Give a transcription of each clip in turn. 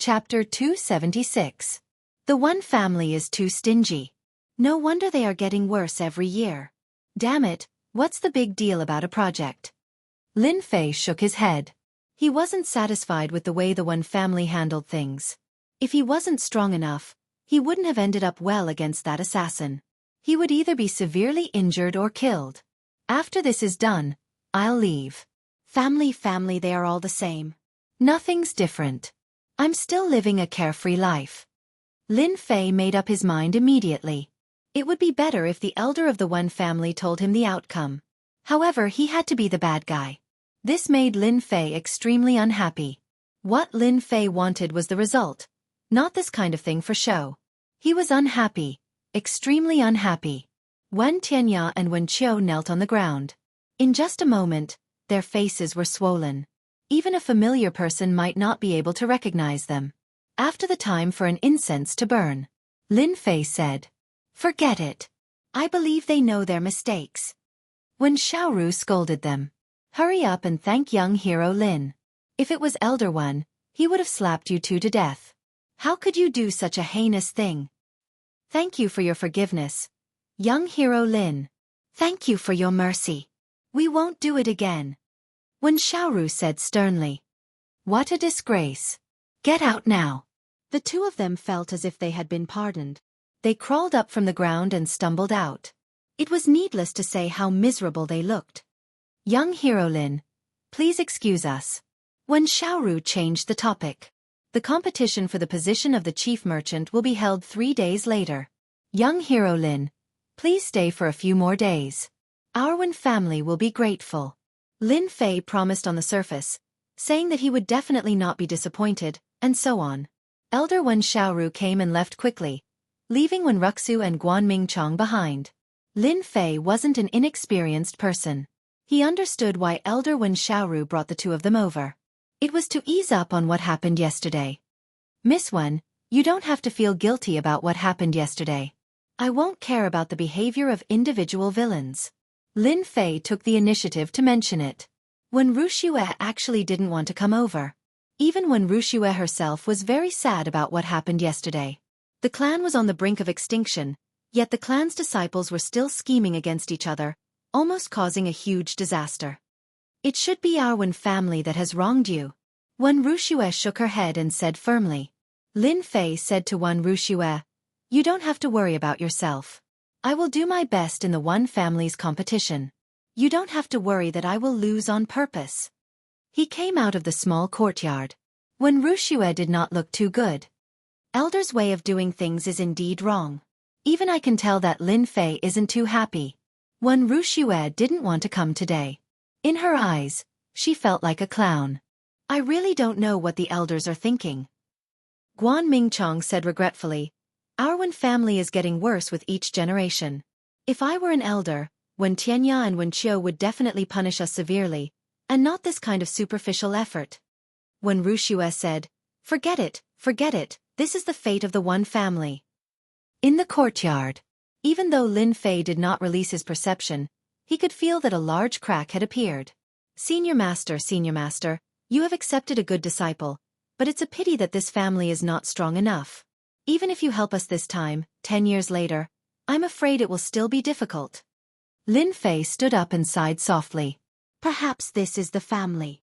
Chapter 276. The one family is too stingy. No wonder they are getting worse every year. Damn it, what's the big deal about a project? Lin Fei shook his head. He wasn't satisfied with the way the one family handled things. If he wasn't strong enough, he wouldn't have ended up well against that assassin. He would either be severely injured or killed. After this is done, I'll leave. Family, they are all the same. Nothing's different. I'm still living a carefree life. Lin Fei made up his mind immediately. It would be better if the elder of the one family told him the outcome. However, he had to be the bad guy. This made Lin Fei extremely unhappy. What Lin Fei wanted was the result, not this kind of thing for show. He was unhappy, extremely unhappy. Wen Tianya and Wen Qiu knelt on the ground. In just a moment, their faces were swollen. Even a familiar person might not be able to recognize them. After the time for an incense to burn, Lin Fei said, "Forget it. I believe they know their mistakes." When Xiaoru scolded them, "Hurry up and thank young hero Lin. If it was Elder One, he would have slapped you two to death. How could you do such a heinous thing? Thank you for your forgiveness, young hero Lin. Thank you for your mercy. We won't do it again." When Xiaoru said sternly, "What a disgrace. Get out now." The two of them felt as if they had been pardoned. They crawled up from the ground and stumbled out. It was needless to say how miserable they looked. "Young hero Lin, please excuse us." When Xiaoru changed the topic, "The competition for the position of the chief merchant will be held 3 days later. Young hero Lin, please stay for a few more days. Our Wen family will be grateful." Lin Fei promised on the surface, saying that he would definitely not be disappointed, and so on. Elder Wen Xiaoru came and left quickly, leaving Wen Wuxia and Guan Mingchong behind. Lin Fei wasn't an inexperienced person. He understood why Elder Wen Xiaoru brought the two of them over. It was to ease up on what happened yesterday. "Miss Wen, you don't have to feel guilty about what happened yesterday. I won't care about the behavior of individual villains." Lin Fei took the initiative to mention it. When Wuxia actually didn't want to come over. Even when Wuxia herself was very sad about what happened yesterday. The clan was on the brink of extinction, yet the clan's disciples were still scheming against each other, almost causing a huge disaster. "It should be our Wen family that has wronged you." Wen Wuxia shook her head and said firmly. Lin Fei said to Wen Wuxia, "You don't have to worry about yourself. I will do my best in the one family's competition. You don't have to worry that I will lose on purpose." He came out of the small courtyard. Wen Wuxia did not look too good. Elder's way of doing things is indeed wrong. Even I can tell that Lin Fei isn't too happy. Wen Wuxia didn't want to come today. In her eyes, she felt like a clown. "I really don't know what the elders are thinking." Guan Mingchong said regretfully, "Our Wen family is getting worse with each generation. If I were an elder, Wen Tianya and Wen Qiu would definitely punish us severely, and not this kind of superficial effort." When Wuxia said, forget it, this is the fate of the one family." In the courtyard, even though Lin Fei did not release his perception, he could feel that a large crack had appeared. Senior Master, you have accepted a good disciple, but it's a pity that this family is not strong enough. Even if you help us this time, 10 years later, I'm afraid it will still be difficult." Lin Fei stood up and sighed softly. "Perhaps this is the family."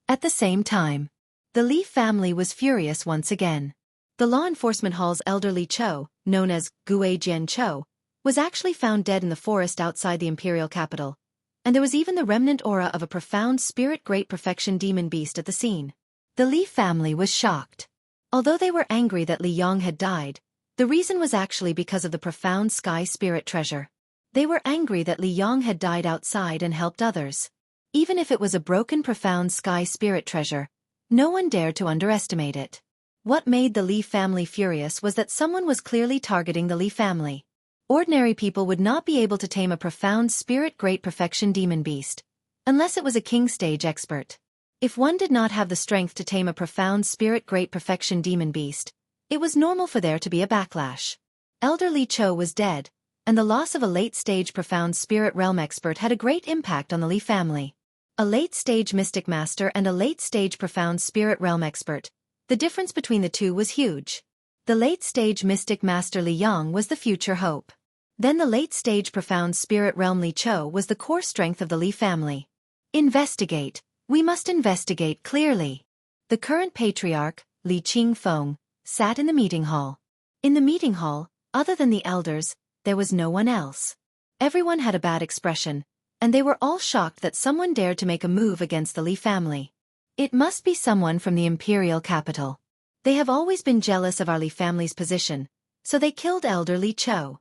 At the same time, the Li family was furious once again. The law enforcement hall's elderly Cho, known as Gue Jian Cho, was actually found dead in the forest outside the imperial capital, and there was even the remnant aura of a profound spirit great perfection demon beast at the scene. The Li family was shocked. Although they were angry that Li Yang had died, the reason was actually because of the profound sky spirit treasure. They were angry that Li Yang had died outside and helped others. Even if it was a broken profound sky spirit treasure, no one dared to underestimate it. What made the Li family furious was that someone was clearly targeting the Li family. Ordinary people would not be able to tame a profound spirit great perfection demon beast, unless it was a king stage expert. If one did not have the strength to tame a profound spirit great perfection demon beast, it was normal for there to be a backlash. Elder Li Cho was dead, and the loss of a late-stage profound spirit realm expert had a great impact on the Li family. A late-stage mystic master and a late-stage profound spirit realm expert, The difference between the two was huge. The late-stage mystic master Li Yang was the future hope. Then the late-stage profound spirit realm Li Chou was the core strength of the Li family. Investigate. We must investigate clearly. The current patriarch, Li Qingfeng, sat in the meeting hall. In the meeting hall, other than the elders, there was no one else. Everyone had a bad expression, and they were all shocked that someone dared to make a move against the Li family. It must be someone from the imperial capital. They have always been jealous of our Li family's position, so they killed Elder Li Chou.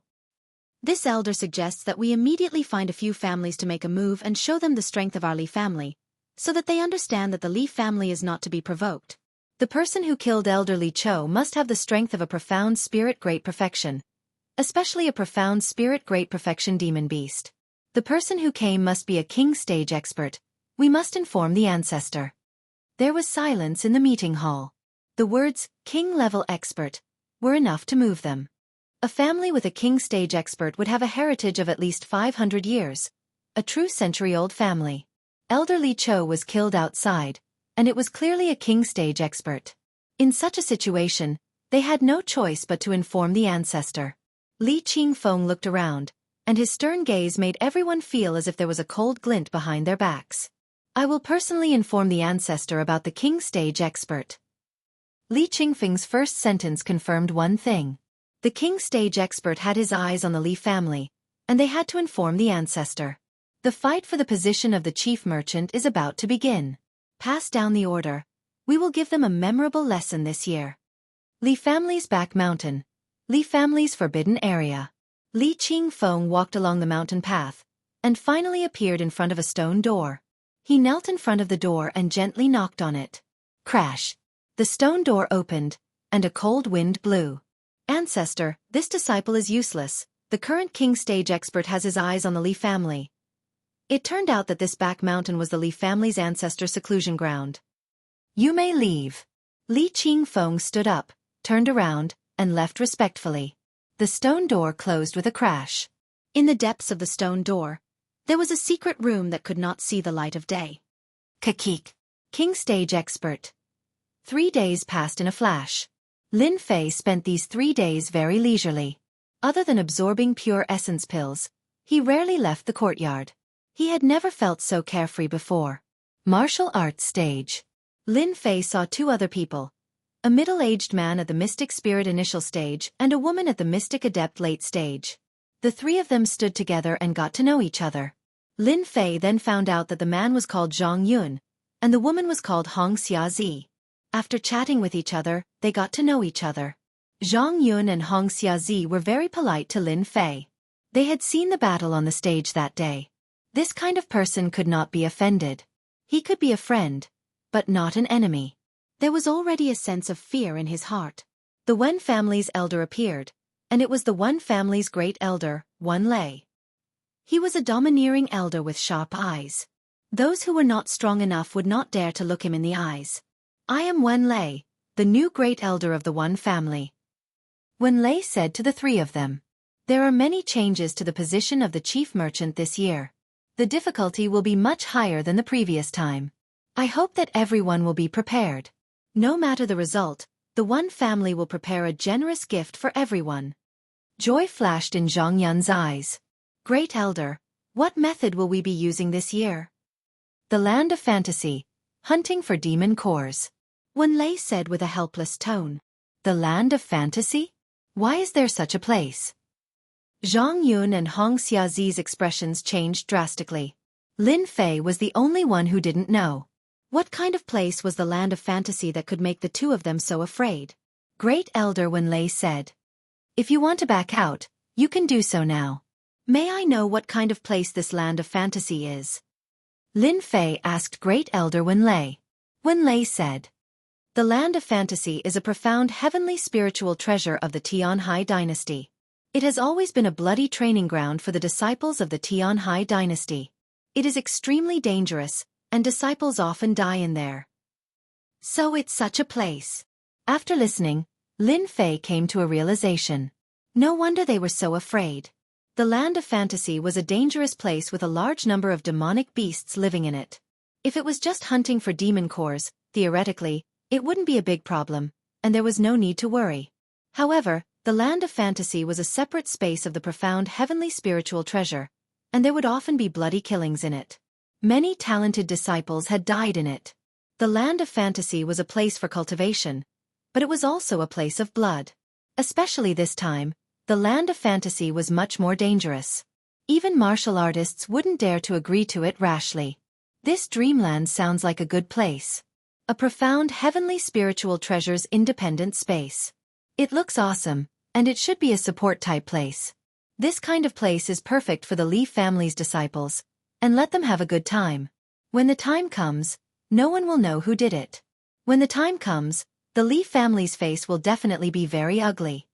This elder suggests that we immediately find a few families to make a move and show them the strength of our Li family, so that they understand that the Li family is not to be provoked. The person who killed Elder Li Chou must have the strength of a profound spirit great perfection, especially a profound spirit great perfection demon beast. The person who came must be a king stage expert. We must inform the ancestor. There was silence in the meeting hall. The words, king-level expert, were enough to move them. A family with a king stage expert would have a heritage of at least 500 years. A true century-old family. Elder Li Chou was killed outside, and it was clearly a king stage expert. In such a situation, they had no choice but to inform the ancestor. Li Qingfeng looked around, and his stern gaze made everyone feel as if there was a cold glint behind their backs. I will personally inform the ancestor about the king stage expert. Li Qingfeng's first sentence confirmed one thing. The king stage expert had his eyes on the Li family, and they had to inform the ancestor. The fight for the position of the chief merchant is about to begin. Pass down the order. We will give them a memorable lesson this year. Li family's back mountain. Li family's forbidden area. Li Qingfeng walked along the mountain path, and finally appeared in front of a stone door. He knelt in front of the door and gently knocked on it. Crash! The stone door opened, and a cold wind blew. Ancestor, this disciple is useless. The current king stage expert has his eyes on the Li family. It turned out that this back mountain was the Li family's ancestor seclusion ground. You may leave. Li Qingfeng stood up, turned around, and left respectfully. The stone door closed with a crash. In the depths of the stone door, there was a secret room that could not see the light of day. Kakik. King stage expert. 3 days passed in a flash. Lin Fei spent these 3 days very leisurely. Other than absorbing pure essence pills, he rarely left the courtyard. He had never felt so carefree before. Martial arts stage. Lin Fei saw 2 other people. A middle-aged man at the Mystic Spirit initial stage and a woman at the Mystic Adept late stage. The 3 of them stood together and got to know each other. Lin Fei then found out that the man was called Zhang Yun, and the woman was called Xianxia. After chatting with each other, they got to know each other. Zhang Yun and Xianxia were very polite to Lin Fei. They had seen the battle on the stage that day. This kind of person could not be offended. He could be a friend, but not an enemy. There was already a sense of fear in his heart. The Wen family's elder appeared, and it was the Wen family's great elder, Wen Lei. He was a domineering elder with sharp eyes. Those who were not strong enough would not dare to look him in the eyes. I am Wen Lei, the new great elder of the Wen family. Wen Lei said to the 3 of them. There are many changes to the position of the chief merchant this year. The difficulty will be much higher than the previous time. I hope that everyone will be prepared. No matter the result, the Wen family will prepare a generous gift for everyone. Joy flashed in Zhang Yun's eyes. Great Elder, what method will we be using this year? The land of fantasy, hunting for demon cores. Wen Lei said with a helpless tone. The land of fantasy? Why is there such a place? Zhang Yun and Xiaozi's expressions changed drastically. Lin Fei was the only one who didn't know. What kind of place was the land of fantasy that could make the 2 of them so afraid? Great Elder Wen Lei said. If you want to back out, you can do so now. May I know what kind of place this land of fantasy is? Lin Fei asked Great Elder Wen Lei. Wen Lei said. The land of fantasy is a profound heavenly spiritual treasure of the Tianhai dynasty. It has always been a bloody training ground for the disciples of the Tianhai dynasty. It is extremely dangerous, and disciples often die in there. So it's such a place. After listening, Lin Fei came to a realization. No wonder they were so afraid. The land of fantasy was a dangerous place with a large number of demonic beasts living in it. If it was just hunting for demon cores, theoretically, It wouldn't be a big problem, and there was no need to worry. However, the land of fantasy was a separate space of the profound heavenly spiritual treasure, and there would often be bloody killings in it. Many talented disciples had died in it. The land of fantasy was a place for cultivation, but it was also a place of blood. Especially this time, the land of fantasy was much more dangerous. Even martial artists wouldn't dare to agree to it rashly. This dreamland sounds like a good place. A profound heavenly spiritual treasure's independent space. It looks awesome, and it should be a support-type place. This kind of place is perfect for the Li family's disciples, and let them have a good time. When the time comes, no one will know who did it. When the time comes, the Li family's face will definitely be very ugly.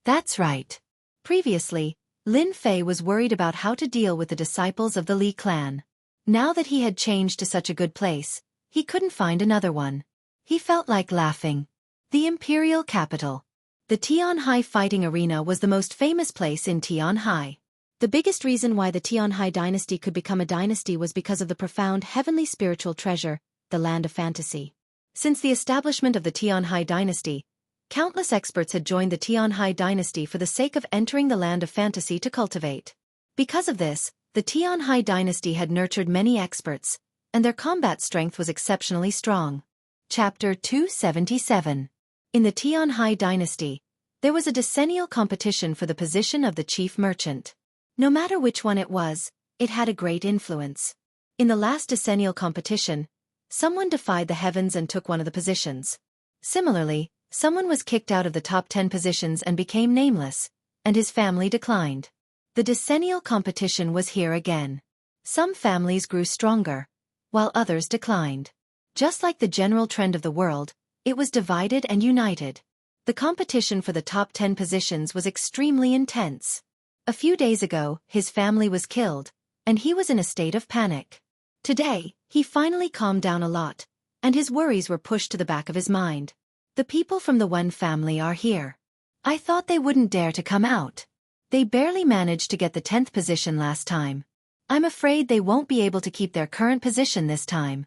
That's right. Previously, Lin Fei was worried about how to deal with the disciples of the Li clan. Now that he had changed to such a good place, he couldn't find another one. He felt like laughing. The imperial capital. The Tianhai fighting arena was the most famous place in Tianhai. The biggest reason why the Tianhai dynasty could become a dynasty was because of the profound heavenly spiritual treasure, the land of fantasy. Since the establishment of the Tianhai dynasty, countless experts had joined the Tianhai dynasty for the sake of entering the land of fantasy to cultivate. Because of this, the Tianhai dynasty had nurtured many experts, and their combat strength was exceptionally strong. Chapter 277. In the Tianhai dynasty, there was a decennial competition for the position of the chief merchant. No matter which one it was, it had a great influence. In the last decennial competition, someone defied the heavens and took one of the positions. Similarly, someone was kicked out of the top 10 positions and became nameless, and his family declined. The decennial competition was here again. Some families grew stronger, while others declined. Just like the general trend of the world, it was divided and united. The competition for the top 10 positions was extremely intense. A few days ago, his family was killed, and he was in a state of panic. Today, he finally calmed down a lot, and his worries were pushed to the back of his mind. The people from the Wen family are here. I thought they wouldn't dare to come out. They barely managed to get the 10th position last time. I'm afraid they won't be able to keep their current position this time.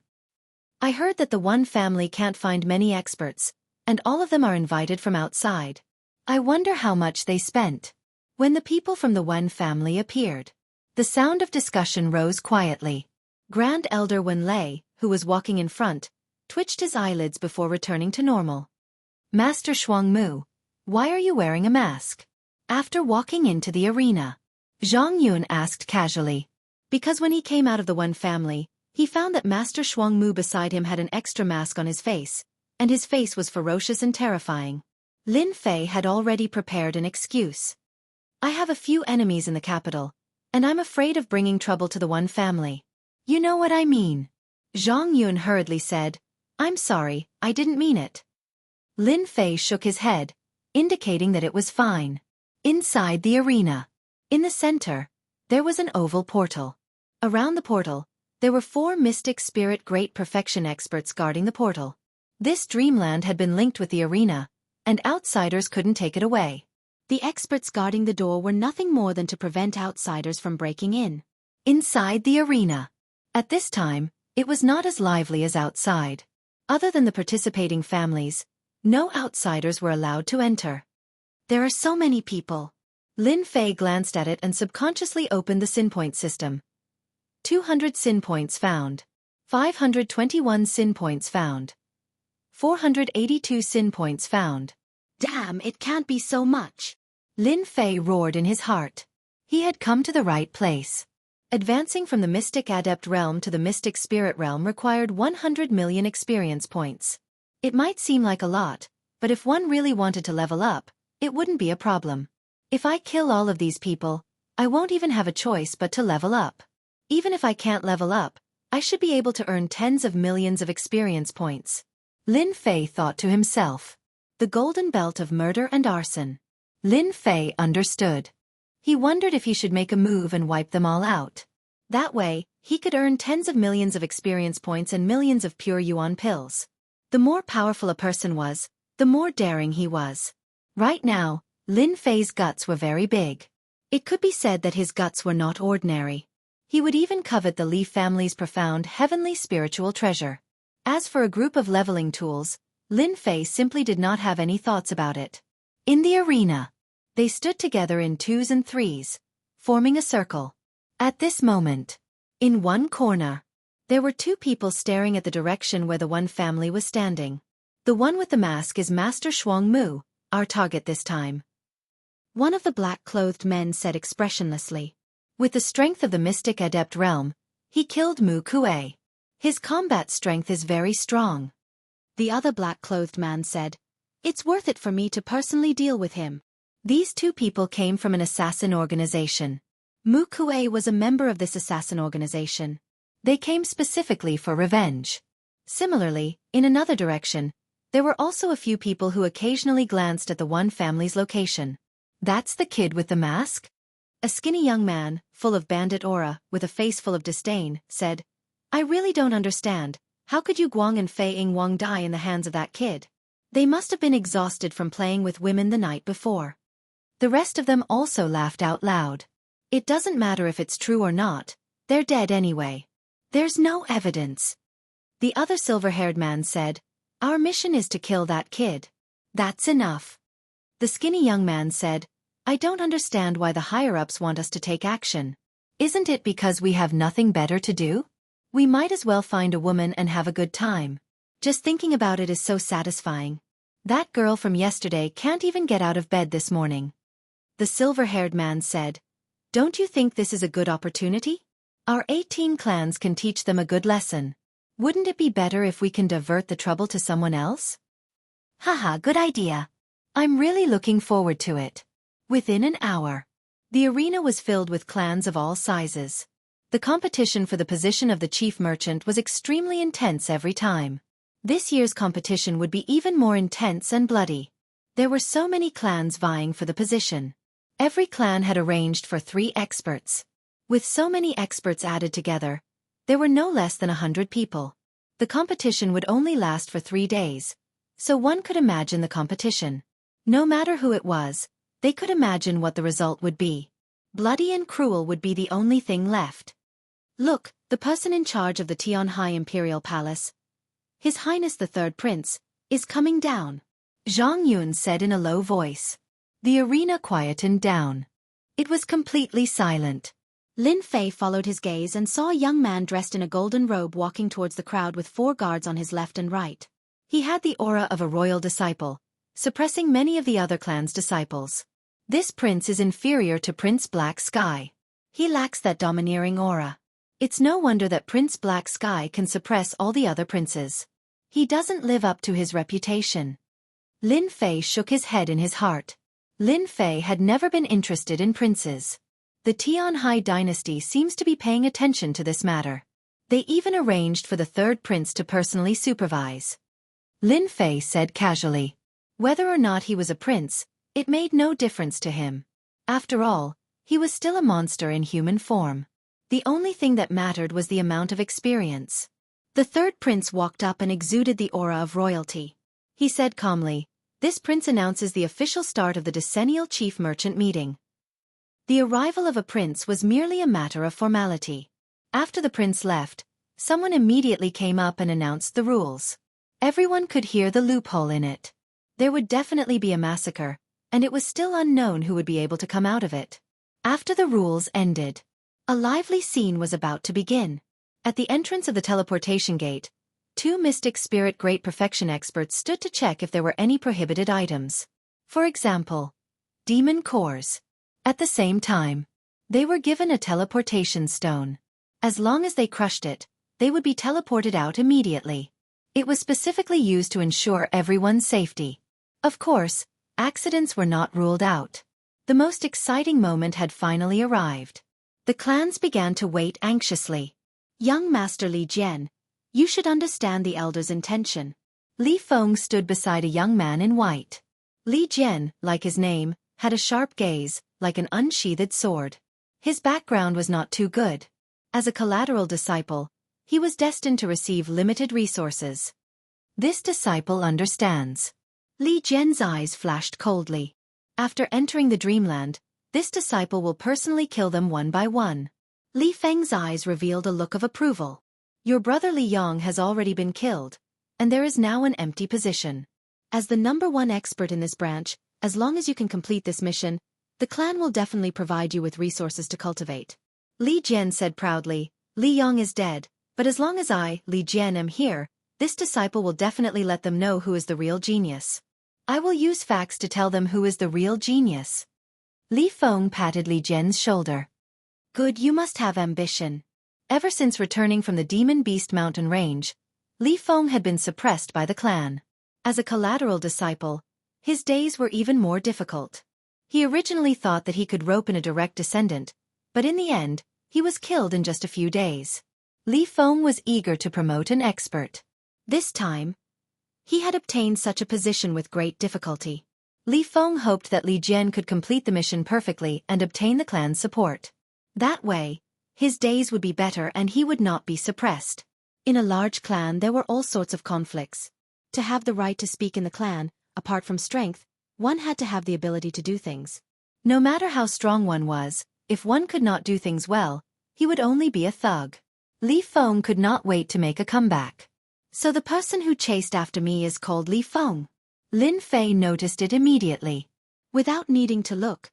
I heard that the Wen family can't find many experts, and all of them are invited from outside. I wonder how much they spent. When the people from the Wen family appeared, the sound of discussion rose quietly. Grand Elder Wen Lei, who was walking in front, twitched his eyelids before returning to normal. Master Xianghu, why are you wearing a mask? After walking into the arena, Zhang Yun asked casually. Because when he came out of the Wen family, he found that Master Xianghu beside him had an extra mask on his face, and his face was ferocious and terrifying. Lin Fei had already prepared an excuse. I have a few enemies in the capital, and I'm afraid of bringing trouble to the Wen family. You know what I mean. Zhang Yun hurriedly said, I'm sorry, I didn't mean it. Lin Fei shook his head, indicating that it was fine. Inside the arena, in the center, there was an oval portal. Around the portal, there were 4 mystic spirit great perfection experts guarding the portal. This dreamland had been linked with the arena, and outsiders couldn't take it away. The experts guarding the door were nothing more than to prevent outsiders from breaking in. Inside the arena. At this time, it was not as lively as outside. Other than the participating families, no outsiders were allowed to enter. There are so many people. Lin Fei glanced at it and subconsciously opened the sin point system. 200 sin points found. 521 sin points found. 482 sin points found. Damn, it can't be so much. Lin Fei roared in his heart. He had come to the right place. Advancing from the Mystic Adept realm to the Mystic Spirit realm required 100 million experience points. It might seem like a lot, but if one really wanted to level up, it wouldn't be a problem. If I kill all of these people, I won't even have a choice but to level up. Even if I can't level up, I should be able to earn tens of millions of experience points. Lin Fei thought to himself. The golden belt of murder and arson. Lin Fei understood. He wondered if he should make a move and wipe them all out. That way, he could earn tens of millions of experience points and millions of pure yuan pills. The more powerful a person was, the more daring he was. Right now, Lin Fei's guts were very big. It could be said that his guts were not ordinary. He would even covet the Li family's profound heavenly spiritual treasure. As for a group of leveling tools, Lin Fei simply did not have any thoughts about it. In the arena, they stood together in twos and threes, forming a circle. At this moment, in one corner, there were two people staring at the direction where the one family was standing. The one with the mask is Master Shuang Mu, our target this time. One of the black-clothed men said expressionlessly. With the strength of the mystic adept realm, he killed Mu Kuei. His combat strength is very strong. The other black-clothed man said, "It's worth it for me to personally deal with him." These two people came from an assassin organization. Mu Kuei was a member of this assassin organization. They came specifically for revenge. Similarly, in another direction, there were also a few people who occasionally glanced at the one family's location. "That's the kid with the mask?" A skinny young man, full of bandit aura, with a face full of disdain, said, "I really don't understand. How could Yu Guang and Fei Ying Wang die in the hands of that kid? They must have been exhausted from playing with women the night before." The rest of them also laughed out loud. "It doesn't matter if it's true or not, they're dead anyway. There's no evidence." The other silver-haired man said, "Our mission is to kill that kid. That's enough." The skinny young man said, "I don't understand why the higher-ups want us to take action. Isn't it because we have nothing better to do? We might as well find a woman and have a good time. Just thinking about it is so satisfying. That girl from yesterday can't even get out of bed this morning." The silver-haired man said, "Don't you think this is a good opportunity? Our 18 clans can teach them a good lesson. Wouldn't it be better if we can divert the trouble to someone else?" "Haha, good idea. I'm really looking forward to it." Within an hour, the arena was filled with clans of all sizes. The competition for the position of the chief merchant was extremely intense every time. This year's competition would be even more intense and bloody. There were so many clans vying for the position. Every clan had arranged for 3 experts. With so many experts added together, there were no less than 100 people. The competition would only last for 3 days, so one could imagine the competition. No matter who it was, they could imagine what the result would be. Bloody and cruel would be the only thing left. "Look, the person in charge of the Tianhai Imperial Palace, His Highness the Third Prince, is coming down," Zhang Yun said in a low voice. The arena quietened down. It was completely silent. Lin Fei followed his gaze and saw a young man dressed in a golden robe walking towards the crowd with 4 guards on his left and right. He had the aura of a royal disciple, suppressing many of the other clan's disciples. This prince is inferior to Prince Black Sky. He lacks that domineering aura. It's no wonder that Prince Black Sky can suppress all the other princes. He doesn't live up to his reputation. Lin Fei shook his head in his heart. Lin Fei had never been interested in princes. The Tianhai dynasty seems to be paying attention to this matter. They even arranged for the third prince to personally supervise. Lin Fei said casually. Whether or not he was a prince, it made no difference to him. After all, he was still a monster in human form. The only thing that mattered was the amount of experience. The third prince walked up and exuded the aura of royalty. He said calmly, "This prince announces the official start of the decennial chief merchant meeting." The arrival of a prince was merely a matter of formality. After the prince left, someone immediately came up and announced the rules. Everyone could hear the loophole in it. There would definitely be a massacre, and it was still unknown who would be able to come out of it. After the rules ended, a lively scene was about to begin. At the entrance of the teleportation gate, 2 mystic spirit great perfection experts stood to check if there were any prohibited items. For example, demon cores. At the same time, they were given a teleportation stone. As long as they crushed it, they would be teleported out immediately. It was specifically used to ensure everyone's safety. Of course, accidents were not ruled out. The most exciting moment had finally arrived. The clans began to wait anxiously. "Young Master Li Jian, you should understand the elder's intention." Li Feng stood beside a young man in white. Li Jian, like his name, had a sharp gaze, like an unsheathed sword. His background was not too good. As a collateral disciple, he was destined to receive limited resources. This disciple understands. Li Jian's eyes flashed coldly. After entering the dreamland, this disciple will personally kill them one by one. Li Feng's eyes revealed a look of approval. "Your brother Li Yong has already been killed. and there is now an empty position. As the #1 expert in this branch, as long as you can complete this mission, the clan will definitely provide you with resources to cultivate. Li Jian said proudly, Li Yong is dead, but as long as I, Li Jian, am here, this disciple will definitely let them know who is the real genius. I will use facts to tell them who is the real genius. Li Feng patted Li Jian's shoulder. Good, you must have ambition. Ever since returning from the Demon Beast Mountain Range, Li Feng had been suppressed by the clan. As a collateral disciple, his days were even more difficult. He originally thought that he could rope in a direct descendant, but in the end, he was killed in just a few days. Li Feng was eager to promote an expert. This time, he had obtained such a position with great difficulty. Li Feng hoped that Li Jian could complete the mission perfectly and obtain the clan's support. That way, his days would be better and he would not be suppressed. In a large clan there were all sorts of conflicts. To have the right to speak in the clan, apart from strength, one had to have the ability to do things. No matter how strong one was, if one could not do things well, he would only be a thug. Li Feng could not wait to make a comeback. So the person who chased after me is called Li Feng. Lin Fei noticed it immediately. Without needing to look,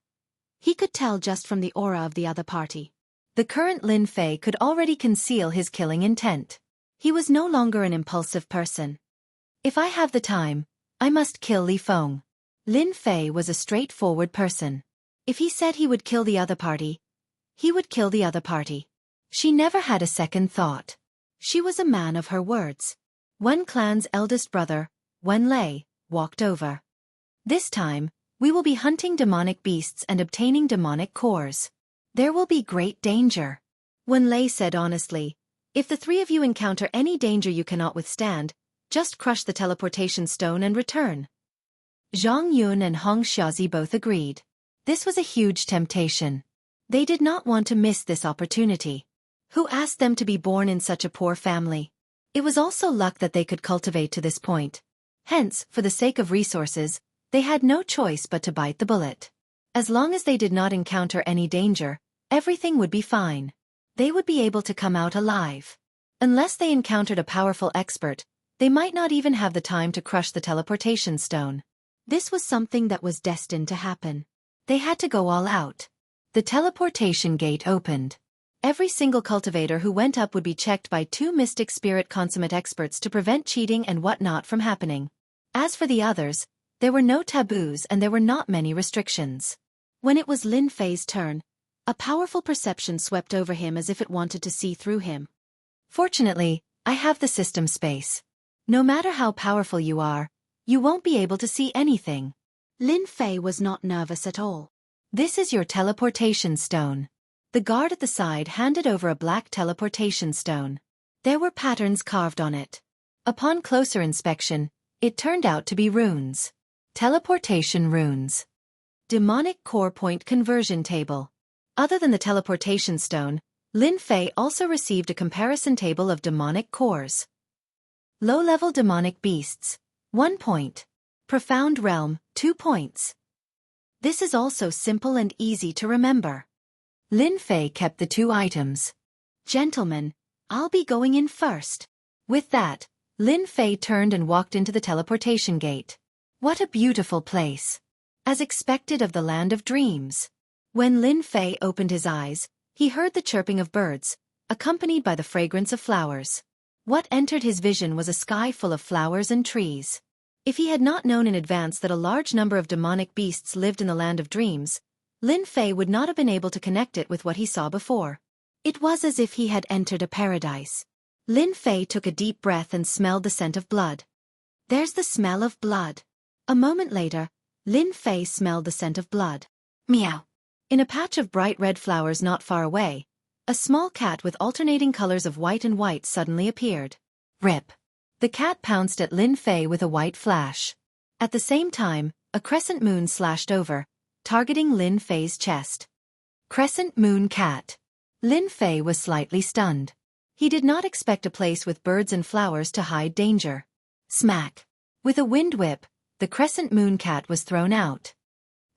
he could tell just from the aura of the other party. The current Lin Fei could already conceal his killing intent. He was no longer an impulsive person. If I have the time, I must kill Li Feng. Lin Fei was a straightforward person. If he said he would kill the other party, he would kill the other party. She never had a second thought. She was a man of her words. Wen clan's eldest brother, Wen Lei, walked over. This time, we will be hunting demonic beasts and obtaining demonic cores. There will be great danger. Wen Lei said honestly, if the three of you encounter any danger you cannot withstand, just crush the teleportation stone and return. Zhang Yun and Hong Xiaozi both agreed. This was a huge temptation. They did not want to miss this opportunity. Who asked them to be born in such a poor family? It was also luck that they could cultivate to this point. Hence, for the sake of resources, they had no choice but to bite the bullet. As long as they did not encounter any danger, everything would be fine. They would be able to come out alive. Unless they encountered a powerful expert, they might not even have the time to crush the teleportation stone. This was something that was destined to happen. They had to go all out. The teleportation gate opened. Every single cultivator who went up would be checked by 2 mystic spirit consummate experts to prevent cheating and whatnot from happening. As for the others, there were no taboos and there were not many restrictions. When it was Lin Fei's turn, a powerful perception swept over him as if it wanted to see through him. Fortunately, I have the system space. No matter how powerful you are, you won't be able to see anything. Lin Fei was not nervous at all. This is your teleportation stone. The guard at the side handed over a black teleportation stone. There were patterns carved on it. Upon closer inspection, it turned out to be runes. Teleportation runes. Demonic core point conversion table. Other than the teleportation stone, Lin Fei also received a comparison table of demonic cores. Low-level demonic beasts, 1 point. Profound realm, 2 points. This is also simple and easy to remember. Lin Fei kept the 2 items. Gentlemen, I'll be going in first. With that, Lin Fei turned and walked into the teleportation gate. What a beautiful place. As expected of the land of dreams. When Lin Fei opened his eyes, he heard the chirping of birds, accompanied by the fragrance of flowers. What entered his vision was a sky full of flowers and trees. If he had not known in advance that a large number of demonic beasts lived in the land of dreams, Lin Fei would not have been able to connect it with what he saw before. It was as if he had entered a paradise. Lin Fei took a deep breath and smelled the scent of blood. There's the smell of blood. A moment later, Lin Fei smelled the scent of blood. Meow. In a patch of bright red flowers not far away, a small cat with alternating colors of white and white suddenly appeared. Rip. The cat pounced at Lin Fei with a white flash. At the same time, a crescent moon slashed over, targeting Lin Fei's chest. Crescent moon cat. Lin Fei was slightly stunned. He did not expect a place with birds and flowers to hide danger. Smack. With a wind whip, the crescent moon cat was thrown out.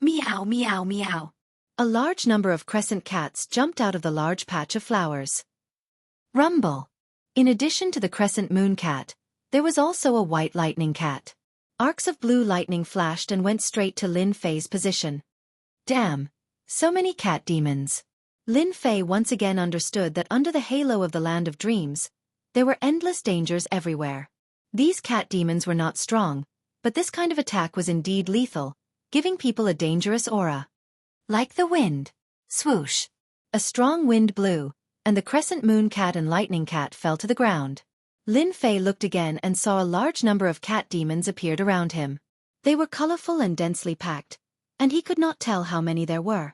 Meow meow meow. A large number of crescent cats jumped out of the large patch of flowers. Rumble. In addition to the crescent moon cat, There was also a white lightning cat. Arcs of blue lightning flashed and went straight to Lin Fei's position. Damn! So many cat demons. Lin Fei once again understood that under the halo of the Land of Dreams, there were endless dangers everywhere. These cat demons were not strong, but this kind of attack was indeed lethal, giving people a dangerous aura. Like the wind. Swoosh! A strong wind blew, and the crescent moon cat and lightning cat fell to the ground. Lin Fei looked again and saw a large number of cat demons appeared around him. They were colorful and densely packed, and he could not tell how many there were.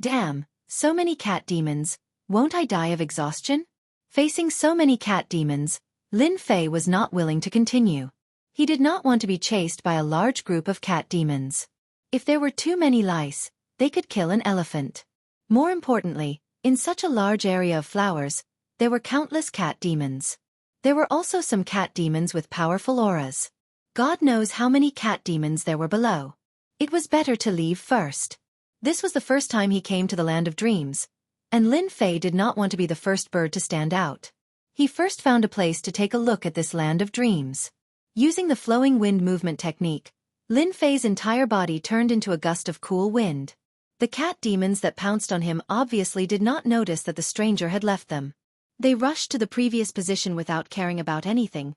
Damn, so many cat demons, won't I die of exhaustion? Facing so many cat demons, Lin Fei was not willing to continue. He did not want to be chased by a large group of cat demons. If there were too many lice, they could kill an elephant. More importantly, in such a large area of flowers, there were countless cat demons. There were also some cat demons with powerful auras. God knows how many cat demons there were below. It was better to leave first. This was the first time he came to the Land of Dreams, and Lin Fei did not want to be the first bird to stand out. He first found a place to take a look at this Land of Dreams. Using the flowing wind movement technique, Lin Fei's entire body turned into a gust of cool wind. The cat demons that pounced on him obviously did not notice that the stranger had left them. They rushed to the previous position without caring about anything,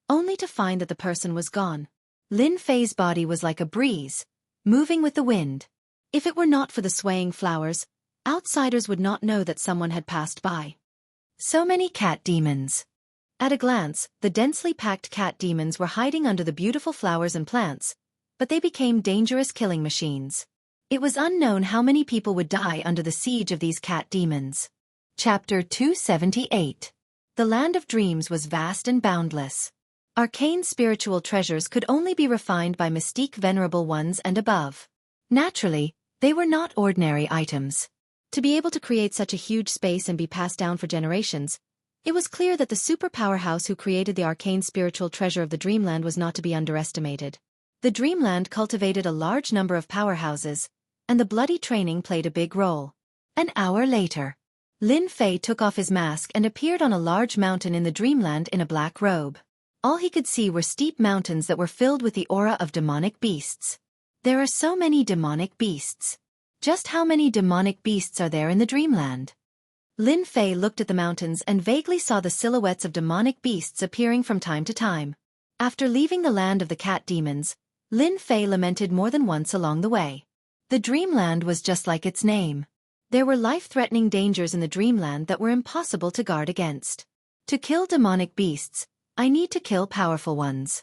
only to find that the person was gone. Lin Fei's body was like a breeze, moving with the wind. If it were not for the swaying flowers, outsiders would not know that someone had passed by. So many cat demons. At a glance, the densely packed cat demons were hiding under the beautiful flowers and plants, but they became dangerous killing machines. It was unknown how many people would die under the siege of these cat demons. Chapter 278. The Land of Dreams was vast and boundless. Arcane spiritual treasures could only be refined by mystique venerable ones and above. Naturally, they were not ordinary items. To be able to create such a huge space and be passed down for generations, it was clear that the super powerhouse who created the arcane spiritual treasure of the Dreamland was not to be underestimated. The Dreamland cultivated a large number of powerhouses, and the bloody training played a big role. An hour later, Lin Fei took off his mask and appeared on a large mountain in the Dreamland in a black robe. All he could see were steep mountains that were filled with the aura of demonic beasts. There are so many demonic beasts. Just how many demonic beasts are there in the Dreamland? Lin Fei looked at the mountains and vaguely saw the silhouettes of demonic beasts appearing from time to time. After leaving the land of the cat demons, Lin Fei lamented more than once along the way. The Dreamland was just like its name. There were life-threatening dangers in the Dreamland that were impossible to guard against. To kill demonic beasts, I need to kill powerful ones.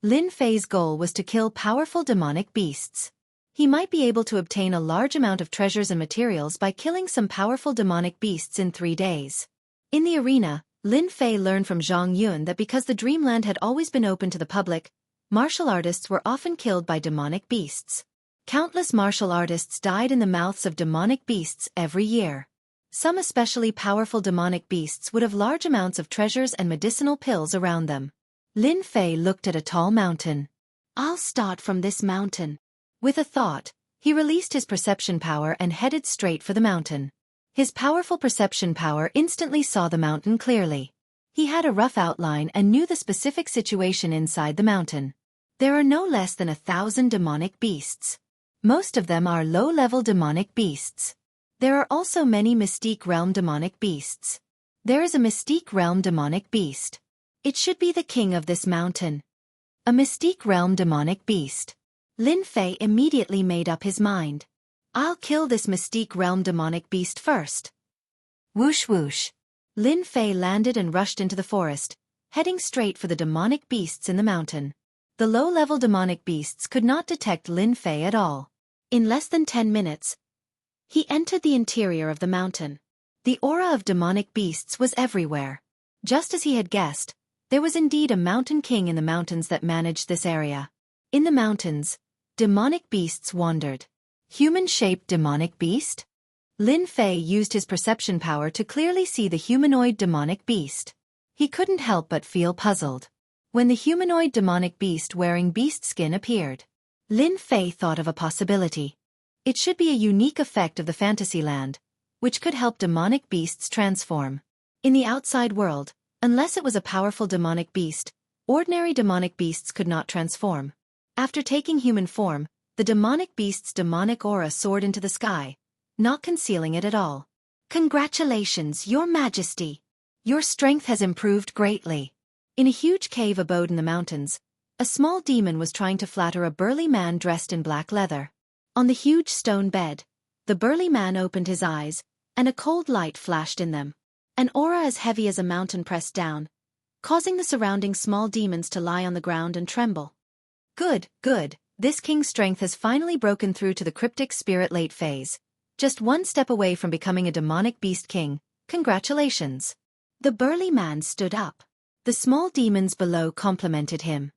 Lin Fei's goal was to kill powerful demonic beasts. He might be able to obtain a large amount of treasures and materials by killing some powerful demonic beasts in 3 days. In the arena, Lin Fei learned from Jianghu that because the Dreamland had always been open to the public, martial artists were often killed by demonic beasts. Countless martial artists died in the mouths of demonic beasts every year. Some especially powerful demonic beasts would have large amounts of treasures and medicinal pills around them. Lin Fei looked at a tall mountain. I'll start from this mountain. With a thought, he released his perception power and headed straight for the mountain. His powerful perception power instantly saw the mountain clearly. He had a rough outline and knew the specific situation inside the mountain. There are no less than 1,000 demonic beasts. Most of them are low-level demonic beasts. There are also many Mystique Realm demonic beasts. There is a Mystique Realm demonic beast. It should be the king of this mountain. A Mystique Realm demonic beast. Lin Fei immediately made up his mind. I'll kill this Mystique Realm demonic beast first. Whoosh whoosh. Lin Fei landed and rushed into the forest, heading straight for the demonic beasts in the mountain. The low-level demonic beasts could not detect Lin Fei at all. In less than 10 minutes, he entered the interior of the mountain. The aura of demonic beasts was everywhere. Just as he had guessed, there was indeed a mountain king in the mountains that managed this area. In the mountains, demonic beasts wandered. Human-shaped demonic beast? Lin Fei used his perception power to clearly see the humanoid demonic beast. He couldn't help but feel puzzled. When the humanoid demonic beast wearing beast skin appeared, Lin Fei thought of a possibility. It should be a unique effect of the Fantasyland, which could help demonic beasts transform. In the outside world, unless it was a powerful demonic beast, Ordinary demonic beasts could not transform. After taking human form, the demonic beast's demonic aura soared into the sky, not concealing it at all. Congratulations, Your Majesty! Your strength has improved greatly. In a huge cave abode in the mountains, a small demon was trying to flatter a burly man dressed in black leather. On the huge stone bed, the burly man opened his eyes, and a cold light flashed in them. An aura as heavy as a mountain pressed down, causing the surrounding small demons to lie on the ground and tremble. Good, good, this king's strength has finally broken through to the cryptic spirit late phase. Just one step away from becoming a demonic beast king. Congratulations. The burly man stood up. The small demons below complimented him.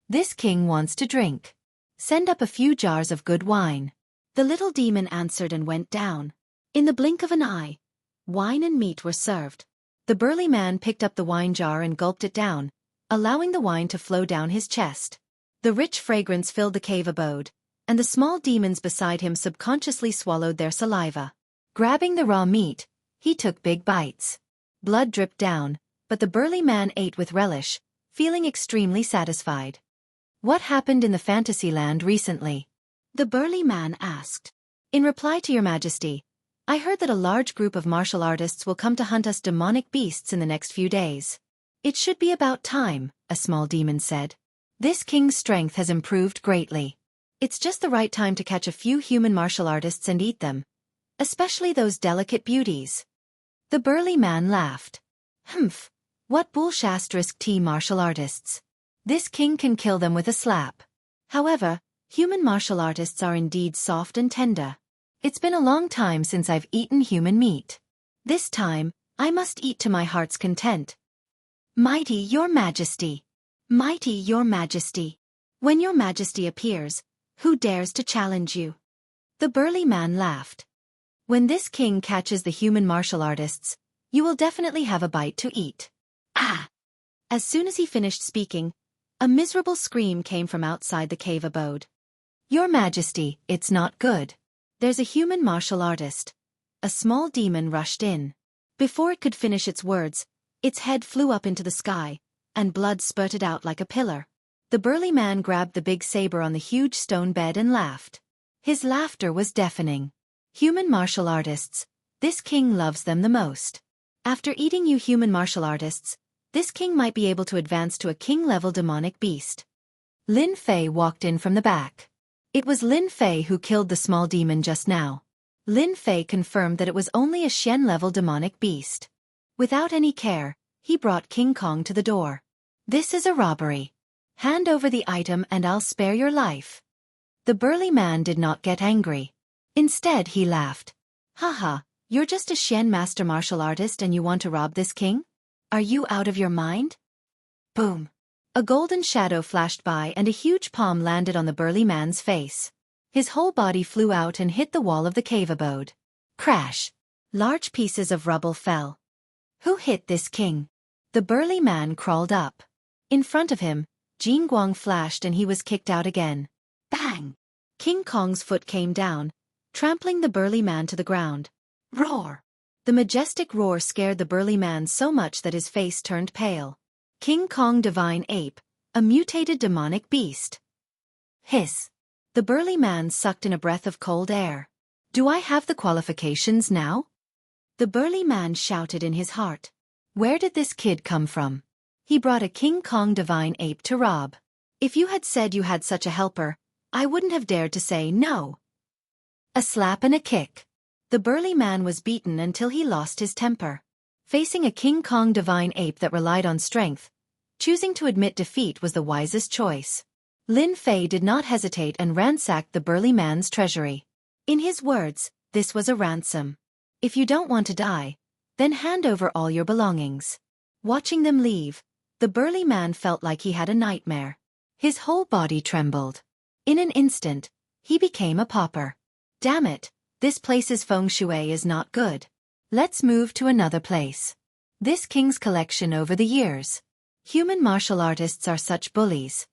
This king wants to drink. Send up a few jars of good wine. The little demon answered and went down. In the blink of an eye, wine and meat were served. The burly man picked up the wine jar and gulped it down, allowing the wine to flow down his chest. The rich fragrance filled the cave abode, and the small demons beside him subconsciously swallowed their saliva. Grabbing the raw meat, he took big bites. Blood dripped down, but the burly man ate with relish, feeling extremely satisfied. What happened in the fantasy land recently? The burly man asked. In reply to Your Majesty, I heard that a large group of martial artists will come to hunt us demonic beasts in the next few days. It should be about time, a small demon said. This king's strength has improved greatly. It's just the right time to catch a few human martial artists and eat them, especially those delicate beauties. The burly man laughed. Humph, what bullshit martial artists. This king can kill them with a slap. However, human martial artists are indeed soft and tender. It's been a long time since I've eaten human meat. This time, I must eat to my heart's content. Mighty Your Majesty! Mighty Your Majesty! When Your Majesty appears, who dares to challenge you? The burly man laughed. When this king catches the human martial artists, you will definitely have a bite to eat. Ah! As soon as he finished speaking, a miserable scream came from outside the cave abode. Your Majesty, it's not good. There's a human martial artist. A small demon rushed in. Before it could finish its words, its head flew up into the sky, and blood spurted out like a pillar. The burly man grabbed the big saber on the huge stone bed and laughed. His laughter was deafening. Human martial artists, this king loves them the most. After eating you human martial artists, this king might be able to advance to a king-level demonic beast. Lin Fei walked in from the back. It was Lin Fei who killed the small demon just now. Lin Fei confirmed that it was only a Xian-level demonic beast. Without any care, he brought King Kong to the door. This is a robbery. Hand over the item and I'll spare your life. The burly man did not get angry. Instead he laughed. Haha, you're just a Xian master martial artist and you want to rob this king? Are you out of your mind? Boom. A golden shadow flashed by and a huge palm landed on the burly man's face. His whole body flew out and hit the wall of the cave abode. Crash! Large pieces of rubble fell. Who hit this king? The burly man crawled up. In front of him, Jianghu flashed and he was kicked out again. Bang! King Kong's foot came down, trampling the burly man to the ground. Roar! The majestic roar scared the burly man so much that his face turned pale. King Kong Divine Ape, a mutated demonic beast. Hiss! The burly man sucked in a breath of cold air. Do I have the qualifications now? The burly man shouted in his heart. Where did this kid come from? He brought a King Kong Divine Ape to rob. If you had said you had such a helper, I wouldn't have dared to say no. A slap and a kick. The burly man was beaten until he lost his temper. Facing a King Kong Divine Ape that relied on strength, choosing to admit defeat was the wisest choice. Lin Fei did not hesitate and ransacked the burly man's treasury. In his words, this was a ransom. If you don't want to die, then hand over all your belongings. Watching them leave, the burly man felt like he had a nightmare. His whole body trembled. In an instant, he became a pauper. Damn it, this place's feng shui is not good. Let's move to another place. This king's collection over the years. Human martial artists are such bullies.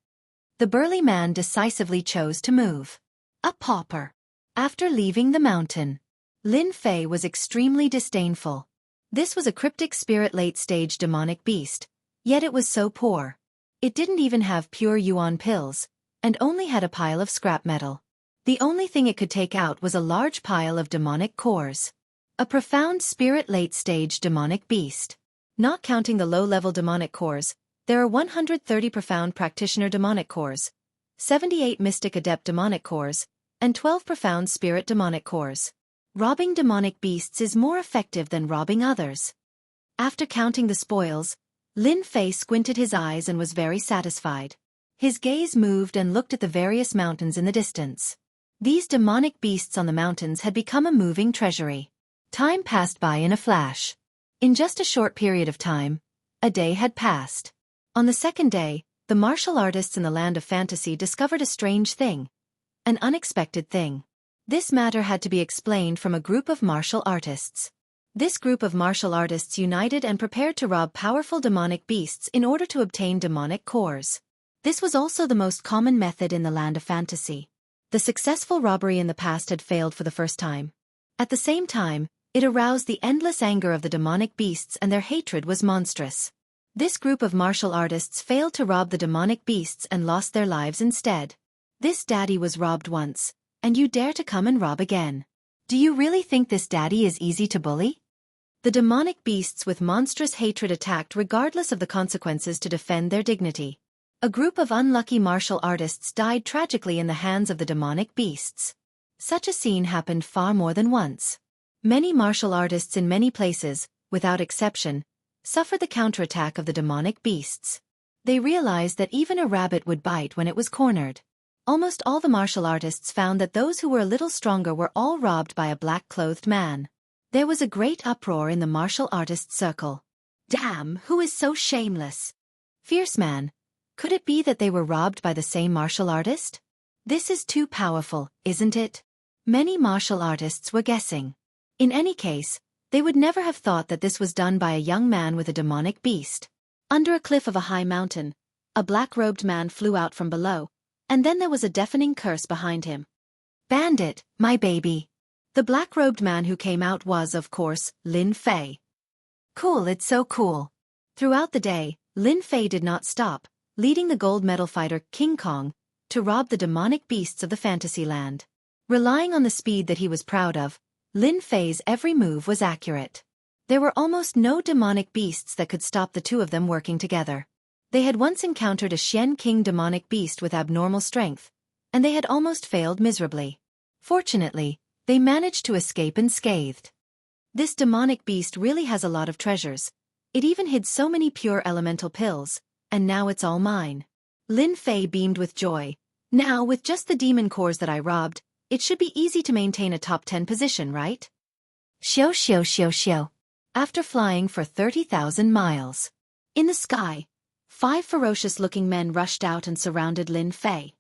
The burly man decisively chose to move. A pauper. After leaving the mountain, Lin Fei was extremely disdainful. This was a cryptic spirit late-stage demonic beast, yet it was so poor. It didn't even have pure yuan pills, and only had a pile of scrap metal. The only thing it could take out was a large pile of demonic cores. A profound spirit late-stage demonic beast. Not counting the low-level demonic cores, there are 130 profound practitioner demonic cores, 78 mystic adept demonic cores, and 12 profound spirit demonic cores. Robbing demonic beasts is more effective than robbing others. After counting the spoils, Lin Fei squinted his eyes and was very satisfied. His gaze moved and looked at the various mountains in the distance. These demonic beasts on the mountains had become a moving treasury. Time passed by in a flash. In just a short period of time, a day had passed. On the second day, the martial artists in the land of fantasy discovered a strange thing. An unexpected thing. This matter had to be explained from a group of martial artists. This group of martial artists united and prepared to rob powerful demonic beasts in order to obtain demonic cores. This was also the most common method in the land of fantasy. The successful robbery in the past had failed for the first time. At the same time, it aroused the endless anger of the demonic beasts and their hatred was monstrous. This group of martial artists failed to rob the demonic beasts and lost their lives instead. This daddy was robbed once, and you dare to come and rob again. Do you really think this daddy is easy to bully? The demonic beasts with monstrous hatred attacked regardless of the consequences to defend their dignity. A group of unlucky martial artists died tragically in the hands of the demonic beasts. Such a scene happened far more than once. Many martial artists in many places, without exception, suffered the counterattack of the demonic beasts. They realized that even a rabbit would bite when it was cornered. Almost all the martial artists found that those who were a little stronger were all robbed by a black-clothed man. There was a great uproar in the martial artists' circle. Damn, who is so shameless? Fierce man. Could it be that they were robbed by the same martial artist? This is too powerful, isn't it? Many martial artists were guessing. In any case, they would never have thought that this was done by a young man with a demonic beast. Under a cliff of a high mountain, a black-robed man flew out from below, and then there was a deafening curse behind him. Bandit, my baby. The black-robed man who came out was, of course, Lin Fei. Cool, it's so cool. Throughout the day, Lin Fei did not stop, leading the gold medal fighter King Kong to rob the demonic beasts of the fantasy land. Relying on the speed that he was proud of, Lin Fei's every move was accurate. There were almost no demonic beasts that could stop the two of them working together. They had once encountered a Xian King demonic beast with abnormal strength, and they had almost failed miserably. Fortunately, they managed to escape unscathed. This demonic beast really has a lot of treasures. It even hid so many pure elemental pills, and now it's all mine. Lin Fei beamed with joy. Now, with just the demon cores that I robbed, it should be easy to maintain a top 10 position, right? Xiu xiu xiu xiu. After flying for 30,000 miles. In the sky, 5 ferocious-looking men rushed out and surrounded Lin Fei.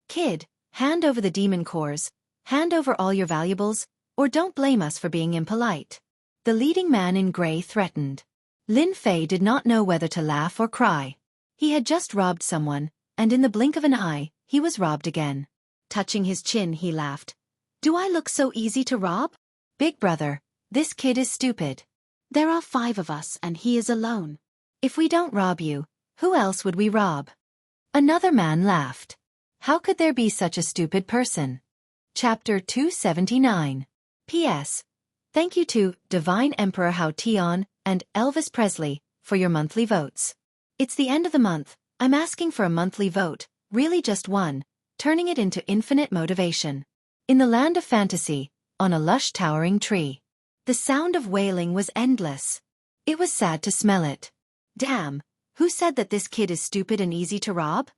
Kid, hand over the demon cores, hand over all your valuables, or don't blame us for being impolite. The leading man in gray threatened. Lin Fei did not know whether to laugh or cry. He had just robbed someone, and in the blink of an eye, he was robbed again. Touching his chin, he laughed. Do I look so easy to rob? Big brother, this kid is stupid. There are 5 of us and he is alone. If we don't rob you, who else would we rob? Another man laughed. How could there be such a stupid person? Chapter 279. P.S. Thank you to Divine Emperor Hao Tian and Elvis Presley for your monthly votes. It's the end of the month. I'm asking for a monthly vote, really just one, turning it into infinite motivation. In the land of fantasy, on a lush towering tree. The sound of wailing was endless. It was sad to smell it. Damn, who said that this kid is stupid and easy to rob?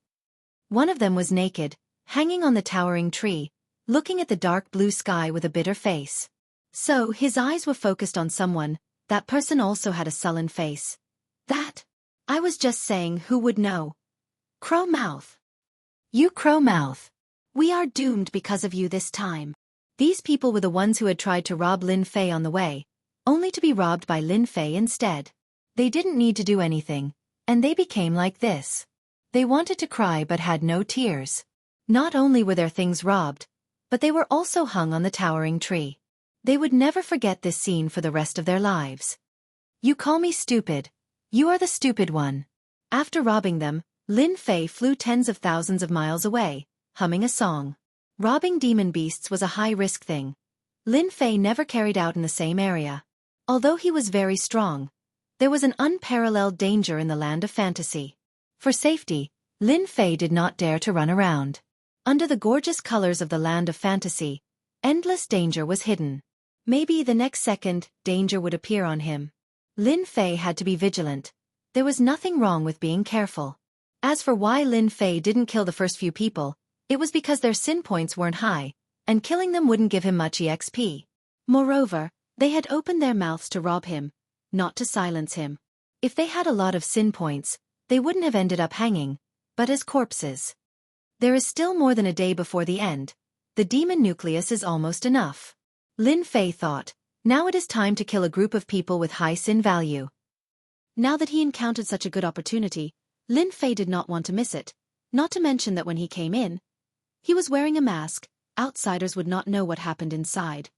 One of them was naked, hanging on the towering tree, looking at the dark blue sky with a bitter face. So his eyes were focused on someone. That person also had a sullen face. That? I was just saying, who would know? Crow Mouth. You Crow Mouth. We are doomed because of you this time. These people were the ones who had tried to rob Lin Fei on the way, only to be robbed by Lin Fei instead. They didn't need to do anything, and they became like this. They wanted to cry but had no tears. Not only were their things robbed, but they were also hung on the towering tree. They would never forget this scene for the rest of their lives. You call me stupid. You are the stupid one. After robbing them, Lin Fei flew tens of thousands of miles away, humming a song. Robbing demon beasts was a high-risk thing. Lin Fei never carried out in the same area. Although he was very strong, there was an unparalleled danger in the land of fantasy. For safety, Lin Fei did not dare to run around. Under the gorgeous colors of the land of fantasy, endless danger was hidden. Maybe the next second, danger would appear on him. Lin Fei had to be vigilant. There was nothing wrong with being careful. As for why Lin Fei didn't kill the first few people, it was because their sin points weren't high, and killing them wouldn't give him much EXP. Moreover, they had opened their mouths to rob him, not to silence him. If they had a lot of sin points, they wouldn't have ended up hanging, but as corpses. There is still more than a day before the end. The demon nucleus is almost enough. Lin Fei thought, now it is time to kill a group of people with high sin value. Now that he encountered such a good opportunity, Lin Fei did not want to miss it, not to mention that when he came in, he was wearing a mask. Outsiders would not know what happened inside.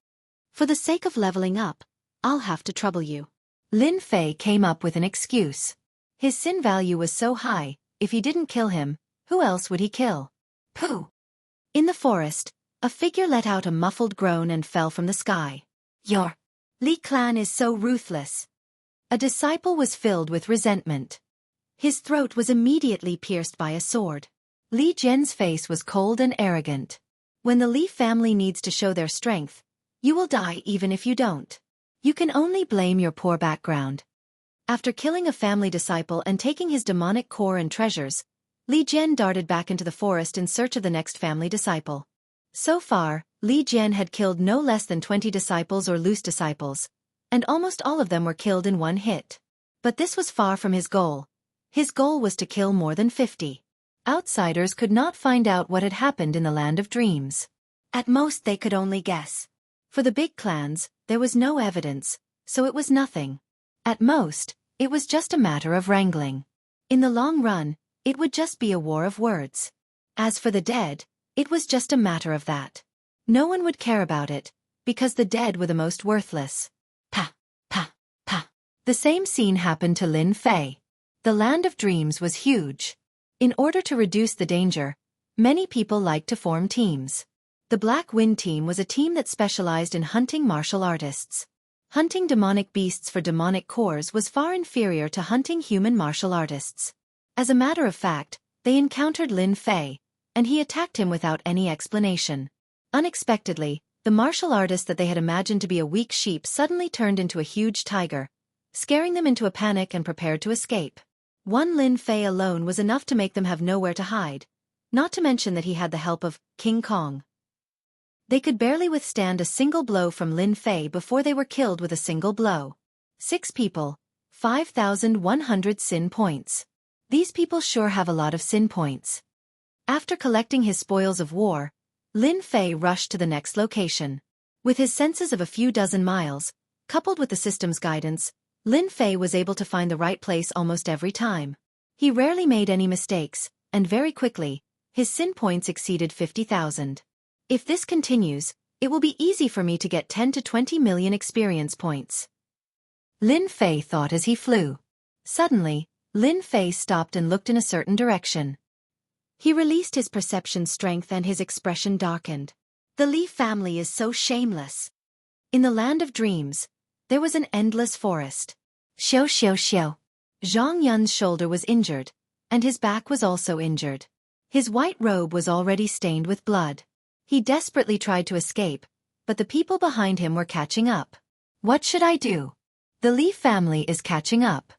For the sake of leveling up, I'll have to trouble you. Lin Fei came up with an excuse. His sin value was so high, if he didn't kill him, who else would he kill? Pooh! In the forest, a figure let out a muffled groan and fell from the sky. Your Li clan is so ruthless. A disciple was filled with resentment. His throat was immediately pierced by a sword. Li Jian's face was cold and arrogant. When the Li family needs to show their strength, you will die even if you don't. You can only blame your poor background. After killing a family disciple and taking his demonic core and treasures, Li Jian darted back into the forest in search of the next family disciple. So far, Li Jian had killed no less than 20 disciples or loose disciples, and almost all of them were killed in one hit. But this was far from his goal. His goal was to kill more than 50. Outsiders could not find out what had happened in the land of dreams. At most they could only guess. For the big clans, there was no evidence, so it was nothing. At most, it was just a matter of wrangling. In the long run, it would just be a war of words. As for the dead, it was just a matter of that. No one would care about it, because the dead were the most worthless. Pa, pa, pa. The same scene happened to Lin Fei. The land of dreams was huge. In order to reduce the danger, many people liked to form teams. The Black Wind team was a team that specialized in hunting martial artists. Hunting demonic beasts for demonic cores was far inferior to hunting human martial artists. As a matter of fact, they encountered Lin Fei, and he attacked him without any explanation. Unexpectedly, the martial artist that they had imagined to be a weak sheep suddenly turned into a huge tiger, scaring them into a panic and prepared to escape. One Lin Fei alone was enough to make them have nowhere to hide, not to mention that he had the help of King Kong. They could barely withstand a single blow from Lin Fei before they were killed with a single blow. 6 people, 5,100 sin points. These people sure have a lot of sin points. After collecting his spoils of war, Lin Fei rushed to the next location. With his senses of a few dozen miles, coupled with the system's guidance, Lin Fei was able to find the right place almost every time. He rarely made any mistakes, and very quickly, his sin points exceeded 50,000. If this continues, it will be easy for me to get 10 to 20 million experience points. Lin Fei thought as he flew. Suddenly, Lin Fei stopped and looked in a certain direction. He released his perception strength and his expression darkened. The Li family is so shameless. In the land of dreams, there was an endless forest. Xiao xiao xiao. Zhang Yun's shoulder was injured, and his back was also injured. His white robe was already stained with blood. He desperately tried to escape, but the people behind him were catching up. What should I do? The Li family is catching up.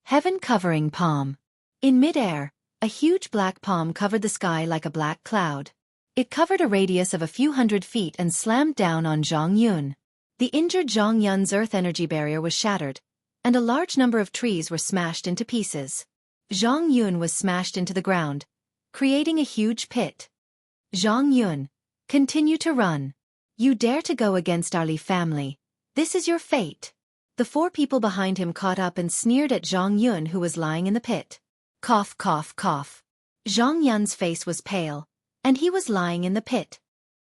Heaven covering palm. In mid-air, a huge black palm covered the sky like a black cloud. It covered a radius of a few hundred feet and slammed down on Zhang Yun. The injured Zhang Yun's earth energy barrier was shattered, and a large number of trees were smashed into pieces. Zhang Yun was smashed into the ground, creating a huge pit. Zhang Yun, continue to run. You dare to go against our Li family. This is your fate. The 4 people behind him caught up and sneered at Zhang Yun, who was lying in the pit. Cough, cough, cough. Zhang Yun's face was pale, and he was lying in the pit.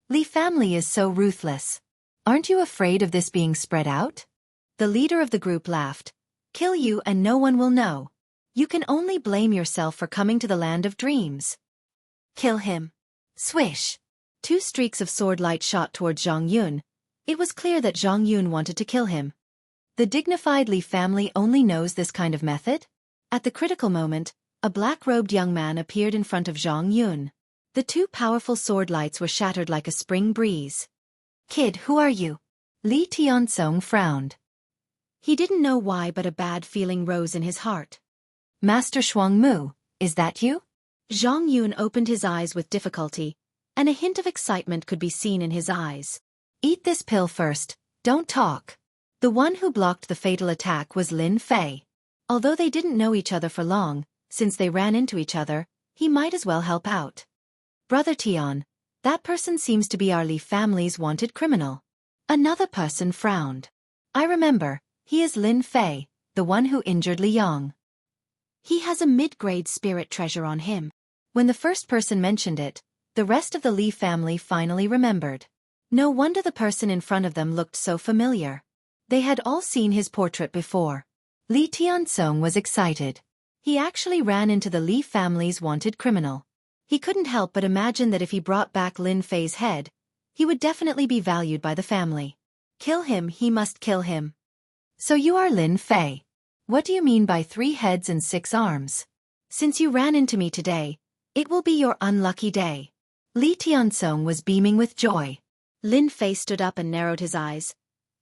Li family is so ruthless. Aren't you afraid of this being spread out? The leader of the group laughed. Kill you and no one will know. You can only blame yourself for coming to the land of dreams. Kill him. Swish. Two streaks of sword light shot towards Zhang Yun. It was clear that Zhang Yun wanted to kill him. The dignified Li family only knows this kind of method? At the critical moment, a black-robed young man appeared in front of Zhang Yun. The two powerful sword lights were shattered like a spring breeze. Kid, who are you? Li Tianzong frowned. He didn't know why, but a bad feeling rose in his heart. Master Shuangmu, is that you? Zhang Yun opened his eyes with difficulty, and a hint of excitement could be seen in his eyes. Eat this pill first, don't talk. The one who blocked the fatal attack was Lin Fei. Although they didn't know each other for long, since they ran into each other, he might as well help out. Brother Tian, that person seems to be our Li family's wanted criminal. Another person frowned. I remember, he is Lin Fei, the one who injured Li Yang. He has a mid-grade spirit treasure on him. When the first person mentioned it, the rest of the Li family finally remembered. No wonder the person in front of them looked so familiar. They had all seen his portrait before. Li Tianzong was excited. He actually ran into the Li family's wanted criminal. He couldn't help but imagine that if he brought back Lin Fei's head, he would definitely be valued by the family. Kill him, he must kill him. So you are Lin Fei. What do you mean by 3 heads and 6 arms? Since you ran into me today, it will be your unlucky day. Li Tianzong was beaming with joy. Lin Fei stood up and narrowed his eyes.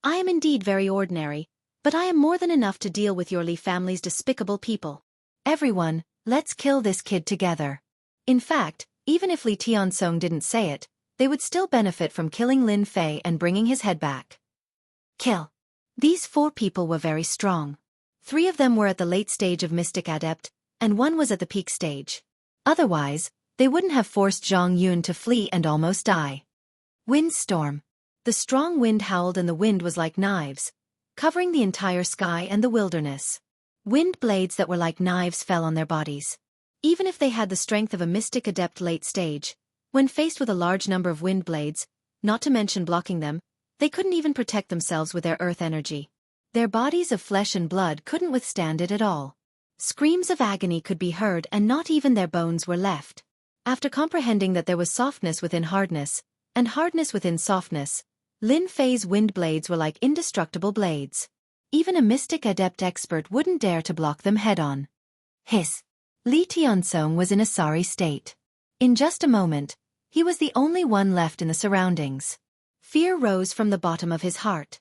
I am indeed very ordinary, but I am more than enough to deal with your Li family's despicable people. Everyone, let's kill this kid together. In fact, even if Li Tianzong didn't say it, they would still benefit from killing Lin Fei and bringing his head back. Kill. These 4 people were very strong. 3 of them were at the late stage of Mystic Adept, and 1 was at the peak stage. Otherwise, they wouldn't have forced Zhang Yun to flee and almost die. Windstorm. The strong wind howled and the wind was like knives, covering the entire sky and the wilderness. Wind blades that were like knives fell on their bodies. Even if they had the strength of a Mystic Adept late stage, when faced with a large number of wind blades, not to mention blocking them, they couldn't even protect themselves with their earth energy. Their bodies of flesh and blood couldn't withstand it at all. Screams of agony could be heard and not even their bones were left. After comprehending that there was softness within hardness, and hardness within softness, Lin Fei's wind blades were like indestructible blades. Even a Mystic Adept expert wouldn't dare to block them head-on. Hiss. Li Tianzong was in a sorry state. In just a moment, he was the only one left in the surroundings. Fear rose from the bottom of his heart.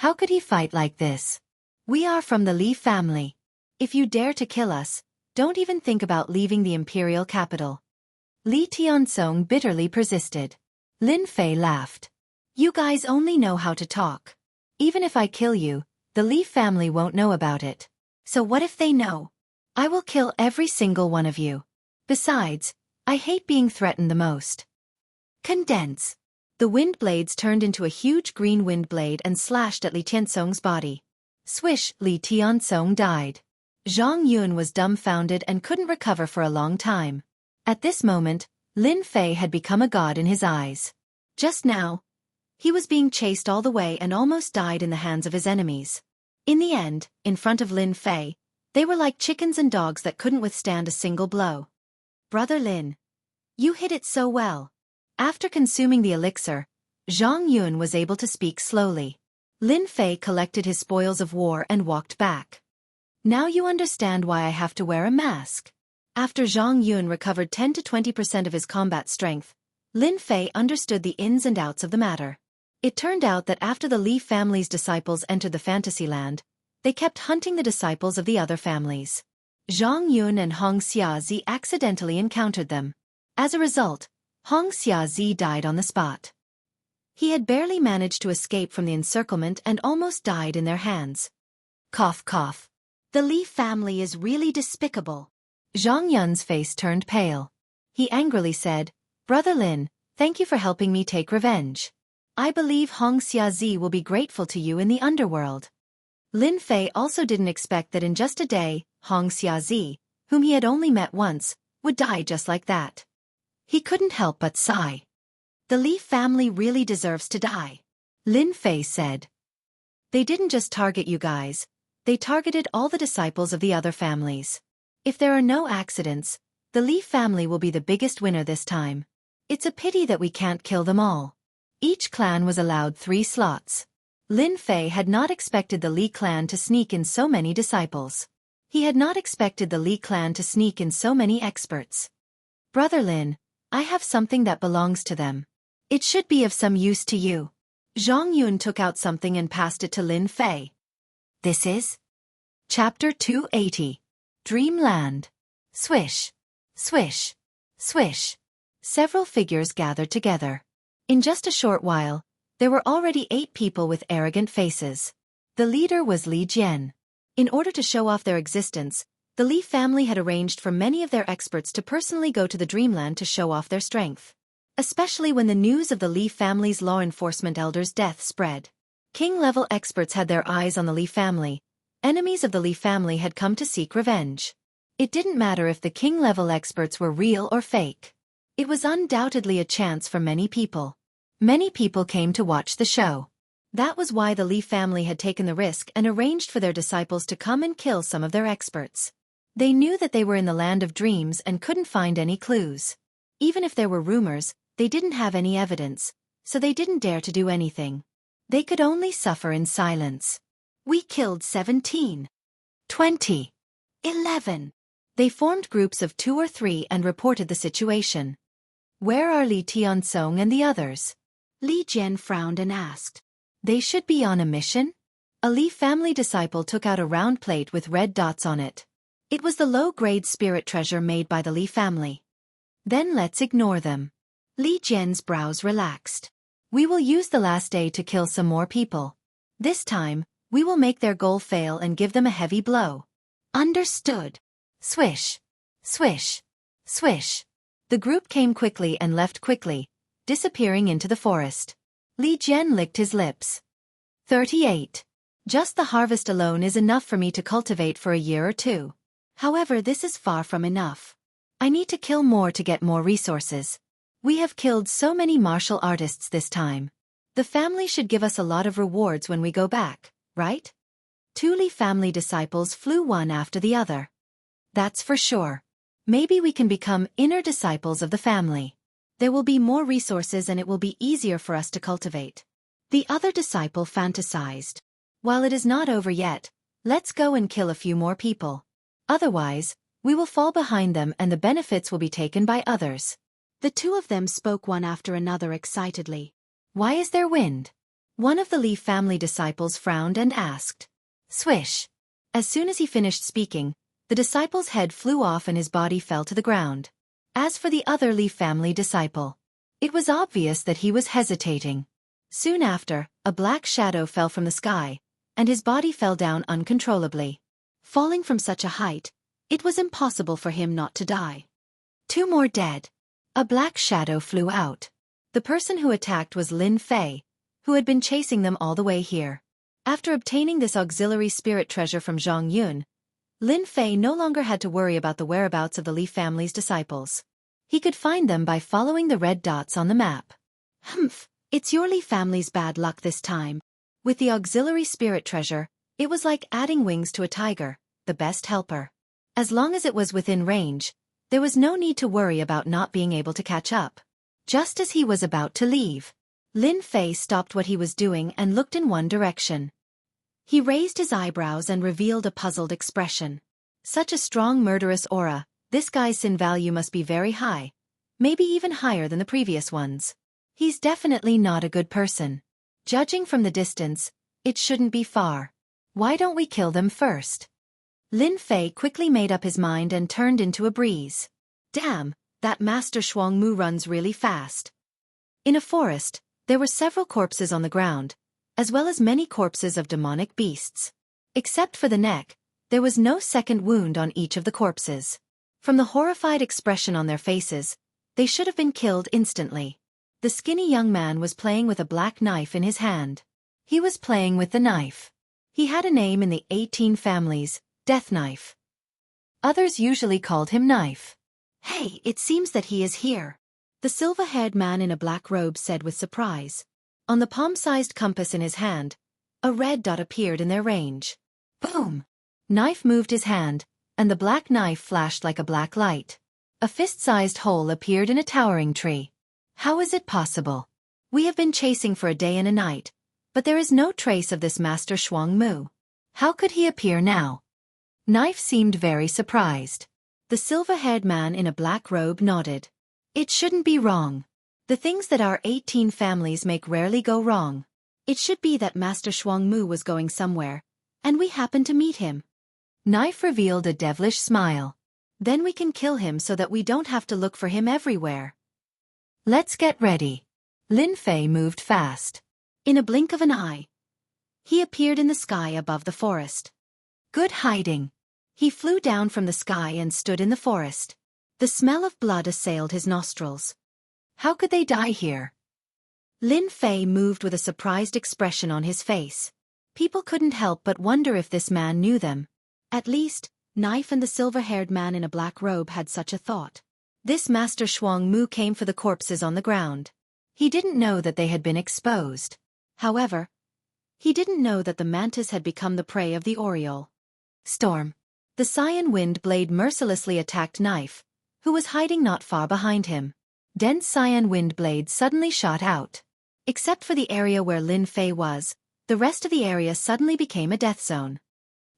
How could he fight like this? We are from the Li family. If you dare to kill us, don't even think about leaving the imperial capital. Li Tianzong bitterly persisted. Lin Fei laughed. You guys only know how to talk. Even if I kill you, the Li family won't know about it. So what if they know? I will kill every single one of you. Besides, I hate being threatened the most. Condense. The wind blades turned into a huge green wind blade and slashed at Li Tianzong's body. Swish, Li Tianzong died. Zhang Yun was dumbfounded and couldn't recover for a long time. At this moment, Lin Fei had become a god in his eyes. Just now, he was being chased all the way and almost died in the hands of his enemies. In the end, in front of Lin Fei, they were like chickens and dogs that couldn't withstand a single blow. Brother Lin, you hit it so well. After consuming the elixir, Zhang Yun was able to speak slowly. Lin Fei collected his spoils of war and walked back. Now you understand why I have to wear a mask. After Zhang Yun recovered 10 to 20% of his combat strength, Lin Fei understood the ins and outs of the matter. It turned out that after the Li family's disciples entered the Fantasyland, they kept hunting the disciples of the other families. Zhang Yun and Xianxia accidentally encountered them. As a result, Xianxia died on the spot. He had barely managed to escape from the encirclement and almost died in their hands. Cough cough. The Li family is really despicable. Zhang Yun's face turned pale. He angrily said, Brother Lin, thank you for helping me take revenge. I believe Xianxia will be grateful to you in the underworld. Lin Fei also didn't expect that in just a day, Xianxia, whom he had only met once, would die just like that. He couldn't help but sigh. The Li family really deserves to die. Lin Fei said. They didn't just target you guys, they targeted all the disciples of the other families. If there are no accidents, the Li family will be the biggest winner this time. It's a pity that we can't kill them all. Each clan was allowed 3 slots. Lin Fei had not expected the Li clan to sneak in so many disciples. He had not expected the Li clan to sneak in so many experts. Brother Lin, I have something that belongs to them. It should be of some use to you. Zhang Yun took out something and passed it to Lin Fei. This is? Chapter 280. Dreamland. Swish. Swish. Swish. Several figures gathered together. In just a short while, there were already 8 people with arrogant faces. The leader was Li Jian. In order to show off their existence, the Li family had arranged for many of their experts to personally go to the Dreamland to show off their strength. Especially when the news of the Li family's law enforcement elder's death spread. King-level experts had their eyes on the Li family. Enemies of the Li family had come to seek revenge. It didn't matter if the king-level experts were real or fake. It was undoubtedly a chance for many people. Many people came to watch the show. That was why the Li family had taken the risk and arranged for their disciples to come and kill some of their experts. They knew that they were in the land of dreams and couldn't find any clues. Even if there were rumors, they didn't have any evidence, so they didn't dare to do anything. They could only suffer in silence. We killed 17. 20. 11. They formed groups of 2 or 3 and reported the situation. Where are Li Tiansong and the others? Li Jian frowned and asked. They should be on a mission? A Li family disciple took out a round plate with red dots on it. It was the low-grade spirit treasure made by the Li family. Then let's ignore them. Li Jian's brows relaxed. We will use the last day to kill some more people. This time, we will make their goal fail and give them a heavy blow. Understood. Swish. Swish. Swish. The group came quickly and left quickly, disappearing into the forest. Li Jian licked his lips. 38. Just the harvest alone is enough for me to cultivate for a year or 2. However, this is far from enough. I need to kill more to get more resources. We have killed so many martial artists this time. The family should give us a lot of rewards when we go back, right? 2 Li family disciples flew one after the other. That's for sure. Maybe we can become inner disciples of the family. There will be more resources and it will be easier for us to cultivate. The other disciple fantasized. While it is not over yet, let's go and kill a few more people. Otherwise, we will fall behind them and the benefits will be taken by others. The 2 of them spoke one after another excitedly. Why is there wind? One of the Li family disciples frowned and asked. Swish. As soon as he finished speaking, the disciple's head flew off and his body fell to the ground. As for the other Li family disciple, it was obvious that he was hesitating. Soon after, a black shadow fell from the sky, and his body fell down uncontrollably. Falling from such a height, it was impossible for him not to die. 2 more dead. A black shadow flew out. The person who attacked was Lin Fei, who had been chasing them all the way here. After obtaining this auxiliary spirit treasure from Zhang Yun, Lin Fei no longer had to worry about the whereabouts of the Li family's disciples. He could find them by following the red dots on the map. Humph, it's your Li family's bad luck this time. With the auxiliary spirit treasure, it was like adding wings to a tiger, the best helper. As long as it was within range, there was no need to worry about not being able to catch up. Just as he was about to leave, Lin Fei stopped what he was doing and looked in one direction. He raised his eyebrows and revealed a puzzled expression. Such a strong murderous aura, this guy's sin value must be very high, maybe even higher than the previous ones. He's definitely not a good person. Judging from the distance, it shouldn't be far. Why don't we kill them first? Lin Fei quickly made up his mind and turned into a breeze. Damn, that Master Xuangmu runs really fast. In a forest, there were several corpses on the ground, as well as many corpses of demonic beasts. Except for the neck, there was no second wound on each of the corpses. From the horrified expression on their faces, they should have been killed instantly. The skinny young man was playing with a black knife in his hand. He was playing with the knife. He had a name in the 18 families, Death Knife. Others usually called him Knife. Hey, it seems that he is here. The silver-haired man in a black robe said with surprise. On the palm-sized compass in his hand, a red dot appeared in their range. Boom! Knife moved his hand, and the black knife flashed like a black light. A fist-sized hole appeared in a towering tree. How is it possible? We have been chasing for a day and a night, but there is no trace of this Master Xiangmu. How could he appear now? Knife seemed very surprised. The silver-haired man in a black robe nodded. It shouldn't be wrong. The things that our 18 families make rarely go wrong. It should be that Master Xiangmu was going somewhere, and we happened to meet him. Knife revealed a devilish smile. Then we can kill him so that we don't have to look for him everywhere. Let's get ready. Lin Fei moved fast. In a blink of an eye, he appeared in the sky above the forest. Good hiding. He flew down from the sky and stood in the forest. The smell of blood assailed his nostrils. How could they die here? Lin Fei moved with a surprised expression on his face. People couldn't help but wonder if this man knew them. At least, Knife and the silver-haired man in a black robe had such a thought. This Master Xiangmu came for the corpses on the ground. He didn't know that they had been exposed. However, he didn't know that the mantis had become the prey of the oriole. Storm. The cyan wind blade mercilessly attacked Knife, who was hiding not far behind him. Dense cyan wind blades suddenly shot out. Except for the area where Lin Fei was, the rest of the area suddenly became a death zone.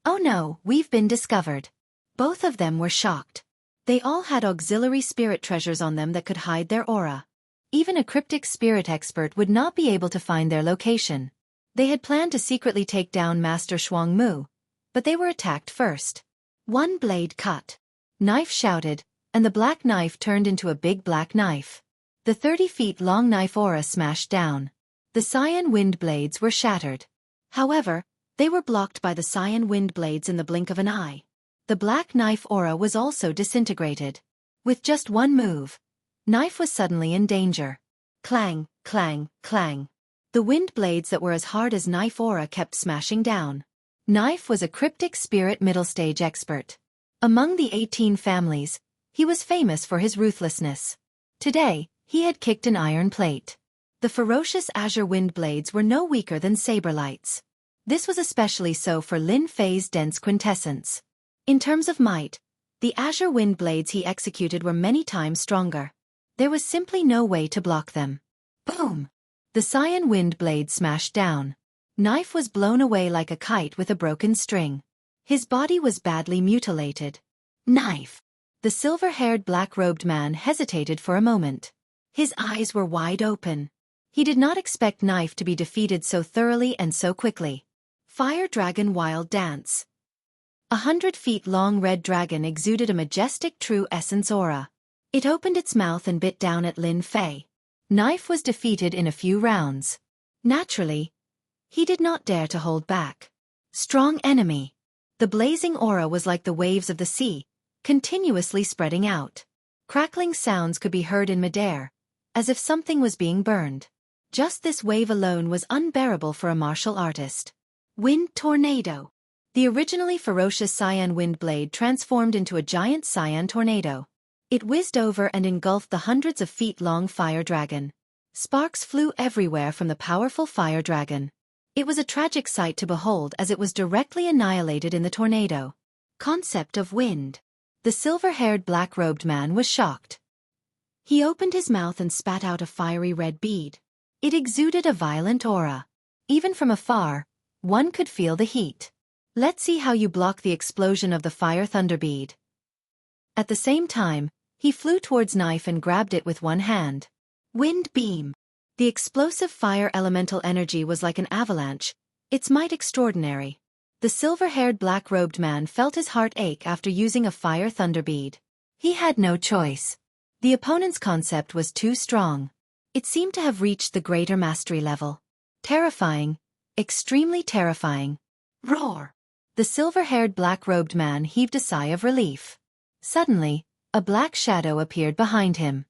Oh no, we've been discovered. Both of them were shocked. They all had auxiliary spirit treasures on them that could hide their aura. Even a cryptic spirit expert would not be able to find their location. They had planned to secretly take down Master Xiangmu, but they were attacked first. One blade cut. Knife shouted, and the black knife turned into a big black knife. The 30-feet-long knife aura smashed down. The cyan wind blades were shattered. However, they were blocked by the cyan wind blades in the blink of an eye. The black knife aura was also disintegrated. With just one move, Knife was suddenly in danger. Clang, clang, clang. The wind blades that were as hard as Knife aura kept smashing down. Knife was a cryptic spirit middle-stage expert. Among the 18 families, he was famous for his ruthlessness. Today, he had kicked an iron plate. The ferocious azure wind blades were no weaker than saber lights. This was especially so for Lin Fei's dense quintessence. In terms of might, the azure wind blades he executed were many times stronger. There was simply no way to block them. Boom! The cyan wind blade smashed down. Knife was blown away like a kite with a broken string. His body was badly mutilated. Knife! The silver-haired black-robed man hesitated for a moment. His eyes were wide open. He did not expect Knife to be defeated so thoroughly and so quickly. Fire Dragon Wild Dance. 100-feet-long red dragon exuded a majestic true essence aura. It opened its mouth and bit down at Lin Fei. Knife was defeated in a few rounds. Naturally, he did not dare to hold back. Strong enemy. The blazing aura was like the waves of the sea, continuously spreading out. Crackling sounds could be heard in midair, as if something was being burned. Just this wave alone was unbearable for a martial artist. Wind Tornado. The originally ferocious cyan wind blade transformed into a giant cyan tornado. It whizzed over and engulfed the hundreds of feet-long fire dragon. Sparks flew everywhere from the powerful fire dragon. It was a tragic sight to behold as it was directly annihilated in the tornado. Concept of wind. The silver-haired black-robed man was shocked. He opened his mouth and spat out a fiery red bead. It exuded a violent aura. Even from afar, one could feel the heat. Let's see how you block the explosion of the fire thunder bead. At the same time, he flew towards Knife and grabbed it with one hand. Wind Beam. The explosive fire elemental energy was like an avalanche, its might extraordinary. The silver-haired black-robed man felt his heart ache after using a fire thunder bead. He had no choice. The opponent's concept was too strong. It seemed to have reached the greater mastery level. Terrifying. Extremely terrifying. Roar! The silver-haired black-robed man heaved a sigh of relief. Suddenly, a black shadow appeared behind him.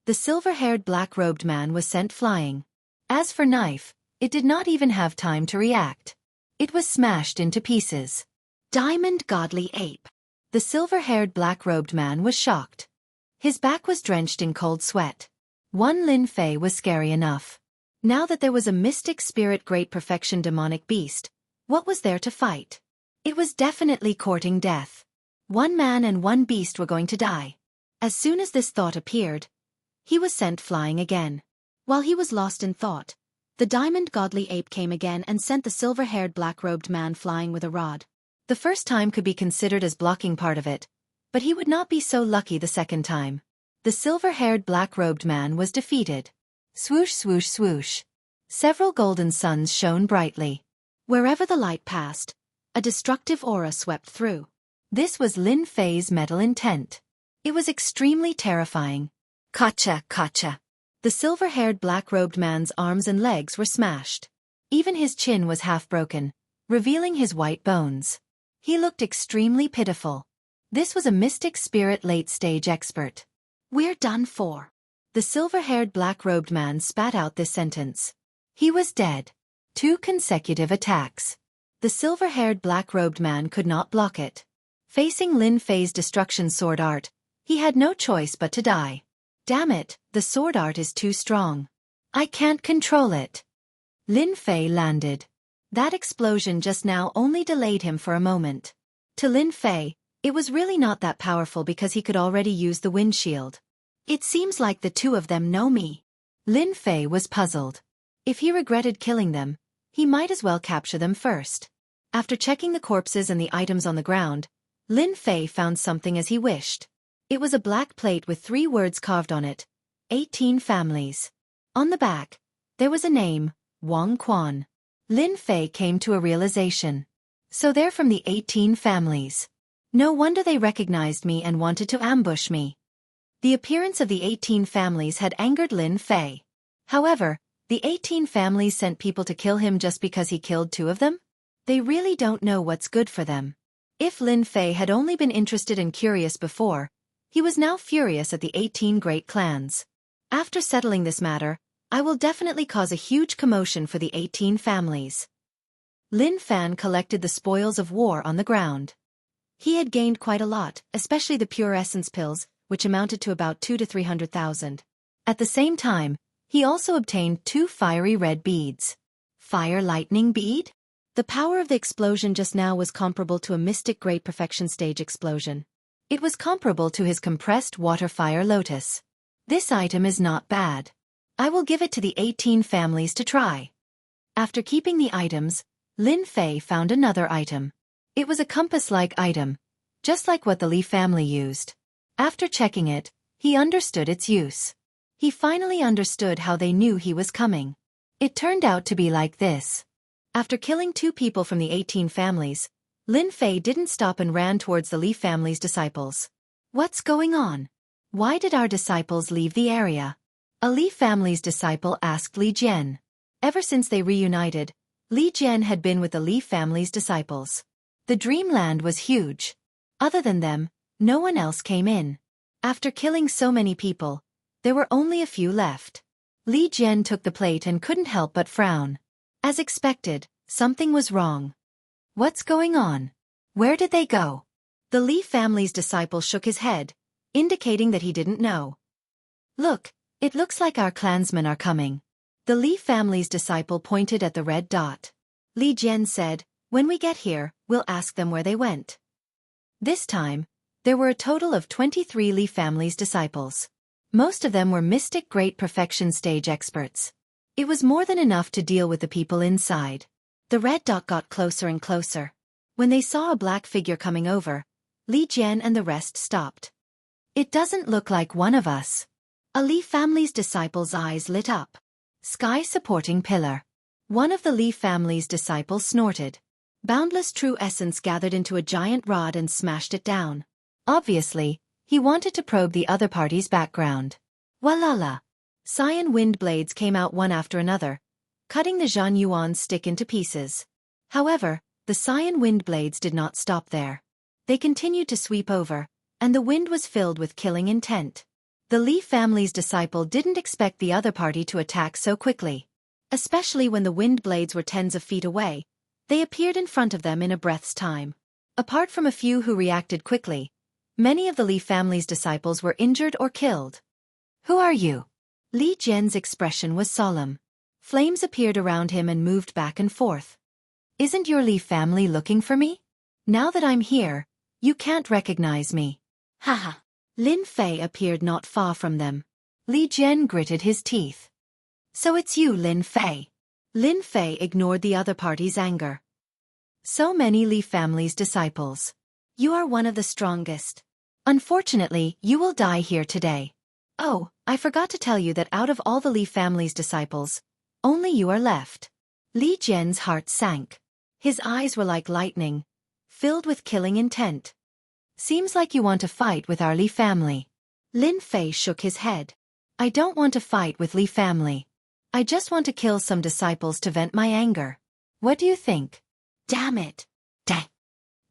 The silver-haired black-robed man was sent flying. As for Knife, it did not even have time to react. It was smashed into pieces. Diamond Godly Ape. The silver-haired black-robed man was shocked. His back was drenched in cold sweat. One Lin Fei was scary enough. Now that there was a mystic spirit great perfection demonic beast, what was there to fight? It was definitely courting death. One man and one beast were going to die. As soon as this thought appeared, he was sent flying again. While he was lost in thought, the diamond godly ape came again and sent the silver-haired black-robed man flying with a rod. The first time could be considered as blocking part of it, but he would not be so lucky the second time. The silver-haired black-robed man was defeated. Swoosh, swoosh, swoosh. Several golden suns shone brightly. Wherever the light passed, a destructive aura swept through. This was Lin Fei's metal intent. It was extremely terrifying. Gotcha, gotcha. The silver-haired black-robed man's arms and legs were smashed. Even his chin was half broken, revealing his white bones. He looked extremely pitiful. This was a mystic spirit late-stage expert. We're done for. The silver-haired black-robed man spat out this sentence. He was dead. 2 consecutive attacks. The silver-haired black-robed man could not block it. Facing Lin Fei's destruction sword art, he had no choice but to die. Damn it, the sword art is too strong. I can't control it. Lin Fei landed. That explosion just now only delayed him for a moment. To Lin Fei, it was really not that powerful because he could already use the windshield. It seems like the two of them know me. Lin Fei was puzzled. If he regretted killing them, he might as well capture them first. After checking the corpses and the items on the ground, Lin Fei found something as he wished. It was a black plate with 3 words carved on it. 18 families. On the back, there was a name, Wang Quan. Lin Fei came to a realization. So they're from the 18 families. No wonder they recognized me and wanted to ambush me. The appearance of the 18 families had angered Lin Fei. However, the 18 families sent people to kill him just because he killed 2 of them? They really don't know what's good for them. If Lin Fei had only been interested and curious before, he was now furious at the 18 great clans. After settling this matter, I will definitely cause a huge commotion for the 18 families. Lin Fan collected the spoils of war on the ground. He had gained quite a lot, especially the pure essence pills, which amounted to about 200 to 300,000. At the same time, he also obtained 2 fiery red beads. Fire lightning bead? The power of the explosion just now was comparable to a mystic great perfection stage explosion. It was comparable to his compressed water fire lotus. This item is not bad. I will give it to the 18 families to try. After keeping the items, Lin Fei found another item. It was a compass-like item, just like what the Li family used. After checking it, he understood its use. He finally understood how they knew he was coming. It turned out to be like this. After killing 2 people from the 18 families, Lin Fei didn't stop and ran towards the Li family's disciples. What's going on? Why did our disciples leave the area? A Li family's disciple asked Li Jian. Ever since they reunited, Li Jian had been with the Li family's disciples. The dreamland was huge. Other than them, no one else came in. After killing so many people, there were only a few left. Li Jian took the plate and couldn't help but frown. As expected, something was wrong. What's going on? Where did they go? The Li family's disciple shook his head, indicating that he didn't know. Look, it looks like our clansmen are coming. The Li family's disciple pointed at the red dot. Li Jian said, when we get here, we'll ask them where they went. This time, there were a total of 23 Li family's disciples. Most of them were mystic great perfection stage experts. It was more than enough to deal with the people inside. The red dot got closer and closer. When they saw a black figure coming over, Li Jian and the rest stopped. It doesn't look like one of us. A Li family's disciples' eyes lit up. Sky supporting pillar. One of the Li family's disciples snorted. Boundless true essence gathered into a giant rod and smashed it down. Obviously, he wanted to probe the other party's background. Walala! Cyan wind blades came out one after another, cutting the Zhan Yuan's stick into pieces. However, the cyan wind blades did not stop there. They continued to sweep over, and the wind was filled with killing intent. The Li family's disciple didn't expect the other party to attack so quickly. Especially when the wind blades were tens of feet away, they appeared in front of them in a breath's time. Apart from a few who reacted quickly, many of the Li family's disciples were injured or killed. Who are you? Li Jian's expression was solemn. Flames appeared around him and moved back and forth. Isn't your Li family looking for me? Now that I'm here, You can't recognize me. Haha. Lin Fei appeared not far from them. Li Jian gritted his teeth. So it's you, Lin Fei. Lin Fei ignored the other party's anger. So many Li family's disciples. You are one of the strongest. Unfortunately, you will die here today. Oh, I forgot to tell you that out of all the Li family's disciples, only you are left. Li Jian's heart sank. His eyes were like lightning, filled with killing intent. Seems like you want to fight with our Li family. Lin Fei shook his head. I don't want to fight with Li family. I just want to kill some disciples to vent my anger. What do you think? Damn it. Dang.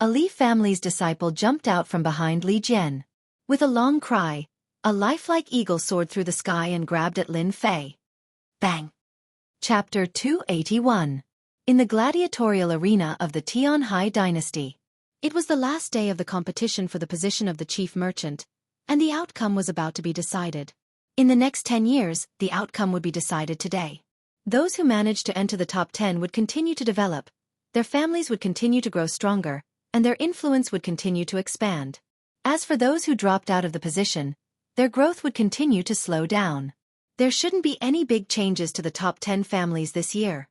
A Li family's disciple jumped out from behind Li Jian. With a long cry, a lifelike eagle soared through the sky and grabbed at Lin Fei. Bang. Chapter 281. In the gladiatorial arena of the Tianhai dynasty. It was the last day of the competition for the position of the chief merchant, and the outcome was about to be decided. In the next 10 years, the outcome would be decided today. Those who managed to enter the top 10 would continue to develop, their families would continue to grow stronger, and their influence would continue to expand. As for those who dropped out of the position, their growth would continue to slow down. There shouldn't be any big changes to the top 10 families this year.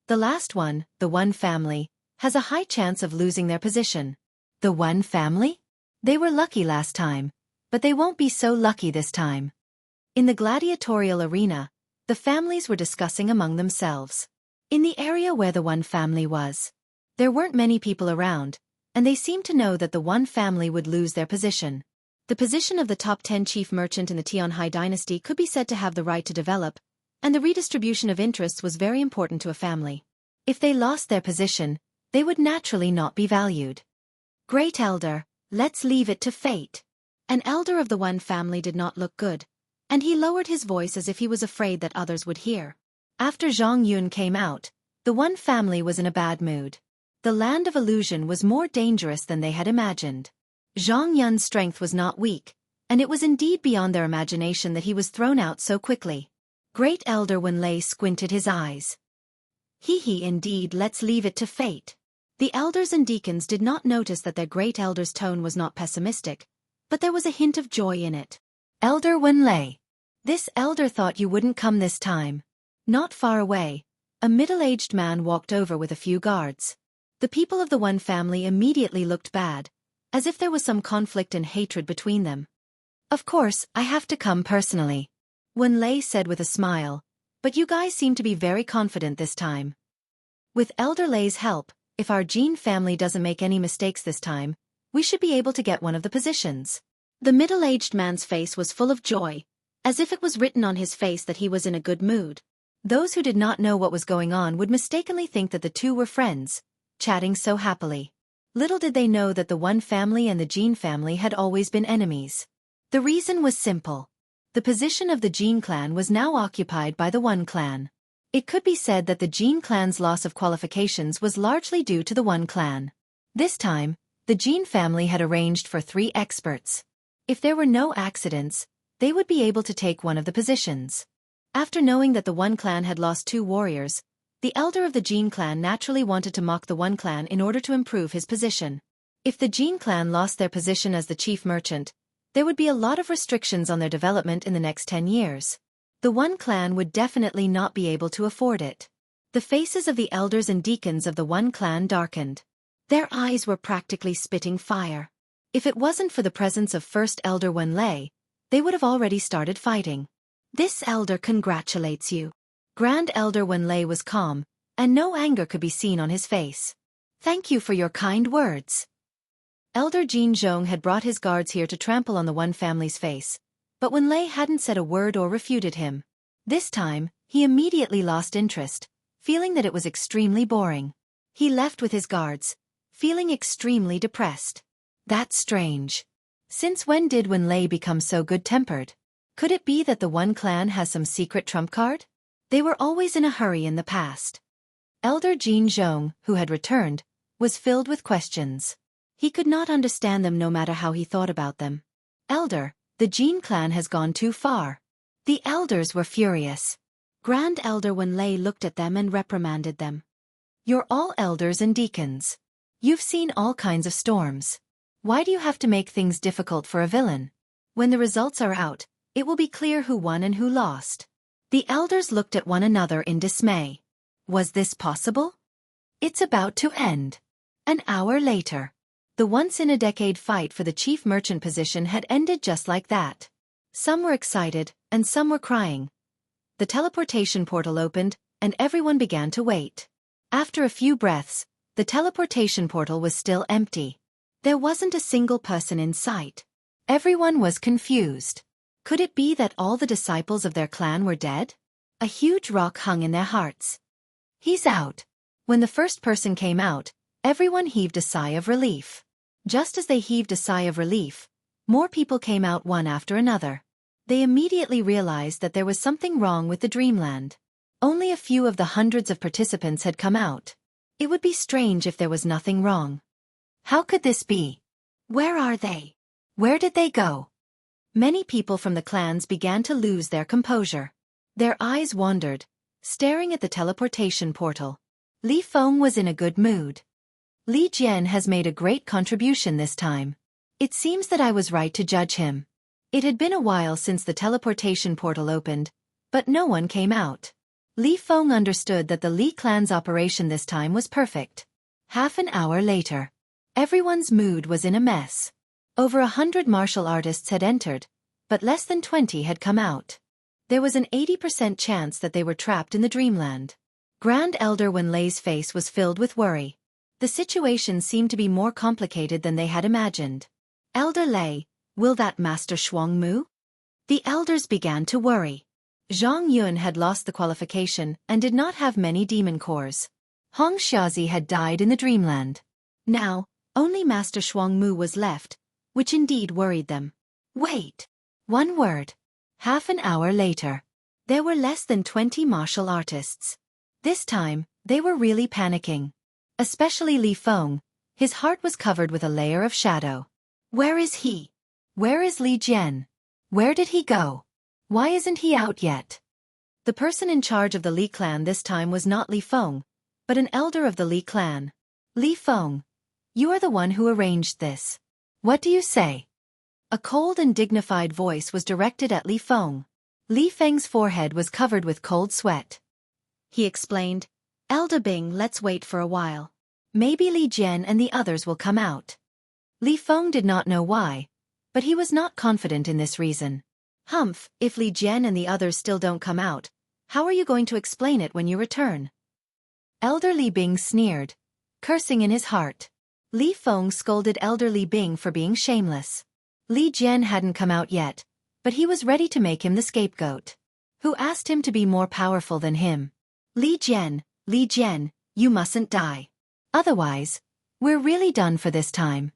The last one, the One family, has a high chance of losing their position. The One family? They were lucky last time, but they won't be so lucky this time. In the gladiatorial arena, the families were discussing among themselves. In the area where the One family was, there weren't many people around, and they seemed to know that the One family would lose their position. The position of the top 10 chief merchant in the Tianhai dynasty could be said to have the right to develop, and the redistribution of interests was very important to a family. If they lost their position, they would naturally not be valued. Great elder, let's leave it to fate. An elder of the One family did not look good, and he lowered his voice as if he was afraid that others would hear. After Zhang Yun came out, the One family was in a bad mood. The land of illusion was more dangerous than they had imagined. Zhang Yun's strength was not weak, and it was indeed beyond their imagination that he was thrown out so quickly. Great Elder Wenlei squinted his eyes. Indeed, let's leave it to fate. The elders and deacons did not notice that their great elder's tone was not pessimistic, but there was a hint of joy in it. Elder Wenlei. This elder thought you wouldn't come this time. Not far away, a middle-aged man walked over with a few guards. The people of the One family immediately looked bad, as if there was some conflict and hatred between them. Of course, I have to come personally. Wenlei said with a smile, but you guys seem to be very confident this time. With Elder Lei's help, if our Jin family doesn't make any mistakes this time, we should be able to get one of the positions. The middle-aged man's face was full of joy, as if it was written on his face that he was in a good mood. Those who did not know what was going on would mistakenly think that the two were friends, chatting so happily. Little did they know that the One family and the Jin family had always been enemies. The reason was simple. The position of the Jin clan was now occupied by the One clan. It could be said that the Jin clan's loss of qualifications was largely due to the One clan. This time, the Jin family had arranged for 3 experts. If there were no accidents, they would be able to take one of the positions. After knowing that the One clan had lost 2 warriors, the elder of the Jin clan naturally wanted to mock the One clan in order to improve his position. If the Jin clan lost their position as the chief merchant, there would be a lot of restrictions on their development in the next 10 years. The One clan would definitely not be able to afford it. The faces of the elders and deacons of the One clan darkened. Their eyes were practically spitting fire. If it wasn't for the presence of First Elder Wenlei, they would have already started fighting. This elder congratulates you. Grand Elder Wenlei was calm, and no anger could be seen on his face. Thank you for your kind words. Elder Jin Zhong had brought his guards here to trample on the One family's face, but Wenlei hadn't said a word or refuted him. This time, he immediately lost interest, feeling that it was extremely boring. He left with his guards, feeling extremely depressed. That's strange. Since when did Wenlei become so good-tempered? Could it be that the One clan has some secret trump card? They were always in a hurry in the past. Elder Jin Zhong, who had returned, was filled with questions. He could not understand them no matter how he thought about them. Elder, the Jin clan has gone too far. The elders were furious. Grand Elder Wenlei looked at them and reprimanded them. You're all elders and deacons. You've seen all kinds of storms. Why do you have to make things difficult for a villain? When the results are out, it will be clear who won and who lost. The elders looked at one another in dismay. Was this possible? It's about to end. An hour later. The once-in-a-decade fight for the chief merchant position had ended just like that. Some were excited, and some were crying. The teleportation portal opened, and everyone began to wait. After a few breaths, the teleportation portal was still empty. There wasn't a single person in sight. Everyone was confused. Could it be that all the disciples of their clan were dead? A huge rock hung in their hearts. He's out. When the first person came out, everyone heaved a sigh of relief. Just as they heaved a sigh of relief, more people came out one after another. They immediately realized that there was something wrong with the dreamland. Only a few of the hundreds of participants had come out. It would be strange if there was nothing wrong. How could this be? Where are they? Where did they go? Many people from the clans began to lose their composure. Their eyes wandered, staring at the teleportation portal. Li Feng was in a good mood. Li Jian has made a great contribution this time. It seems that I was right to judge him. It had been a while since the teleportation portal opened, but no one came out. Li Feng understood that the Li clan's operation this time was perfect. Half an hour later. Everyone's mood was in a mess. Over 100 martial artists had entered, but less than 20 had come out. There was an 80% chance that they were trapped in the dreamland. Grand Elder Wenlei's face was filled with worry. The situation seemed to be more complicated than they had imagined. Elder Lei, will that Master Shuang Mu? The elders began to worry. Zhang Yun had lost the qualification and did not have many demon cores. Hong Xiaozi had died in the dreamland. Now, only Master Shuang Mu was left, which indeed worried them. Wait. One word. Half an hour later. There were less than 20 martial artists. This time, they were really panicking. Especially Li Feng. His heart was covered with a layer of shadow. Where is he? Where is Li Jian? Where did he go? Why isn't he out yet? The person in charge of the Li clan this time was not Li Feng, but an elder of the Li clan. Li Feng, you are the one who arranged this. What do you say? A cold and dignified voice was directed at Li Feng. Li Feng's forehead was covered with cold sweat. He explained, Elder Bing, let's wait for a while. Maybe Li Jian and the others will come out. Li Feng did not know why, but he was not confident in this reason. Humph, if Li Jian and the others still don't come out, how are you going to explain it when you return? Elder Li Bing sneered, cursing in his heart. Li Feng scolded Elder Li Bing for being shameless. Li Jian hadn't come out yet, but he was ready to make him the scapegoat. Who asked him to be more powerful than him? Li Jian, you mustn't die. Otherwise, we're really done for this time.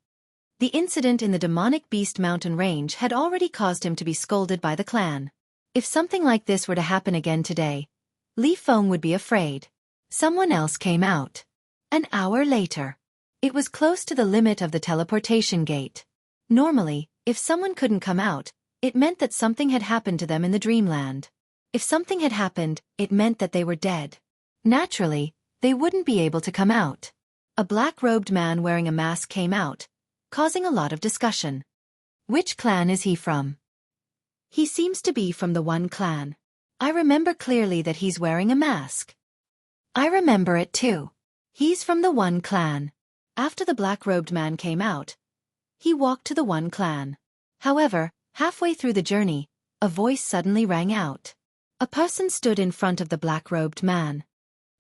The incident in the demonic beast mountain range had already caused him to be scolded by the clan. If something like this were to happen again today, Li Feng would be afraid. Someone else came out. An hour later. It was close to the limit of the teleportation gate. Normally, if someone couldn't come out, it meant that something had happened to them in the dreamland. If something had happened, it meant that they were dead. Naturally, they wouldn't be able to come out. A black-robed man wearing a mask came out, causing a lot of discussion. Which clan is he from? He seems to be from the One clan. I remember clearly that he's wearing a mask. I remember it too. He's from the One clan. After the black-robed man came out, he walked to the One clan. However, halfway through the journey, a voice suddenly rang out. A person stood in front of the black-robed man.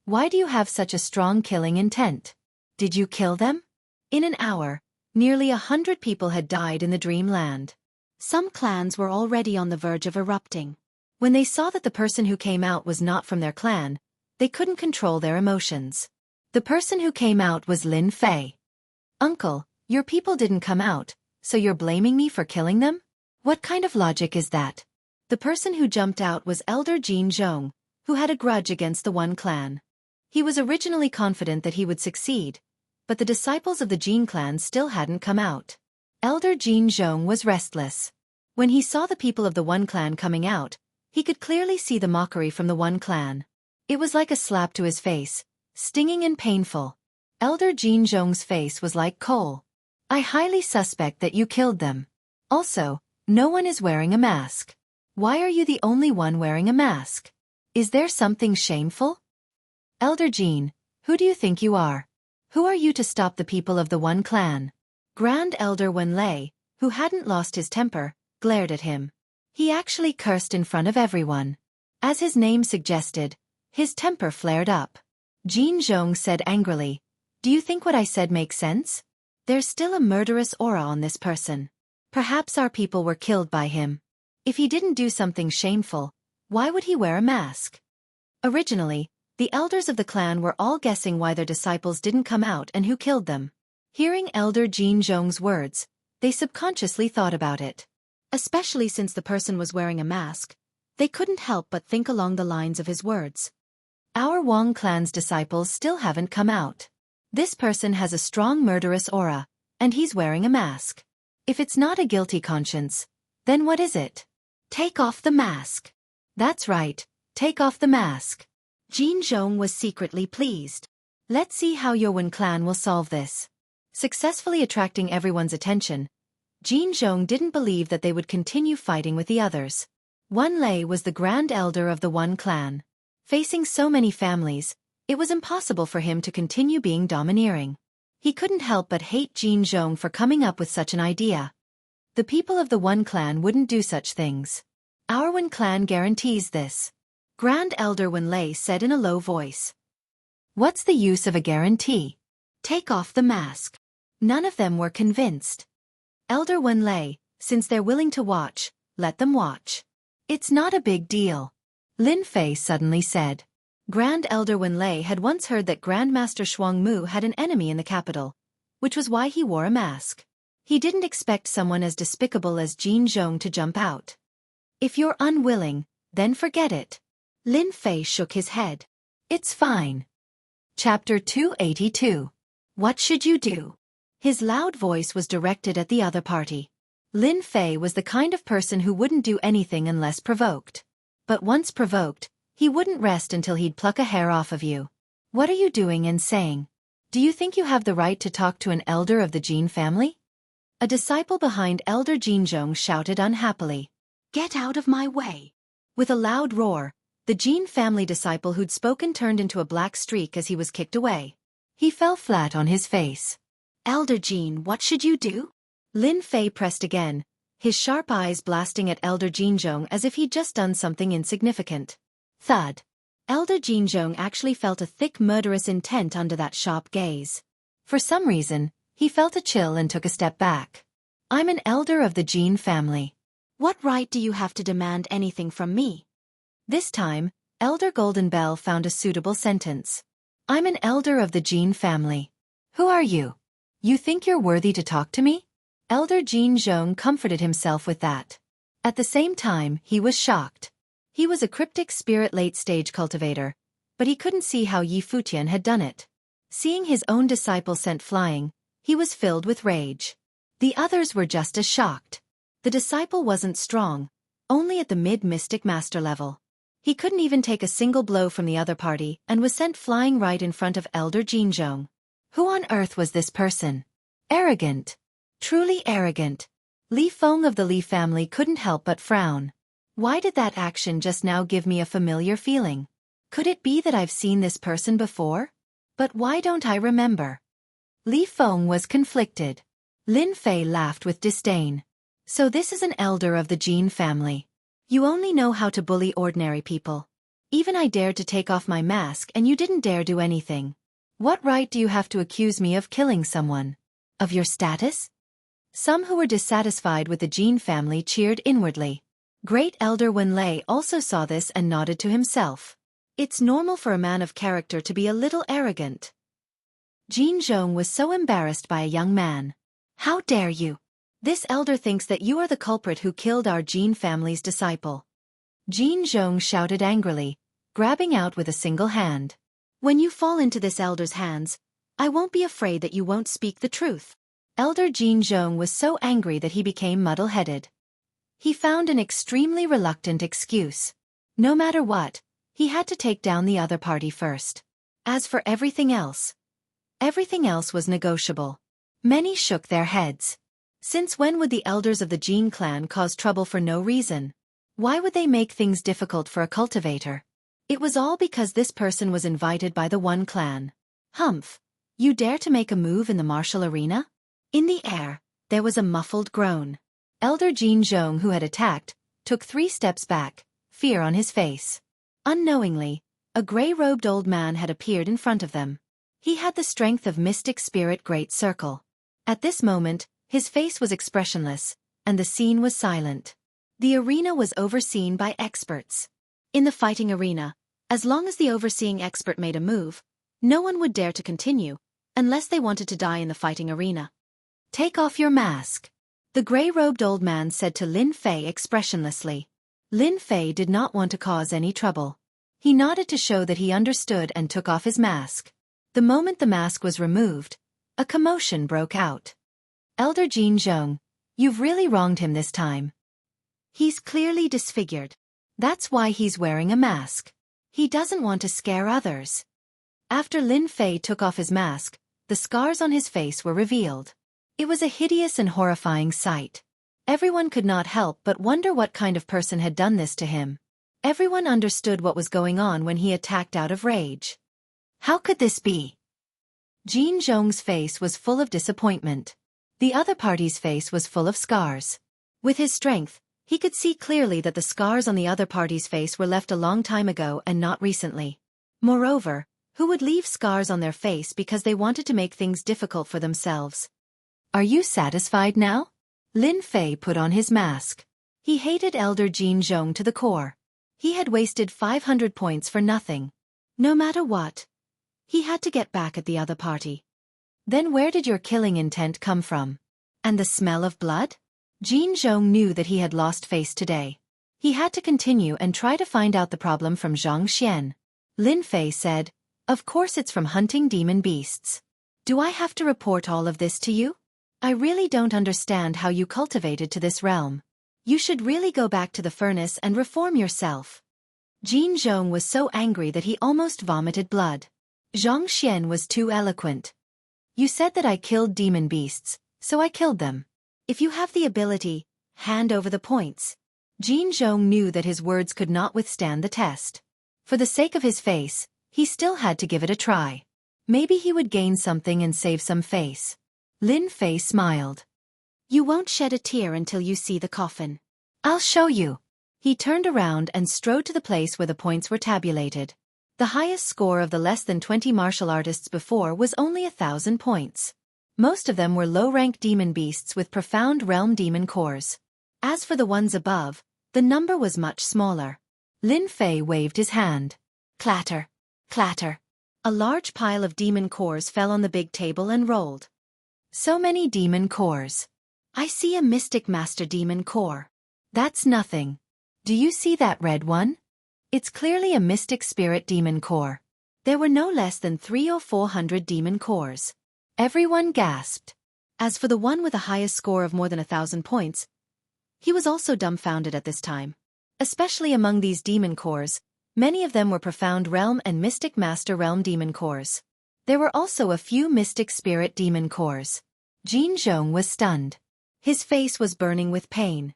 Why do you have such a strong killing intent? Did you kill them? In an hour, nearly 100 people had died in the dreamland. Some clans were already on the verge of erupting. When they saw that the person who came out was not from their clan, they couldn't control their emotions. The person who came out was Lin Fei. Uncle, your people didn't come out, so you're blaming me for killing them? What kind of logic is that? The person who jumped out was Elder Jin Zhong, who had a grudge against the One clan. He was originally confident that he would succeed, but the disciples of the Jin clan still hadn't come out. Elder Jin Zhong was restless. When he saw the people of the One clan coming out, he could clearly see the mockery from the One clan. It was like a slap to his face, stinging and painful. Elder Jin Zhong's face was like coal. I highly suspect that you killed them. Also, no one is wearing a mask. Why are you the only one wearing a mask? Is there something shameful? Elder Jean, who do you think you are? Who are you to stop the people of the one clan? Grand Elder Wenlei, who hadn't lost his temper, glared at him. He actually cursed in front of everyone. As his name suggested, his temper flared up. Jin Zhong said angrily, "Do you think what I said makes sense? There's still a murderous aura on this person. Perhaps our people were killed by him. If he didn't do something shameful, why would he wear a mask?" Originally, the elders of the clan were all guessing why their disciples didn't come out and who killed them. Hearing Elder Jin Zhong's words, they subconsciously thought about it. Especially since the person was wearing a mask, they couldn't help but think along the lines of his words. Our Wang clan's disciples still haven't come out. This person has a strong murderous aura, and he's wearing a mask. If it's not a guilty conscience, then what is it? Take off the mask. That's right, take off the mask. Jin Zhong was secretly pleased. Let's see how Yuan clan will solve this. Successfully attracting everyone's attention, Jin Zhong didn't believe that they would continue fighting with the others. Wenlei was the grand elder of the One clan. Facing so many families, it was impossible for him to continue being domineering. He couldn't help but hate Jin Zhong for coming up with such an idea. The people of the One clan wouldn't do such things. Our One clan guarantees this. Grand Elder Wenlei said in a low voice. What's the use of a guarantee? Take off the mask. None of them were convinced. Elder Wenlei, since they're willing to watch, let them watch. It's not a big deal. Lin Fei suddenly said. Grand Elder Wenlei had once heard that Grandmaster Shuang Mu had an enemy in the capital, which was why he wore a mask. He didn't expect someone as despicable as Jin Zhong to jump out. If you're unwilling, then forget it. Lin Fei shook his head. It's fine. Chapter 282. What should you do? His loud voice was directed at the other party. Lin Fei was the kind of person who wouldn't do anything unless provoked. But once provoked, he wouldn't rest until he'd pluck a hair off of you. What are you doing and saying? Do you think you have the right to talk to an elder of the Jin family? A disciple behind Elder Jin Zhong shouted unhappily. Get out of my way. With a loud roar, the Jin family disciple who'd spoken turned into a black streak as he was kicked away. He fell flat on his face. Elder Jin, what should you do? Lin Fei pressed again, his sharp eyes blasting at Elder Jin Zhong as if he'd just done something insignificant. Thud. Elder Jin Zhong actually felt a thick murderous intent under that sharp gaze. For some reason, he felt a chill and took a step back. I'm an elder of the Jin family. What right do you have to demand anything from me? This time, Elder Golden Bell found a suitable sentence. I'm an elder of the Jin family. Who are you? You think you're worthy to talk to me? Elder Jin Zhong comforted himself with that. At the same time, he was shocked. He was a cryptic spirit late-stage cultivator, but he couldn't see how Yi Futian had done it. Seeing his own disciple sent flying, he was filled with rage. The others were just as shocked. The disciple wasn't strong, only at the mid-mystic master level. He couldn't even take a single blow from the other party and was sent flying right in front of Elder Jin Zhong. Who on earth was this person? Arrogant. Truly arrogant. Li Feng of the Li family couldn't help but frown. Why did that action just now give me a familiar feeling? Could it be that I've seen this person before? But why don't I remember? Li Feng was conflicted. Lin Fei laughed with disdain. So this is an elder of the Jin family. You only know how to bully ordinary people. Even I dared to take off my mask and you didn't dare do anything. What right do you have to accuse me of killing someone? Of your status? Some who were dissatisfied with the Jin family cheered inwardly. Great Elder Wenlei also saw this and nodded to himself. It's normal for a man of character to be a little arrogant. Jin Zhong was so embarrassed by a young man. How dare you? This elder thinks that you are the culprit who killed our Jin family's disciple. Jin Zhong shouted angrily, grabbing out with a single hand. When you fall into this elder's hands, I won't be afraid that you won't speak the truth. Elder Jin Zhong was so angry that he became muddle-headed. He found an extremely reluctant excuse. No matter what, he had to take down the other party first. As for everything else was negotiable. Many shook their heads. Since when would the elders of the Jin clan cause trouble for no reason? Why would they make things difficult for a cultivator? It was all because this person was invited by the One clan. Humph! You dare to make a move in the martial arena? In the air, there was a muffled groan. Elder Jianghu, who had attacked, took 3 steps back, fear on his face. Unknowingly, a gray-robed old man had appeared in front of them. He had the strength of mystic spirit Great Circle. At this moment, his face was expressionless, and the scene was silent. The arena was overseen by experts. In the fighting arena, as long as the overseeing expert made a move, no one would dare to continue, unless they wanted to die in the fighting arena. Take off your mask, the gray-robed old man said to Lin Fei expressionlessly. Lin Fei did not want to cause any trouble. He nodded to show that he understood and took off his mask. The moment the mask was removed, a commotion broke out. Elder Jianghu, you've really wronged him this time. He's clearly disfigured. That's why he's wearing a mask. He doesn't want to scare others. After Lin Fei took off his mask, the scars on his face were revealed. It was a hideous and horrifying sight. Everyone could not help but wonder what kind of person had done this to him. Everyone understood what was going on when he attacked out of rage. How could this be? Jin Zhong's face was full of disappointment. The other party's face was full of scars. With his strength, he could see clearly that the scars on the other party's face were left a long time ago and not recently. Moreover, who would leave scars on their face because they wanted to make things difficult for themselves? Are you satisfied now? Lin Fei put on his mask. He hated Elder Jianghu to the core. He had wasted 500 points for nothing. No matter what, he had to get back at the other party. Then where did your killing intent come from? And the smell of blood? Jianghu knew that he had lost face today. He had to continue and try to find out the problem from Xianxia. Lin Fei said, "Of course it's from hunting demon beasts. Do I have to report all of this to you? I really don't understand how you cultivated to this realm. You should really go back to the furnace and reform yourself." Jianghu was so angry that he almost vomited blood. Xianxia was too eloquent. You said that I killed demon beasts, so I killed them. If you have the ability, hand over the points. Jianghu knew that his words could not withstand the test. For the sake of his face, he still had to give it a try. Maybe he would gain something and save some face. Lin Fei smiled. You won't shed a tear until you see the coffin. I'll show you. He turned around and strode to the place where the points were tabulated. The highest score of the less than 20 martial artists before was only 1,000 points. Most of them were low-rank demon beasts with profound realm demon cores. As for the ones above, the number was much smaller. Lin Fei waved his hand. Clatter, clatter. A large pile of demon cores fell on the big table and rolled. So many demon cores. I see a mystic master demon core. That's nothing. Do you see that red one? It's clearly a mystic spirit demon core. There were no less than 300 or 400 demon cores. Everyone gasped. As for the one with the highest score of more than 1,000 points, he was also dumbfounded at this time. Especially among these demon cores, many of them were profound realm and mystic master realm demon cores. There were also a few mystic spirit demon cores. Jianghu was stunned. His face was burning with pain.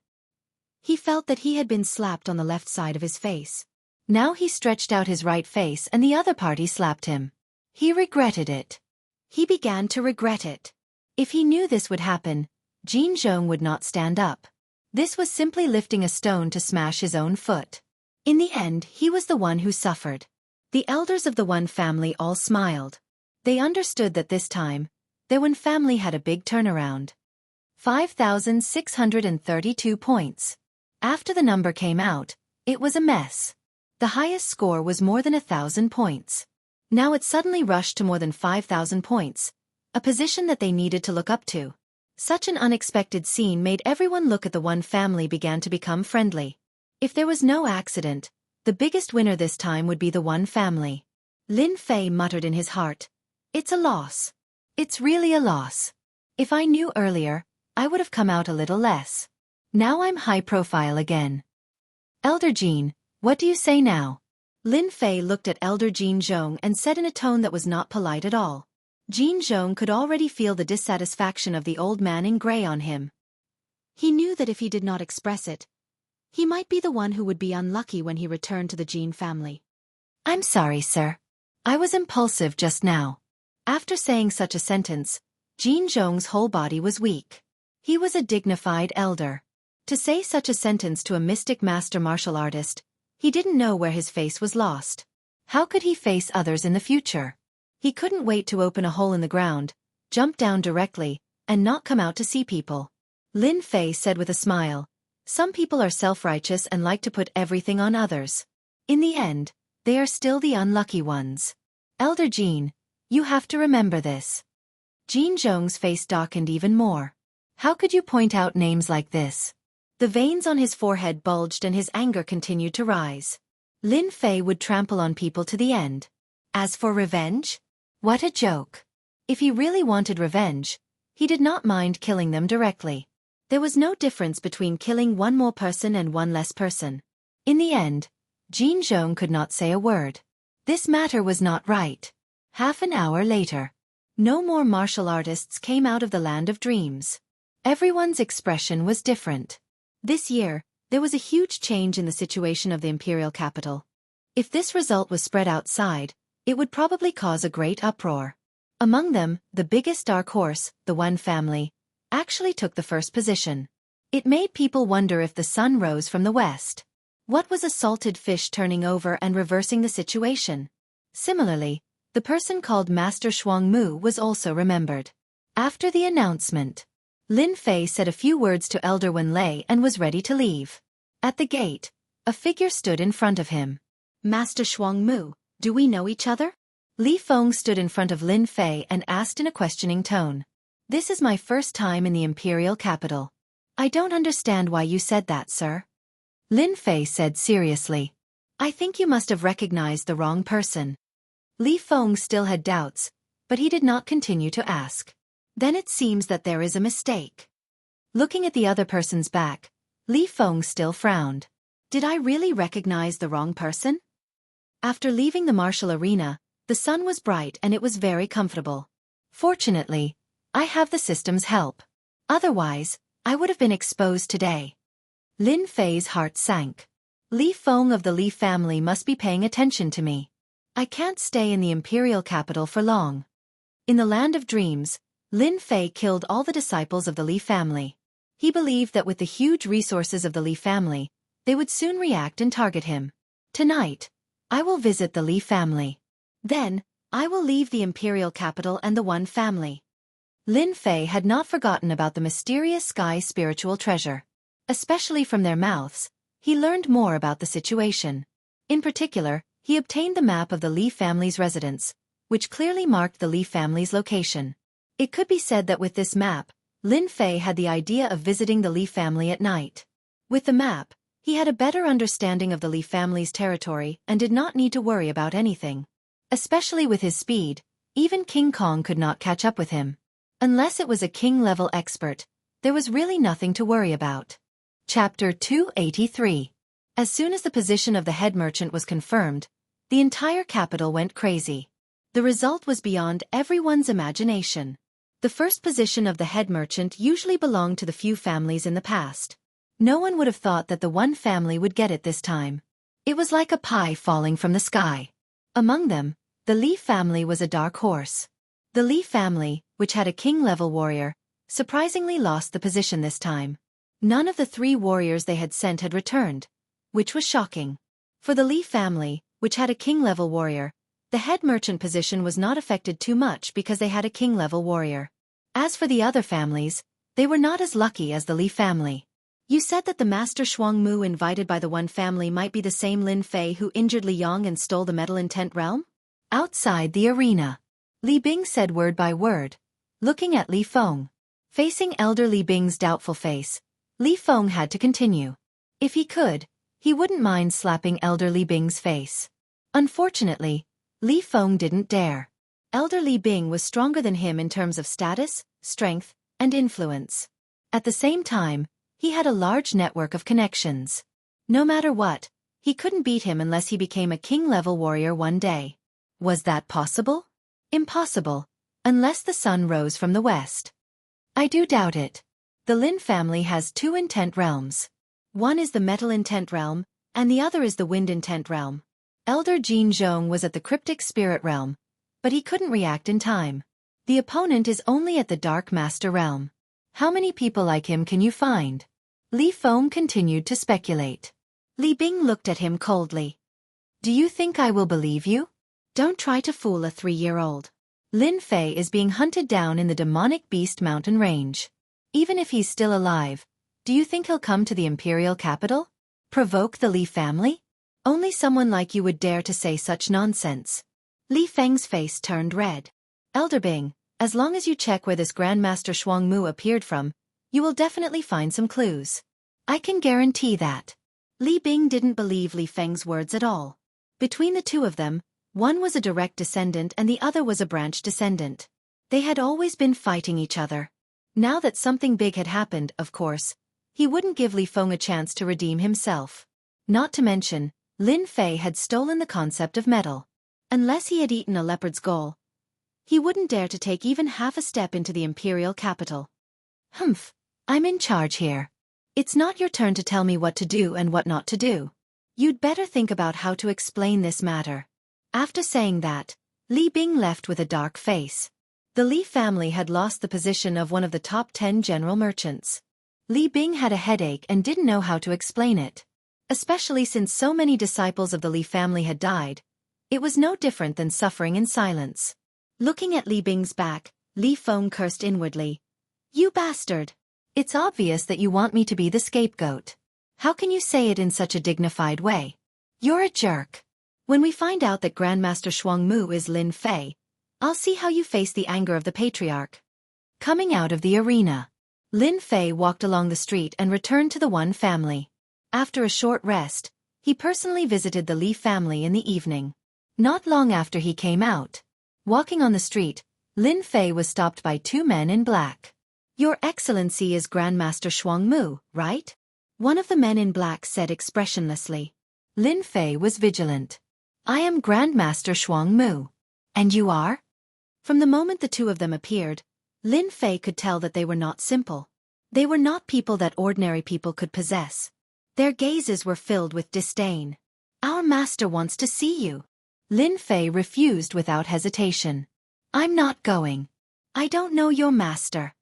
He felt that he had been slapped on the left side of his face. Now he stretched out his right face and the other party slapped him. He regretted it. He began to regret it. If he knew this would happen, Jianghu would not stand up. This was simply lifting a stone to smash his own foot. In the end, he was the one who suffered. The elders of the One family all smiled. They understood that this time, the One family had a big turnaround. 5,632 points. After the number came out, it was a mess. The highest score was more than 1,000 points. Now it suddenly rushed to more than 5,000 points, a position that they needed to look up to. Such an unexpected scene made everyone look at the One family began to become friendly. If there was no accident, the biggest winner this time would be the One family. Lin Fei muttered in his heart, "It's a loss. It's really a loss. If I knew earlier, I would have come out a little less. Now I'm high profile again." Elder Jin, what do you say now? Lin Fei looked at Elder Jianghu and said in a tone that was not polite at all. Jianghu could already feel the dissatisfaction of the old man in gray on him. He knew that if he did not express it, he might be the one who would be unlucky when he returned to the Jin family. "I'm sorry, sir. I was impulsive just now." After saying such a sentence, Jianghu's whole body was weak. He was a dignified elder. To say such a sentence to a mystic master martial artist, he didn't know where his face was lost. How could he face others in the future? He couldn't wait to open a hole in the ground, jump down directly, and not come out to see people. Lin Fei said with a smile, "Some people are self-righteous and like to put everything on others. In the end, they are still the unlucky ones. Elder Jin, you have to remember this." Jianghu's face darkened even more. How could you point out names like this? The veins on his forehead bulged and his anger continued to rise. Lin Fei would trample on people to the end. As for revenge? What a joke. If he really wanted revenge, he did not mind killing them directly. There was no difference between killing one more person and one less person. In the end, Jianghu could not say a word. This matter was not right. Half an hour later, no more martial artists came out of the land of dreams. Everyone's expression was different. This year, there was a huge change in the situation of the imperial capital. If this result was spread outside, it would probably cause a great uproar. Among them, the biggest dark horse, the Wan family, actually took the first position. It made people wonder if the sun rose from the west. What was a salted fish turning over and reversing the situation? Similarly, the person called Master Xianxia was also remembered. After the announcement, Lin Fei said a few words to Elder Wen Lei and was ready to leave. At the gate, a figure stood in front of him. "Master Xianxia, do we know each other?" Li Feng stood in front of Lin Fei and asked in a questioning tone. "This is my first time in the imperial capital." "I don't understand why you said that, sir." Lin Fei said seriously. "I think you must have recognized the wrong person." Li Feng still had doubts, but he did not continue to ask. "Then it seems that there is a mistake." Looking at the other person's back, Li Feng still frowned. "Did I really recognize the wrong person?" After leaving the martial arena, the sun was bright and it was very comfortable. Fortunately, I have the system's help. Otherwise, I would have been exposed today. Lin Fei's heart sank. Li Feng of the Li family must be paying attention to me. I can't stay in the imperial capital for long. In the land of dreams, Lin Fei killed all the disciples of the Li family. He believed that with the huge resources of the Li family, they would soon react and target him. Tonight, I will visit the Li family. Then, I will leave the imperial capital and the Wan family. Lin Fei had not forgotten about the mysterious sky spiritual treasure. Especially from their mouths, he learned more about the situation. In particular, he obtained the map of the Li family's residence, which clearly marked the Li family's location. It could be said that with this map, Lin Fei had the idea of visiting the Li family at night. With the map, he had a better understanding of the Li family's territory and did not need to worry about anything. Especially with his speed, even King Kong could not catch up with him. Unless it was a king-level expert, there was really nothing to worry about. Chapter 283. As soon as the position of the head merchant was confirmed, the entire capital went crazy. The result was beyond everyone's imagination. The first position of the head merchant usually belonged to the few families in the past. No one would have thought that the one family would get it this time. It was like a pie falling from the sky. Among them, the Li family was a dark horse. The Li family, which had a king-level warrior, surprisingly lost the position this time. None of the 3 warriors they had sent had returned, which was shocking. For the Li family, which had a king-level warrior, the head merchant position was not affected too much because they had a king-level warrior. As for the other families, they were not as lucky as the Li family. "You said that the Master Xianxia invited by the one family might be the same Lin Fei who injured Li Yang and stole the medal in 10th realm?" Outside the arena, Li Bing said word by word, looking at Li Feng. Facing Elder Li Bing's doubtful face, Li Feng had to continue. If he could, he wouldn't mind slapping Elder Li Bing's face. Unfortunately, Li Feng didn't dare. Elder Li Bing was stronger than him in terms of status, strength, and influence. At the same time, he had a large network of connections. No matter what, he couldn't beat him unless he became a king-level warrior one day. Was that possible? Impossible. Unless the sun rose from the west. I do doubt it. The Lin family has two intent realms. One is the metal intent realm, and the other is the wind intent realm. Elder Jianghu was at the cryptic spirit realm, but he couldn't react in time. The opponent is only at the dark master realm. How many people like him can you find? Li Feng continued to speculate. Li Bing looked at him coldly. Do you think I will believe you? Don't try to fool a 3-year-old. Lin Fei is being hunted down in the demonic beast mountain range. Even if he's still alive, do you think he'll come to the imperial capital? Provoke the Li family? Only someone like you would dare to say such nonsense. Li Feng's face turned red. Elder Bing, as long as you check where this Grandmaster Xiangmu appeared from, you will definitely find some clues. I can guarantee that. Li Bing didn't believe Li Feng's words at all. Between the two of them, one was a direct descendant and the other was a branch descendant. They had always been fighting each other. Now that something big had happened, of course, he wouldn't give Li Feng a chance to redeem himself. Not to mention, Lin Fei had stolen the concept of metal. Unless he had eaten a leopard's gall, he wouldn't dare to take even half a step into the imperial capital. Humph, I'm in charge here. It's not your turn to tell me what to do and what not to do. You'd better think about how to explain this matter. After saying that, Li Bing left with a dark face. The Li family had lost the position of one of the top 10 general merchants. Li Bing had a headache and didn't know how to explain it. Especially since so many disciples of the Li family had died, it was no different than suffering in silence. Looking at Li Bing's back, Li Feng cursed inwardly. You bastard! It's obvious that you want me to be the scapegoat. How can you say it in such a dignified way? You're a jerk. When we find out that Grandmaster Xiangmu is Lin Fei, I'll see how you face the anger of the patriarch. Coming out of the arena, Lin Fei walked along the street and returned to the One family. After a short rest, he personally visited the Li family in the evening. Not long after he came out, walking on the street, Lin Fei was stopped by two men in black. Your Excellency is Grandmaster Xiangmu, right? One of the men in black said expressionlessly. Lin Fei was vigilant. I am Grandmaster Xiangmu. And you are? From the moment the two of them appeared, Lin Fei could tell that they were not simple. They were not people that ordinary people could possess. Their gazes were filled with disdain. Our master wants to see you. Lin Fei refused without hesitation. I'm not going. I don't know your master.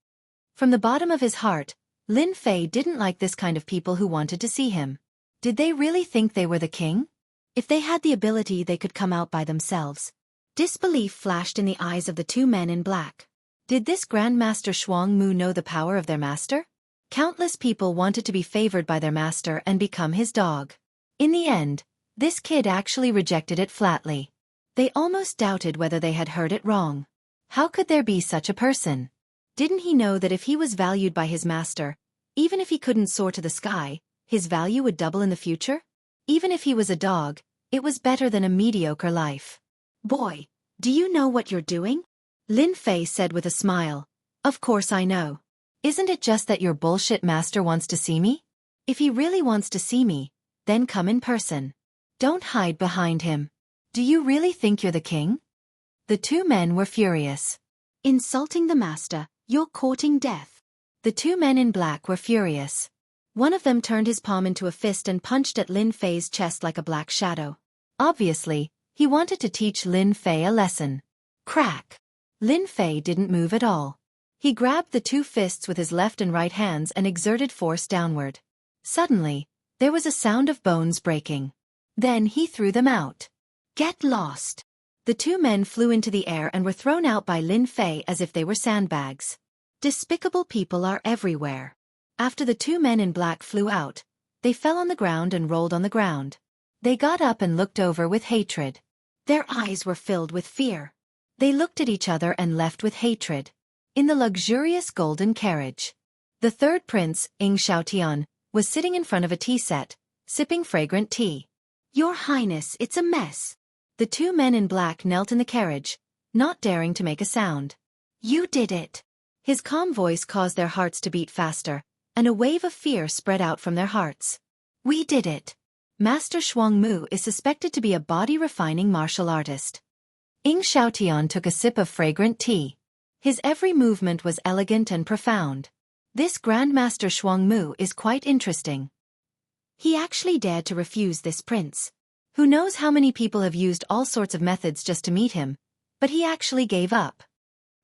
From the bottom of his heart, Lin Fei didn't like this kind of people who wanted to see him. Did they really think they were the king? If they had the ability, they could come out by themselves. Disbelief flashed in the eyes of the two men in black. Did this Grandmaster Xiangmu know the power of their master? Countless people wanted to be favored by their master and become his dog. In the end, this kid actually rejected it flatly. They almost doubted whether they had heard it wrong. How could there be such a person? Didn't he know that if he was valued by his master, even if he couldn't soar to the sky, his value would double in the future? Even if he was a dog, it was better than a mediocre life. Boy, do you know what you're doing? Lin Fei said with a smile. Of course I know. Isn't it just that your bullshit master wants to see me? If he really wants to see me, then come in person. Don't hide behind him. Do you really think you're the king? The two men were furious. Insulting the master, you're courting death. The two men in black were furious. One of them turned his palm into a fist and punched at Lin Fei's chest like a black shadow. Obviously, he wanted to teach Lin Fei a lesson. Crack! Lin Fei didn't move at all. He grabbed the two fists with his left and right hands and exerted force downward. Suddenly, there was a sound of bones breaking. Then he threw them out. Get lost! The two men flew into the air and were thrown out by Lin Fei as if they were sandbags. Despicable people are everywhere. After the two men in black flew out, they fell on the ground and rolled on the ground. They got up and looked over with hatred. Their eyes were filled with fear. They looked at each other and left with hatred. In the luxurious golden carriage, the third prince, Xianxia, was sitting in front of a tea set, sipping fragrant tea. Your Highness, it's a mess. The two men in black knelt in the carriage, not daring to make a sound. You did it. His calm voice caused their hearts to beat faster, and a wave of fear spread out from their hearts. We did it. Master Xiangmu is suspected to be a body-refining martial artist. Xianxia took a sip of fragrant tea. His every movement was elegant and profound. This Grandmaster Xiangmu is quite interesting. He actually dared to refuse this prince. Who knows how many people have used all sorts of methods just to meet him, but he actually gave up.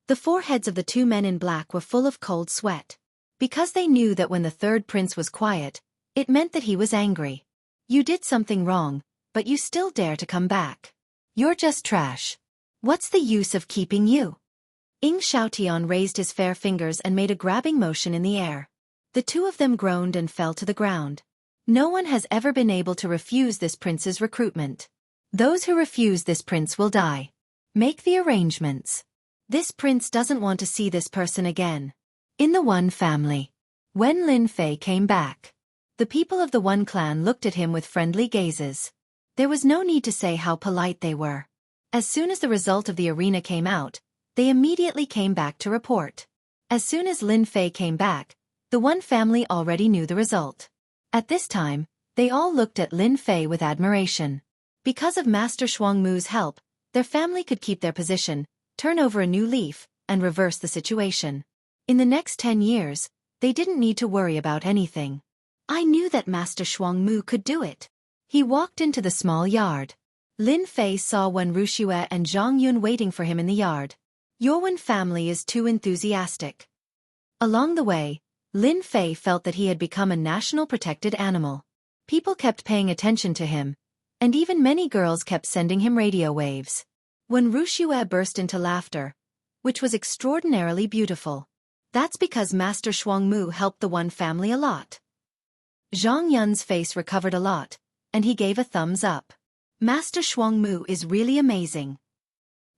The foreheads of the two men in black were full of cold sweat. Because they knew that when the third prince was quiet, it meant that he was angry. You did something wrong, but you still dare to come back. You're just trash. What's the use of keeping you? Ing Xiaotian raised his fair fingers and made a grabbing motion in the air. The two of them groaned and fell to the ground. No one has ever been able to refuse this prince's recruitment. Those who refuse this prince will die. Make the arrangements. This prince doesn't want to see this person again. In the One family. When Lin Fei came back, the people of the One clan looked at him with friendly gazes. There was no need to say how polite they were. As soon as the result of the arena came out, they immediately came back to report. As soon as Lin Fei came back, the One family already knew the result. At this time, they all looked at Lin Fei with admiration. Because of Master Xiangmu's help, their family could keep their position, turn over a new leaf, and reverse the situation. In the next 10 years, they didn't need to worry about anything. I knew that Master Xiangmu could do it. He walked into the small yard. Lin Fei saw Wen Wuxia and Zhang Yun waiting for him in the yard. Your Wen family is too enthusiastic. Along the way, Lin Fei felt that he had become a national protected animal. People kept paying attention to him, and even many girls kept sending him radio waves. When Wuxia burst into laughter, which was extraordinarily beautiful. That's because Master Xiangmu helped the One family a lot. Zhang Yun's face recovered a lot, and he gave a thumbs up. Master Xiangmu is really amazing.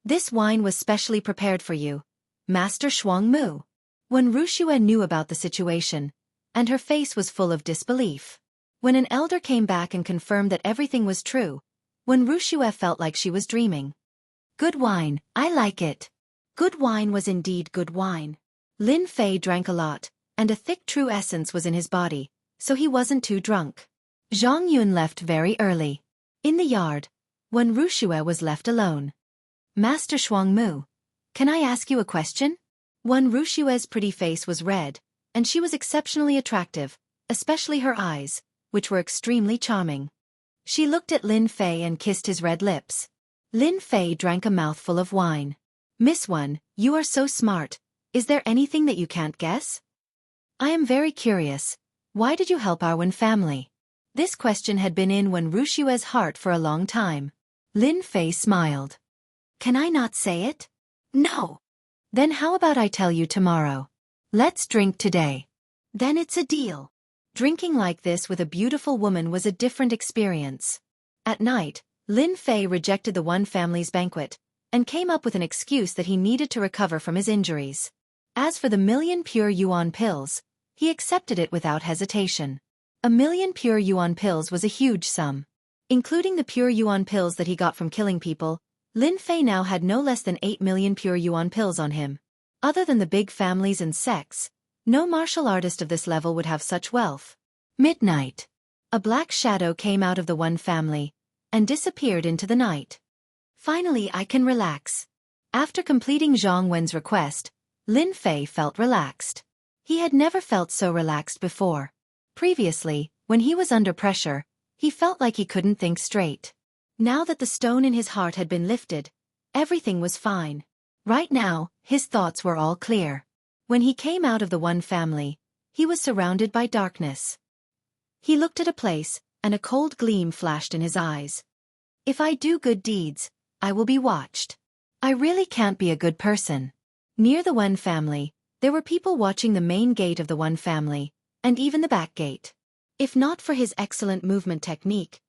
This wine was specially prepared for you, Master Xiangmu. When Wuxia knew about the situation, and her face was full of disbelief. When an elder came back and confirmed that everything was true, when Wuxia felt like she was dreaming. Good wine, I like it. Good wine was indeed good wine. Lin Fei drank a lot, and a thick true essence was in his body, so he wasn't too drunk. Zhang Yun left very early. In the yard, when Wuxia was left alone. Master Xiangmu, can I ask you a question? When Wuxia's pretty face was red, and she was exceptionally attractive, especially her eyes, which were extremely charming. She looked at Lin Fei and kissed his red lips. Lin Fei drank a mouthful of wine. Miss Wen, you are so smart. Is there anything that you can't guess? I am very curious. Why did you help our Wen family? This question had been in Wen Wuxia's heart for a long time. Lin Fei smiled. Can I not say it? No. Then how about I tell you tomorrow? Let's drink today. Then it's a deal. Drinking like this with a beautiful woman was a different experience. At night, Lin Fei rejected the One family's banquet, and came up with an excuse that he needed to recover from his injuries. As for the 1,000,000 pure yuan pills, he accepted it without hesitation. 1,000,000 pure yuan pills was a huge sum. Including the pure yuan pills that he got from killing people, Lin Fei now had no less than 8,000,000 pure yuan pills on him. Other than the big families and sects, no martial artist of this level would have such wealth. Midnight. A black shadow came out of the One family, and disappeared into the night. Finally I can relax. After completing Zhang Wen's request, Lin Fei felt relaxed. He had never felt so relaxed before. Previously, when he was under pressure, he felt like he couldn't think straight. Now that the stone in his heart had been lifted, everything was fine. Right now, his thoughts were all clear. When he came out of the One family, he was surrounded by darkness. He looked at a place, and a cold gleam flashed in his eyes. If I do good deeds, I will be watched. I really can't be a good person. Near the One family, there were people watching the main gate of the One family, and even the back gate. If not for his excellent movement technique,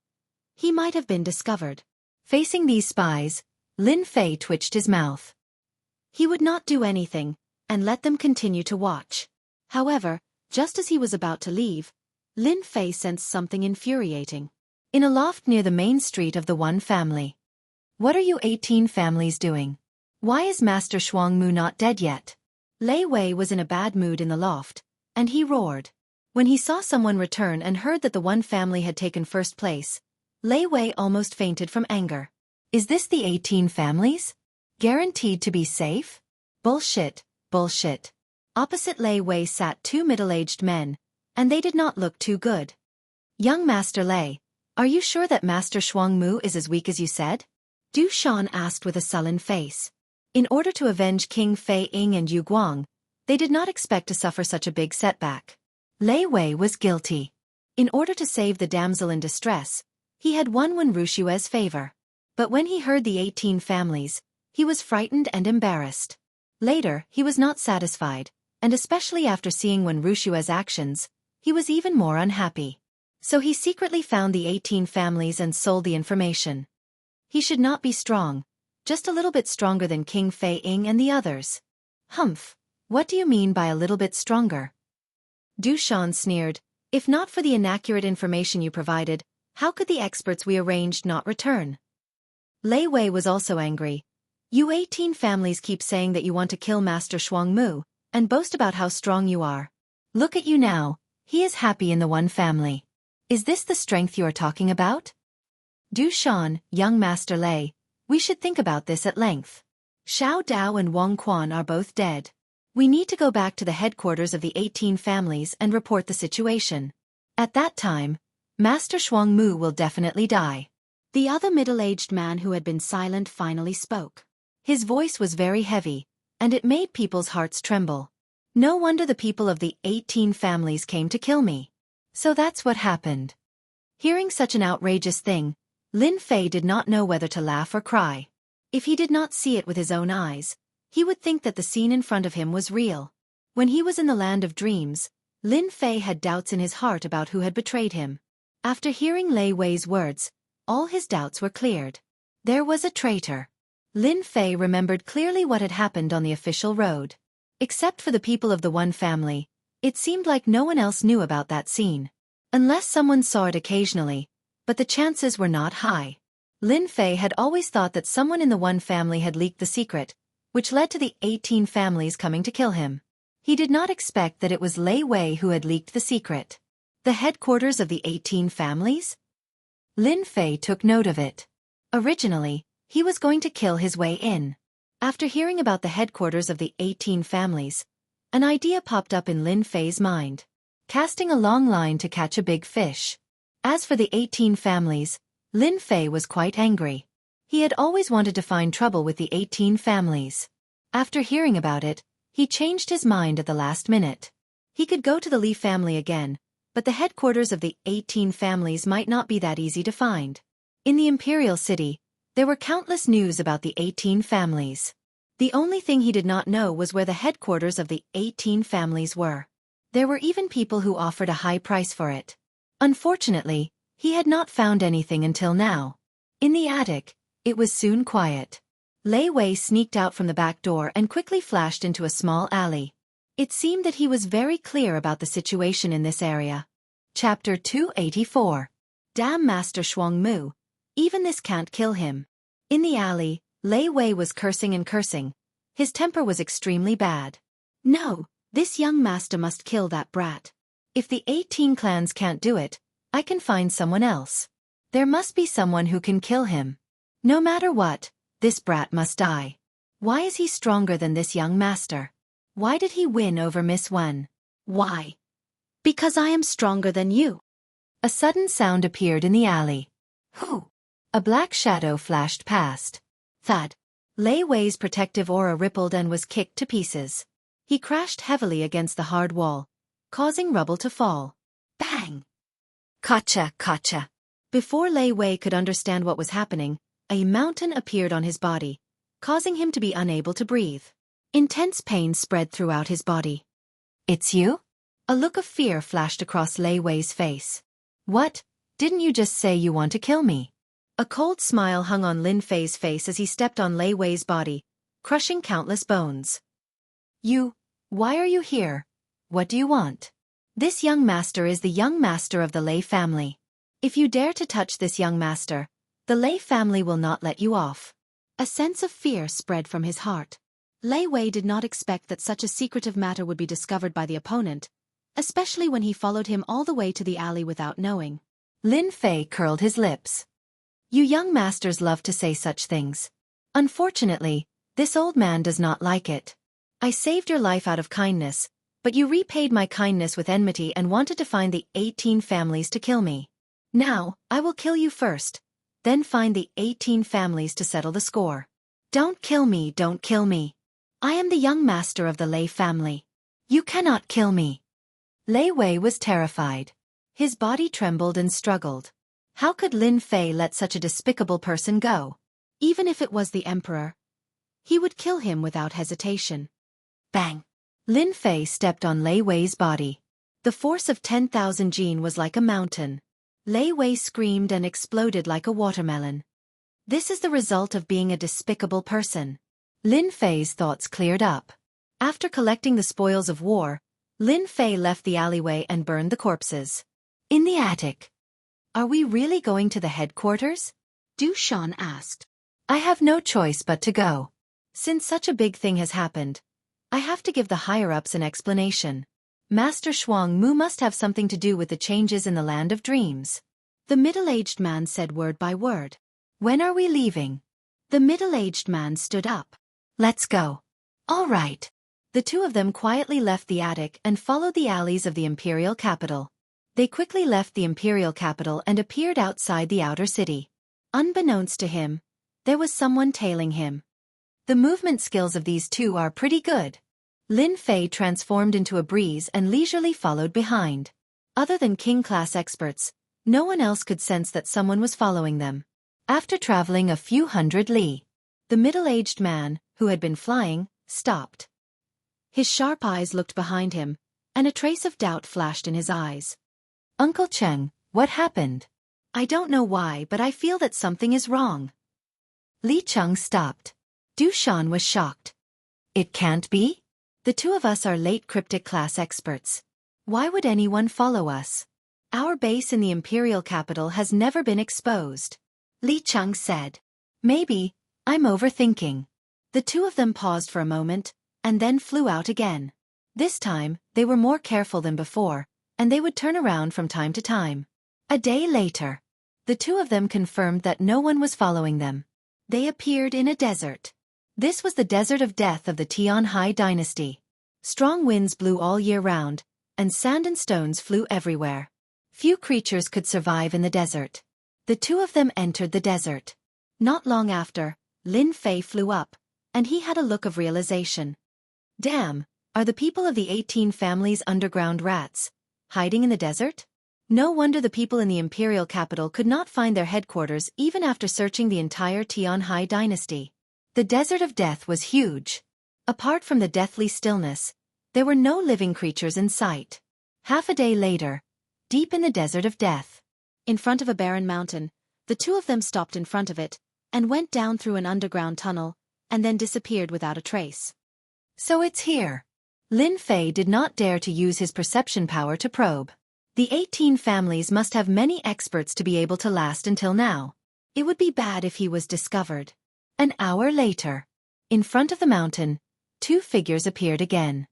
he might have been discovered. Facing these spies, Lin Fei twitched his mouth. He would not do anything, and let them continue to watch. However, just as he was about to leave, Lin Fei sensed something infuriating. In a loft near the main street of the One family. What are you 18 families doing? Why is Master Xiangmu not dead yet? Lei Wei was in a bad mood in the loft, and he roared. When he saw someone return and heard that the One family had taken first place, Lei Wei almost fainted from anger. Is this the 18 families? Guaranteed to be safe? Bullshit, bullshit. Opposite Lei Wei sat two middle-aged men, and they did not look too good. Young Master Lei, are you sure that Master Xiangmu is as weak as you said? Du Shan asked with a sullen face. In order to avenge King Fei Ying and Yu Guang, they did not expect to suffer such a big setback. Lei Wei was guilty. In order to save the damsel in distress, he had won Wen Rushue's favor. But when he heard the 18 families, he was frightened and embarrassed. Later, he was not satisfied, and especially after seeing Wen Rushue's actions, he was even more unhappy. So he secretly found the 18 families and sold the information. He should not be strong, just a little bit stronger than King Fei Ying and the others. Humph, what do you mean by a little bit stronger? Du Shan sneered, if not for the inaccurate information you provided, how could the experts we arranged not return? Lei Wei was also angry. You 18 families keep saying that you want to kill Master Xiangmu, and boast about how strong you are. Look at you now, he is happy in the one family. Is this the strength you are talking about? Du Shan, young Master Lei, we should think about this at length. Xiao Dao and Wang Quan are both dead. We need to go back to the headquarters of the 18 families and report the situation. At that time, Master Xiangmu will definitely die. The other middle-aged man who had been silent finally spoke. His voice was very heavy, and it made people's hearts tremble. No wonder the people of the 18 families came to kill me. So that's what happened. Hearing such an outrageous thing, Lin Fei did not know whether to laugh or cry. If he did not see it with his own eyes, he would think that the scene in front of him was real. When he was in the land of dreams, Lin Fei had doubts in his heart about who had betrayed him. After hearing Lei Wei's words, all his doubts were cleared. There was a traitor. Lin Fei remembered clearly what had happened on the official road. Except for the people of the one family, it seemed like no one else knew about that scene. Unless someone saw it occasionally, but the chances were not high. Lin Fei had always thought that someone in the one family had leaked the secret, which led to the 18 families coming to kill him. He did not expect that it was Lei Wei who had leaked the secret. The headquarters of the 18 families? Lin Fei took note of it. Originally, he was going to kill his way in. After hearing about the headquarters of the 18 families, an idea popped up in Lin Fei's mind. Casting a long line to catch a big fish. As for the 18 families, Lin Fei was quite angry. He had always wanted to find trouble with the 18 families. After hearing about it, he changed his mind at the last minute. He could go to the Li family again, but the headquarters of the 18 families might not be that easy to find. In the Imperial City, there were countless news about the 18 families. The only thing he did not know was where the headquarters of the 18 families were. There were even people who offered a high price for it. Unfortunately, he had not found anything until now. In the attic, it was soon quiet. Lei Wei sneaked out from the back door and quickly flashed into a small alley. It seemed that he was very clear about the situation in this area. Chapter 284. Damn Master Xiangmu. Even this can't kill him. In the alley, Lei Wei was cursing and cursing. His temper was extremely bad. No, this young master must kill that brat. If the 18 clans can't do it, I can find someone else. There must be someone who can kill him. No matter what, this brat must die. Why is he stronger than this young master? Why did he win over Miss Wen? Why? Because I am stronger than you. A sudden sound appeared in the alley. Who? A black shadow flashed past. Thud. Lei Wei's protective aura rippled and was kicked to pieces. He crashed heavily against the hard wall, causing rubble to fall. Bang! Gotcha, gotcha. Before Lei Wei could understand what was happening, a mountain appeared on his body, causing him to be unable to breathe. Intense pain spread throughout his body. It's you? A look of fear flashed across Lei Wei's face. What? Didn't you just say you want to kill me? A cold smile hung on Lin Fei's face as he stepped on Lei Wei's body, crushing countless bones. Why are you here? What do you want? This young master is the young master of the Lei family. If you dare to touch this young master, the Lei family will not let you off. A sense of fear spread from his heart. Lei Wei did not expect that such a secretive matter would be discovered by the opponent, especially when he followed him all the way to the alley without knowing. Lin Fei curled his lips. You young masters love to say such things. Unfortunately, this old man does not like it. I saved your life out of kindness, but you repaid my kindness with enmity and wanted to find the 18 families to kill me. Now, I will kill you first, then find the 18 families to settle the score. Don't kill me, don't kill me. I am the young master of the Lei family. You cannot kill me. Lei Wei was terrified. His body trembled and struggled. How could Lin Fei let such a despicable person go? Even if it was the emperor, he would kill him without hesitation. Bang! Lin Fei stepped on Lei Wei's body. The force of 10,000 jin was like a mountain. Lei Wei screamed and exploded like a watermelon. This is the result of being a despicable person. Lin Fei's thoughts cleared up. After collecting the spoils of war, Lin Fei left the alleyway and burned the corpses. In the attic. Are we really going to the headquarters? Du Shan asked. I have no choice but to go. Since such a big thing has happened, I have to give the higher-ups an explanation. Master Shuang Mu must have something to do with the changes in the land of dreams. The middle-aged man said word by word. When are we leaving? The middle-aged man stood up. Let's go. All right. The two of them quietly left the attic and followed the alleys of the imperial capital. They quickly left the imperial capital and appeared outside the outer city. Unbeknownst to him, there was someone tailing him. The movement skills of these two are pretty good. Lin Fei transformed into a breeze and leisurely followed behind. Other than king-class experts, no one else could sense that someone was following them. After traveling a few hundred li, the middle-aged man, who had been flying, stopped. His sharp eyes looked behind him, and a trace of doubt flashed in his eyes. Uncle Cheng, what happened? I don't know why, but I feel that something is wrong. Li Cheng stopped. Du Shan was shocked. It can't be? The two of us are late cryptic class experts. Why would anyone follow us? Our base in the imperial capital has never been exposed. Li Cheng said. Maybe, I'm overthinking. The two of them paused for a moment, and then flew out again. This time, they were more careful than before, and they would turn around from time to time. A day later, the two of them confirmed that no one was following them. They appeared in a desert. This was the desert of death of the Tianhai dynasty. Strong winds blew all year round, and sand and stones flew everywhere. Few creatures could survive in the desert. The two of them entered the desert. Not long after, Lin Fei flew up, and he had a look of realization. Damn, are the people of the 18 families underground rats, hiding in the desert? No wonder the people in the imperial capital could not find their headquarters even after searching the entire Tianhai dynasty. The desert of death was huge. Apart from the deathly stillness, there were no living creatures in sight. Half a day later, deep in the desert of death, in front of a barren mountain, the two of them stopped in front of it, and went down through an underground tunnel, and then disappeared without a trace. So it's here. Lin Fei did not dare to use his perception power to probe. The 18 families must have many experts to be able to last until now. It would be bad if he was discovered. An hour later, in front of the mountain, two figures appeared again.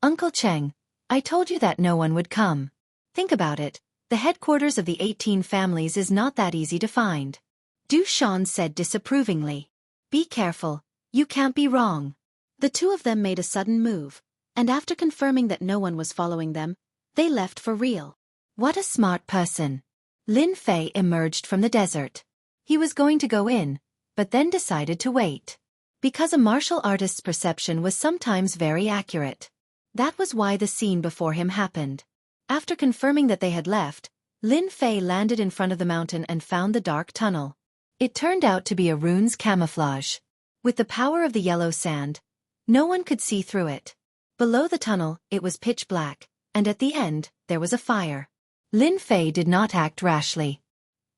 Uncle Cheng, I told you that no one would come. Think about it, the headquarters of the 18 families is not that easy to find. Du Shan said disapprovingly. Be careful, you can't be wrong. The two of them made a sudden move, and after confirming that no one was following them, they left for real. What a smart person. Lin Fei emerged from the desert. He was going to go in, but then decided to wait. Because a martial artist's perception was sometimes very accurate. That was why the scene before him happened. After confirming that they had left, Lin Fei landed in front of the mountain and found the dark tunnel. It turned out to be a rune's camouflage. With the power of the yellow sand, no one could see through it. Below the tunnel, it was pitch black, and at the end, there was a fire. Lin Fei did not act rashly.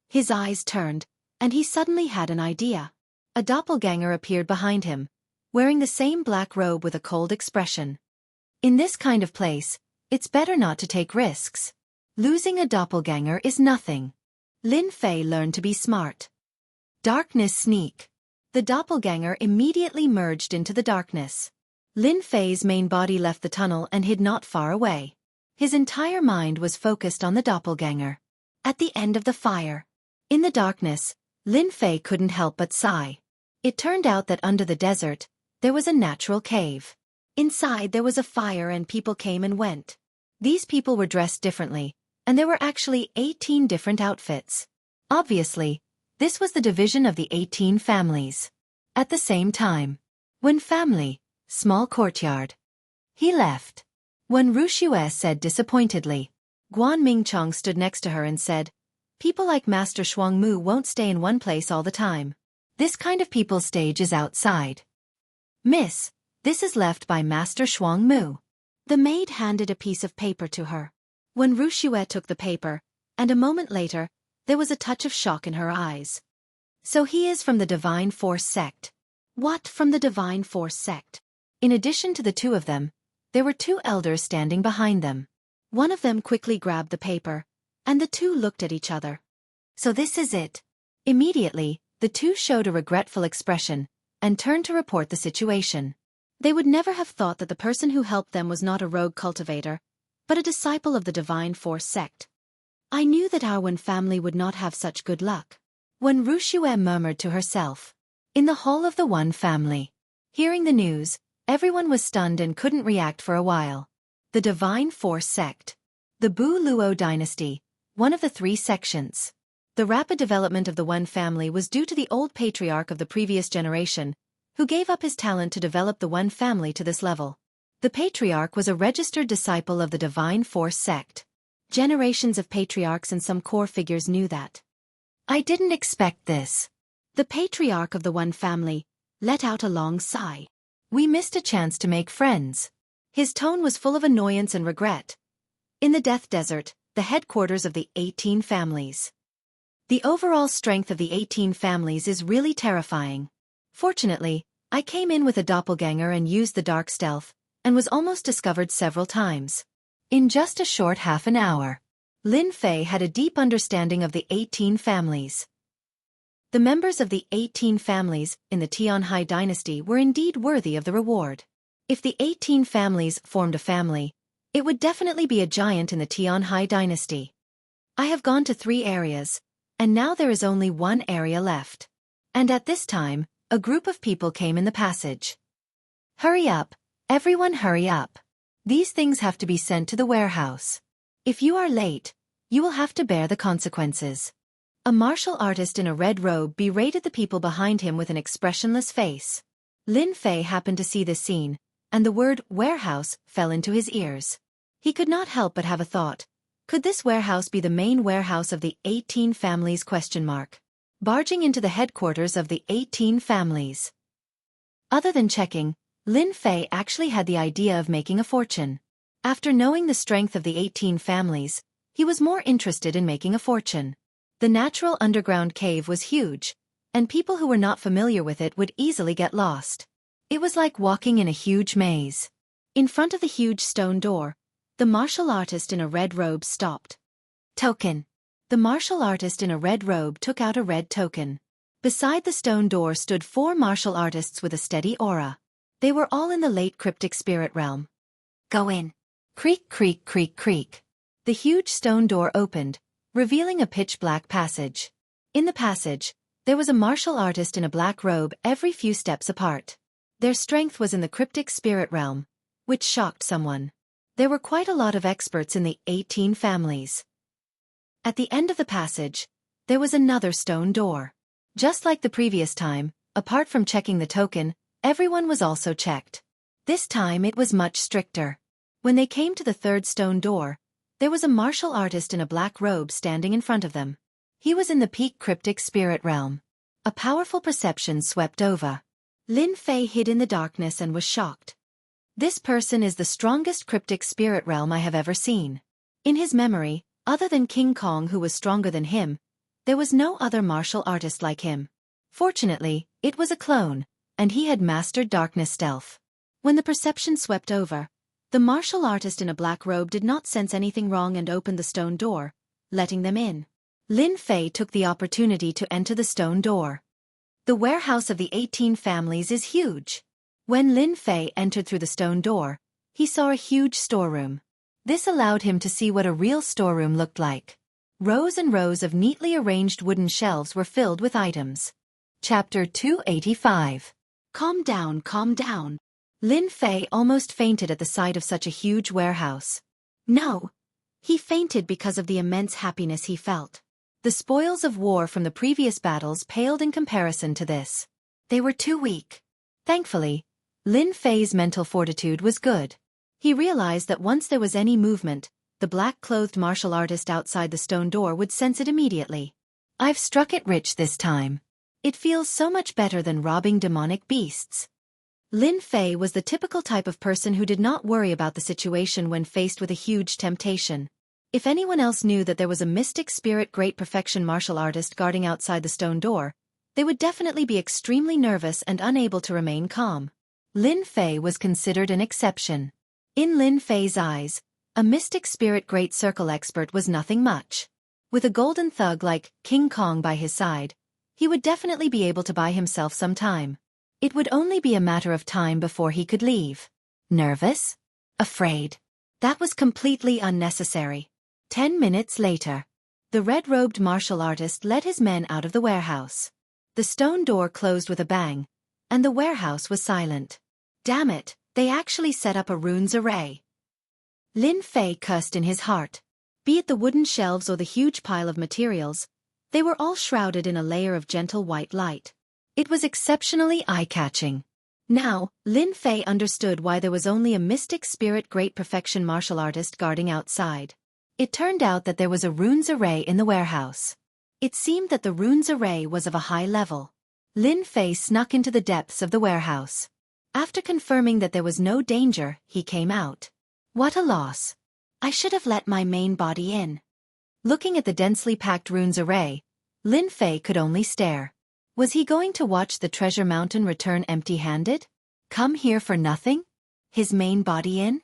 His eyes turned, and he suddenly had an idea. A doppelganger appeared behind him, wearing the same black robe with a cold expression. In this kind of place, it's better not to take risks. Losing a doppelganger is nothing. Lin Fei learned to be smart. Darkness sneak. The doppelganger immediately merged into the darkness. Lin Fei's main body left the tunnel and hid not far away. His entire mind was focused on the doppelganger. At the end of the fire, in the darkness, Lin Fei couldn't help but sigh. It turned out that under the desert, there was a natural cave. Inside there was a fire and people came and went. These people were dressed differently, and there were actually 18 different outfits. Obviously, this was the division of the 18 families. At the same time, when family, small courtyard. He left. When Wuxia said disappointedly, Guan Mingchong stood next to her and said, "People like Master Shuangmu won't stay in one place all the time. This kind of people's stage is outside. Miss, this is left by Master Shuangmu." The maid handed a piece of paper to her. When Wuxia took the paper, and a moment later, there was a touch of shock in her eyes. "So he is from the Divine Force sect." "What, from the Divine Force sect?" In addition to the two of them, there were two elders standing behind them. One of them quickly grabbed the paper, and the two looked at each other. "So this is it." Immediately, the two showed a regretful expression, and turned to report the situation. They would never have thought that the person who helped them was not a rogue cultivator, but a disciple of the Divine Force sect. "I knew that our Wen family would not have such good luck." When Wuxia murmured to herself. In the hall of the Wen family. Hearing the news, everyone was stunned and couldn't react for a while. The Divine Force sect. The Bu Luo dynasty, one of the 3 sections. The rapid development of the Wen family was due to the old patriarch of the previous generation, who gave up his talent to develop the Wen family to this level. The patriarch was a registered disciple of the Divine Force sect. Generations of patriarchs and some core figures knew that. "I didn't expect this." The patriarch of the Wen family let out a long sigh. "We missed a chance to make friends." His tone was full of annoyance and regret. In the Death Desert, the headquarters of the 18 families. The overall strength of the 18 families is really terrifying. Fortunately, I came in with a doppelganger and used the dark stealth, and was almost discovered several times. In just a short half an hour, Lin Fei had a deep understanding of the 18 families. The members of the 18 families in the Tianhai dynasty were indeed worthy of the reward. If the 18 families formed a family, it would definitely be a giant in the Tianhai dynasty. I have gone to 3 areas, and now there is only 1 area left. And at this time, a group of people came in the passage. "Hurry up, everyone hurry up. These things have to be sent to the warehouse. If you are late, you will have to bear the consequences." A martial artist in a red robe berated the people behind him with an expressionless face. Lin Fei happened to see this scene, and the word warehouse fell into his ears. He could not help but have a thought. Could this warehouse be the main warehouse of the 18 families? Barging into the headquarters of the 18 families. Other than checking, Lin Fei actually had the idea of making a fortune. After knowing the strength of the 18 families, he was more interested in making a fortune. The natural underground cave was huge, and people who were not familiar with it would easily get lost. It was like walking in a huge maze. In front of the huge stone door, the martial artist in a red robe stopped. "Token." The martial artist in a red robe took out a red token. Beside the stone door stood 4 martial artists with a steady aura. They were all in the late cryptic spirit realm. "Go in." Creak, creak, creak, creak. The huge stone door opened, revealing a pitch-black passage. In the passage, there was a martial artist in a black robe every few steps apart. Their strength was in the cryptic spirit realm, which shocked someone. There were quite a lot of experts in the 18 families. At the end of the passage, there was another stone door. Just like the previous time, apart from checking the token, everyone was also checked. This time it was much stricter. When they came to the 3rd stone door, there was a martial artist in a black robe standing in front of them. He was in the peak cryptic spirit realm. A powerful perception swept over. Lin Fei hid in the darkness and was shocked. This person is the strongest cryptic spirit realm I have ever seen. In his memory, other than King Kong, who was stronger than him, there was no other martial artist like him. Fortunately, it was a clone, and he had mastered darkness stealth. When the perception swept over, the martial artist in a black robe did not sense anything wrong and opened the stone door, letting them in. Lin Fei took the opportunity to enter the stone door. The warehouse of the 18 families is huge. When Lin Fei entered through the stone door, he saw a huge storeroom. This allowed him to see what a real storeroom looked like. Rows and rows of neatly arranged wooden shelves were filled with items. Chapter 285. Calm down, calm down. Lin Fei almost fainted at the sight of such a huge warehouse. No. He fainted because of the immense happiness he felt. The spoils of war from the previous battles paled in comparison to this. They were too weak. Thankfully, Lin Fei's mental fortitude was good. He realized that once there was any movement, the black-clothed martial artist outside the stone door would sense it immediately. I've struck it rich this time. It feels so much better than robbing demonic beasts. Lin Fei was the typical type of person who did not worry about the situation when faced with a huge temptation. If anyone else knew that there was a mystic spirit great perfection martial artist guarding outside the stone door, they would definitely be extremely nervous and unable to remain calm. Lin Fei was considered an exception. In Lin Fei's eyes, a mystic spirit great circle expert was nothing much. With a golden thug like King Kong by his side, he would definitely be able to buy himself some time. It would only be a matter of time before he could leave. Nervous? Afraid? That was completely unnecessary. 10 minutes later, the red-robed martial artist led his men out of the warehouse. The stone door closed with a bang, and the warehouse was silent. Damn it, they actually set up a runes array. Lin Fei cursed in his heart. Be it the wooden shelves or the huge pile of materials, they were all shrouded in a layer of gentle white light. It was exceptionally eye-catching. Now, Lin Fei understood why there was only a mystic spirit great perfection martial artist guarding outside. It turned out that there was a runes array in the warehouse. It seemed that the runes array was of a high level. Lin Fei snuck into the depths of the warehouse. After confirming that there was no danger, he came out. What a loss. I should have let my main body in. Looking at the densely packed runes array, Lin Fei could only stare. Was he going to watch the treasure mountain return empty-handed? Come here for nothing? His main body in?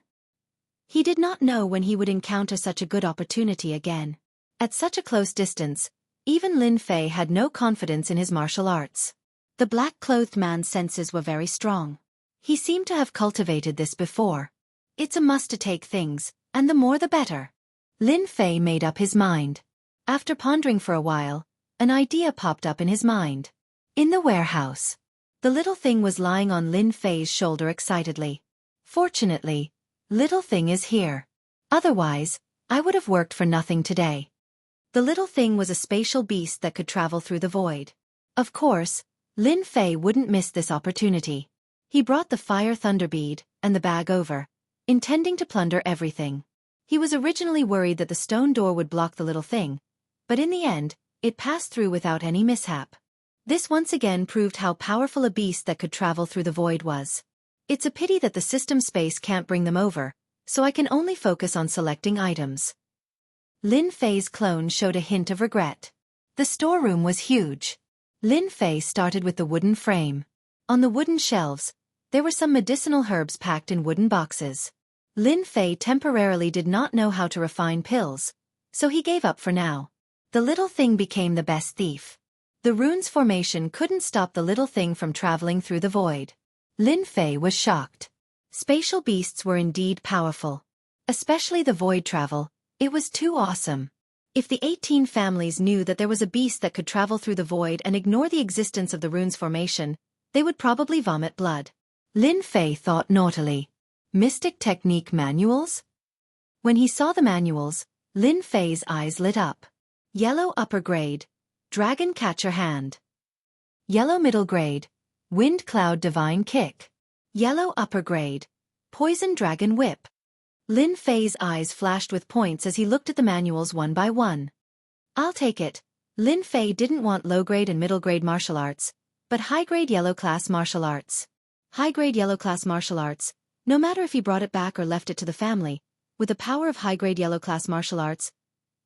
He did not know when he would encounter such a good opportunity again. At such a close distance, even Lin Fei had no confidence in his martial arts. The black-clothed man's senses were very strong. He seemed to have cultivated this before. It's a must to take things, and the more the better. Lin Fei made up his mind. After pondering for a while, an idea popped up in his mind. In the warehouse. The little thing was lying on Lin Fei's shoulder excitedly. Fortunately, little thing is here. Otherwise, I would have worked for nothing today. The little thing was a spatial beast that could travel through the void. Of course, Lin Fei wouldn't miss this opportunity. He brought the fire thunder bead and the bag over, intending to plunder everything. He was originally worried that the stone door would block the little thing, but in the end, it passed through without any mishap. This once again proved how powerful a beast that could travel through the void was. It's a pity that the system space can't bring them over, so I can only focus on selecting items. Lin Fei's clone showed a hint of regret. The storeroom was huge. Lin Fei started with the wooden frame. On the wooden shelves, there were some medicinal herbs packed in wooden boxes. Lin Fei temporarily did not know how to refine pills, so he gave up for now. The little thing became the best thief. The runes formation couldn't stop the little thing from traveling through the void. Lin Fei was shocked. Spatial beasts were indeed powerful. Especially the void travel, it was too awesome. If the 18 families knew that there was a beast that could travel through the void and ignore the existence of the runes formation, they would probably vomit blood. Lin Fei thought naughtily. Mystic technique manuals? When he saw the manuals, Lin Fei's eyes lit up. Yellow upper grade, Dragon Catcher Hand. Yellow middle grade, Wind Cloud Divine Kick. Yellow upper grade, Poison Dragon Whip. Lin Fei's eyes flashed with points as he looked at the manuals one by one. I'll take it. Lin Fei didn't want low-grade and middle-grade martial arts, but high-grade yellow-class martial arts. High-grade yellow-class martial arts, no matter if he brought it back or left it to the family, with the power of high-grade yellow-class martial arts,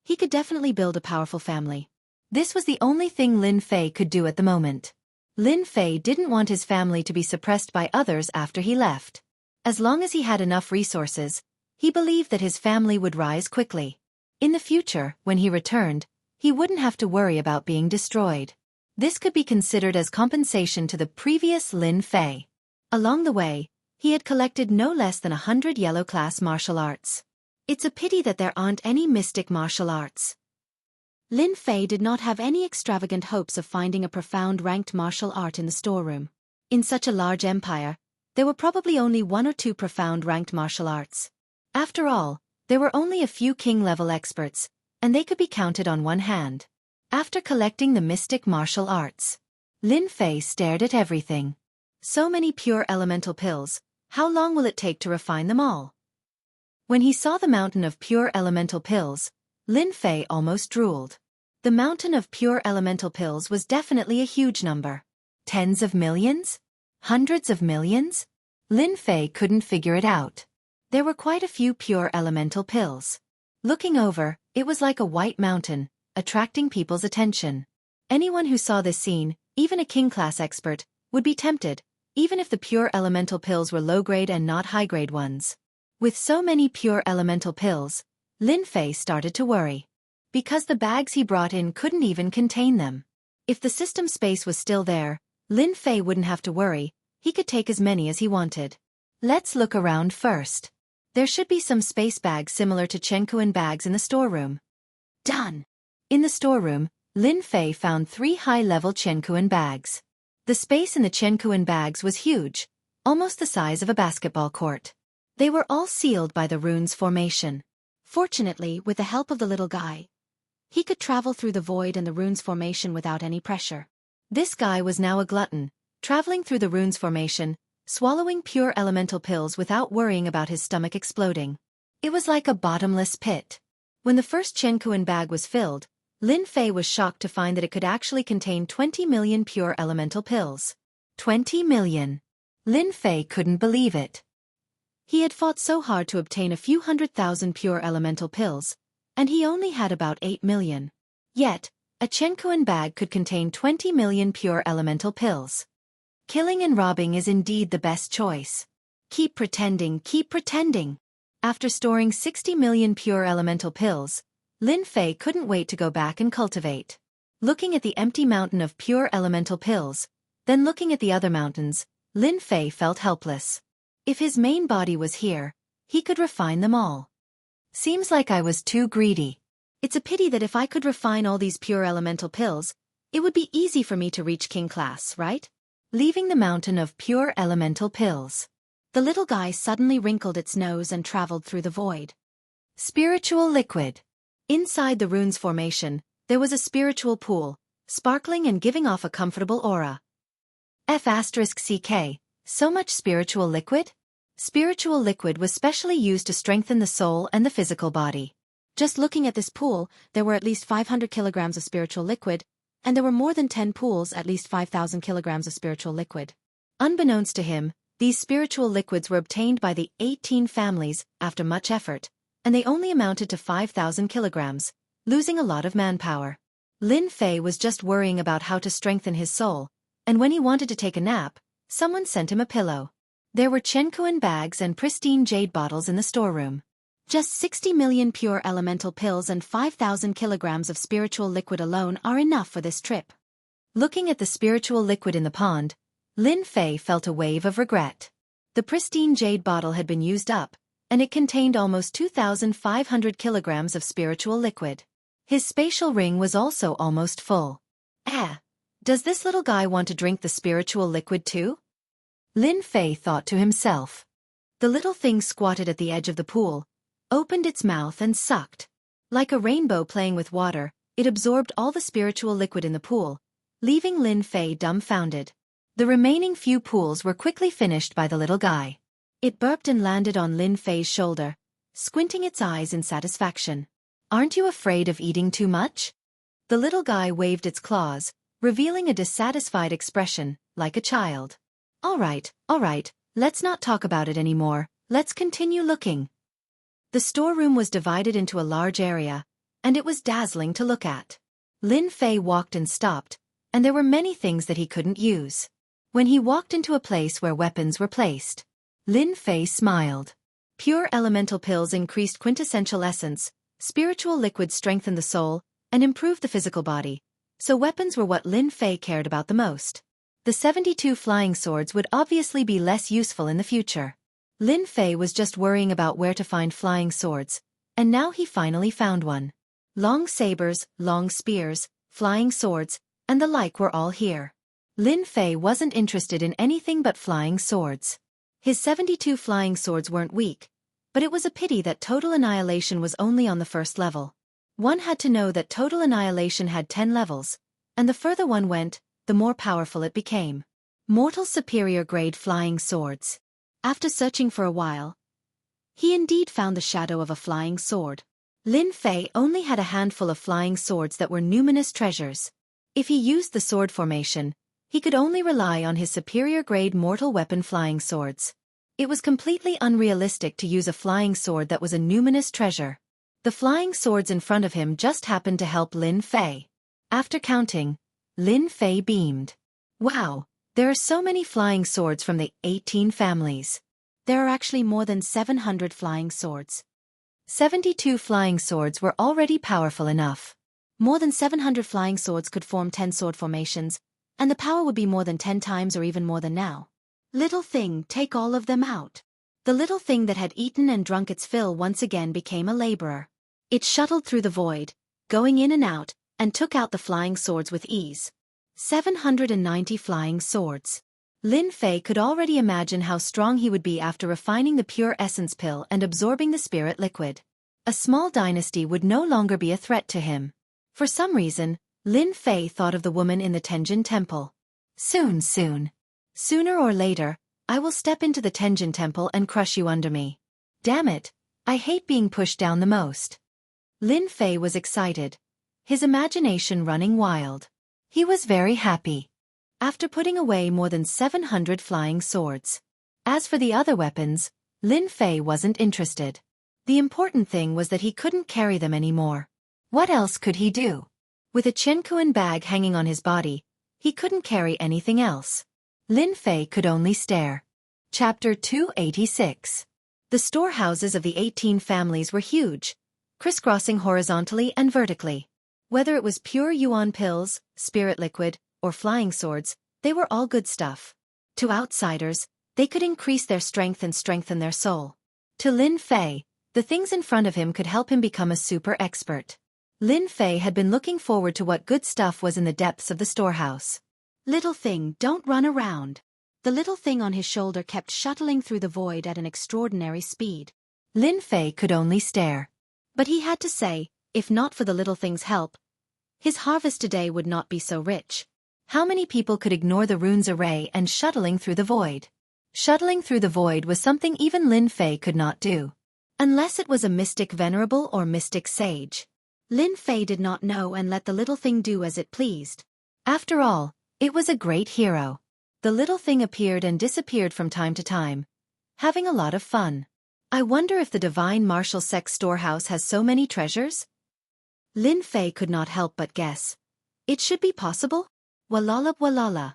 he could definitely build a powerful family. This was the only thing Lin Fei could do at the moment. Lin Fei didn't want his family to be suppressed by others after he left. As long as he had enough resources, he believed that his family would rise quickly. In the future, when he returned, he wouldn't have to worry about being destroyed. This could be considered as compensation to the previous Lin Fei. Along the way, he had collected no less than 100 yellow-class martial arts. It's a pity that there aren't any mystic martial arts. Lin Fei did not have any extravagant hopes of finding a profound ranked martial art in the storeroom. In such a large empire, there were probably only 1 or 2 profound ranked martial arts. After all, there were only a few king-level experts, and they could be counted on one hand. After collecting the mystic martial arts, Lin Fei stared at everything. So many pure elemental pills, how long will it take to refine them all? When he saw the mountain of pure elemental pills, Lin Fei almost drooled. The mountain of pure elemental pills was definitely a huge number. Tens of millions? Hundreds of millions? Lin Fei couldn't figure it out. There were quite a few pure elemental pills. Looking over, it was like a white mountain, attracting people's attention. Anyone who saw this scene, even a king-class expert, would be tempted, even if the pure elemental pills were low-grade and not high-grade ones. With so many pure elemental pills, Lin Fei started to worry. Because the bags he brought in couldn't even contain them. If the system space was still there, Lin Fei wouldn't have to worry, he could take as many as he wanted. Let's look around first. There should be some space bags similar to Qianxia bags in the storeroom. Done! In the storeroom, Lin Fei found 3 high-level Qianxia bags. The space in the Qianxia bags was huge, almost the size of a basketball court. They were all sealed by the runes formation. Fortunately, with the help of the little guy, he could travel through the void and the runes formation without any pressure. This guy was now a glutton, traveling through the runes formation, swallowing pure elemental pills without worrying about his stomach exploding. It was like a bottomless pit. When the first Qianxia bag was filled, Lin Fei was shocked to find that it could actually contain 20 million pure elemental pills. 20 million. Lin Fei couldn't believe it. He had fought so hard to obtain a few 100,000 pure elemental pills, and he only had about 8 million. Yet, a Qianxia bag could contain 20 million pure elemental pills. Killing and robbing is indeed the best choice. Keep pretending, keep pretending. After storing 60 million pure elemental pills, Lin Fei couldn't wait to go back and cultivate. Looking at the empty mountain of pure elemental pills, then looking at the other mountains, Lin Fei felt helpless. If his main body was here, he could refine them all. Seems like I was too greedy. It's a pity that if I could refine all these pure elemental pills, it would be easy for me to reach king class, right? Leaving the mountain of pure elemental pills. The little guy suddenly wrinkled its nose and traveled through the void. Spiritual liquid. Inside the runes formation, there was a spiritual pool, sparkling and giving off a comfortable aura. F***CK, so much spiritual liquid? Spiritual liquid was specially used to strengthen the soul and the physical body. Just looking at this pool, there were at least 500 kilograms of spiritual liquid, and there were more than 10 pools at least 5,000 kilograms of spiritual liquid. Unbeknownst to him, these spiritual liquids were obtained by the 18 families after much effort, and they only amounted to 5,000 kilograms, losing a lot of manpower. Lin Fei was just worrying about how to strengthen his soul, and when he wanted to take a nap, someone sent him a pillow. There were Qianxia bags and pristine jade bottles in the storeroom. Just 60 million pure elemental pills and 5,000 kilograms of spiritual liquid alone are enough for this trip. Looking at the spiritual liquid in the pond, Lin Fei felt a wave of regret. The pristine jade bottle had been used up, and it contained almost 2,500 kilograms of spiritual liquid. His spatial ring was also almost full. Does this little guy want to drink the spiritual liquid too? Lin Fei thought to himself. The little thing squatted at the edge of the pool, opened its mouth and sucked. Like a rainbow playing with water, it absorbed all the spiritual liquid in the pool, leaving Lin Fei dumbfounded. The remaining few pools were quickly finished by the little guy. It burped and landed on Lin Fei's shoulder, squinting its eyes in satisfaction. Aren't you afraid of eating too much? The little guy waved its claws, revealing a dissatisfied expression, like a child. All right, let's not talk about it anymore, let's continue looking. The storeroom was divided into a large area, and it was dazzling to look at. Lin Fei walked and stopped, and there were many things that he couldn't use. When he walked into a place where weapons were placed, Lin Fei smiled. Pure elemental pills increased quintessential essence, spiritual liquid strengthened the soul, and improved the physical body, so weapons were what Lin Fei cared about the most. The 72 flying swords would obviously be less useful in the future. Lin Fei was just worrying about where to find flying swords, and now he finally found one. Long sabers, long spears, flying swords, and the like were all here. Lin Fei wasn't interested in anything but flying swords. His 72 flying swords weren't weak, but it was a pity that total annihilation was only on the first level. One had to know that total annihilation had 10 levels, and the further one went, the more powerful it became. Mortal superior grade flying swords. After searching for a while, he indeed found the shadow of a flying sword. Lin Fei only had a handful of flying swords that were numinous treasures. If he used the sword formation, he could only rely on his superior grade mortal weapon flying swords. It was completely unrealistic to use a flying sword that was a numinous treasure. The flying swords in front of him just happened to help Lin Fei. After counting, Lin Fei beamed. Wow, there are so many flying swords from the 18 families. There are actually more than 700 flying swords. 72 flying swords were already powerful enough. More than 700 flying swords could form 10 sword formations, and the power would be more than 10 times or even more than now. Little thing, take all of them out. The little thing that had eaten and drunk its fill once again became a laborer. It shuttled through the void, going in and out, and took out the flying swords with ease. 790 flying swords. Lin Fei could already imagine how strong he would be after refining the pure essence pill and absorbing the spirit liquid. A small dynasty would no longer be a threat to him. For some reason, Lin Fei thought of the woman in the Tenjin temple. Soon. Sooner or later, I will step into the Tenjin temple and crush you under me. Damn it, I hate being pushed down the most. Lin Fei was excited, his imagination running wild. He was very happy. After putting away more than 700 flying swords. As for the other weapons, Lin Fei wasn't interested. The important thing was that he couldn't carry them anymore. What else could he do? With a Qianxia bag hanging on his body, he couldn't carry anything else. Lin Fei could only stare. Chapter 286. The storehouses of the 18 families were huge, crisscrossing horizontally and vertically. Whether it was pure yuan pills, spirit liquid, or flying swords, they were all good stuff. To outsiders, they could increase their strength and strengthen their soul. To Lin Fei, the things in front of him could help him become a super expert. Lin Fei had been looking forward to what good stuff was in the depths of the storehouse. Little thing, don't run around. The little thing on his shoulder kept shuttling through the void at an extraordinary speed. Lin Fei could only stare. But he had to say, if not for the little thing's help, his harvest today would not be so rich. How many people could ignore the rune's array and shuttling through the void? Shuttling through the void was something even Lin Fei could not do. Unless it was a mystic venerable or mystic sage. Lin Fei did not know and let the little thing do as it pleased. After all, it was a great hero. The little thing appeared and disappeared from time to time, having a lot of fun. I wonder if the divine martial sex storehouse has so many treasures? Lin Fei could not help but guess. It should be possible? Walala walala.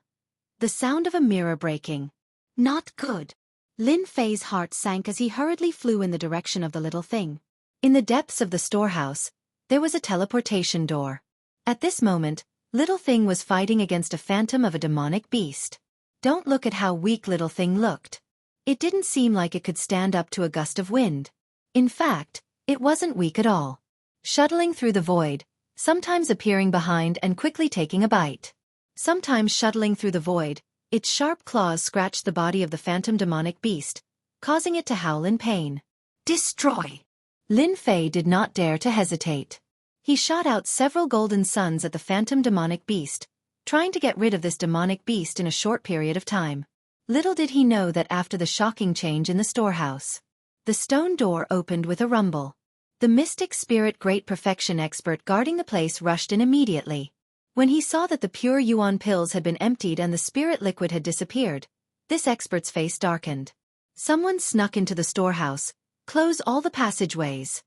The sound of a mirror breaking. Not good. Lin Fei's heart sank as he hurriedly flew in the direction of the little thing. In the depths of the storehouse, there was a teleportation door. At this moment, Little Thing was fighting against a phantom of a demonic beast. Don't look at how weak Little Thing looked. It didn't seem like it could stand up to a gust of wind. In fact, it wasn't weak at all. Shuttling through the void, sometimes appearing behind and quickly taking a bite. Sometimes shuttling through the void, its sharp claws scratched the body of the phantom demonic beast, causing it to howl in pain. Destroy! Lin Fei did not dare to hesitate. He shot out several golden suns at the phantom demonic beast, trying to get rid of this demonic beast in a short period of time. Little did he know that after the shocking change in the storehouse, the stone door opened with a rumble. The mystic spirit great perfection expert guarding the place rushed in immediately. When he saw that the pure yuan pills had been emptied and the spirit liquid had disappeared, this expert's face darkened. Someone snuck into the storehouse. Close all the passageways.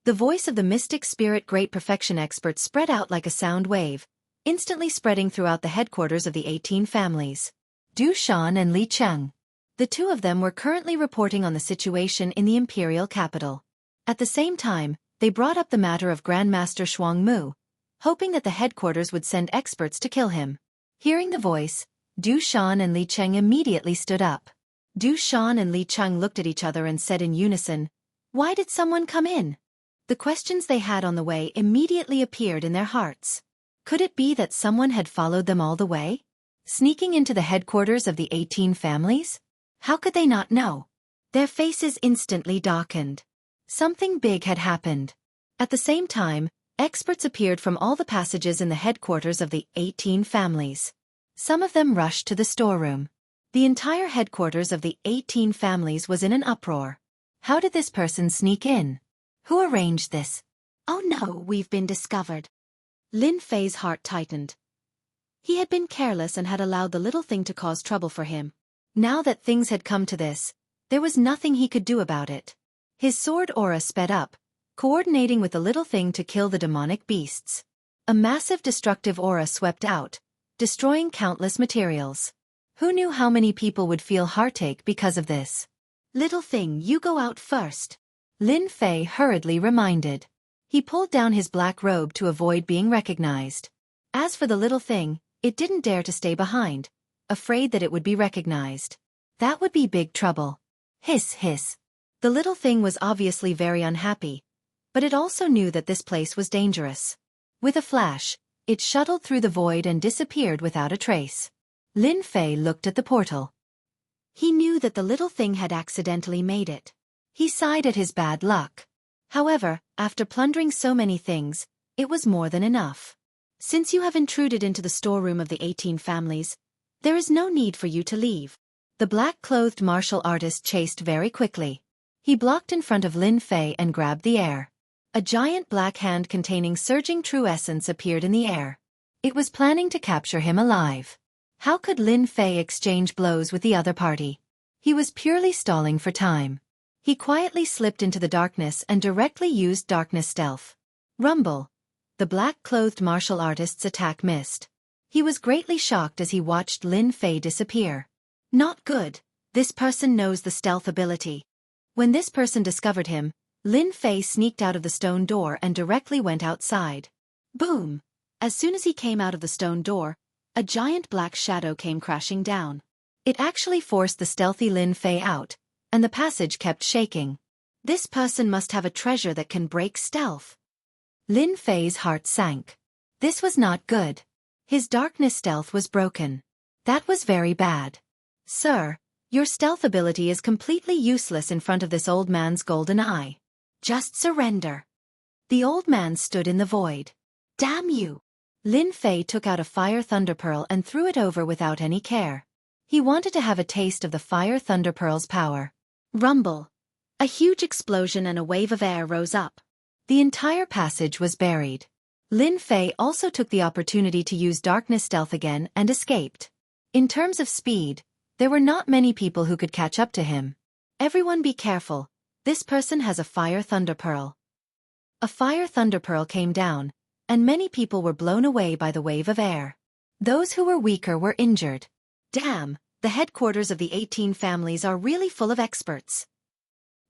The voice of the mystic spirit great perfection expert spread out like a sound wave, instantly spreading throughout the headquarters of the 18 families. Du Shan and Li Cheng. The two of them were currently reporting on the situation in the imperial capital. At the same time, they brought up the matter of Grandmaster Shuang Mu, hoping that the headquarters would send experts to kill him. Hearing the voice, Du Shan and Li Cheng immediately stood up. Du Shan and Li Cheng looked at each other and said in unison, "Why did someone come in?" The questions they had on the way immediately appeared in their hearts. Could it be that someone had followed them all the way? Sneaking into the headquarters of the 18 families? How could they not know? Their faces instantly darkened. Something big had happened. At the same time, experts appeared from all the passages in the headquarters of the 18 families. Some of them rushed to the storeroom. The entire headquarters of the 18 families was in an uproar. How did this person sneak in? Who arranged this? Oh no, we've been discovered. Lin Fei's heart tightened. He had been careless and had allowed the little thing to cause trouble for him. Now that things had come to this, there was nothing he could do about it. His sword aura sped up, coordinating with the little thing to kill the demonic beasts. A massive destructive aura swept out, destroying countless materials. Who knew how many people would feel heartache because of this? Little thing, you go out first. Lin Fei hurriedly reminded. He pulled down his black robe to avoid being recognized. As for the little thing, it didn't dare to stay behind, afraid that it would be recognized. That would be big trouble. Hiss, hiss. The little thing was obviously very unhappy, but it also knew that this place was dangerous. With a flash, it shuttled through the void and disappeared without a trace. Lin Fei looked at the portal. He knew that the little thing had accidentally made it. He sighed at his bad luck. However, after plundering so many things, it was more than enough. Since you have intruded into the storeroom of the 18 families, there is no need for you to leave. The black-clothed martial artist chased very quickly. He blocked in front of Lin Fei and grabbed the air. A giant black hand containing surging true essence appeared in the air. It was planning to capture him alive. How could Lin Fei exchange blows with the other party? He was purely stalling for time. He quietly slipped into the darkness and directly used darkness stealth. Rumble. The black-clothed martial artist's attack missed. He was greatly shocked as he watched Lin Fei disappear. Not good. This person knows the stealth ability. When this person discovered him, Lin Fei sneaked out of the stone door and directly went outside. Boom! As soon as he came out of the stone door, a giant black shadow came crashing down. It actually forced the stealthy Lin Fei out, and the passage kept shaking. This person must have a treasure that can break stealth. Lin Fei's heart sank. This was not good. His darkness stealth was broken. That was very bad. Sir, your stealth ability is completely useless in front of this old man's golden eye. Just surrender. The old man stood in the void. Damn you! Lin Fei took out a fire thunder pearl and threw it over without any care. He wanted to have a taste of the fire thunder pearl's power. Rumble. A huge explosion and a wave of air rose up. The entire passage was buried. Lin Fei also took the opportunity to use darkness stealth again and escaped. In terms of speed, there were not many people who could catch up to him. Everyone be careful, this person has a fire thunder pearl. A fire thunder pearl came down, and many people were blown away by the wave of air. Those who were weaker were injured. Damn, the headquarters of the 18 families are really full of experts.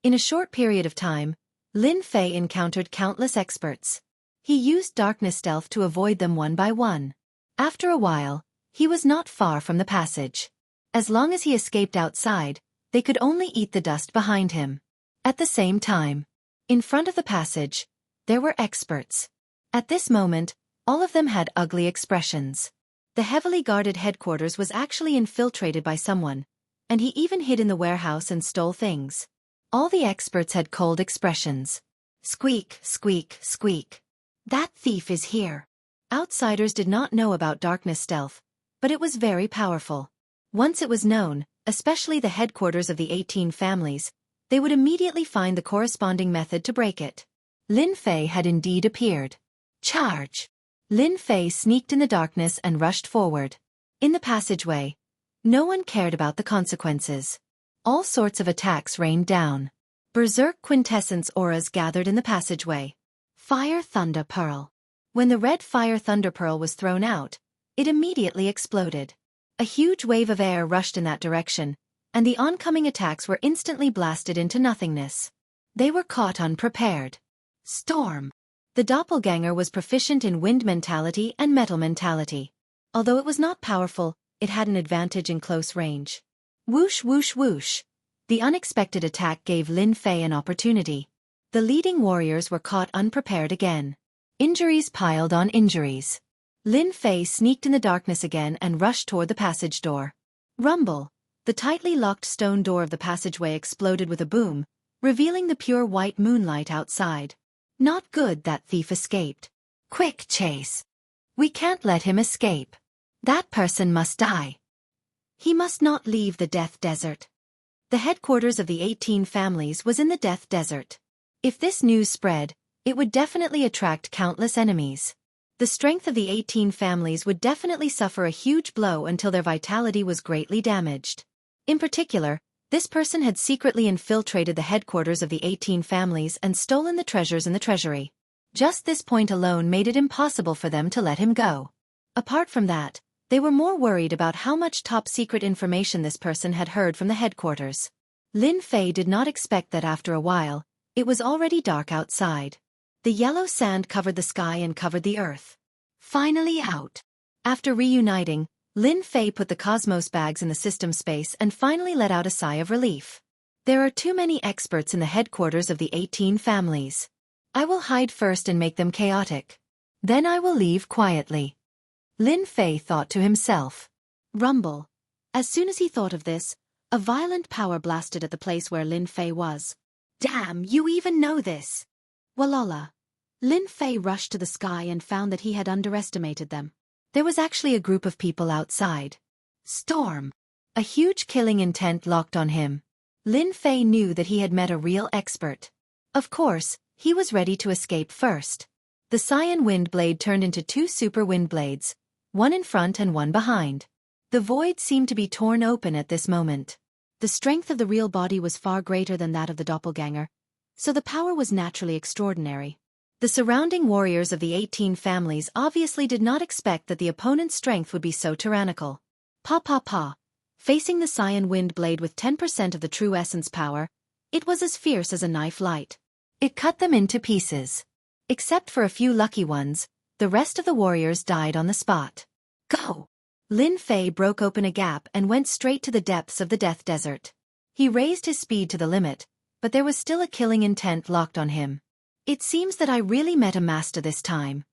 In a short period of time, Lin Fei encountered countless experts. He used darkness stealth to avoid them one by one. After a while, he was not far from the passage. As long as he escaped outside, they could only eat the dust behind him. At the same time, in front of the passage, there were experts. At this moment, all of them had ugly expressions. The heavily guarded headquarters was actually infiltrated by someone, and he even hid in the warehouse and stole things. All the experts had cold expressions. Squeak, squeak, squeak. That thief is here. Outsiders did not know about darkness stealth, but it was very powerful. Once it was known, especially the headquarters of the 18 families, they would immediately find the corresponding method to break it. Lin Fei had indeed appeared. Charge! Lin Fei sneaked in the darkness and rushed forward. In the passageway, no one cared about the consequences. All sorts of attacks rained down. Berserk quintessence auras gathered in the passageway. Fire Thunder Pearl. When the red Fire Thunder Pearl was thrown out, it immediately exploded. A huge wave of air rushed in that direction, and the oncoming attacks were instantly blasted into nothingness. They were caught unprepared. Storm. The doppelganger was proficient in wind mentality and metal mentality. Although it was not powerful, it had an advantage in close range. Whoosh whoosh whoosh. The unexpected attack gave Lin Fei an opportunity. The leading warriors were caught unprepared again. Injuries piled on injuries. Lin Fei sneaked in the darkness again and rushed toward the passage door. Rumble. The tightly locked stone door of the passageway exploded with a boom, revealing the pure white moonlight outside. Not good, that thief escaped. Quick, chase. We can't let him escape. That person must die. He must not leave the Death Desert. The headquarters of the 18 families was in the Death Desert. If this news spread, it would definitely attract countless enemies. The strength of the 18 families would definitely suffer a huge blow until their vitality was greatly damaged. In particular, this person had secretly infiltrated the headquarters of the 18 families and stolen the treasures in the treasury. Just this point alone made it impossible for them to let him go. Apart from that, they were more worried about how much top-secret information this person had heard from the headquarters. Lin Fei did not expect that after a while, it was already dark outside. The yellow sand covered the sky and covered the earth. Finally out. After reuniting, Lin Fei put the Cosmos bags in the system space and finally let out a sigh of relief. There are too many experts in the headquarters of the 18 families. I will hide first and make them chaotic. Then I will leave quietly. Lin Fei thought to himself. Rumble. As soon as he thought of this, a violent power blasted at the place where Lin Fei was. Damn, you even know this! Walala. Lin Fei rushed to the sky and found that he had underestimated them. There was actually a group of people outside. Storm. A huge killing intent locked on him. Lin Fei knew that he had met a real expert. Of course, he was ready to escape first. The Cyan wind blade turned into 2 super wind blades, one in front and one behind. The void seemed to be torn open at this moment. The strength of the real body was far greater than that of the doppelganger, so the power was naturally extraordinary. The surrounding warriors of the 18 families obviously did not expect that the opponent's strength would be so tyrannical. Pa pa pa. Facing the Cyan wind blade with 10% of the true essence power, it was as fierce as a knife light. It cut them into pieces. Except for a few lucky ones, the rest of the warriors died on the spot. Go! Lin Fei broke open a gap and went straight to the depths of the Death Desert. He raised his speed to the limit, but there was still a killing intent locked on him. It seems that I really met a master this time.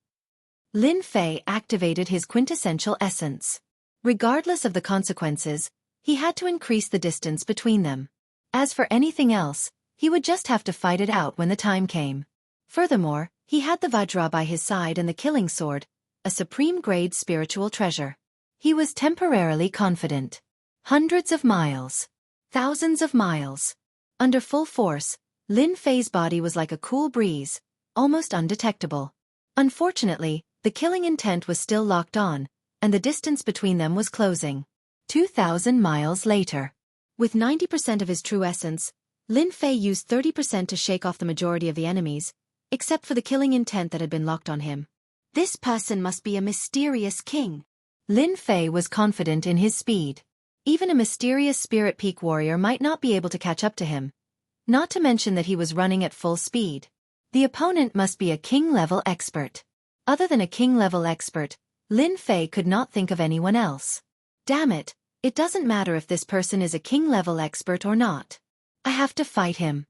Lin Fei activated his quintessential essence. Regardless of the consequences, he had to increase the distance between them. As for anything else, he would just have to fight it out when the time came. Furthermore, he had the Vajra by his side and the killing sword, a supreme-grade spiritual treasure. He was temporarily confident. Hundreds of miles. Thousands of miles. Under full force, Lin Fei's body was like a cool breeze, almost undetectable. Unfortunately, the killing intent was still locked on, and the distance between them was closing. 2,000 miles later. With 90% of his true essence, Lin Fei used 30% to shake off the majority of the enemies, except for the killing intent that had been locked on him. This person must be a mysterious king. Lin Fei was confident in his speed. Even a mysterious spirit peak warrior might not be able to catch up to him. Not to mention that he was running at full speed. The opponent must be a king-level expert. Other than a king-level expert, Lin Fei could not think of anyone else. Damn it, it doesn't matter if this person is a king-level expert or not. I have to fight him.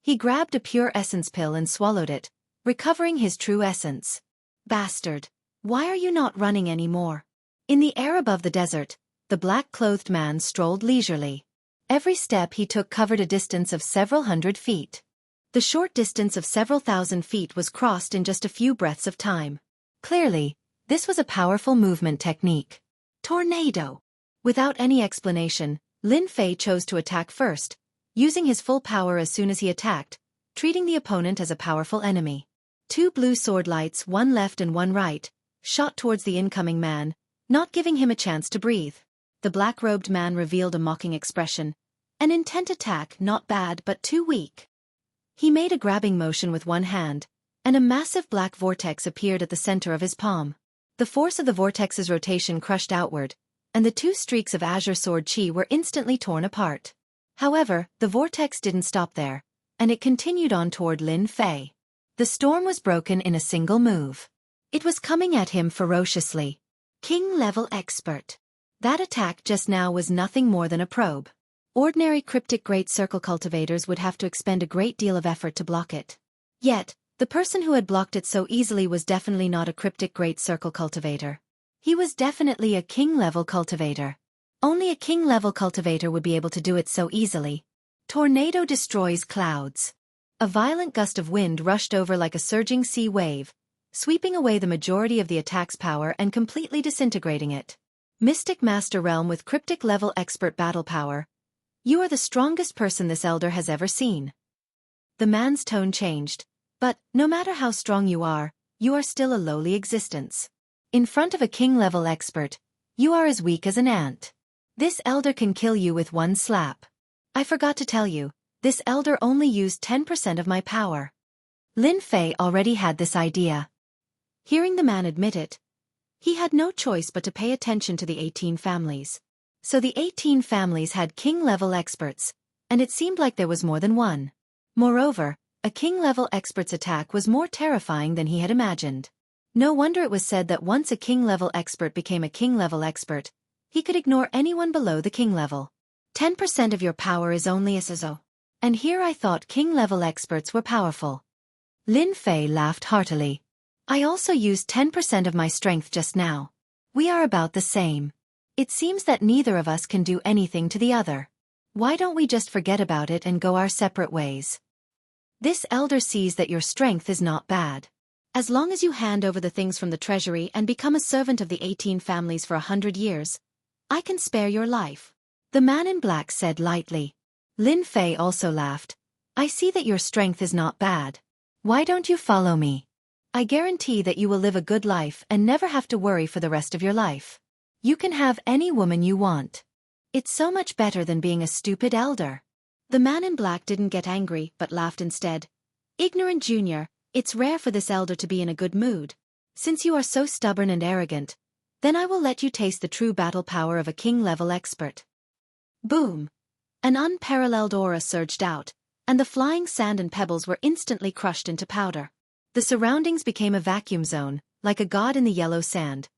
He grabbed a pure essence pill and swallowed it, recovering his true essence. Bastard, why are you not running anymore? In the air above the desert, the black-clothed man strolled leisurely. Every step he took covered a distance of several hundred feet. The short distance of several thousand feet was crossed in just a few breaths of time. Clearly, this was a powerful movement technique. Tornado! Without any explanation, Lin Fei chose to attack first, using his full power as soon as he attacked, treating the opponent as a powerful enemy. 2 blue sword lights, one left and one right, shot towards the incoming man, not giving him a chance to breathe. The black-robed man revealed a mocking expression. An intent attack, not bad but too weak. He made a grabbing motion with one hand, and a massive black vortex appeared at the center of his palm. The force of the vortex's rotation crushed outward, and the 2 streaks of azure sword chi were instantly torn apart. However, the vortex didn't stop there, and it continued on toward Lin Fei. The storm was broken in a single move. It was coming at him ferociously. King-level expert. That attack just now was nothing more than a probe. Ordinary cryptic great circle cultivators would have to expend a great deal of effort to block it. Yet, the person who had blocked it so easily was definitely not a cryptic great circle cultivator. He was definitely a king-level cultivator. Only a king-level cultivator would be able to do it so easily. Tornado destroys clouds. A violent gust of wind rushed over like a surging sea wave, sweeping away the majority of the attack's power and completely disintegrating it. Mystic Master Realm with cryptic-level expert battle power. You are the strongest person this elder has ever seen. The man's tone changed. But, no matter how strong you are still a lowly existence. In front of a king-level expert, you are as weak as an ant. This elder can kill you with one slap. I forgot to tell you, this elder only used 10% of my power. Lin Fei already had this idea. Hearing the man admit it, he had no choice but to pay attention to the 18 families. So the 18 families had king-level experts, and it seemed like there was more than one. Moreover, a king-level expert's attack was more terrifying than he had imagined. No wonder it was said that once a king-level expert became a king-level expert, he could ignore anyone below the king level. 10% of your power is only a sizzle. And here I thought king-level experts were powerful. Lin Fei laughed heartily. I also used 10% of my strength just now. We are about the same. It seems that neither of us can do anything to the other. Why don't we just forget about it and go our separate ways? This elder sees that your strength is not bad. As long as you hand over the things from the treasury and become a servant of the 18 families for 100 years, I can spare your life. The man in black said lightly. Lin Fei also laughed. I see that your strength is not bad. Why don't you follow me? I guarantee that you will live a good life and never have to worry for the rest of your life. You can have any woman you want. It's so much better than being a stupid elder. The man in black didn't get angry but laughed instead. Ignorant Junior, it's rare for this elder to be in a good mood. Since you are so stubborn and arrogant, then I will let you taste the true battle power of a king-level expert. Boom! An unparalleled aura surged out, and the flying sand and pebbles were instantly crushed into powder. The surroundings became a vacuum zone, like a god in the yellow sand,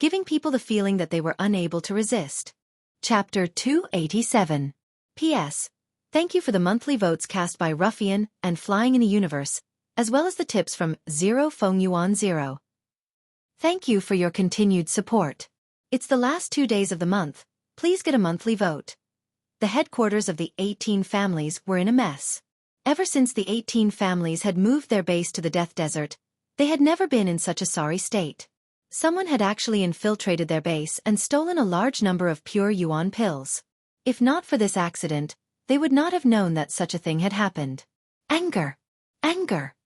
giving people the feeling that they were unable to resist. Chapter 287. P.S. Thank you for the monthly votes cast by Ruffian and Flying in the Universe, as well as the tips from Zero Feng Yuan Zero. Thank you for your continued support. It's the last 2 days of the month. Please get a monthly vote. The headquarters of the 18 families were in a mess. Ever since the 18 families had moved their base to the Death Desert, they had never been in such a sorry state. Someone had actually infiltrated their base and stolen a large number of pure yuan pills. If not for this accident, they would not have known that such a thing had happened. Anger! Anger!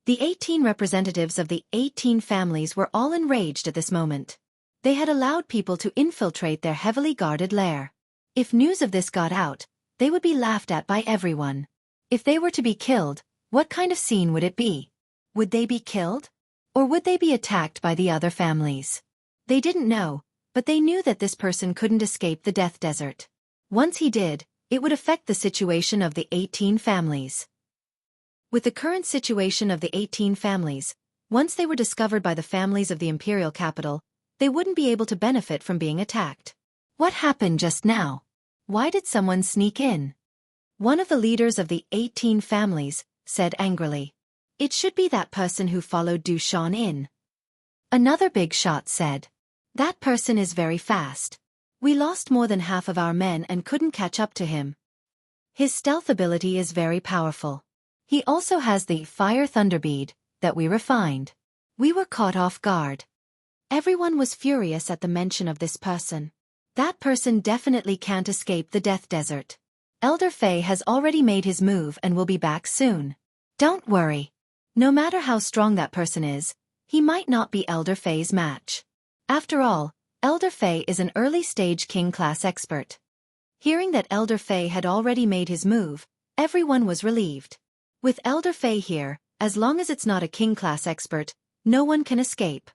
The 18 representatives of the 18 families were all enraged at this moment. They had allowed people to infiltrate their heavily guarded lair. If news of this got out, they would be laughed at by everyone. If they were to be killed, what kind of scene would it be? Would they be killed? Or would they be attacked by the other families? They didn't know, but they knew that this person couldn't escape the Death Desert. Once he did, it would affect the situation of the 18 families. With the current situation of the 18 families, once they were discovered by the families of the imperial capital, they wouldn't be able to benefit from being attacked. What happened just now? Why did someone sneak in? One of the leaders of the 18 families said angrily. It should be that person who followed Du Shan in. Another big shot said. That person is very fast. We lost more than half of our men and couldn't catch up to him. His stealth ability is very powerful. He also has the Fire Thunder Bead that we refined. We were caught off guard. Everyone was furious at the mention of this person. That person definitely can't escape the Death Desert. Elder Fei has already made his move and will be back soon. Don't worry. No matter how strong that person is, he might not be Elder Fei's match. After all, Elder Fei is an early-stage king-class expert. Hearing that Elder Fei had already made his move, everyone was relieved. With Elder Fei here, as long as it's not a king-class expert, no one can escape.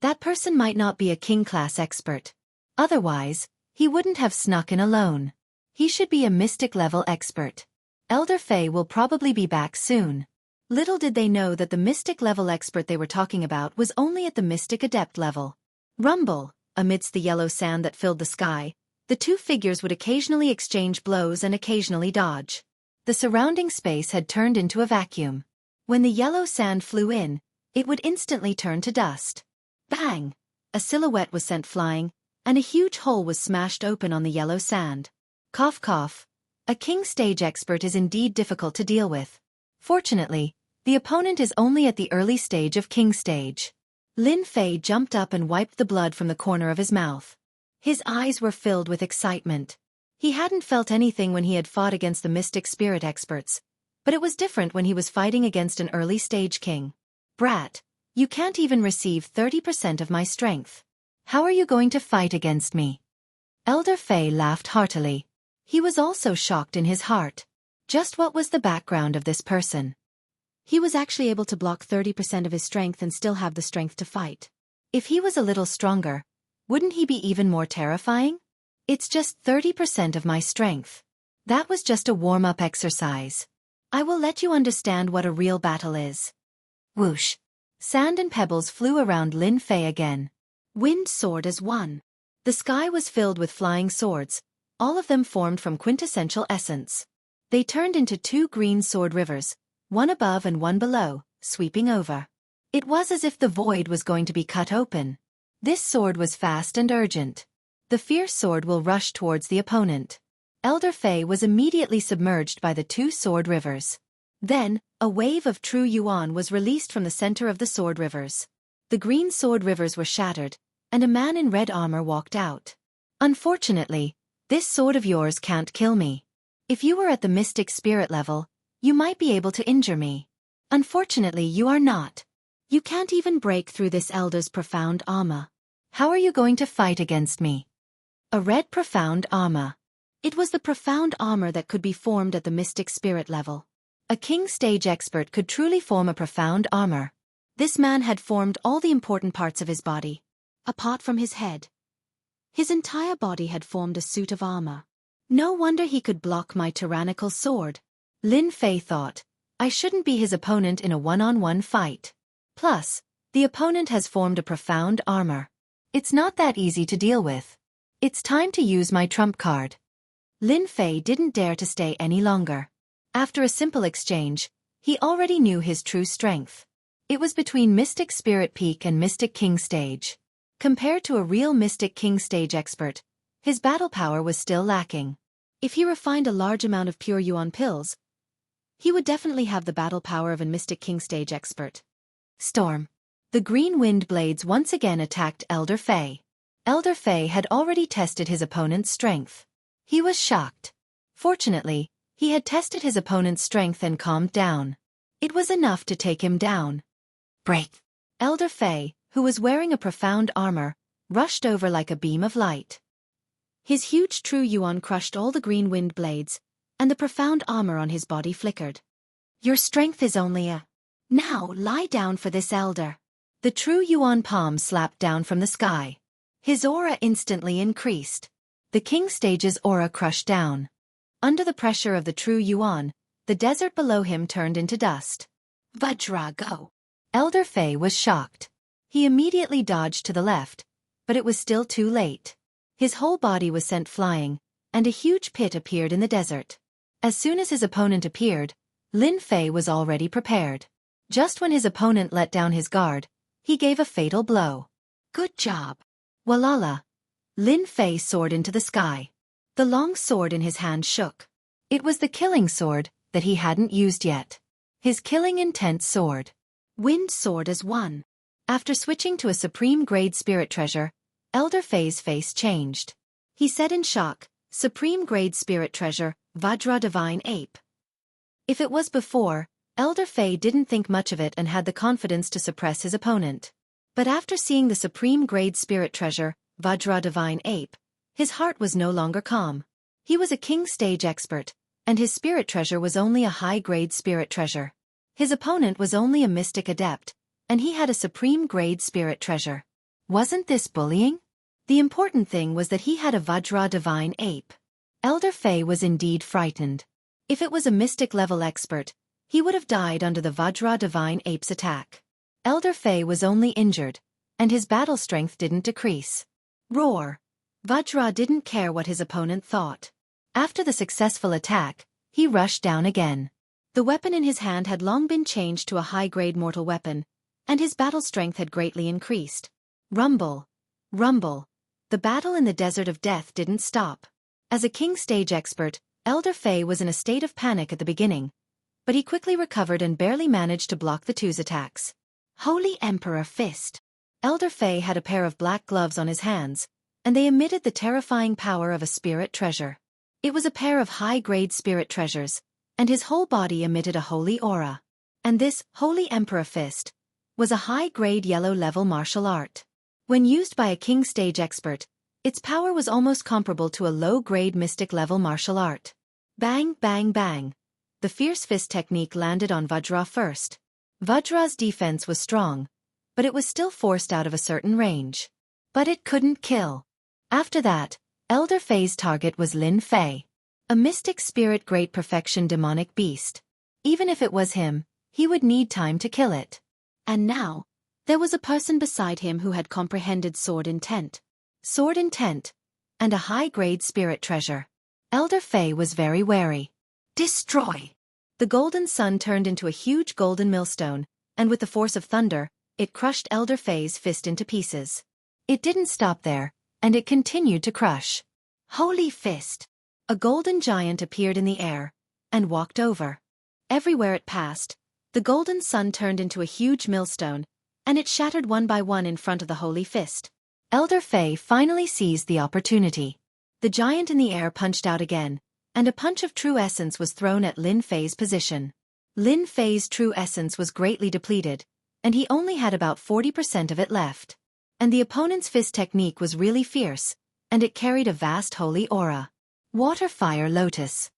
That person might not be a king-class expert. Otherwise, he wouldn't have snuck in alone. He should be a mystic-level expert. Elder Fei will probably be back soon. Little did they know that the mystic-level expert they were talking about was only at the mystic adept level. Rumble, amidst the yellow sand that filled the sky, the two figures would occasionally exchange blows and occasionally dodge. The surrounding space had turned into a vacuum. When the yellow sand flew in, it would instantly turn to dust. Bang! A silhouette was sent flying, and a huge hole was smashed open on the yellow sand. Cough cough. A king stage expert is indeed difficult to deal with. Fortunately, the opponent is only at the early stage of king stage. Lin Fei jumped up and wiped the blood from the corner of his mouth. His eyes were filled with excitement. He hadn't felt anything when he had fought against the mystic spirit experts, but it was different when he was fighting against an early stage king. Brat, you can't even receive 30% of my strength. How are you going to fight against me? Elder Fei laughed heartily. He was also shocked in his heart. Just what was the background of this person? He was actually able to block 30% of his strength and still have the strength to fight. If he was a little stronger, wouldn't he be even more terrifying? It's just 30% of my strength. That was just a warm-up exercise. I will let you understand what a real battle is. Whoosh. Sand and pebbles flew around Lin Fei again. Wind soared as one. The sky was filled with flying swords, all of them formed from quintessential essence. They turned into two green sword rivers, one above and one below, sweeping over. It was as if the void was going to be cut open. This sword was fast and urgent. The fierce sword will rush towards the opponent. Elder Fei was immediately submerged by the two sword rivers. Then, a wave of true yuan was released from the center of the sword rivers. The green sword rivers were shattered, and a man in red armor walked out. Unfortunately, this sword of yours can't kill me. If you were at the mystic spirit level, you might be able to injure me. Unfortunately, you are not. You can't even break through this elder's profound armor. How are you going to fight against me? A red profound armor. It was the profound armor that could be formed at the mystic spirit level. A king stage expert could truly form a profound armor. This man had formed all the important parts of his body. Apart from his head, his entire body had formed a suit of armor. No wonder he could block my tyrannical sword. Lin Fei thought, I shouldn't be his opponent in a one-on-one fight. Plus, the opponent has formed a profound armor. It's not that easy to deal with. It's time to use my trump card. Lin Fei didn't dare to stay any longer. After a simple exchange, he already knew his true strength. It was between Mystic Spirit Peak and Mystic King Stage. Compared to a real Mystic King Stage expert, his battle power was still lacking. If he refined a large amount of pure yuan pills, he would definitely have the battle power of a Mystic King Stage expert. Storm. The green wind blades once again attacked Elder Fei. Elder Fei had already tested his opponent's strength. He was shocked. Fortunately, he had tested his opponent's strength and calmed down. It was enough to take him down. Break. Elder Fei, who was wearing a profound armor, rushed over like a beam of light. His huge true yuan crushed all the green wind blades, and the profound armor on his body flickered. Your strength is only a... Now lie down for this elder. The true yuan palm slapped down from the sky. His aura instantly increased. The king stage's aura crushed down. Under the pressure of the true yuan, the desert below him turned into dust. Vajra, go! Elder Fei was shocked. He immediately dodged to the left, but it was still too late. His whole body was sent flying, and a huge pit appeared in the desert. As soon as his opponent appeared, Lin Fei was already prepared. Just when his opponent let down his guard, he gave a fatal blow. Good job. Walala. Lin Fei soared into the sky. The long sword in his hand shook. It was the killing sword that he hadn't used yet. His killing intent sword. Wind soared as one. After switching to a supreme grade spirit treasure, Elder Fei's face changed. He said in shock, Supreme grade spirit treasure, Vajra divine ape. If it was before, Elder Fei didn't think much of it and had the confidence to suppress his opponent. But after seeing the supreme grade spirit treasure, Vajra divine ape, his heart was no longer calm. He was a king stage expert, and his spirit treasure was only a high-grade spirit treasure. His opponent was only a mystic adept, and he had a supreme grade spirit treasure. Wasn't this bullying? The important thing was that he had a Vajra divine ape. Elder Fei was indeed frightened. If it was a mystic level expert, he would have died under the Vajra divine ape's attack. Elder Fei was only injured, and his battle strength didn't decrease. Roar! Vajra didn't care what his opponent thought. After the successful attack, he rushed down again. The weapon in his hand had long been changed to a high-grade mortal weapon, and his battle strength had greatly increased. Rumble! Rumble! the battle in the Desert of Death didn't stop. As a king stage expert, Elder Fei was in a state of panic at the beginning, but he quickly recovered and barely managed to block the two's attacks. Holy Emperor Fist. Elder Fei had a pair of black gloves on his hands, and they emitted the terrifying power of a spirit treasure. It was a pair of high-grade spirit treasures, and his whole body emitted a holy aura. And this Holy Emperor Fist was a high-grade yellow-level martial art. When used by a king stage expert, its power was almost comparable to a low-grade mystic-level martial art. Bang, bang, bang. The fierce fist technique landed on Vajra first. Vajra's defense was strong, but it was still forced out of a certain range. But it couldn't kill. After that, Elder Fei's target was Lin Fei, a mystic spirit great perfection demonic beast. Even if it was him, he would need time to kill it. And now, there was a person beside him who had comprehended sword intent, and a high-grade spirit treasure. Elder Fei was very wary. Destroy! The golden sun turned into a huge golden millstone, and with the force of thunder, it crushed Elder Fei's fist into pieces. It didn't stop there, and it continued to crush. Holy Fist! A golden giant appeared in the air, and walked over. Everywhere it passed, the golden sun turned into a huge millstone, and it shattered one by one in front of the Holy Fist. Elder Fei finally seized the opportunity. The giant in the air punched out again, and a punch of true essence was thrown at Lin Fei's position. Lin Fei's true essence was greatly depleted, and he only had about 40% of it left. And the opponent's fist technique was really fierce, and it carried a vast holy aura. Water Fire Lotus.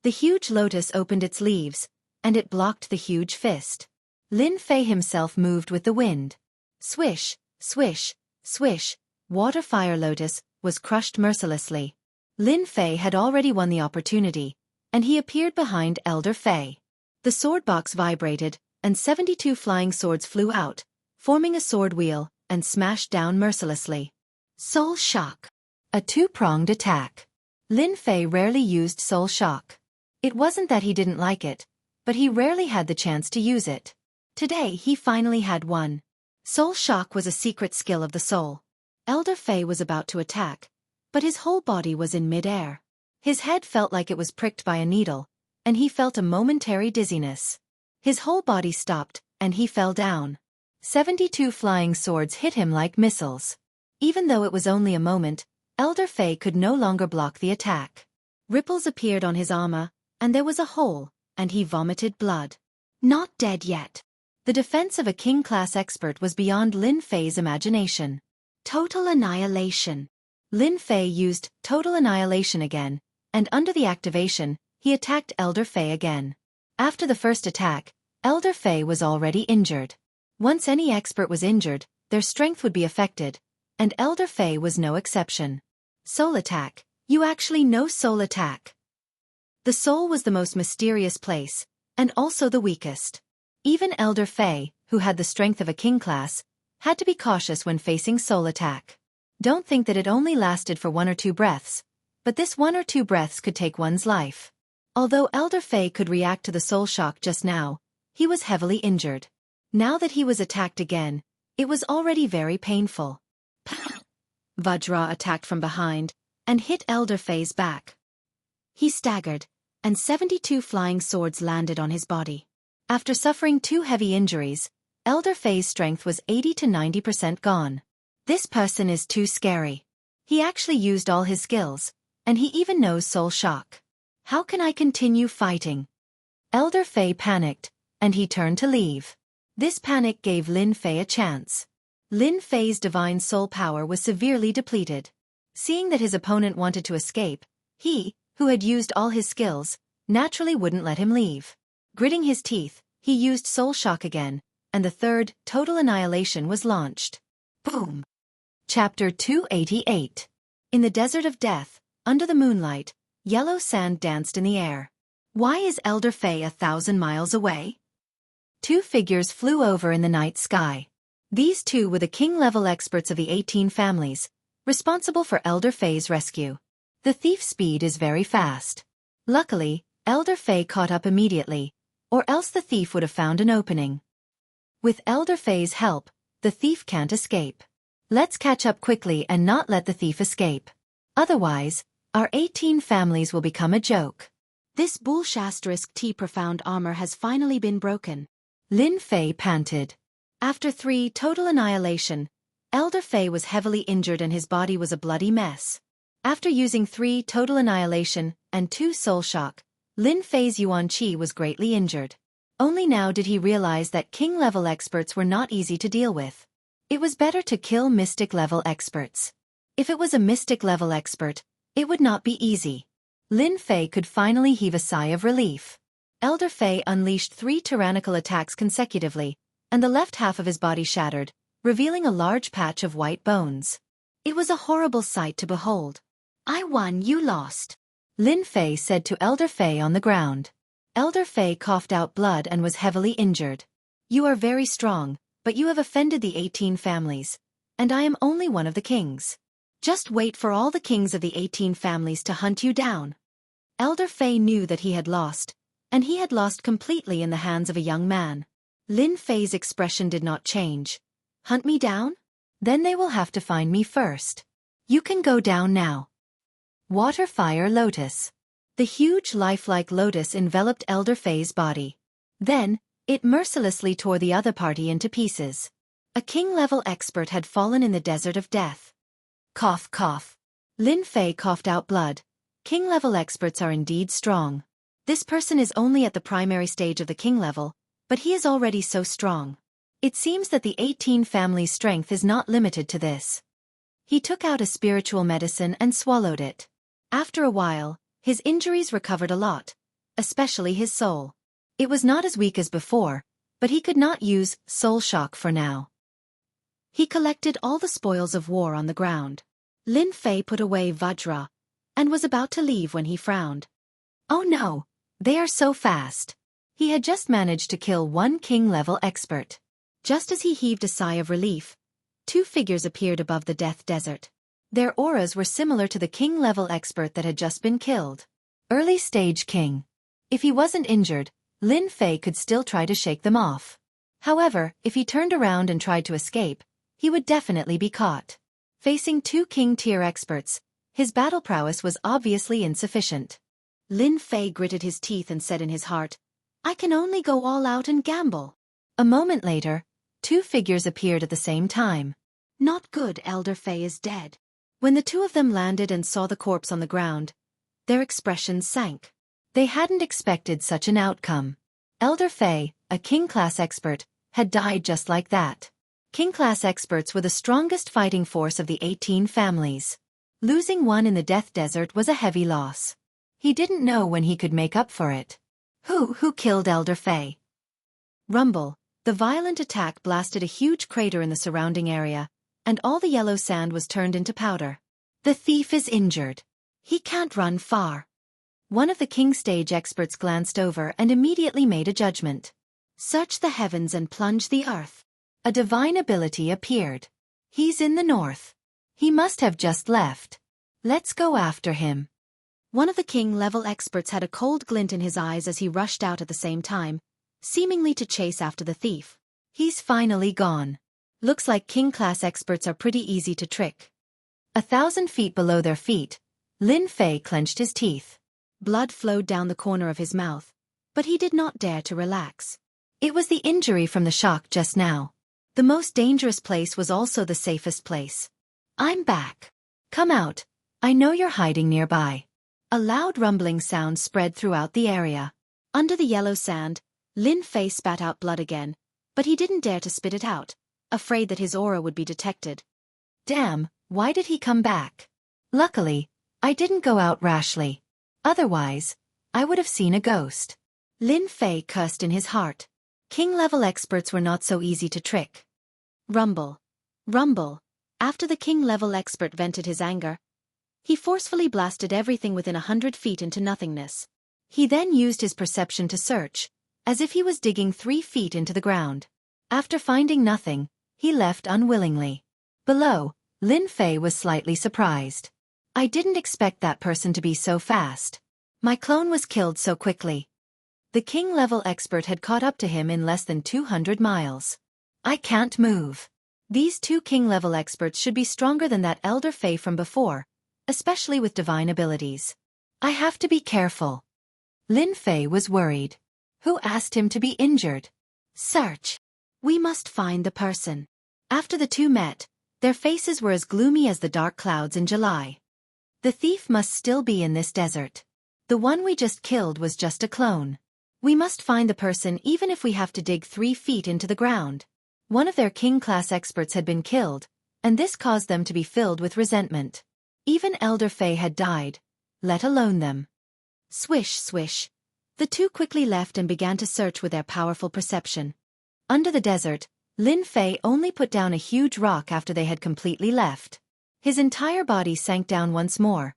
The huge lotus opened its leaves, and it blocked the huge fist. Lin Fei himself moved with the wind. Swish, swish, swish, Water Fire Lotus was crushed mercilessly. Lin Fei had already won the opportunity, and he appeared behind Elder Fei. The sword box vibrated, and 72 flying swords flew out, forming a sword wheel, and smashed down mercilessly. Soul Shock. A two-pronged attack. Lin Fei rarely used Soul Shock. It wasn't that he didn't like it, but he rarely had the chance to use it. Today he finally had one. Soul Shock was a secret skill of the soul. Elder Fei was about to attack, but his whole body was in mid-air. His head felt like it was pricked by a needle, and he felt a momentary dizziness. His whole body stopped, and he fell down. 72 flying swords hit him like missiles. Even though it was only a moment, Elder Fei could no longer block the attack. Ripples appeared on his armor, and there was a hole, and he vomited blood. Not dead yet. The defense of a king-class expert was beyond Lin Fei's imagination. Total Annihilation. Lin Fei used Total Annihilation again, and under the activation, he attacked Elder Fei again. After the first attack, Elder Fei was already injured. Once any expert was injured, their strength would be affected, and Elder Fei was no exception. Soul Attack. You actually know Soul Attack. The soul was the most mysterious place, and also the weakest. Even Elder Fei, who had the strength of a king class, had to be cautious when facing Soul Attack. Don't think that it only lasted for 1 or 2 breaths, but this 1 or 2 breaths could take one's life. Although Elder Fei could react to the soul shock just now, he was heavily injured. Now that he was attacked again, it was already very painful. Vajra attacked from behind, and hit Elder Fei's back. He staggered, and 72 flying swords landed on his body. After suffering 2 heavy injuries, Elder Fei's strength was 80 to 90% gone. This person is too scary. He actually used all his skills, and he even knows Soul Shock. How can I continue fighting? Elder Fei panicked, and he turned to leave. This panic gave Lin Fei a chance. Lin Fei's divine soul power was severely depleted. Seeing that his opponent wanted to escape, he, who had used all his skills, naturally wouldn't let him leave. Gritting his teeth, he used Soul Shock again, and the third, Total Annihilation was launched. Boom! Chapter 288. In the Desert of Death, under the moonlight, yellow sand danced in the air. Why is Elder Fei 1,000 miles away? 2 figures flew over in the night sky. These 2 were the king-level experts of the 18 families, responsible for Elder Fei's rescue. The thief's speed is very fast. Luckily, Elder Fei caught up immediately, or else the thief would have found an opening. With Elder Fei's help, the thief can't escape. Let's catch up quickly and not let the thief escape. Otherwise, our 18 families will become a joke. This bull*T profound armor has finally been broken. Lin Fei panted. After 3 total annihilation, Elder Fei was heavily injured and his body was a bloody mess. After using 3 total annihilation and 2 soul shock, Lin Fei's Yuan-Qi was greatly injured. Only now did he realize that king-level experts were not easy to deal with. It was better to kill mystic-level experts. If it was a mystic-level expert, it would not be easy. Lin Fei could finally heave a sigh of relief. Elder Fei unleashed 3 tyrannical attacks consecutively, and the left half of his body shattered, revealing a large patch of white bones. It was a horrible sight to behold. I won, you lost, Lin Fei said to Elder Fei on the ground. Elder Fei coughed out blood and was heavily injured. You are very strong, but you have offended the 18 families, and I am only one of the kings. Just wait for all the kings of the 18 families to hunt you down. Elder Fei knew that he had lost, and he had lost completely in the hands of a young man. Lin Fei's expression did not change. Hunt me down? Then they will have to find me first. You can go down now. Water Fire Lotus. The huge lifelike lotus enveloped Elder Fei's body. Then, it mercilessly tore the other party into pieces. A king-level expert had fallen in the desert of death. Cough, cough. Lin Fei coughed out blood. King-level experts are indeed strong. This person is only at the primary stage of the king level, but he is already so strong. It seems that the 18 family's strength is not limited to this. He took out a spiritual medicine and swallowed it. After a while, his injuries recovered a lot, especially his soul. It was not as weak as before, but he could not use soul shock for now. He collected all the spoils of war on the ground. Lin Fei put away Vajra, and was about to leave when he frowned. Oh no, they are so fast. He had just managed to kill 1 king-level expert. Just as he heaved a sigh of relief, 2 figures appeared above the death desert. Their auras were similar to the king-level expert that had just been killed. Early stage king. If he wasn't injured, Lin Fei could still try to shake them off. However, if he turned around and tried to escape, he would definitely be caught. Facing 2 king-tier experts, his battle prowess was obviously insufficient. Lin Fei gritted his teeth and said in his heart, I can only go all out and gamble. A moment later, 2 figures appeared at the same time. Not good, Elder Fei is dead. When the 2 of them landed and saw the corpse on the ground, their expressions sank. They hadn't expected such an outcome. Elder Fei, a king-class expert, had died just like that. King-class experts were the strongest fighting force of the 18 families. Losing one in the death desert was a heavy loss. He didn't know when he could make up for it. Who killed Elder Fei? Rumble. The violent attack blasted a huge crater in the surrounding area, and all the yellow sand was turned into powder. The thief is injured. He can't run far. One of the king stage experts glanced over and immediately made a judgment. Search the heavens and plunge the earth. A divine ability appeared. He's in the north. He must have just left. Let's go after him. One of the king-level experts had a cold glint in his eyes as he rushed out at the same time, seemingly to chase after the thief. He's finally gone. Looks like king-class experts are pretty easy to trick. 1,000 feet below their feet, Lin Fei clenched his teeth. Blood flowed down the corner of his mouth, but he did not dare to relax. It was the injury from the shock just now. The most dangerous place was also the safest place. I'm back. Come out. I know you're hiding nearby. A loud rumbling sound spread throughout the area. Under the yellow sand, Lin Fei spat out blood again, but he didn't dare to spit it out, afraid that his aura would be detected. Damn, why did he come back? Luckily, I didn't go out rashly. Otherwise, I would have seen a ghost. Lin Fei cursed in his heart. King-level experts were not so easy to trick. Rumble. Rumble. After the king-level expert vented his anger, he forcefully blasted everything within 100 feet into nothingness. He then used his perception to search, as if he was digging 3 feet into the ground. After finding nothing, he left unwillingly. Below, Lin Fei was slightly surprised. I didn't expect that person to be so fast. My clone was killed so quickly. The king-level expert had caught up to him in less than 200 miles. I can't move. These two king-level experts should be stronger than that elder Fei from before, especially with divine abilities. I have to be careful. Lin Fei was worried. Who asked him to be injured? Search. We must find the person. After the two met, their faces were as gloomy as the dark clouds in July. The thief must still be in this desert. The one we just killed was just a clone. We must find the person even if we have to dig 3 feet into the ground. One of their king-class experts had been killed, and this caused them to be filled with resentment. Even Elder Fei had died, let alone them. Swish, swish. The two quickly left and began to search with their powerful perception. Under the desert, Lin Fei only put down a huge rock after they had completely left. His entire body sank down once more,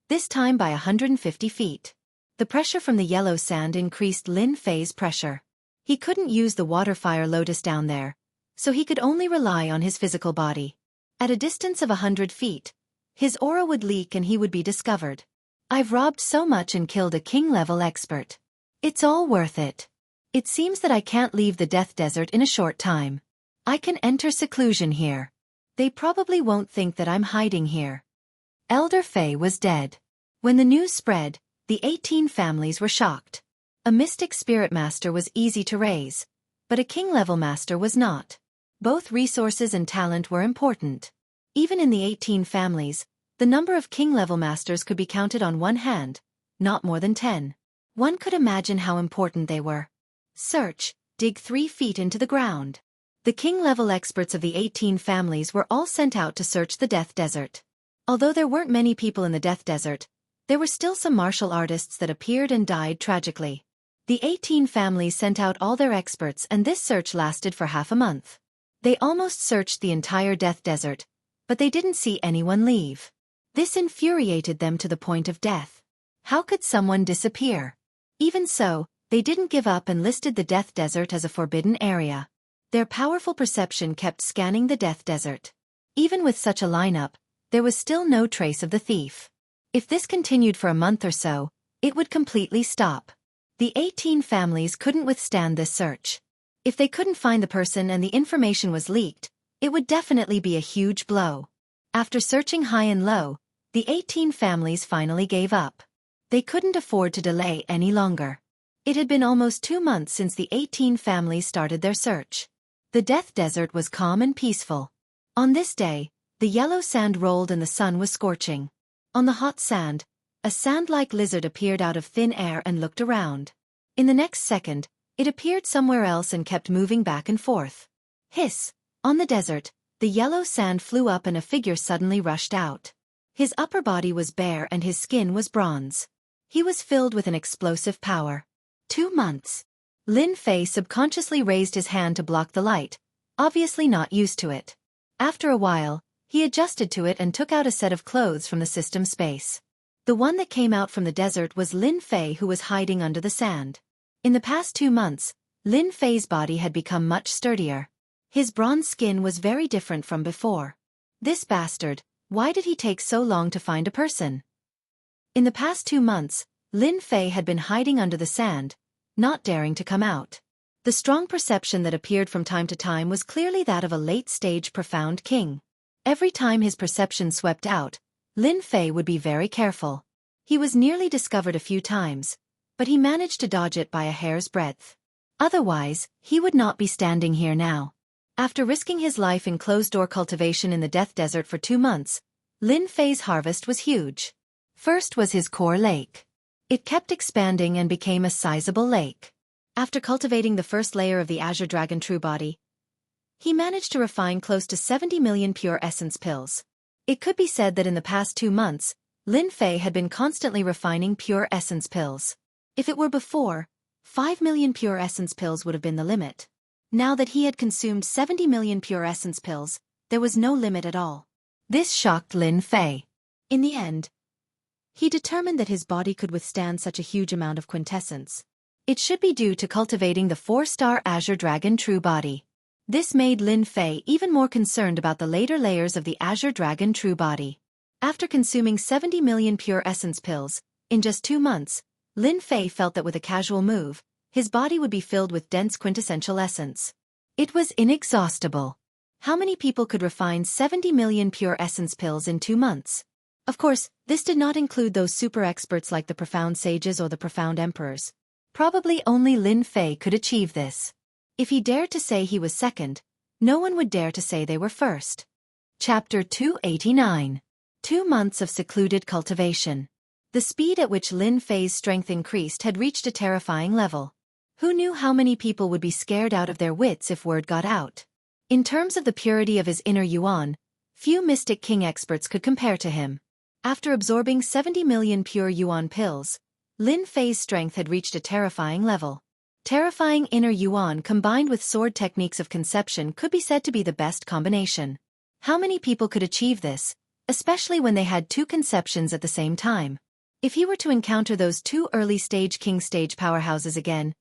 this time by 150 feet. The pressure from the yellow sand increased Lin Fei's pressure. He couldn't use the water fire lotus down there, so he could only rely on his physical body. At a distance of 100 feet, his aura would leak and he would be discovered. I've robbed so much and killed a king-level expert. It's all worth it. It seems that I can't leave the Death Desert in a short time. I can enter seclusion here. They probably won't think that I'm hiding here. Elder Fei was dead. When the news spread, the 18 families were shocked. A mystic spirit master was easy to raise, but a king-level master was not. Both resources and talent were important. Even in the 18 families, the number of king-level masters could be counted on one hand, not more than 10. One could imagine how important they were. Search, dig 3 feet into the ground. The king-level experts of the 18 families were all sent out to search the Death Desert. Although there weren't many people in the Death Desert, there were still some martial artists that appeared and died tragically. The 18 families sent out all their experts and this search lasted for half a month. They almost searched the entire Death Desert, but they didn't see anyone leave. This infuriated them to the point of death. How could someone disappear? Even so, they didn't give up and listed the Death Desert as a forbidden area. Their powerful perception kept scanning the Death Desert. Even with such a lineup, there was still no trace of the thief. If this continued for a month or so, it would completely stop. The 18 families couldn't withstand this search. If they couldn't find the person and the information was leaked, it would definitely be a huge blow. After searching high and low, the 18 families finally gave up. They couldn't afford to delay any longer. It had been almost 2 months since the 18 families started their search. The Death Desert was calm and peaceful. On this day, the yellow sand rolled and the sun was scorching. On the hot sand, a sand-like lizard appeared out of thin air and looked around. In the next second, it appeared somewhere else and kept moving back and forth. Hiss! On the desert, the yellow sand flew up and a figure suddenly rushed out. His upper body was bare and his skin was bronze. He was filled with an explosive power. 2 months. Lin Fei subconsciously raised his hand to block the light, obviously not used to it. After a while, he adjusted to it and took out a set of clothes from the system space. The one that came out from the desert was Lin Fei, who was hiding under the sand. In the past 2 months, Lin Fei's body had become much sturdier. His bronze skin was very different from before. This bastard, why did he take so long to find a person? In the past 2 months, Lin Fei had been hiding under the sand, not daring to come out. The strong perception that appeared from time to time was clearly that of a late-stage profound king. Every time his perception swept out, Lin Fei would be very careful. He was nearly discovered a few times, but he managed to dodge it by a hair's breadth. Otherwise, he would not be standing here now. After risking his life in closed-door cultivation in the Death Desert for 2 months, Lin Fei's harvest was huge. First was his core lake. It kept expanding and became a sizable lake. After cultivating the first layer of the Azure Dragon True Body, he managed to refine close to 70 million pure essence pills. It could be said that in the past 2 months, Lin Fei had been constantly refining pure essence pills. If it were before, 5 million pure essence pills would have been the limit. Now that he had consumed 70 million pure essence pills, there was no limit at all. This shocked Lin Fei. In the end, he determined that his body could withstand such a huge amount of quintessence. It should be due to cultivating the 4-star Azure Dragon True Body. This made Lin Fei even more concerned about the later layers of the Azure Dragon True Body. After consuming 70 million pure essence pills, in just 2 months, Lin Fei felt that with a casual move, his body would be filled with dense quintessential essence. It was inexhaustible. How many people could refine 70 million pure essence pills in 2 months? Of course, this did not include those super experts like the profound sages or the profound emperors. Probably only Lin Fei could achieve this. If he dared to say he was second, no one would dare to say they were first. Chapter 289. 2 months of secluded cultivation. The speed at which Lin Fei's strength increased had reached a terrifying level. Who knew how many people would be scared out of their wits if word got out? In terms of the purity of his inner yuan, few Mystic King experts could compare to him. After absorbing 70 million pure yuan pills, Lin Fei's strength had reached a terrifying level. Terrifying inner yuan combined with sword techniques of conception could be said to be the best combination. How many people could achieve this, especially when they had 2 conceptions at the same time? If he were to encounter those 2 early-stage king stage powerhouses again,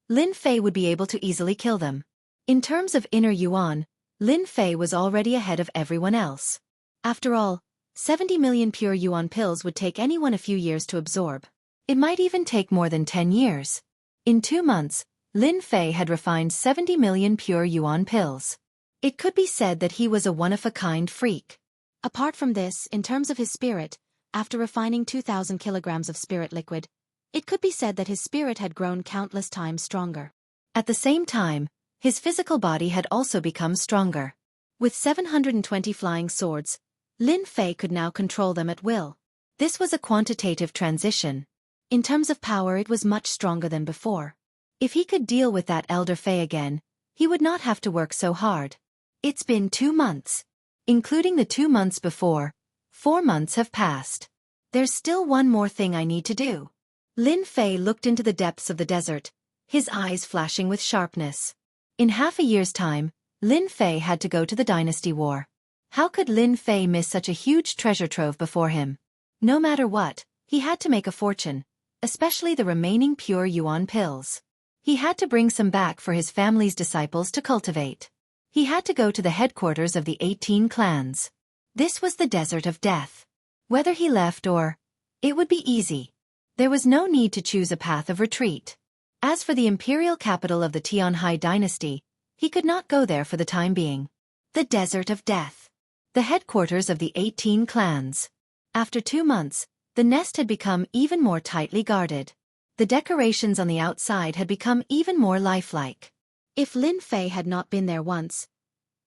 Lin Fei would be able to easily kill them. In terms of inner yuan, Lin Fei was already ahead of everyone else. After all, 70 million pure yuan pills would take anyone a few years to absorb. It might even take more than 10 years. In 2 months, Lin Fei had refined 70 million pure yuan pills. It could be said that he was a one-of-a-kind freak. Apart from this, in terms of his spirit, after refining 2,000 kilograms of spirit liquid, it could be said that his spirit had grown countless times stronger. At the same time, his physical body had also become stronger. With 720 flying swords, Lin Fei could now control them at will. This was a quantitative transition. In terms of power, it was much stronger than before. If he could deal with that Elder Fei again, he would not have to work so hard. It's been 2 months. Including the 2 months before, 4 months have passed. There's still one more thing I need to do. Lin Fei looked into the depths of the desert, his eyes flashing with sharpness. In half a year's time, Lin Fei had to go to the dynasty war. How could Lin Fei miss such a huge treasure trove before him? No matter what, he had to make a fortune, especially the remaining pure yuan pills. He had to bring some back for his family's disciples to cultivate. He had to go to the headquarters of the 18 clans. This was the desert of death. Whether he left or, it would be easy. There was no need to choose a path of retreat. As for the imperial capital of the Tianhai dynasty, he could not go there for the time being. The desert of death. The headquarters of the 18 clans. After 2 months, the nest had become even more tightly guarded. The decorations on the outside had become even more lifelike. If Lin Fei had not been there once,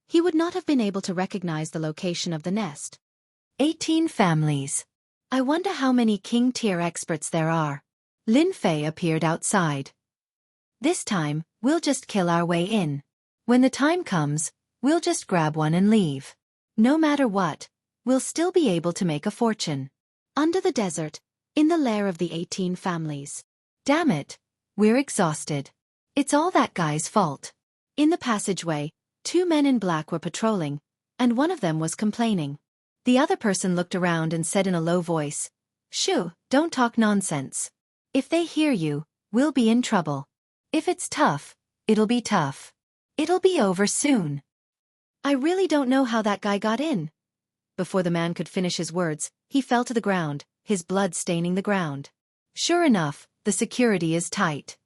he would not have been able to recognize the location of the nest. 18 families. I wonder how many king-tier experts there are. Lin Fei appeared outside. This time, we'll just kill our way in. When the time comes, we'll just grab one and leave. No matter what, we'll still be able to make a fortune. Under the desert, in the lair of the 18 families. Damn it, we're exhausted. It's all that guy's fault. In the passageway, 2 men in black were patrolling, and one of them was complaining. The other person looked around and said in a low voice, "Shoo, don't talk nonsense. If they hear you, we'll be in trouble. If it's tough, it'll be tough. It'll be over soon." I really don't know how that guy got in. Before the man could finish his words, he fell to the ground, his blood staining the ground. Sure enough, the security is tight.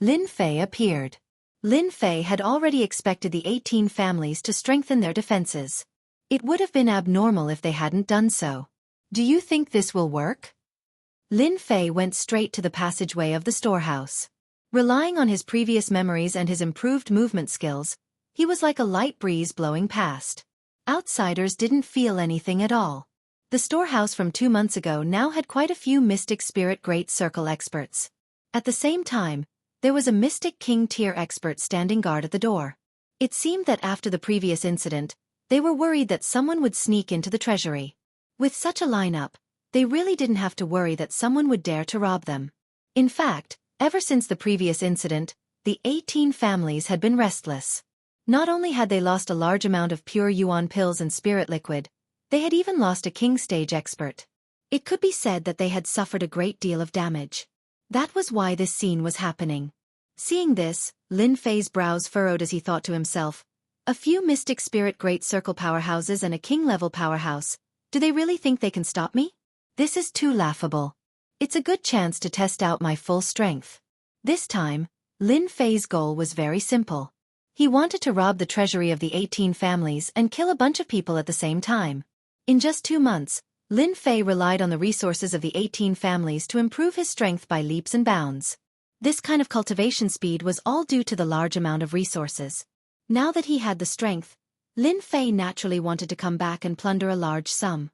Lin Fei appeared. Lin Fei had already expected the 18 families to strengthen their defenses. It would have been abnormal if they hadn't done so. Do you think this will work? Lin Fei went straight to the passageway of the storehouse. Relying on his previous memories and his improved movement skills, he was like a light breeze blowing past. Outsiders didn't feel anything at all. The storehouse from 2 months ago now had quite a few Mystic Spirit Great Circle experts. At the same time, there was a Mystic King tier expert standing guard at the door. It seemed that after the previous incident, they were worried that someone would sneak into the treasury. With such a lineup, they really didn't have to worry that someone would dare to rob them. In fact, ever since the previous incident, the 18 families had been restless. Not only had they lost a large amount of pure yuan pills and spirit liquid, they had even lost a king stage expert. It could be said that they had suffered a great deal of damage. That was why this scene was happening. Seeing this, Lin Fei's brows furrowed as he thought to himself, a few Mystic Spirit Great Circle powerhouses and a king-level powerhouse, do they really think they can stop me? This is too laughable. It's a good chance to test out my full strength. This time, Lin Fei's goal was very simple. He wanted to rob the treasury of the 18 families and kill a bunch of people at the same time. In just 2 months, Lin Fei relied on the resources of the 18 families to improve his strength by leaps and bounds. This kind of cultivation speed was all due to the large amount of resources. Now that he had the strength, Lin Fei naturally wanted to come back and plunder a large sum.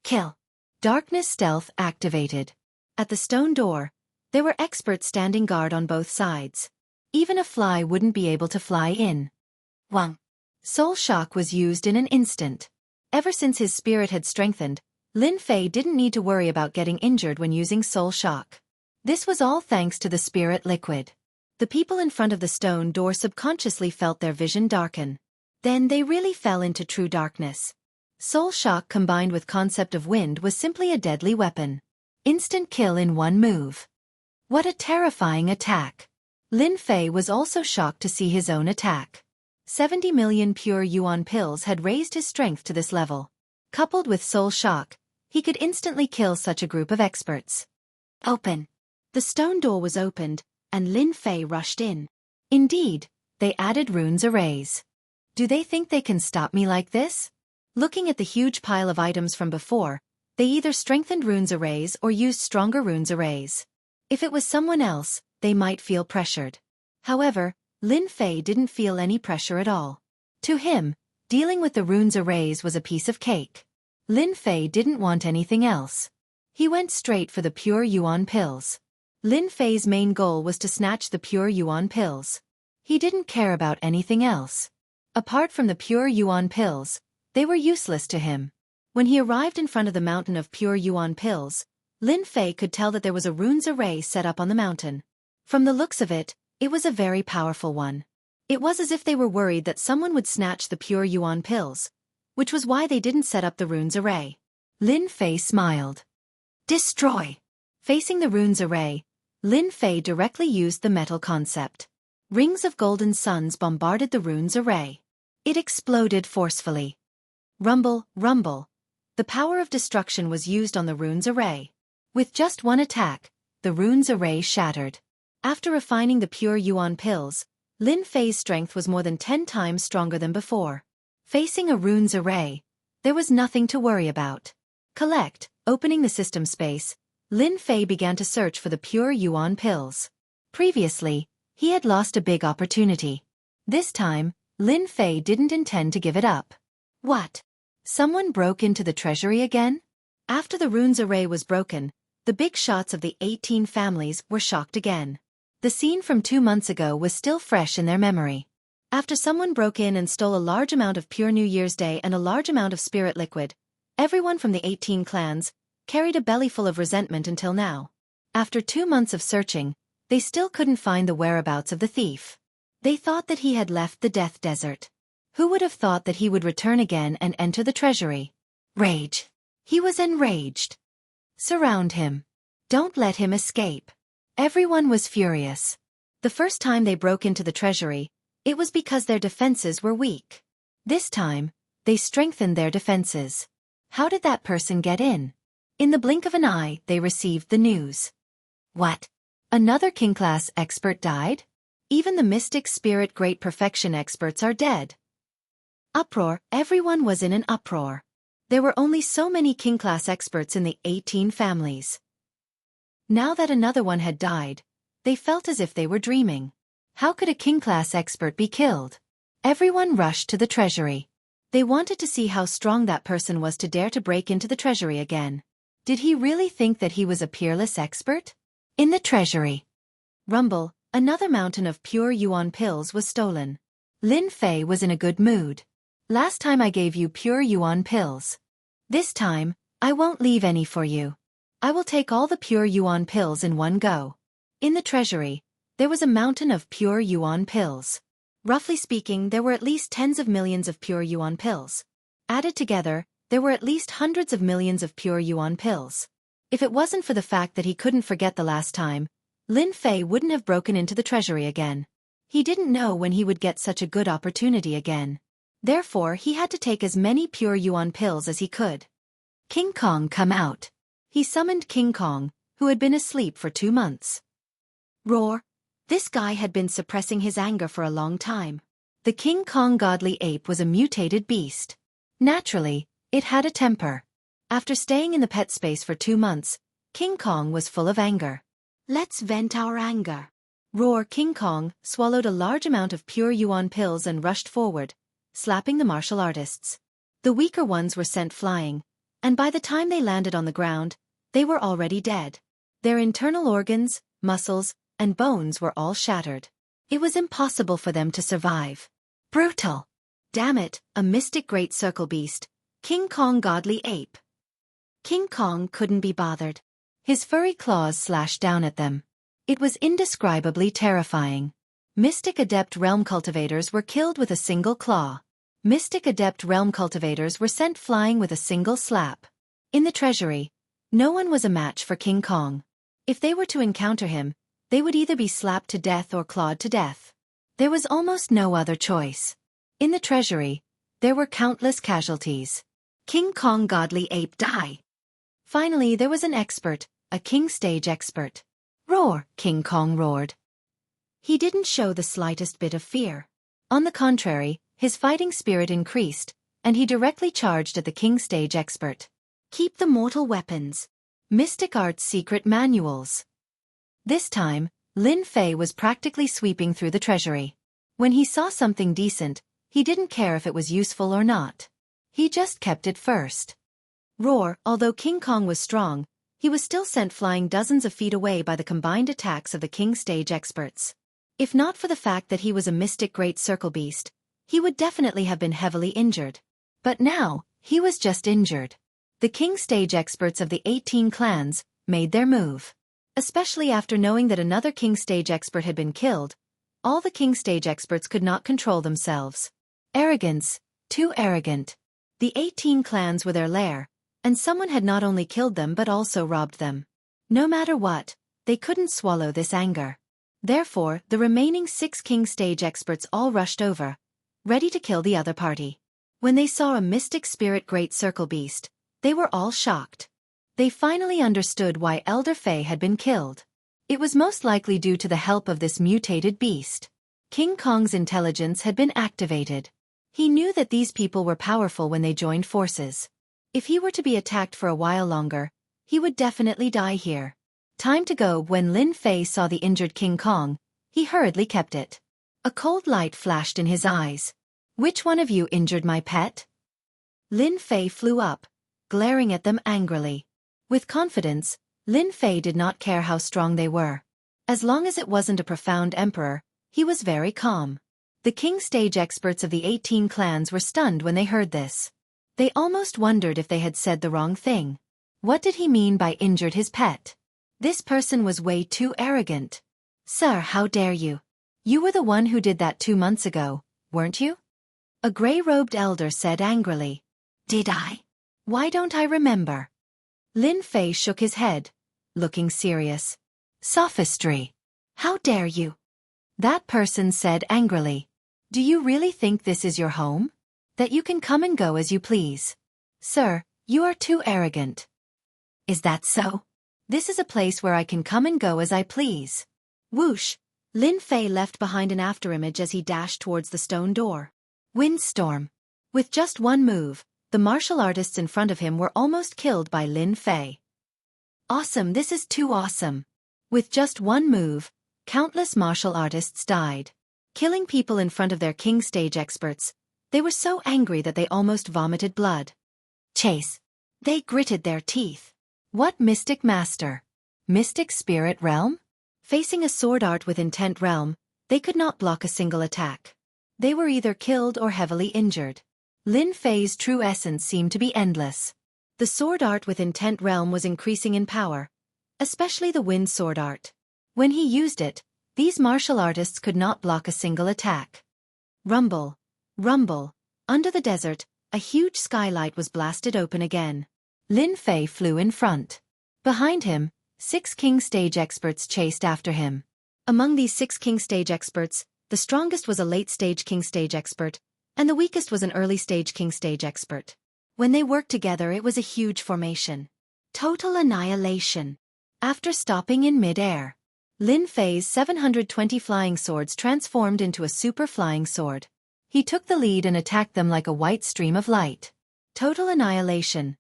Kill. Darkness stealth activated. At the stone door, there were experts standing guard on both sides. Even a fly wouldn't be able to fly in. Wang. Soul shock was used in an instant. Ever since his spirit had strengthened, Lin Fei didn't need to worry about getting injured when using soul shock. This was all thanks to the spirit liquid. The people in front of the stone door subconsciously felt their vision darken. Then they really fell into true darkness. Soul shock combined with concept of wind was simply a deadly weapon. Instant kill in one move. What a terrifying attack. Lin Fei was also shocked to see his own attack. 70 million pure yuan pills had raised his strength to this level. Coupled with soul shock, he could instantly kill such a group of experts. Open. The stone door was opened, and Lin Fei rushed in. Indeed, they added runes arrays. Do they think they can stop me like this? Looking at the huge pile of items from before, they either strengthened runes arrays or used stronger runes arrays. If it was someone else, they might feel pressured. However, Lin Fei didn't feel any pressure at all. To him, dealing with the runes arrays was a piece of cake. Lin Fei didn't want anything else. He went straight for the pure yuan pills. Lin Fei's main goal was to snatch the pure yuan pills. He didn't care about anything else. Apart from the pure yuan pills, they were useless to him. When he arrived in front of the mountain of pure yuan pills, Lin Fei could tell that there was a runes array set up on the mountain. From the looks of it, it was a very powerful one. It was as if they were worried that someone would snatch the pure yuan pills, which was why they didn't set up the runes array. Lin Fei smiled. Destroy! Facing the runes array, Lin Fei directly used the metal concept. Rings of golden suns bombarded the runes array. It exploded forcefully. Rumble, rumble. The power of destruction was used on the runes array. With just one attack, the runes array shattered. After refining the pure yuan pills, Lin Fei's strength was more than 10 times stronger than before. Facing a runes array, there was nothing to worry about. Opening the system space, Lin Fei began to search for the pure yuan pills. Previously, he had lost a big opportunity. This time, Lin Fei didn't intend to give it up. What? Someone broke into the treasury again? After the runes array was broken, the big shots of the 18 families were shocked again. The scene from 2 months ago was still fresh in their memory. After someone broke in and stole a large amount of pure New Year's Day and a large amount of spirit liquid, everyone from the 18 clans carried a belly full of resentment until now. After 2 months of searching, they still couldn't find the whereabouts of the thief. They thought that he had left the Death Desert. Who would have thought that he would return again and enter the treasury? Rage. He was enraged. Surround him. Don't let him escape. Everyone was furious. The first time they broke into the treasury, it was because their defenses were weak. This time, they strengthened their defenses. How did that person get in? In the blink of an eye, they received the news. What? Another King Class expert died? Even the Mystic Spirit Great Perfection experts are dead. Uproar. Everyone was in an uproar. There were only so many King Class experts in the 18 families. Now that another one had died, they felt as if they were dreaming. How could a King Class expert be killed? Everyone rushed to the treasury. They wanted to see how strong that person was to dare to break into the treasury again. Did he really think that he was a peerless expert? In the treasury. Rumble. Another mountain of pure yuan pills was stolen. Lin Fei was in a good mood. Last time I gave you pure yuan pills. This time, I won't leave any for you. I will take all the pure yuan pills in one go. In the treasury, there was a mountain of pure yuan pills. Roughly speaking, there were at least tens of millions of pure yuan pills. Added together, there were at least hundreds of millions of pure yuan pills. If it wasn't for the fact that he couldn't forget the last time, Lin Fei wouldn't have broken into the treasury again. He didn't know when he would get such a good opportunity again. Therefore, he had to take as many pure yuan pills as he could. King Kong, come out. He summoned King Kong, who had been asleep for 2 months. Roar. This guy had been suppressing his anger for a long time. The King Kong godly ape was a mutated beast. Naturally, it had a temper. After staying in the pet space for 2 months, King Kong was full of anger. "Let's vent our anger." Roar. King Kong swallowed a large amount of pure yuan pills and rushed forward, slapping the martial artists. The weaker ones were sent flying, and by the time they landed on the ground, they were already dead. Their internal organs, muscles, and bones were all shattered. It was impossible for them to survive. Brutal. Damn it, a mystic great circle beast. King Kong godly ape. King Kong couldn't be bothered. His furry claws slashed down at them. It was indescribably terrifying. Mystic Adept Realm cultivators were killed with a single claw. Mystic Adept Realm cultivators were sent flying with a single slap. In the treasury, no one was a match for King Kong. If they were to encounter him, they would either be slapped to death or clawed to death. There was almost no other choice. In the treasury, there were countless casualties. King Kong godly ape die. Finally, there was an expert, a king stage expert. Roar, King Kong roared. He didn't show the slightest bit of fear. On the contrary, his fighting spirit increased, and he directly charged at the king stage expert. Keep the mortal weapons. Mystic Arts Secret Manuals. This time, Lin Fei was practically sweeping through the treasury. When he saw something decent, he didn't care if it was useful or not. He just kept it first. Roar. Although King Kong was strong, he was still sent flying dozens of feet away by the combined attacks of the king stage experts. If not for the fact that he was a mystic great circle beast, he would definitely have been heavily injured. But now, he was just injured. The king stage experts of the 18 clans made their move. Especially after knowing that another king stage expert had been killed, all the king stage experts could not control themselves. Arrogance, too arrogant. The 18 clans were their lair, and someone had not only killed them but also robbed them. No matter what, they couldn't swallow this anger. Therefore, the remaining 6 king stage experts all rushed over, ready to kill the other party. When they saw a mystic spirit great circle beast, they were all shocked. They finally understood why Elder Fei had been killed. It was most likely due to the help of this mutated beast. King Kong's intelligence had been activated. He knew that these people were powerful when they joined forces. If he were to be attacked for a while longer, he would definitely die here. Time to go. When Lin Fei saw the injured King Kong, he hurriedly kept it. A cold light flashed in his eyes. Which one of you injured my pet? Lin Fei flew up, glaring at them angrily. With confidence, Lin Fei did not care how strong they were. As long as it wasn't a profound emperor, he was very calm. The king stage experts of the 18 clans were stunned when they heard this. They almost wondered if they had said the wrong thing. What did he mean by injured his pet? This person was way too arrogant. Sir, how dare you? You were the one who did that 2 months ago, weren't you? A gray-robed elder said angrily. Did I? Why don't I remember? Lin Fei shook his head, looking serious. Sophistry. How dare you? That person said angrily. Do you really think this is your home? That you can come and go as you please? Sir, you are too arrogant. Is that so? This is a place where I can come and go as I please. Whoosh! Lin Fei left behind an afterimage as he dashed towards the stone door. Windstorm. With just one move, the martial artists in front of him were almost killed by Lin Fei. Awesome, this is too awesome. With just one move, countless martial artists died. Killing people in front of their king stage experts, they were so angry that they almost vomited blood. Chase. They gritted their teeth. What mystic master? Mystic spirit realm? Facing a sword art with intent realm, they could not block a single attack. They were either killed or heavily injured. Lin Fei's true essence seemed to be endless. The sword art with intent realm was increasing in power, especially the wind sword art. When he used it, these martial artists could not block a single attack. Rumble. Rumble. Under the desert, a huge skylight was blasted open again. Lin Fei flew in front. Behind him, 6 king stage experts chased after him. Among these 6 king stage experts, the strongest was a late-stage king stage expert, and the weakest was an early-stage king stage expert. When they worked together, it was a huge formation. Total annihilation. After stopping in mid-air, Lin Fei's 720 flying swords transformed into a super flying sword. He took the lead and attacked them like a white stream of light. Total annihilation.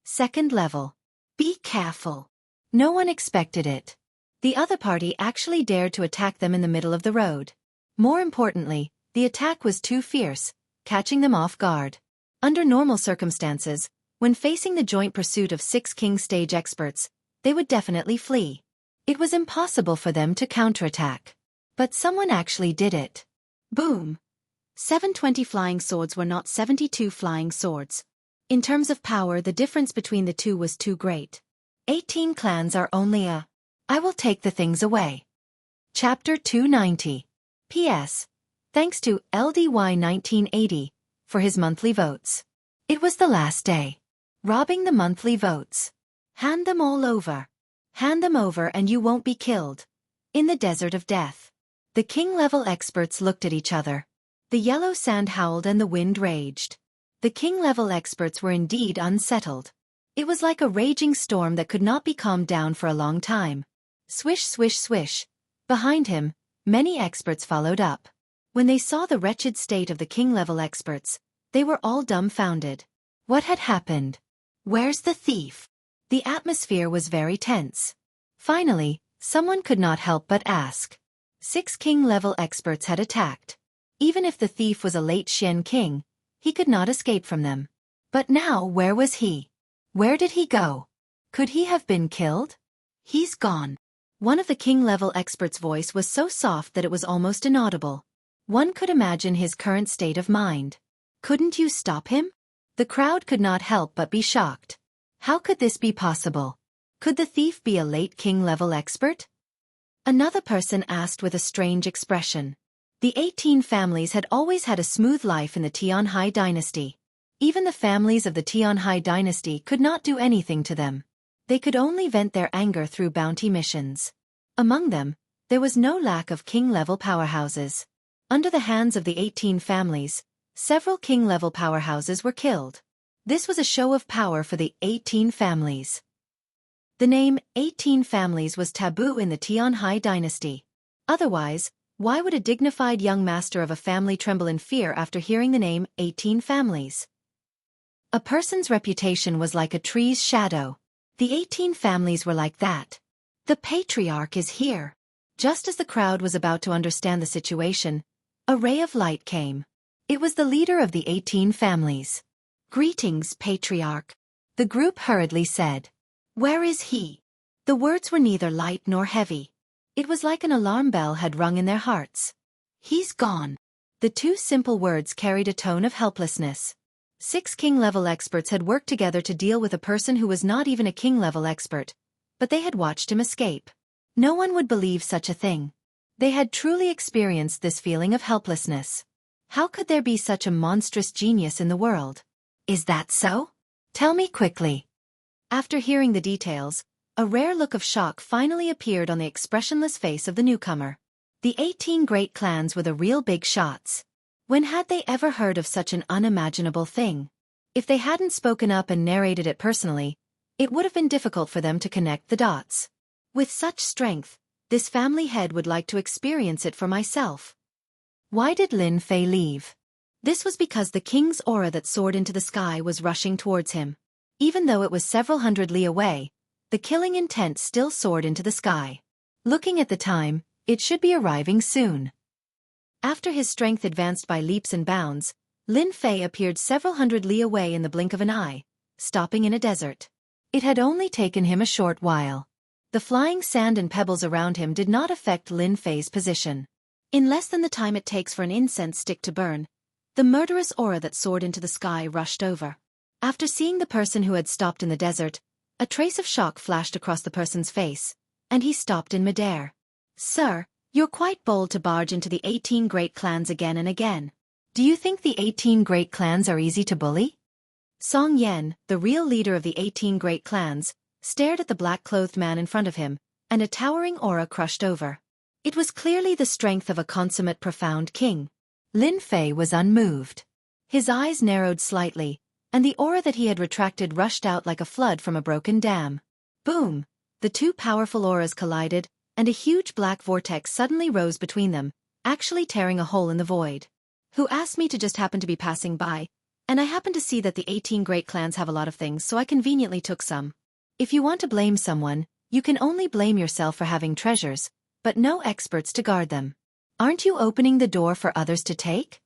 Second level. Be careful. No one expected it. The other party actually dared to attack them in the middle of the road. More importantly, the attack was too fierce, catching them off guard. Under normal circumstances, when facing the joint pursuit of 6 king stage experts, they would definitely flee. It was impossible for them to counterattack. But someone actually did it. Boom! 720 flying swords were not 72 flying swords. In terms of power, the difference between the two was too great. 18 clans are only a... I will take the things away. Chapter 290. P.S. Thanks to LDY 1980 for his monthly votes. It was the last day. Robbing the monthly votes. Hand them all over. Hand them over and you won't be killed. In the desert of death. The king-level experts looked at each other. The yellow sand howled and the wind raged. The king-level experts were indeed unsettled. It was like a raging storm that could not be calmed down for a long time. Swish, swish, swish. Behind him, many experts followed up. When they saw the wretched state of the king-level experts, they were all dumbfounded. What had happened? Where's the thief? The atmosphere was very tense. Finally, someone could not help but ask. 6 king-level experts had attacked. Even if the thief was a late Xian king, he could not escape from them. But now where was he? Where did he go? Could he have been killed? He's gone. One of the king-level experts' voice was so soft that it was almost inaudible. One could imagine his current state of mind. Couldn't you stop him? The crowd could not help but be shocked. How could this be possible? Could the thief be a late king-level expert? Another person asked with a strange expression. The 18 families had always had a smooth life in the Tianhai dynasty. Even the families of the Tianhai dynasty could not do anything to them. They could only vent their anger through bounty missions. Among them, there was no lack of king-level powerhouses. Under the hands of the 18 families, several king-level powerhouses were killed. This was a show of power for the 18 families. The name 18 families was taboo in the Tianhai dynasty. Otherwise, why would a dignified young master of a family tremble in fear after hearing the name 18 families? A person's reputation was like a tree's shadow. The 18 families were like that. The patriarch is here. Just as the crowd was about to understand the situation, a ray of light came. It was the leader of the 18 families. Greetings, patriarch. The group hurriedly said. Where is he? The words were neither light nor heavy. It was like an alarm bell had rung in their hearts. He's gone. The two simple words carried a tone of helplessness. 6 king-level experts had worked together to deal with a person who was not even a king-level expert, but they had watched him escape. No one would believe such a thing. They had truly experienced this feeling of helplessness. How could there be such a monstrous genius in the world? Is that so? Tell me quickly. After hearing the details, a rare look of shock finally appeared on the expressionless face of the newcomer. The 18 great clans were the real big shots. When had they ever heard of such an unimaginable thing? If they hadn't spoken up and narrated it personally, it would have been difficult for them to connect the dots. With such strength, this family head would like to experience it for myself. Why did Lin Fei leave? This was because the king's aura that soared into the sky was rushing towards him. Even though it was several hundred li away, the killing intent still soared into the sky. Looking at the time, it should be arriving soon. After his strength advanced by leaps and bounds, Lin Fei appeared several hundred li away in the blink of an eye, stopping in a desert. It had only taken him a short while. The flying sand and pebbles around him did not affect Lin Fei's position. In less than the time it takes for an incense stick to burn, the murderous aura that soared into the sky rushed over. After seeing the person who had stopped in the desert, a trace of shock flashed across the person's face, and he stopped in midair. Sir, you're quite bold to barge into the 18 great clans again and again. Do you think the 18 great clans are easy to bully? Song Yan, the real leader of the 18 great clans, stared at the black-clothed man in front of him, and a towering aura crushed over. It was clearly the strength of a consummate profound king. Lin Fei was unmoved. His eyes narrowed slightly, and the aura that he had retracted rushed out like a flood from a broken dam. Boom! The two powerful auras collided, and a huge black vortex suddenly rose between them, actually tearing a hole in the void. who asked me to just happen to be passing by, and I happened to see that the 18 great clans have a lot of things, so I conveniently took some. If you want to blame someone, you can only blame yourself for having treasures, but no experts to guard them. Aren't you opening the door for others to take?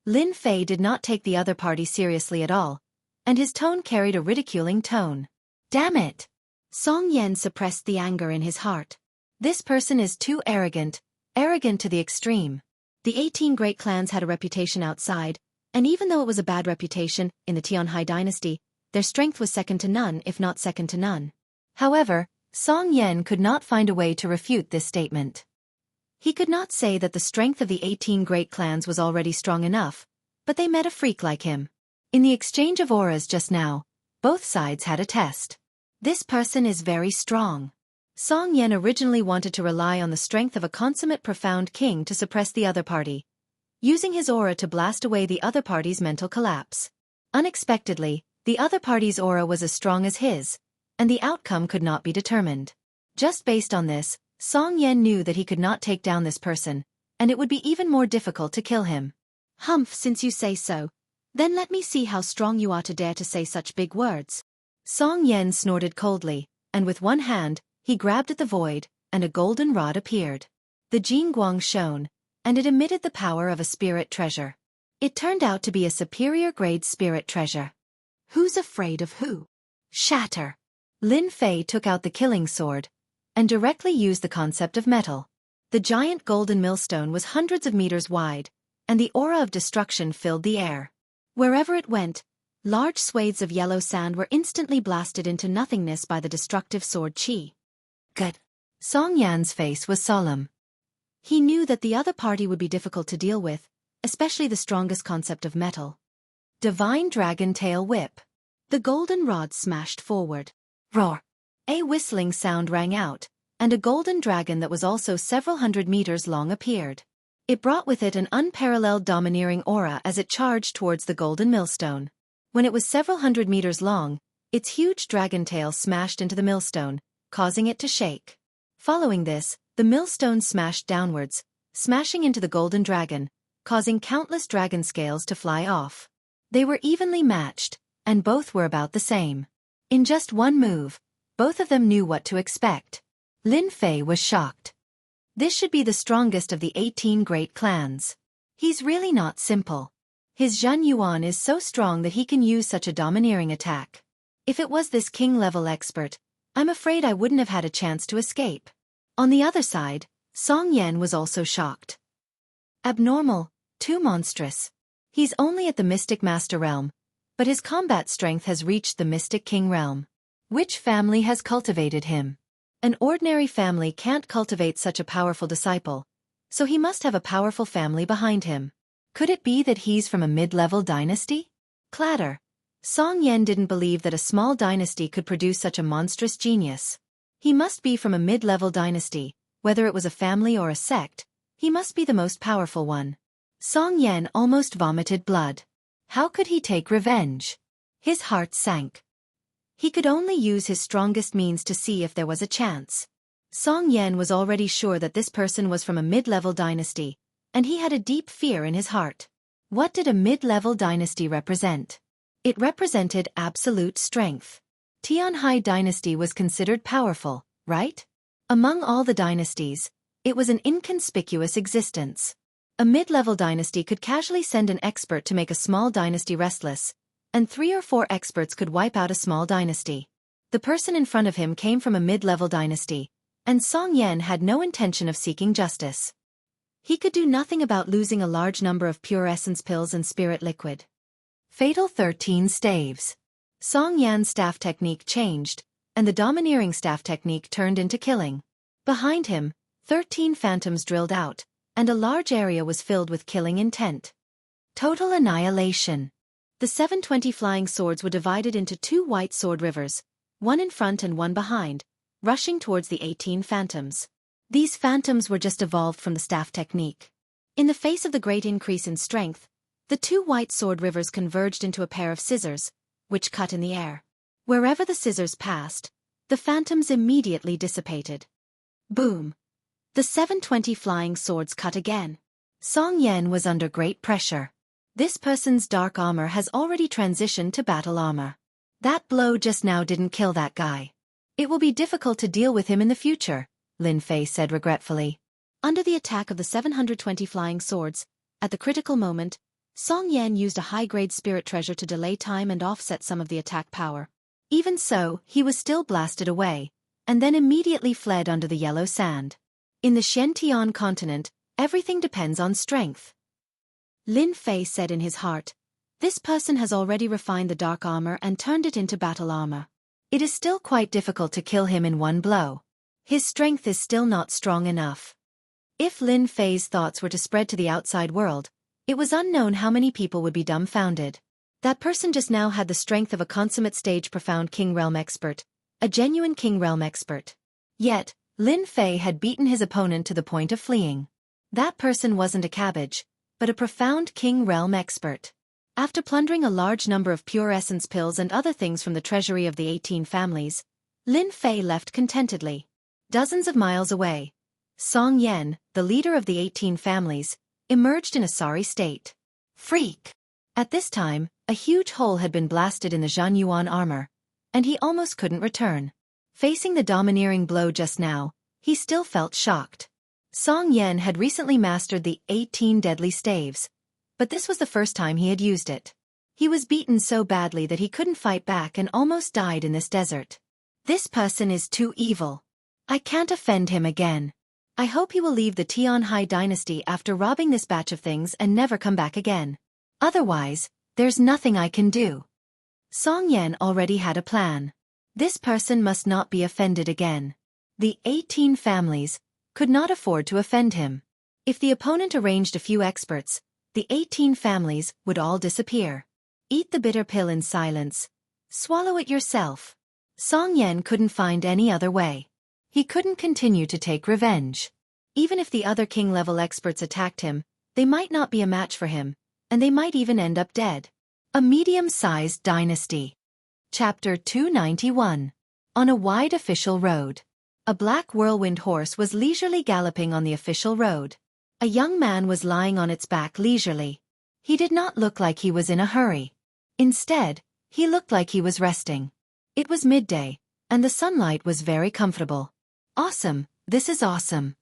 Lin Fei did not take the other party seriously at all, and his tone carried a ridiculing tone. Damn it! Song Yan suppressed the anger in his heart. This person is too arrogant to the extreme. The 18 great clans had a reputation outside, and even though it was a bad reputation in the Tianhai dynasty, their strength was second to none, if not second to none. However, Song Yan could not find a way to refute this statement. He could not say that the strength of the 18 great clans was already strong enough, but they met a freak like him. In the exchange of auras just now, both sides had a test. This person is very strong. Song Yan originally wanted to rely on the strength of a consummate profound king to suppress the other party, using his aura to blast away the other party's mental collapse. Unexpectedly, the other party's aura was as strong as his, and the outcome could not be determined. Just based on this, Song Yan knew that he could not take down this person, and it would be even more difficult to kill him. Humph, since you say so, then let me see how strong you are to dare to say such big words. Song Yan snorted coldly, and with one hand, he grabbed at the void, and a golden rod appeared. The Jingguang shone, and it emitted the power of a spirit treasure. It turned out to be a superior grade spirit treasure. Who's afraid of who? Shatter! Lin Fei took out the killing sword, and directly used the concept of metal. The giant golden millstone was hundreds of meters wide, and the aura of destruction filled the air. Wherever it went, large swathes of yellow sand were instantly blasted into nothingness by the destructive sword qi. Good. Song Yan's face was solemn. He knew that the other party would be difficult to deal with, especially the strongest concept of metal. Divine Dragon Tail Whip. The golden rod smashed forward. Roar! A whistling sound rang out, and a golden dragon that was also several hundred meters long appeared. It brought with it an unparalleled domineering aura as it charged towards the golden millstone. When it was several hundred meters long, its huge dragon tail smashed into the millstone, causing it to shake. Following this, the millstone smashed downwards, smashing into the golden dragon, causing countless dragon scales to fly off. They were evenly matched, and both were about the same. In just one move, both of them knew what to expect. Lin Fei was shocked. This should be the strongest of the 18 great clans. He's really not simple. His Zhen Yuan is so strong that he can use such a domineering attack. If it was this king-level expert, I'm afraid I wouldn't have had a chance to escape. On the other side, Song Yan was also shocked. Abnormal, too monstrous. He's only at the Mystic Master realm, but his combat strength has reached the Mystic King realm. Which family has cultivated him? An ordinary family can't cultivate such a powerful disciple, so he must have a powerful family behind him. Could it be that he's from a mid-level dynasty? Clatter. Song Yan didn't believe that a small dynasty could produce such a monstrous genius. He must be from a mid-level dynasty, whether it was a family or a sect, he must be the most powerful one. Song Yan almost vomited blood. How could he take revenge? His heart sank. He could only use his strongest means to see if there was a chance. Song Yan was already sure that this person was from a mid-level dynasty, and he had a deep fear in his heart. What did a mid-level dynasty represent? It represented absolute strength. Tianhai dynasty was considered powerful, right? Among all the dynasties, it was an inconspicuous existence. A mid-level dynasty could casually send an expert to make a small dynasty restless, and 3 or 4 experts could wipe out a small dynasty. The person in front of him came from a mid-level dynasty, and Song Yan had no intention of seeking justice. He could do nothing about losing a large number of pure essence pills and spirit liquid. Fatal 13 staves. Song Yan's staff technique changed, and the domineering staff technique turned into killing. Behind him, 13 phantoms drilled out, and a large area was filled with killing intent. Total annihilation. The 720 flying swords were divided into 2 white sword rivers, one in front and one behind, rushing towards the 18 phantoms. These phantoms were just evolved from the staff technique. In the face of the great increase in strength, the 2 white sword rivers converged into a pair of scissors, which cut in the air. Wherever the scissors passed, the phantoms immediately dissipated. Boom! The 720 flying swords cut again. Song Yan was under great pressure. This person's dark armor has already transitioned to battle armor. That blow just now didn't kill that guy. It will be difficult to deal with him in the future, Lin Fei said regretfully. Under the attack of the 720 flying swords, at the critical moment, Song Yan used a high-grade spirit treasure to delay time and offset some of the attack power. Even so, he was still blasted away, and then immediately fled under the yellow sand. In the Xianxia continent, everything depends on strength. Lin Fei said in his heart, this person has already refined the dark armor and turned it into battle armor. It is still quite difficult to kill him in one blow. His strength is still not strong enough. If Lin Fei's thoughts were to spread to the outside world, it was unknown how many people would be dumbfounded. That person just now had the strength of a consummate stage profound King Realm expert, a genuine King Realm expert. Yet, Lin Fei had beaten his opponent to the point of fleeing. That person wasn't a cabbage, but a profound King Realm expert. After plundering a large number of pure essence pills and other things from the treasury of the 18 families, Lin Fei left contentedly. Dozens of miles away, Song Yan, the leader of the 18 families, emerged in a sorry state. Freak! At this time, a huge hole had been blasted in the Jianghu armor, and he almost couldn't return. Facing the domineering blow just now, he still felt shocked. Song Yan had recently mastered the 18 deadly staves, but this was the first time he had used it. He was beaten so badly that he couldn't fight back and almost died in this desert. This person is too evil. I can't offend him again. I hope he will leave the Tianhai dynasty after robbing this batch of things and never come back again. Otherwise, there's nothing I can do. Song Yan already had a plan. This person must not be offended again. The 18 families could not afford to offend him. If the opponent arranged a few experts, the 18 families would all disappear. Eat the bitter pill in silence. Swallow it yourself. Song Yan couldn't find any other way. He couldn't continue to take revenge. Even if the other king-level experts attacked him, they might not be a match for him, and they might even end up dead. A medium-sized dynasty. Chapter 291. On a wide official road. A black whirlwind horse was leisurely galloping on the official road. A young man was lying on its back leisurely. He did not look like he was in a hurry. Instead, he looked like he was resting. It was midday, and the sunlight was very comfortable. Awesome, this is awesome.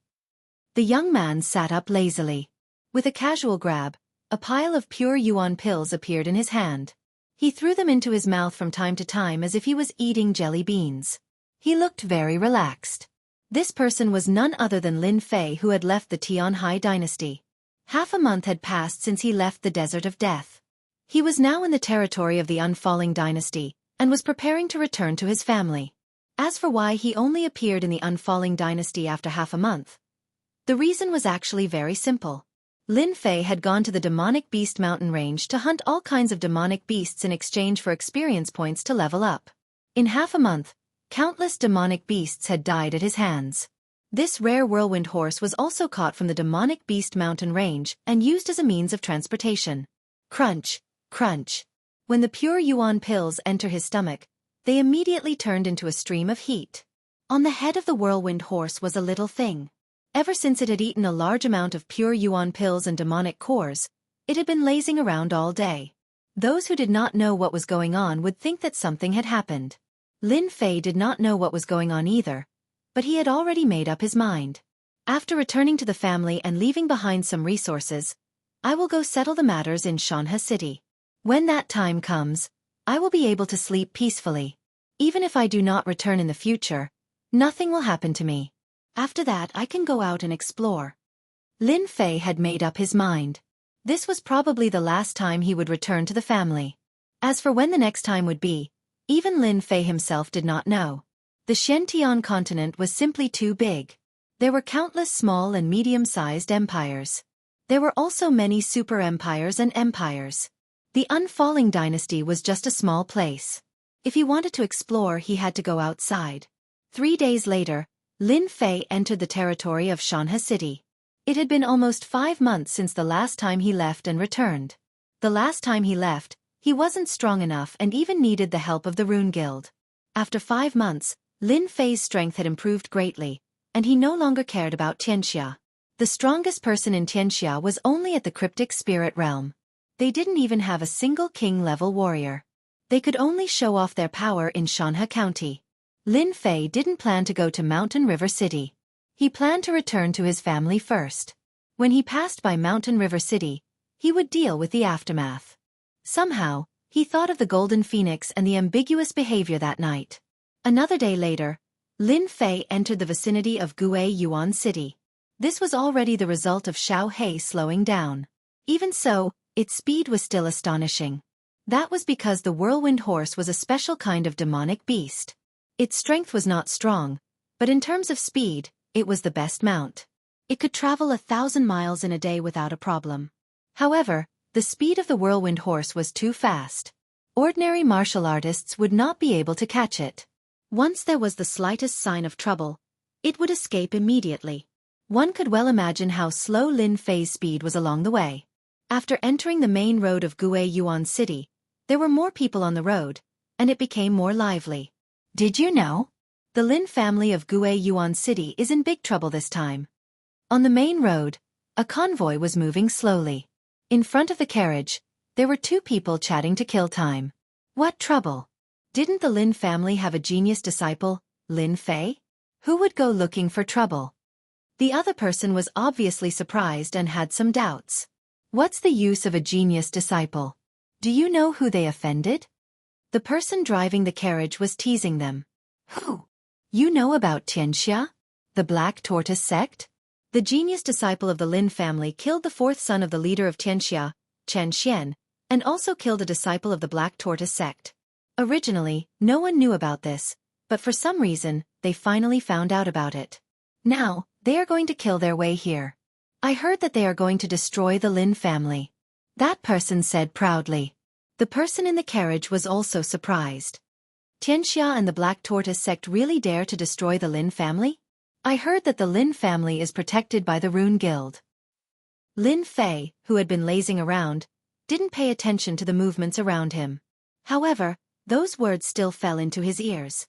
The young man sat up lazily. With a casual grab, a pile of pure yuan pills appeared in his hand. He threw them into his mouth from time to time as if he was eating jelly beans. He looked very relaxed. This person was none other than Lin Fei, who had left the Tianhai dynasty. Half a month had passed since he left the Desert of Death. He was now in the territory of the Unfalling dynasty, and was preparing to return to his family. As for why he only appeared in the Unfalling dynasty after half a month, the reason was actually very simple. Lin Fei had gone to the demonic beast mountain range to hunt all kinds of demonic beasts in exchange for experience points to level up. In half a month, countless demonic beasts had died at his hands. This rare whirlwind horse was also caught from the demonic beast mountain range and used as a means of transportation. Crunch, crunch. When the pure yuan pills enter his stomach, they immediately turned into a stream of heat. On the head of the whirlwind horse was a little thing. Ever since it had eaten a large amount of pure yuan pills and demonic cores, it had been lazing around all day. Those who did not know what was going on would think that something had happened. Lin Fei did not know what was going on either, but he had already made up his mind. After returning to the family and leaving behind some resources, I will go settle the matters in Xianxia city. When that time comes, I will be able to sleep peacefully. Even if I do not return in the future, nothing will happen to me. After that I can go out and explore. Lin Fei had made up his mind. This was probably the last time he would return to the family. As for when the next time would be, even Lin Fei himself did not know. The Xianxia continent was simply too big. There were countless small and medium-sized empires. There were also many super empires and empires. The Unfalling dynasty was just a small place. If he wanted to explore, he had to go outside. 3 days later, Lin Fei entered the territory of Xianxia city. It had been almost 5 months since the last time he left and returned. The last time he left, he wasn't strong enough and even needed the help of the Rune Guild. After 5 months, Lin Fei's strength had improved greatly, and he no longer cared about Xianxia. The strongest person in Xianxia was only at the cryptic spirit realm. They didn't even have a single king-level warrior. They could only show off their power in Shanhe County. Lin Fei didn't plan to go to Mountain River City. He planned to return to his family first. When he passed by Mountain River City, he would deal with the aftermath. Somehow, he thought of the Golden Phoenix and the ambiguous behavior that night. Another day later, Lin Fei entered the vicinity of Yuan City. This was already the result of Xiao He slowing down. Even so, its speed was still astonishing. That was because the whirlwind horse was a special kind of demonic beast. Its strength was not strong, but in terms of speed, it was the best mount. It could travel 1,000 miles in a day without a problem. However, the speed of the whirlwind horse was too fast. Ordinary martial artists would not be able to catch it. Once there was the slightest sign of trouble, it would escape immediately. One could well imagine how slow Lin Fei's speed was along the way. After entering the main road of Yuan City, there were more people on the road, and it became more lively. Did you know? The Lin family of Yuan City is in big trouble this time. On the main road, a convoy was moving slowly. In front of the carriage, there were two people chatting to kill time. What trouble? Didn't the Lin family have a genius disciple, Lin Fei? Who would go looking for trouble? The other person was obviously surprised and had some doubts. What's the use of a genius disciple? Do you know who they offended? The person driving the carriage was teasing them. Who? You know about Xianxia? The Black Tortoise sect? The genius disciple of the Lin family killed the fourth son of the leader of Xianxia, Chen Xian, and also killed a disciple of the Black Tortoise sect. Originally, no one knew about this, but for some reason, they finally found out about it. Now, they are going to kill their way here. I heard that they are going to destroy the Lin family. That person said proudly. The person in the carriage was also surprised. Xianxia and the Black Tortoise sect really dare to destroy the Lin family? I heard that the Lin family is protected by the Rune Guild. Lin Fei, who had been lazing around, didn't pay attention to the movements around him. However, those words still fell into his ears.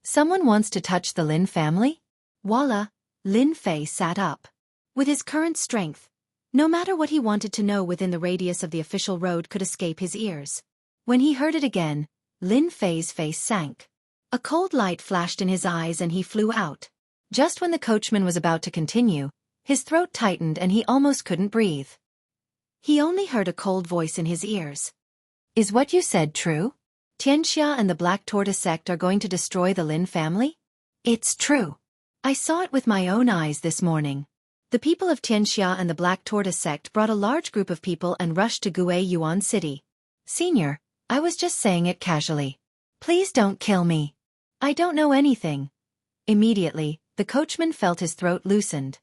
Someone wants to touch the Lin family? Voila! Lin Fei sat up. With his current strength, no matter what he wanted to know within the radius of the official road could escape his ears. When he heard it again, Lin Fei's face sank. A cold light flashed in his eyes and he flew out. Just when the coachman was about to continue, his throat tightened and he almost couldn't breathe. He only heard a cold voice in his ears. Is what you said true? Xianxia and the Black Tortoise sect are going to destroy the Lin family? It's true. I saw it with my own eyes this morning. The people of Xianxia and the Black Tortoise sect brought a large group of people and rushed to Yuan City. Senior, I was just saying it casually. Please don't kill me. I don't know anything. Immediately, the coachman felt his throat loosened.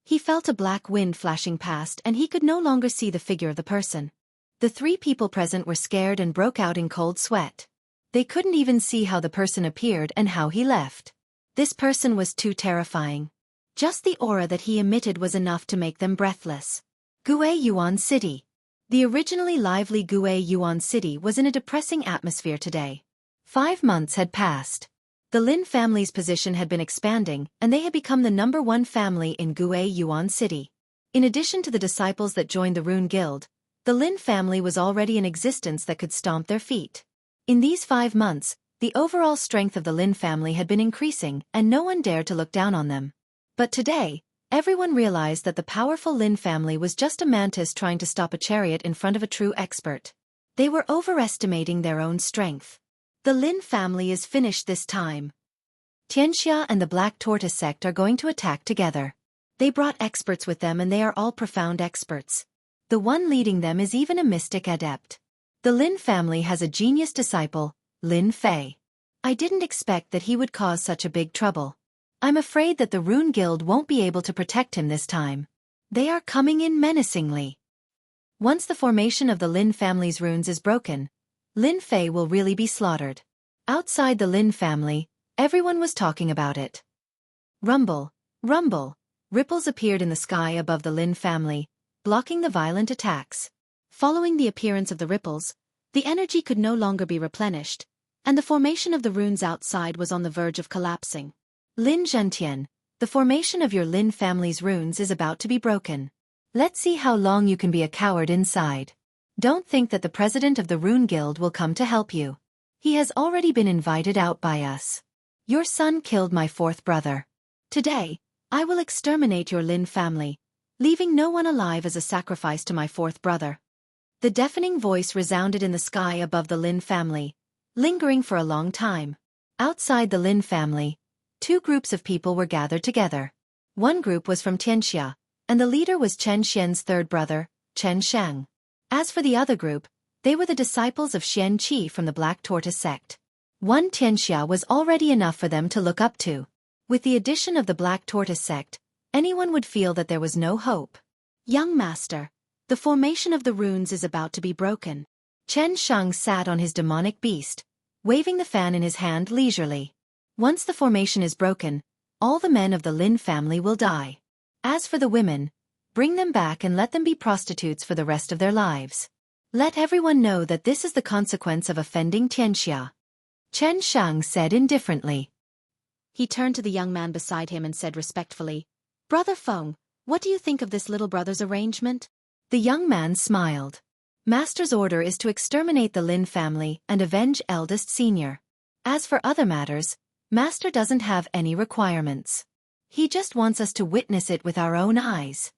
He felt a black wind flashing past and he could no longer see the figure of the person. The three people present were scared and broke out in cold sweat. They couldn't even see how the person appeared and how he left. This person was too terrifying. Just the aura that he emitted was enough to make them breathless. Yuan City. The originally lively Yuan City was in a depressing atmosphere today. 5 months had passed. The Lin family's position had been expanding and they had become the #1 family in Yuan City. In addition to the disciples that joined the Rune Guild, the Lin family was already in existence that could stomp their feet. In these 5 months, the overall strength of the Lin family had been increasing and no one dared to look down on them. But today, everyone realized that the powerful Lin family was just a mantis trying to stop a chariot in front of a true expert. They were overestimating their own strength. The Lin family is finished this time. Xianxia and the Black Tortoise sect are going to attack together. They brought experts with them and they are all profound experts. The one leading them is even a mystic adept. The Lin family has a genius disciple, Lin Fei. I didn't expect that he would cause such a big trouble. I'm afraid that the Rune Guild won't be able to protect him this time. They are coming in menacingly. Once the formation of the Lin family's runes is broken, Lin Fei will really be slaughtered. Outside the Lin family, everyone was talking about it. Rumble, rumble, ripples appeared in the sky above the Lin family, blocking the violent attacks. Following the appearance of the ripples, the energy could no longer be replenished, and the formation of the runes outside was on the verge of collapsing. Lin Zhentian, The formation of your Lin family's runes is about to be broken. Let's see how long you can be a coward inside. Don't think that the president of the Rune Guild will come to help you. He has already been invited out by us. Your son killed my fourth brother. Today, I will exterminate your Lin family, leaving no one alive as a sacrifice to my fourth brother. The deafening voice resounded in the sky above the Lin family, lingering for a long time. Outside the Lin family, two groups of people were gathered together. One group was from Xianxia, and the leader was Chen Xian's third brother, Chen Shang. As for the other group, they were the disciples of Xianxia from the Black Tortoise sect. One Xianxia was already enough for them to look up to. With the addition of the Black Tortoise sect, anyone would feel that there was no hope. Young master, the formation of the runes is about to be broken. Chen Shang sat on his demonic beast, waving the fan in his hand leisurely. Once the formation is broken, all the men of the Lin family will die. As for the women, bring them back and let them be prostitutes for the rest of their lives. Let everyone know that this is the consequence of offending Xianxia. Chen Shang said indifferently. He turned to the young man beside him and said respectfully, "Brother Feng, what do you think of this little brother's arrangement?" The young man smiled. Master's order is to exterminate the Lin family and avenge eldest senior. As for other matters, Master doesn't have any requirements. He just wants us to witness it with our own eyes.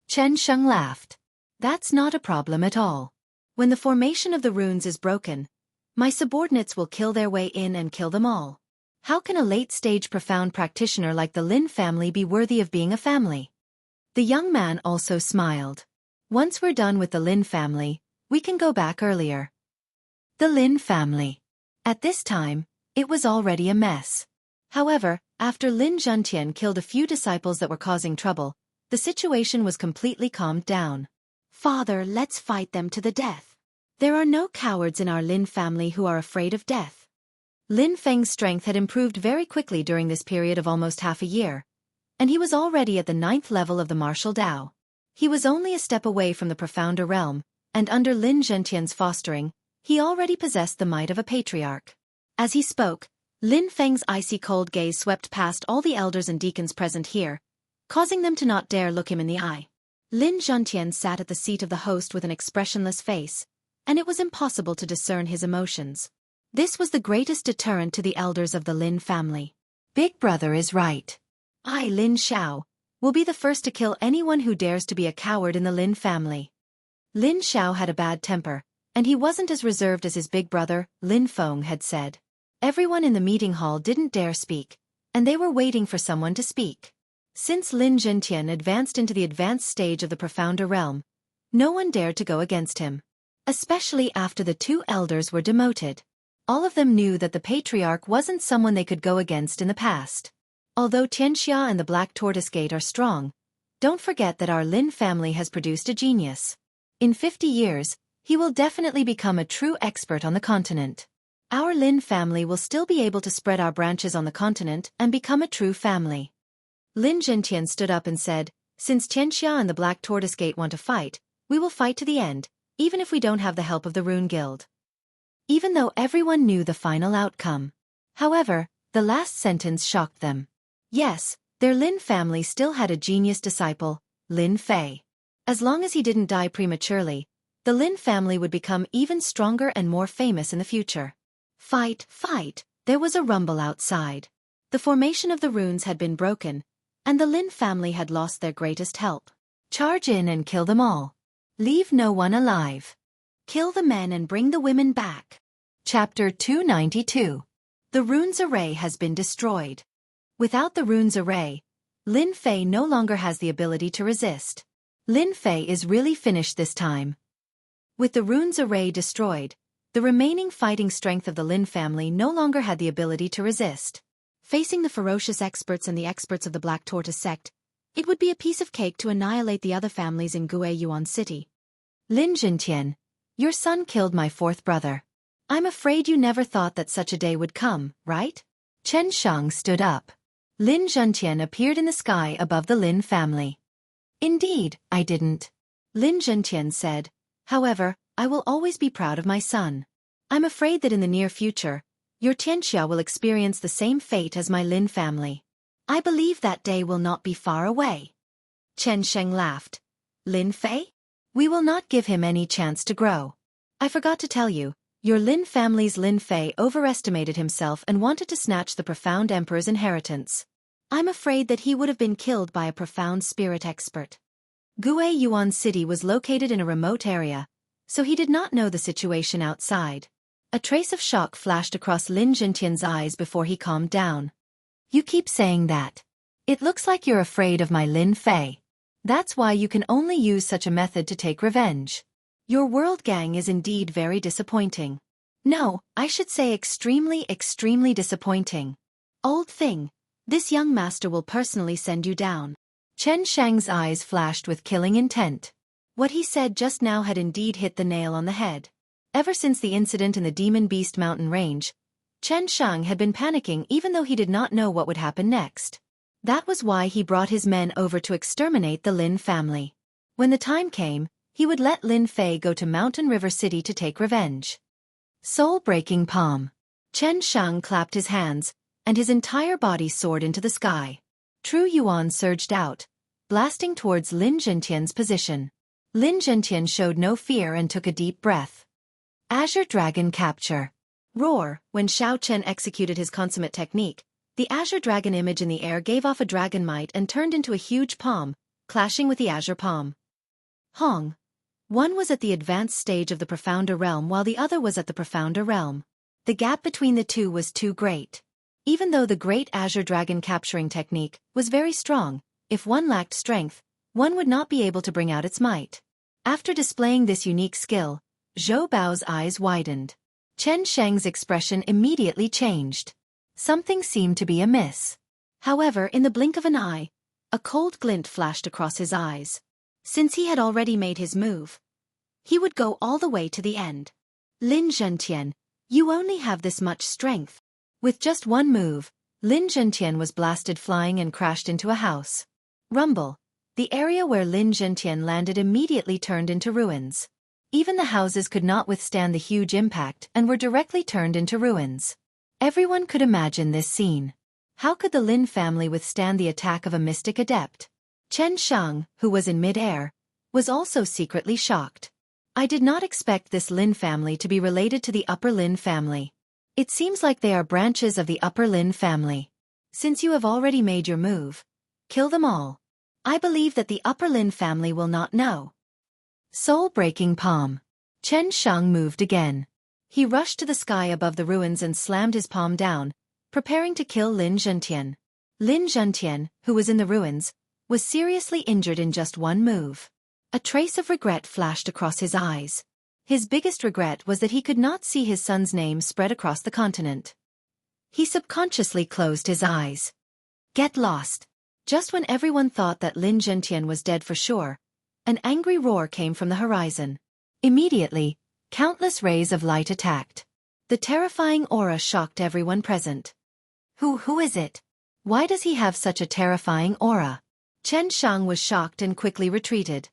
Chen Sheng laughed. That's not a problem at all. When the formation of the runes is broken, my subordinates will kill their way in and kill them all. How can a late-stage profound practitioner like the Lin family be worthy of being a family? The young man also smiled. Once we're done with the Lin family, we can go back earlier. The Lin family. At this time, it was already a mess. However, after Lin Zhentian killed a few disciples that were causing trouble, the situation was completely calmed down. Father, let's fight them to the death. There are no cowards in our Lin family who are afraid of death. Lin Feng's strength had improved very quickly during this period of almost half a year, and he was already at the 9th level of the martial Dao. He was only a step away from the profounder realm, and under Lin Zhentian's fostering, he already possessed the might of a patriarch. As he spoke, Lin Feng's icy cold gaze swept past all the elders and deacons present here, causing them to not dare look him in the eye. Lin Zhentian sat at the seat of the host with an expressionless face, and it was impossible to discern his emotions. This was the greatest deterrent to the elders of the Lin family. Big brother is right. I, Lin Xiao, will be the first to kill anyone who dares to be a coward in the Lin family. Lin Xiao had a bad temper, and he wasn't as reserved as his big brother, Lin Feng, had said. Everyone in the meeting hall didn't dare speak, and they were waiting for someone to speak. Since Lin Zhentian advanced into the advanced stage of the profounder realm, no one dared to go against him. Especially after the two elders were demoted. All of them knew that the patriarch wasn't someone they could go against in the past. Although Xianxia and the Black Tortoise Gate are strong, don't forget that our Lin family has produced a genius. In 50 years, he will definitely become a true expert on the continent. Our Lin family will still be able to spread our branches on the continent and become a true family. Lin Zhentian stood up and said, since Xianxia and the Black Tortoise Gate want to fight, we will fight to the end, even if we don't have the help of the Rune Guild. Even though everyone knew the final outcome. However, the last sentence shocked them. Yes, their Lin family still had a genius disciple, Lin Fei. As long as he didn't die prematurely, the Lin family would become even stronger and more famous in the future. Fight, fight, there was a rumble outside. The formation of the runes had been broken, and the Lin family had lost their greatest help. Charge in and kill them all. Leave no one alive. Kill the men and bring the women back. Chapter 292. The runes array has been destroyed. Without the runes array, Lin Fei no longer has the ability to resist. Lin Fei is really finished this time. With the runes array destroyed, the remaining fighting strength of the Lin family no longer had the ability to resist. Facing the ferocious experts and the experts of the Black Tortoise sect, it would be a piece of cake to annihilate the other families in Guiyuan City. Lin Zhentian, your son killed my fourth brother. I'm afraid you never thought that such a day would come, right? Chen Shang stood up. Lin Zhentian appeared in the sky above the Lin family. Indeed, I didn't. Lin Zhentian said, however, I will always be proud of my son. I'm afraid that in the near future, your Xianxia will experience the same fate as my Lin family. I believe that day will not be far away. Chen Sheng laughed. Lin Fei? We will not give him any chance to grow. I forgot to tell you, your Lin family's Lin Fei overestimated himself and wanted to snatch the profound emperor's inheritance. I'm afraid that he would have been killed by a profound spirit expert. Gue Yuan City was located in a remote area, so he did not know the situation outside. A trace of shock flashed across Lin Zhentian's eyes before he calmed down. You keep saying that. It looks like you're afraid of my Lin Fei. That's why you can only use such a method to take revenge. Your world gang is indeed very disappointing. No, I should say extremely disappointing. Old thing, this young master will personally send you down. Chen Shang's eyes flashed with killing intent. What he said just now had indeed hit the nail on the head. Ever since the incident in the Demon Beast Mountain Range, Chen Shang had been panicking even though he did not know what would happen next. That was why he brought his men over to exterminate the Lin family. When the time came, he would let Lin Fei go to Mountain River City to take revenge. Soul-breaking palm. Chen Shang clapped his hands, and his entire body soared into the sky. True Yuan surged out, blasting towards Lin Zhentian's position. Lin Zhentian showed no fear and took a deep breath. Azure Dragon Capture. Roar. When Xiao Chen executed his consummate technique, the Azure Dragon image in the air gave off a dragon might and turned into a huge palm, clashing with the Azure Palm. Hong. One was at the advanced stage of the Profounder Realm while the other was at the Profounder Realm. The gap between the two was too great. Even though the great Azure Dragon capturing technique was very strong, if one lacked strength, one would not be able to bring out its might. After displaying this unique skill, Zhou Bao's eyes widened. Chen Sheng's expression immediately changed. Something seemed to be amiss. However, in the blink of an eye, a cold glint flashed across his eyes. Since he had already made his move, he would go all the way to the end. Lin Zhentian, you only have this much strength. With just one move, Lin Zhentian was blasted flying and crashed into a house. Rumble. The area where Lin Zhentian landed immediately turned into ruins. Even the houses could not withstand the huge impact and were directly turned into ruins. Everyone could imagine this scene. How could the Lin family withstand the attack of a mystic adept? Chen Shang, who was in mid-air, was also secretly shocked. I did not expect this Lin family to be related to the Upper Lin family. It seems like they are branches of the Upper Lin family. Since you have already made your move, kill them all. I believe that the Upper Lin family will not know. Soul-breaking palm. Chen Shang moved again. He rushed to the sky above the ruins and slammed his palm down, preparing to kill Lin Zhentian. Lin Zhentian, who was in the ruins, was seriously injured in just one move. A trace of regret flashed across his eyes. His biggest regret was that he could not see his son's name spread across the continent. He subconsciously closed his eyes. Get lost. Just when everyone thought that Lin Zhentian was dead for sure, an angry roar came from the horizon. Immediately, countless rays of light attacked. The terrifying aura shocked everyone present. Who is it? Why does he have such a terrifying aura? Chen Shang was shocked and quickly retreated.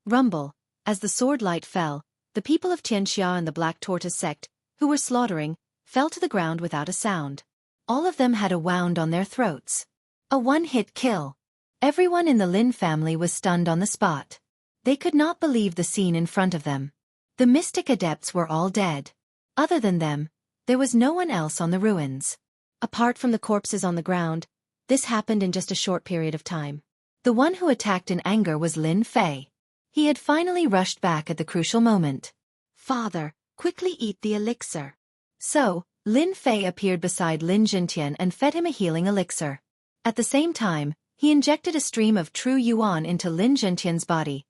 Rumble. As the sword light fell, the people of Xianxia and the Black Tortoise sect, who were slaughtering, fell to the ground without a sound. All of them had a wound on their throats. A one-hit kill. Everyone in the Lin family was stunned on the spot. They could not believe the scene in front of them. The mystic adepts were all dead. Other than them, there was no one else on the ruins. Apart from the corpses on the ground, this happened in just a short period of time. The one who attacked in anger was Lin Fei. He had finally rushed back at the crucial moment. Father, quickly eat the elixir. So, Lin Fei appeared beside Lin Zhentian and fed him a healing elixir. At the same time, he injected a stream of true yuan into Lin Zhentian's body,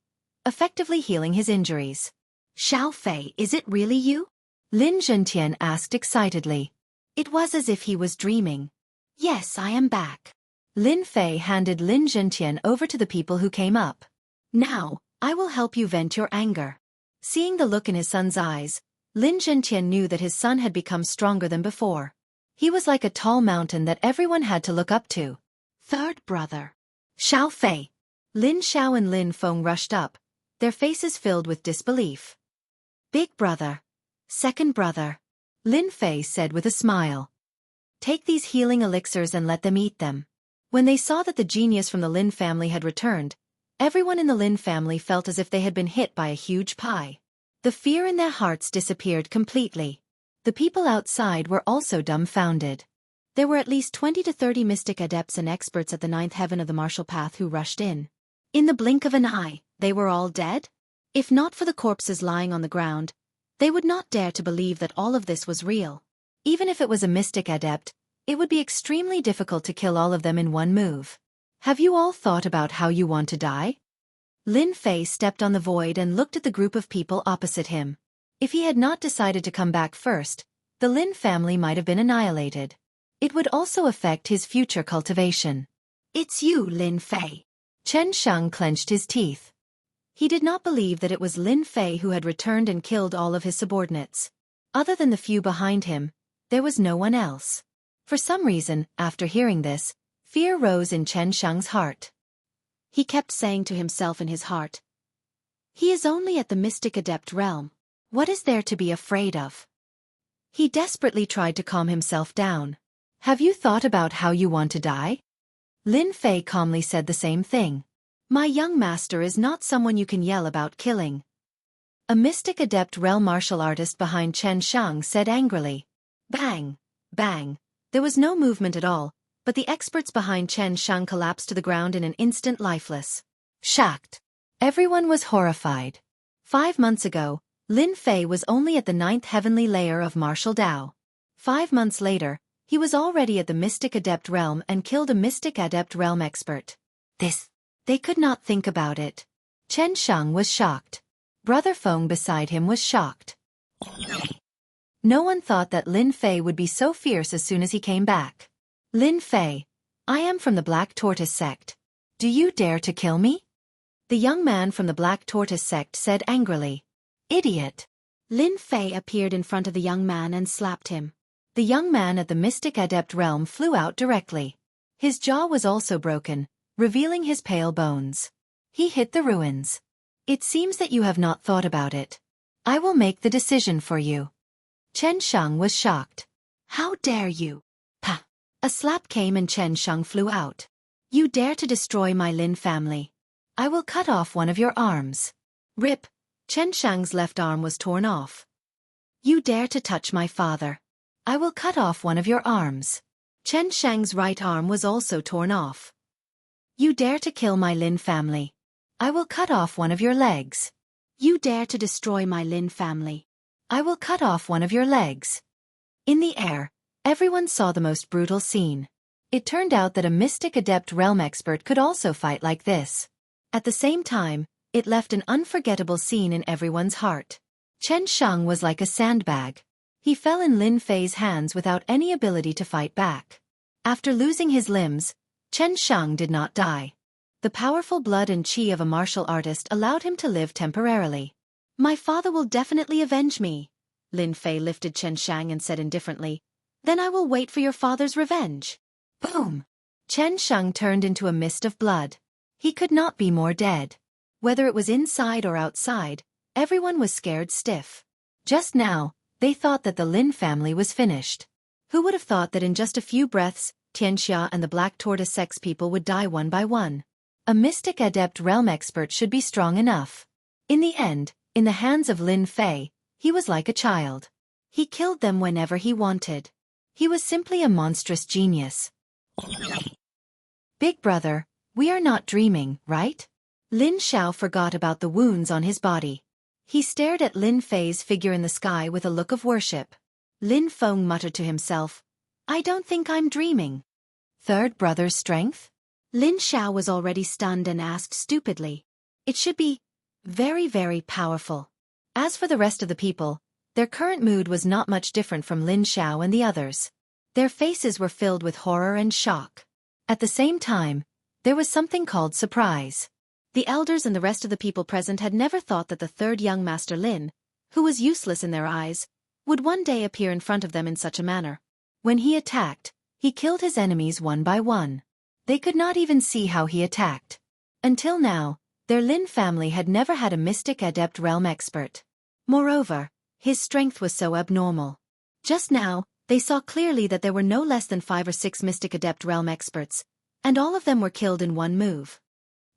effectively healing his injuries. Xiao Fei, is it really you? Lin Zhentian asked excitedly. It was as if he was dreaming. Yes, I am back. Lin Fei handed Lin Zhentian over to the people who came up. Now, I will help you vent your anger. Seeing the look in his son's eyes, Lin Zhentian knew that his son had become stronger than before. He was like a tall mountain that everyone had to look up to. Third brother. Xiao Fei. Lin Xiao and Lin Feng rushed up, their faces filled with disbelief. Big brother. Second brother. Lin Fei said with a smile. Take these healing elixirs and let them eat them. When they saw that the genius from the Lin family had returned, everyone in the Lin family felt as if they had been hit by a huge pie. The fear in their hearts disappeared completely. The people outside were also dumbfounded. There were at least 20 to 30 mystic adepts and experts at the ninth heaven of the martial path who rushed in. In the blink of an eye, they were all dead? If not for the corpses lying on the ground, they would not dare to believe that all of this was real. Even if it was a mystic adept, it would be extremely difficult to kill all of them in one move. Have you all thought about how you want to die? Lin Fei stepped on the void and looked at the group of people opposite him. If he had not decided to come back first, the Lin family might have been annihilated. It would also affect his future cultivation. It's you, Lin Fei. Chen Sheng clenched his teeth. He did not believe that it was Lin Fei who had returned and killed all of his subordinates. Other than the few behind him, there was no one else. For some reason, after hearing this, fear rose in Chen Sheng's heart. He kept saying to himself in his heart, "He is only at the mystic adept realm. What is there to be afraid of?" He desperately tried to calm himself down. Have you thought about how you want to die? Lin Fei calmly said the same thing. My young master is not someone you can yell about killing. A mystic adept realm martial artist behind Chen Sheng said angrily. Bang! Bang! There was no movement at all, but the experts behind Chen Sheng collapsed to the ground in an instant, lifeless. Shocked. Everyone was horrified. 5 months ago, Lin Fei was only at the 9th heavenly layer of martial Dao. 5 months later, he was already at the mystic adept realm and killed a mystic adept realm expert. They could not think about it. Chen Sheng was shocked. Brother Feng beside him was shocked. No one thought that Lin Fei would be so fierce as soon as he came back. Lin Fei, I am from the Black Tortoise sect. Do you dare to kill me? The young man from the Black Tortoise sect said angrily. Idiot! Lin Fei appeared in front of the young man and slapped him. The young man at the mystic adept realm flew out directly. His jaw was also broken, revealing his pale bones. He hit the ruins. It seems that you have not thought about it. I will make the decision for you. Chen Sheng was shocked. How dare you? Pah! A slap came and Chen Sheng flew out. You dare to destroy my Lin family. I will cut off one of your arms. Rip! Chen Sheng's left arm was torn off. You dare to touch my father. I will cut off one of your arms. Chen Sheng's right arm was also torn off. You dare to kill my Lin family. I will cut off one of your legs. You dare to destroy my Lin family. I will cut off one of your legs. In the air, everyone saw the most brutal scene. It turned out that a mystic adept realm expert could also fight like this. At the same time, it left an unforgettable scene in everyone's heart. Chen Sheng was like a sandbag. He fell in Lin Fei's hands without any ability to fight back. After losing his limbs, Chen Sheng did not die. The powerful blood and qi of a martial artist allowed him to live temporarily. My father will definitely avenge me. Lin Fei lifted Chen Sheng and said indifferently, Then I will wait for your father's revenge. Boom! Chen Sheng turned into a mist of blood. He could not be more dead. Whether it was inside or outside, everyone was scared stiff. Just now, they thought that the Lin family was finished. Who would have thought that in just a few breaths, Xianxia and the Black Tortoise sex people would die one by one? A mystic adept realm expert should be strong enough. In the end, in the hands of Lin Fei, he was like a child. He killed them whenever he wanted. He was simply a monstrous genius. Big brother, we are not dreaming, right? Lin Xiao forgot about the wounds on his body. He stared at Lin Fei's figure in the sky with a look of worship. Lin Feng muttered to himself, I don't think I'm dreaming. Third brother's strength? Lin Xiao was already stunned and asked stupidly. It should be very, very powerful. As for the rest of the people, their current mood was not much different from Lin Xiao and the others. Their faces were filled with horror and shock. At the same time, there was something called surprise. The elders and the rest of the people present had never thought that the third young master Lin, who was useless in their eyes, would one day appear in front of them in such a manner. When he attacked, he killed his enemies one by one. They could not even see how he attacked. Until now, their Lin family had never had a mystic adept realm expert. Moreover, his strength was so abnormal. Just now, they saw clearly that there were no less than 5 or 6 mystic adept realm experts, and all of them were killed in one move.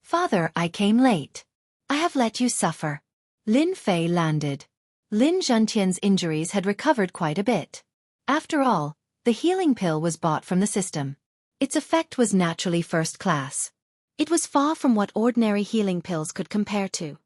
Father, I came late. I have let you suffer. Lin Fei landed. Lin Zhentian's injuries had recovered quite a bit. After all, the healing pill was bought from the system. Its effect was naturally first class. It was far from what ordinary healing pills could compare to.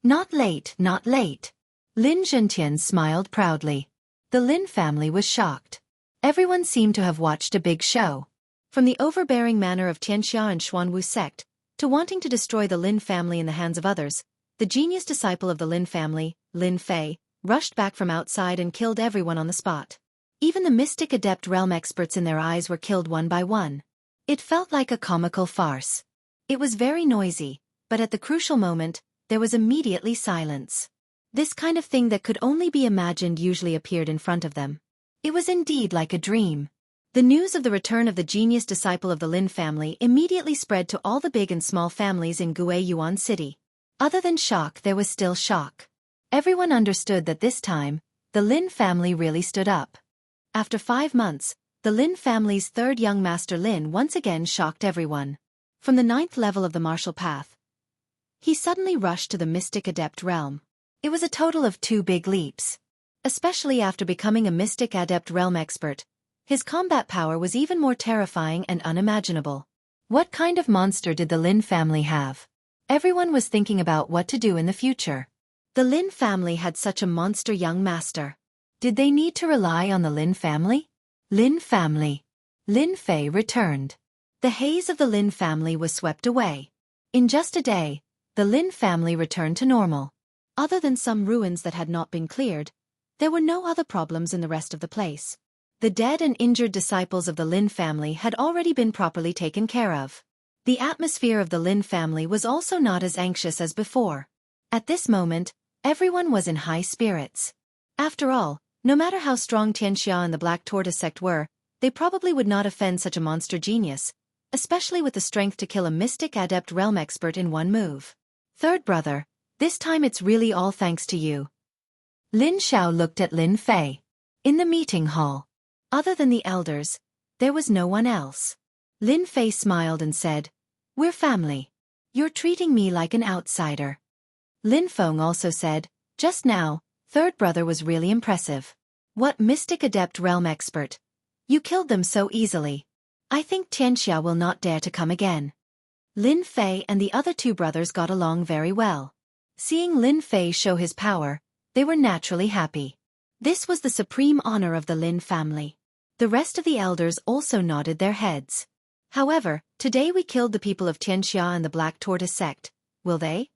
Not late, not late. Lin Zhentian smiled proudly. The Lin family was shocked. Everyone seemed to have watched a big show. From the overbearing manner of Xianxia and Xuanwu sect, to wanting to destroy the Lin family in the hands of others, the genius disciple of the Lin family, Lin Fei, rushed back from outside and killed everyone on the spot. Even the mystic adept realm experts in their eyes were killed one by one. It felt like a comical farce. It was very noisy, but at the crucial moment, there was immediately silence. This kind of thing that could only be imagined usually appeared in front of them. It was indeed like a dream. The news of the return of the genius disciple of the Lin family immediately spread to all the big and small families in Guiyuan City. Other than shock, there was still shock. Everyone understood that this time, the Lin family really stood up. After 5 months, the Lin family's third young master Lin once again shocked everyone. From the 9th level of the martial path, he suddenly rushed to the mystic adept realm. It was a total of 2 big leaps. Especially after becoming a mystic adept realm expert, his combat power was even more terrifying and unimaginable. What kind of monster did the Lin family have? Everyone was thinking about what to do in the future. The Lin family had such a monster young master. Did they need to rely on the Lin family? Lin family. Lin Fei returned. The haze of the Lin family was swept away. In just a day, the Lin family returned to normal. Other than some ruins that had not been cleared, there were no other problems in the rest of the place. The dead and injured disciples of the Lin family had already been properly taken care of. The atmosphere of the Lin family was also not as anxious as before. At this moment, everyone was in high spirits. After all, no matter how strong Xianxia and the Black Tortoise sect were, they probably would not offend such a monster genius, especially with the strength to kill a mystic adept realm expert in one move. Third brother, this time it's really all thanks to you. Lin Xiao looked at Lin Fei. In the meeting hall, other than the elders, there was no one else. Lin Fei smiled and said, "We're family. You're treating me like an outsider." Lin Feng also said, "Just now, third brother was really impressive. What mystic adept realm expert. You killed them so easily. I think Xianxia will not dare to come again." Lin Fei and the other 2 brothers got along very well. Seeing Lin Fei show his power, they were naturally happy. This was the supreme honor of the Lin family. The rest of the elders also nodded their heads. However, today we killed the people of Xianxia and the Black Tortoise sect, will they?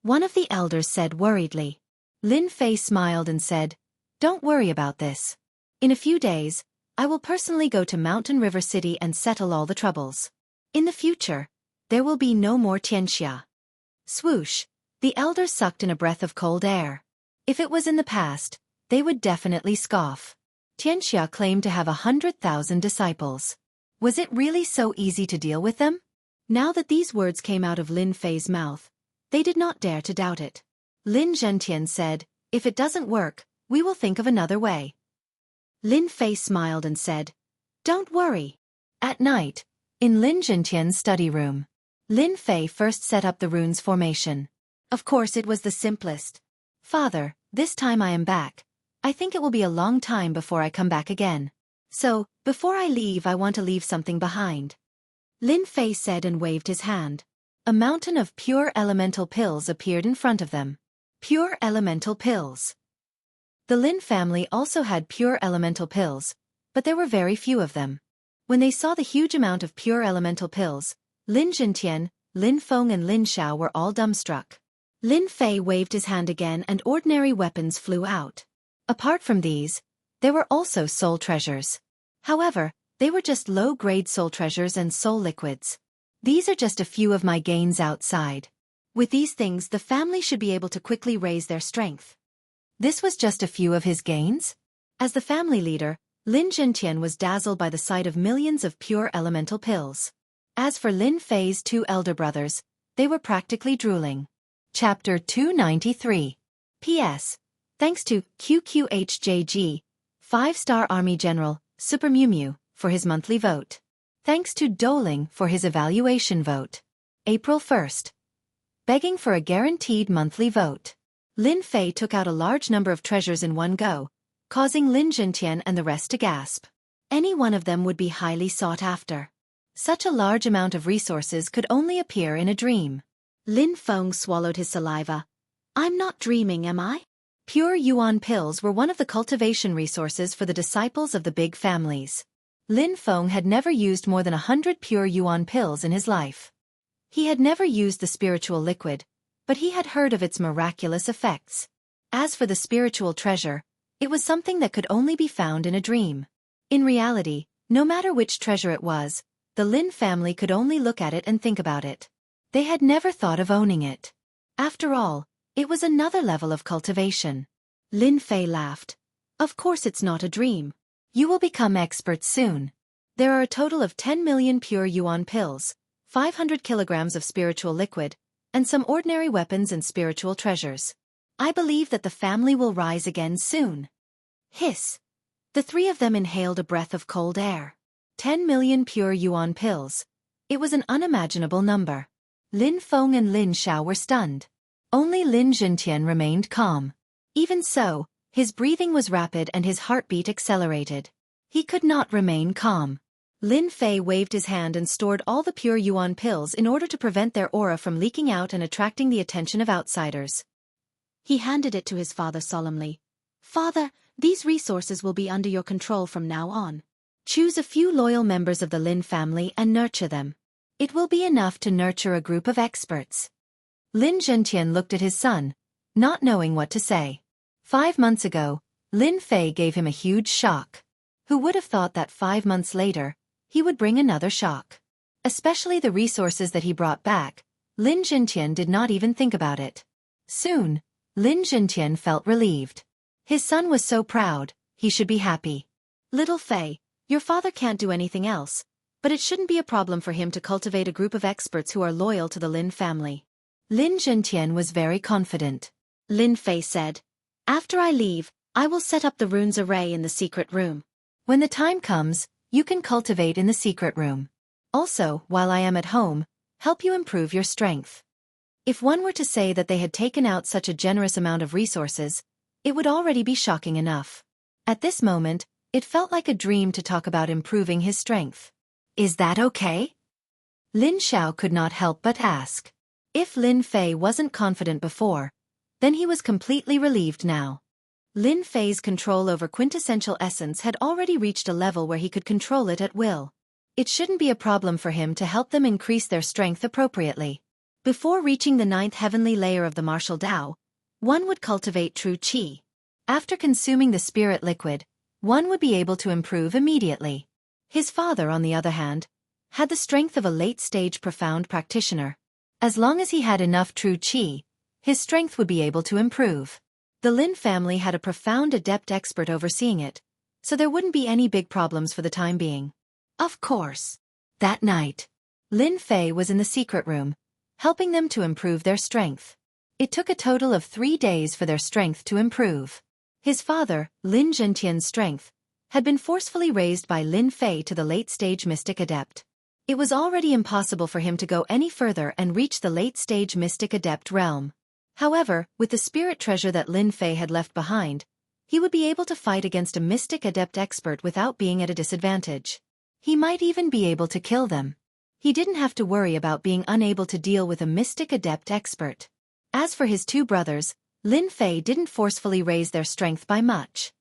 One of the elders said worriedly. Lin Fei smiled and said, "Don't worry about this. In a few days, I will personally go to Mountain River City and settle all the troubles. In the future, there will be no more Xianxia." Swoosh, the elders sucked in a breath of cold air. If it was in the past, they would definitely scoff. Xianxia claimed to have 100,000 disciples. Was it really so easy to deal with them? Now that these words came out of Lin Fei's mouth, they did not dare to doubt it. Lin Zhentian said, "If it doesn't work, we will think of another way." Lin Fei smiled and said, "Don't worry." At night, in Lin Zhentian's study room, Lin Fei first set up the runes formation. Of course it was the simplest. "Father, this time I am back. I think it will be a long time before I come back again. So, before I leave I want to leave something behind," Lin Fei said and waved his hand. A mountain of pure elemental pills appeared in front of them. Pure elemental pills. The Lin family also had pure elemental pills, but there were very few of them. When they saw the huge amount of pure elemental pills, Lin Zhentian, Lin Feng and Lin Xiao were all dumbstruck. Lin Fei waved his hand again and ordinary weapons flew out. Apart from these, there were also soul treasures. However, they were just low-grade soul treasures and soul liquids. These are just a few of my gains outside. With these things the family should be able to quickly raise their strength. This was just a few of his gains? As the family leader, Lin Zhentian was dazzled by the sight of millions of pure elemental pills. As for Lin Fei's 2 elder brothers, they were practically drooling. Chapter 293. P.S. Thanks to QQHJG, 5-star Army General, Super Mew Mew, for his monthly vote. thanks to Doling for his evaluation vote. April 1st. Begging for a guaranteed monthly vote. Lin Fei took out a large number of treasures in one go, causing Lin Zhentian and the rest to gasp. Any one of them would be highly sought after. Such a large amount of resources could only appear in a dream. Lin Feng swallowed his saliva. I'm not dreaming, am I? Pure yuan pills were one of the cultivation resources for the disciples of the big families. Lin Feng had never used more than 100 pure yuan pills in his life. He had never used the spiritual liquid, but he had heard of its miraculous effects. As for the spiritual treasure, it was something that could only be found in a dream. In reality, no matter which treasure it was, the Lin family could only look at it and think about it. They had never thought of owning it. After all, it was another level of cultivation. Lin Fei laughed. Of course it's not a dream. You will become experts soon. There are a total of 10 million pure yuan pills, 500 kilograms of spiritual liquid, and some ordinary weapons and spiritual treasures. I believe that the family will rise again soon. Hiss. The three of them inhaled a breath of cold air. 10 million pure yuan pills. It was an unimaginable number. Lin Feng and Lin Xiao were stunned. Only Lin Zhentian remained calm. Even so, his breathing was rapid and his heartbeat accelerated. He could not remain calm. Lin Fei waved his hand and stored all the pure yuan pills in order to prevent their aura from leaking out and attracting the attention of outsiders. He handed it to his father solemnly. Father, these resources will be under your control from now on. Choose a few loyal members of the Lin family and nurture them. It will be enough to nurture a group of experts. Lin Zhentian looked at his son, not knowing what to say. 5 months ago, Lin Fei gave him a huge shock. Who would have thought that 5 months later, he would bring another shock? Especially the resources that he brought back, Lin Zhentian did not even think about it. Soon, Lin Zhentian felt relieved. His son was so proud, he should be happy. Little Fei, your father can't do anything else, but it shouldn't be a problem for him to cultivate a group of experts who are loyal to the Lin family. Lin Zhentian was very confident. Lin Fei said, after I leave, I will set up the runes array in the secret room. When the time comes, you can cultivate in the secret room. Also, while I am at home, help you improve your strength. If one were to say that they had taken out such a generous amount of resources, it would already be shocking enough. At this moment, it felt like a dream to talk about improving his strength. Is that okay? Lin Xiao could not help but ask. If Lin Fei wasn't confident before, then he was completely relieved now. Lin Fei's control over quintessential essence had already reached a level where he could control it at will. It shouldn't be a problem for him to help them increase their strength appropriately. Before reaching the 9th heavenly layer of the martial Tao, one would cultivate true qi. After consuming the spirit liquid, one would be able to improve immediately. His father, on the other hand, had the strength of a late-stage profound practitioner. As long as he had enough true qi, his strength would be able to improve. The Lin family had a profound adept expert overseeing it, so there wouldn't be any big problems for the time being. Of course. That night, Lin Fei was in the secret room, helping them to improve their strength. It took a total of 3 days for their strength to improve. His father, Lin Zhentian's strength, had been forcefully raised by Lin Fei to the late-stage mystic adept. It was already impossible for him to go any further and reach the late-stage mystic adept realm. However, with the spirit treasure that Lin Fei had left behind, he would be able to fight against a mystic adept expert without being at a disadvantage. He might even be able to kill them. He didn't have to worry about being unable to deal with a mystic adept expert. As for his 2 brothers, Lin Fei didn't forcefully raise their strength by much.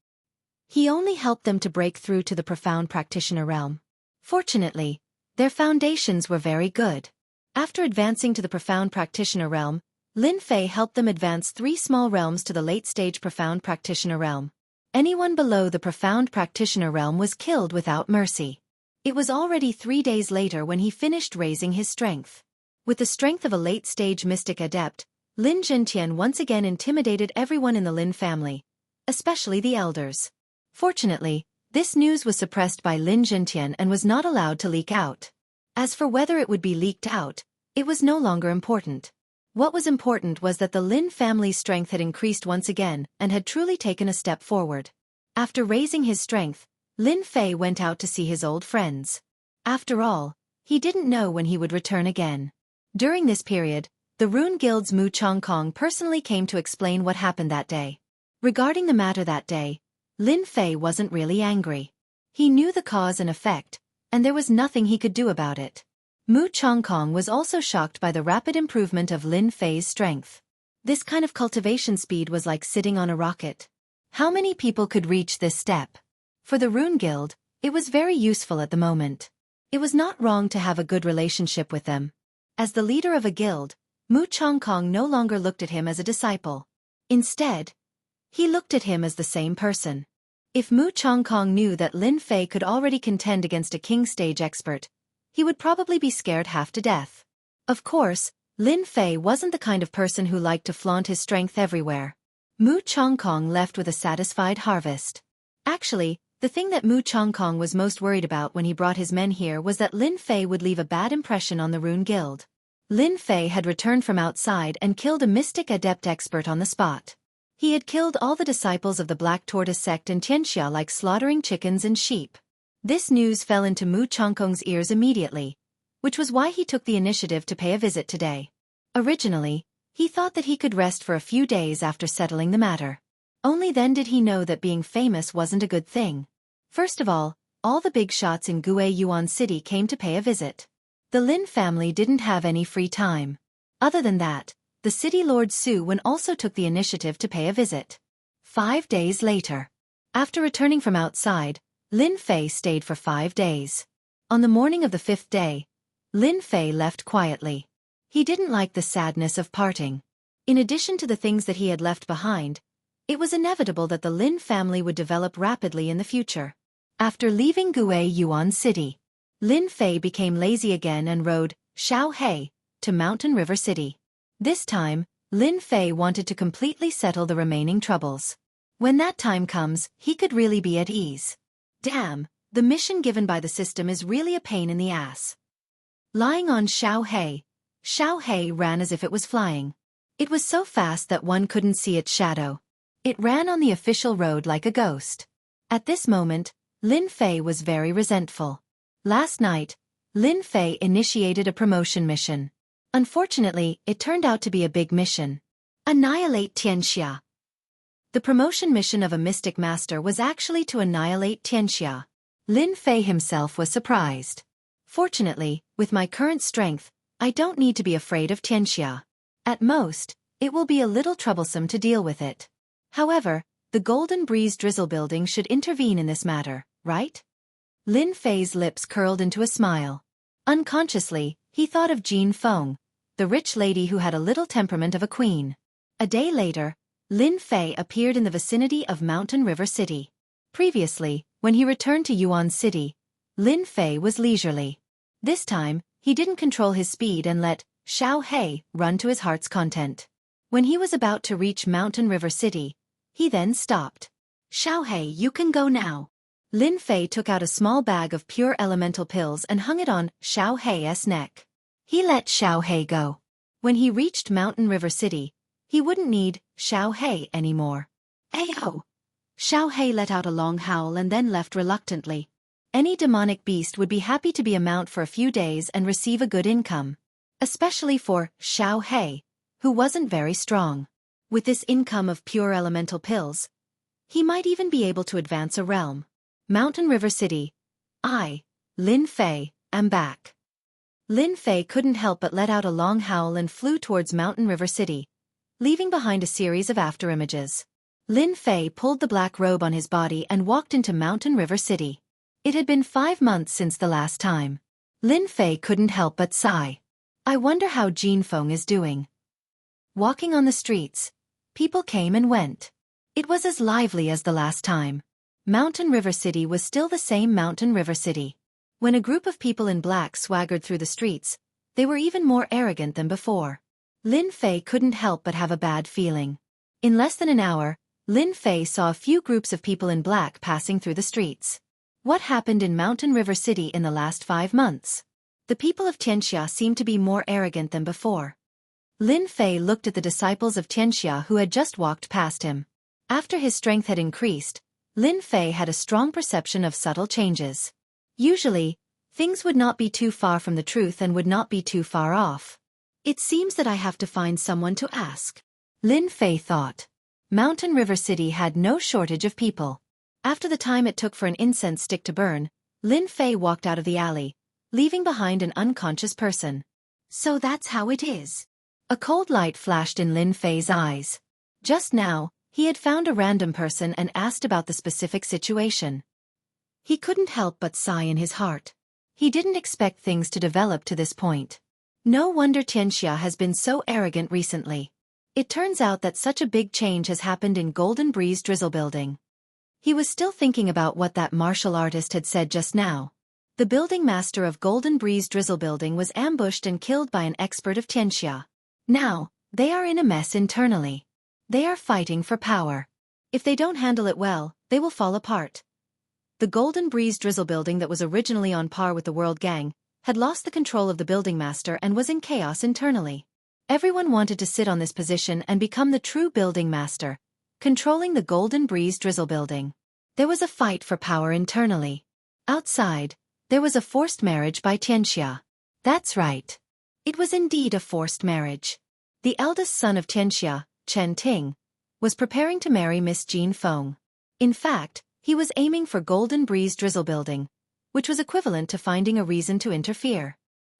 He only helped them to break through to the profound practitioner realm. Fortunately, their foundations were very good. After advancing to the profound practitioner realm, Lin Fei helped them advance 3 small realms to the late-stage profound practitioner realm. Anyone below the profound practitioner realm was killed without mercy. It was already 3 days later when he finished raising his strength. With the strength of a late-stage mystic adept, Lin Zhentian once again intimidated everyone in the Lin family, especially the elders. Fortunately, this news was suppressed by Lin Zhentian and was not allowed to leak out. As for whether it would be leaked out, it was no longer important. What was important was that the Lin family's strength had increased once again and had truly taken a step forward. After raising his strength, Lin Fei went out to see his old friends. After all, he didn't know when he would return again. During this period, the Rune Guild's Mu Chongkong personally came to explain what happened that day. Regarding the matter that day, Lin Fei wasn't really angry. He knew the cause and effect, and there was nothing he could do about it. Mu Chongkong was also shocked by the rapid improvement of Lin Fei's strength. This kind of cultivation speed was like sitting on a rocket. How many people could reach this step? For the Rune Guild, it was very useful at the moment. It was not wrong to have a good relationship with them. As the leader of a guild, Mu Chongkong no longer looked at him as a disciple. Instead, he looked at him as the same person. If Mu Chongkong knew that Lin Fei could already contend against a king stage expert, he would probably be scared half to death. Of course, Lin Fei wasn't the kind of person who liked to flaunt his strength everywhere. Mu Chongkong left with a satisfied harvest. Actually, the thing that Mu Chongkong was most worried about when he brought his men here was that Lin Fei would leave a bad impression on the Rune Guild. Lin Fei had returned from outside and killed a mystic adept expert on the spot. He had killed all the disciples of the Black Tortoise sect in Xianxia like slaughtering chickens and sheep. This news fell into Mu Chongkong's ears immediately, which was why he took the initiative to pay a visit today. Originally, he thought that he could rest for a few days after settling the matter. Only then did he know that being famous wasn't a good thing. First of all the big shots in Yuan City came to pay a visit. The Lin family didn't have any free time. Other than that, the city lord Su Wen also took the initiative to pay a visit. 5 days later. After returning from outside, Lin Fei stayed for 5 days. On the morning of the 5th day, Lin Fei left quietly. He didn't like the sadness of parting. In addition to the things that he had left behind, it was inevitable that the Lin family would develop rapidly in the future. After leaving Yuan City, Lin Fei became lazy again and rode Xiaohe to Mountain River City. This time, Lin Fei wanted to completely settle the remaining troubles. When that time comes, he could really be at ease. Damn, the mission given by the system is really a pain in the ass. Lying on Xiaohe ran as if it was flying. It was so fast that one couldn't see its shadow. It ran on the official road like a ghost. At this moment, Lin Fei was very resentful. Last night, Lin Fei initiated a promotion mission. Unfortunately, it turned out to be a big mission. Annihilate Xianxia. The promotion mission of a mystic master was actually to annihilate Xianxia. Lin Fei himself was surprised. Fortunately, with my current strength, I don't need to be afraid of Xianxia. At most, it will be a little troublesome to deal with it. However, the Golden Breeze Drizzle building should intervene in this matter, right? Lin Fei's lips curled into a smile. Unconsciously, he thought of Jean Feng, the rich lady who had a little temperament of a queen. A day later, Lin Fei appeared in the vicinity of Mountain River City. Previously, when he returned to Yuan City, Lin Fei was leisurely. This time, he didn't control his speed and let Xiaohe run to his heart's content. When he was about to reach Mountain River City, he then stopped. Xiaohe, you can go now. Lin Fei took out a small bag of pure elemental pills and hung it on Xiaohe's neck. He let Xiaohe go. When he reached Mountain River City, he wouldn't need Xiaohe anymore. Ayo! Xiaohe let out a long howl and then left reluctantly. Any demonic beast would be happy to be a mount for a few days and receive a good income. Especially for Xiaohe, who wasn't very strong. With this income of pure elemental pills, he might even be able to advance a realm. Mountain River City. I, Lin Fei, am back. Lin Fei couldn't help but let out a long howl and flew towards Mountain River City, leaving behind a series of afterimages. Lin Fei pulled the black robe on his body and walked into Mountain River City. It had been 5 months since the last time. Lin Fei couldn't help but sigh. I wonder how Jean Feng is doing. Walking on the streets, people came and went. It was as lively as the last time. Mountain River City was still the same Mountain River City. When a group of people in black swaggered through the streets, they were even more arrogant than before. Lin Fei couldn't help but have a bad feeling. In less than an hour, Lin Fei saw a few groups of people in black passing through the streets. What happened in Mountain River City in the last 5 months? The people of Xianxia seemed to be more arrogant than before. Lin Fei looked at the disciples of Xianxia who had just walked past him. After his strength had increased, Lin Fei had a strong perception of subtle changes. Usually, Things would not be too far from the truth and would not be too far off. It seems that I have to find someone to ask. Lin Fei thought. Mountain River City had no shortage of people. After the time it took for an incense stick to burn, Lin Fei walked out of the alley, leaving behind an unconscious person. So that's how it is. A cold light flashed in Lin Fei's eyes. Just now, he had found a random person and asked about the specific situation. He couldn't help but sigh in his heart. He didn't expect things to develop to this point. No wonder Xianxia has been so arrogant recently. It turns out that such a big change has happened in Golden Breeze Drizzle Building. He was still thinking about what that martial artist had said just now. The building master of Golden Breeze Drizzle Building was ambushed and killed by an expert of Xianxia. Now, they are in a mess internally. They are fighting for power. If they don't handle it well, they will fall apart. The Golden Breeze Drizzle Building that was originally on par with the World Gang had lost the control of the building master and was in chaos internally. Everyone wanted to sit on this position and become the true building master, controlling the Golden Breeze Drizzle Building. There was a fight for power internally. Outside, there was a forced marriage by Xianxia. That's right. It was indeed a forced marriage. The eldest son of Xianxia, Chen Ting, was preparing to marry Miss Jean Feng. In fact, he was aiming for Golden Breeze Drizzle Building, which was equivalent to finding a reason to interfere.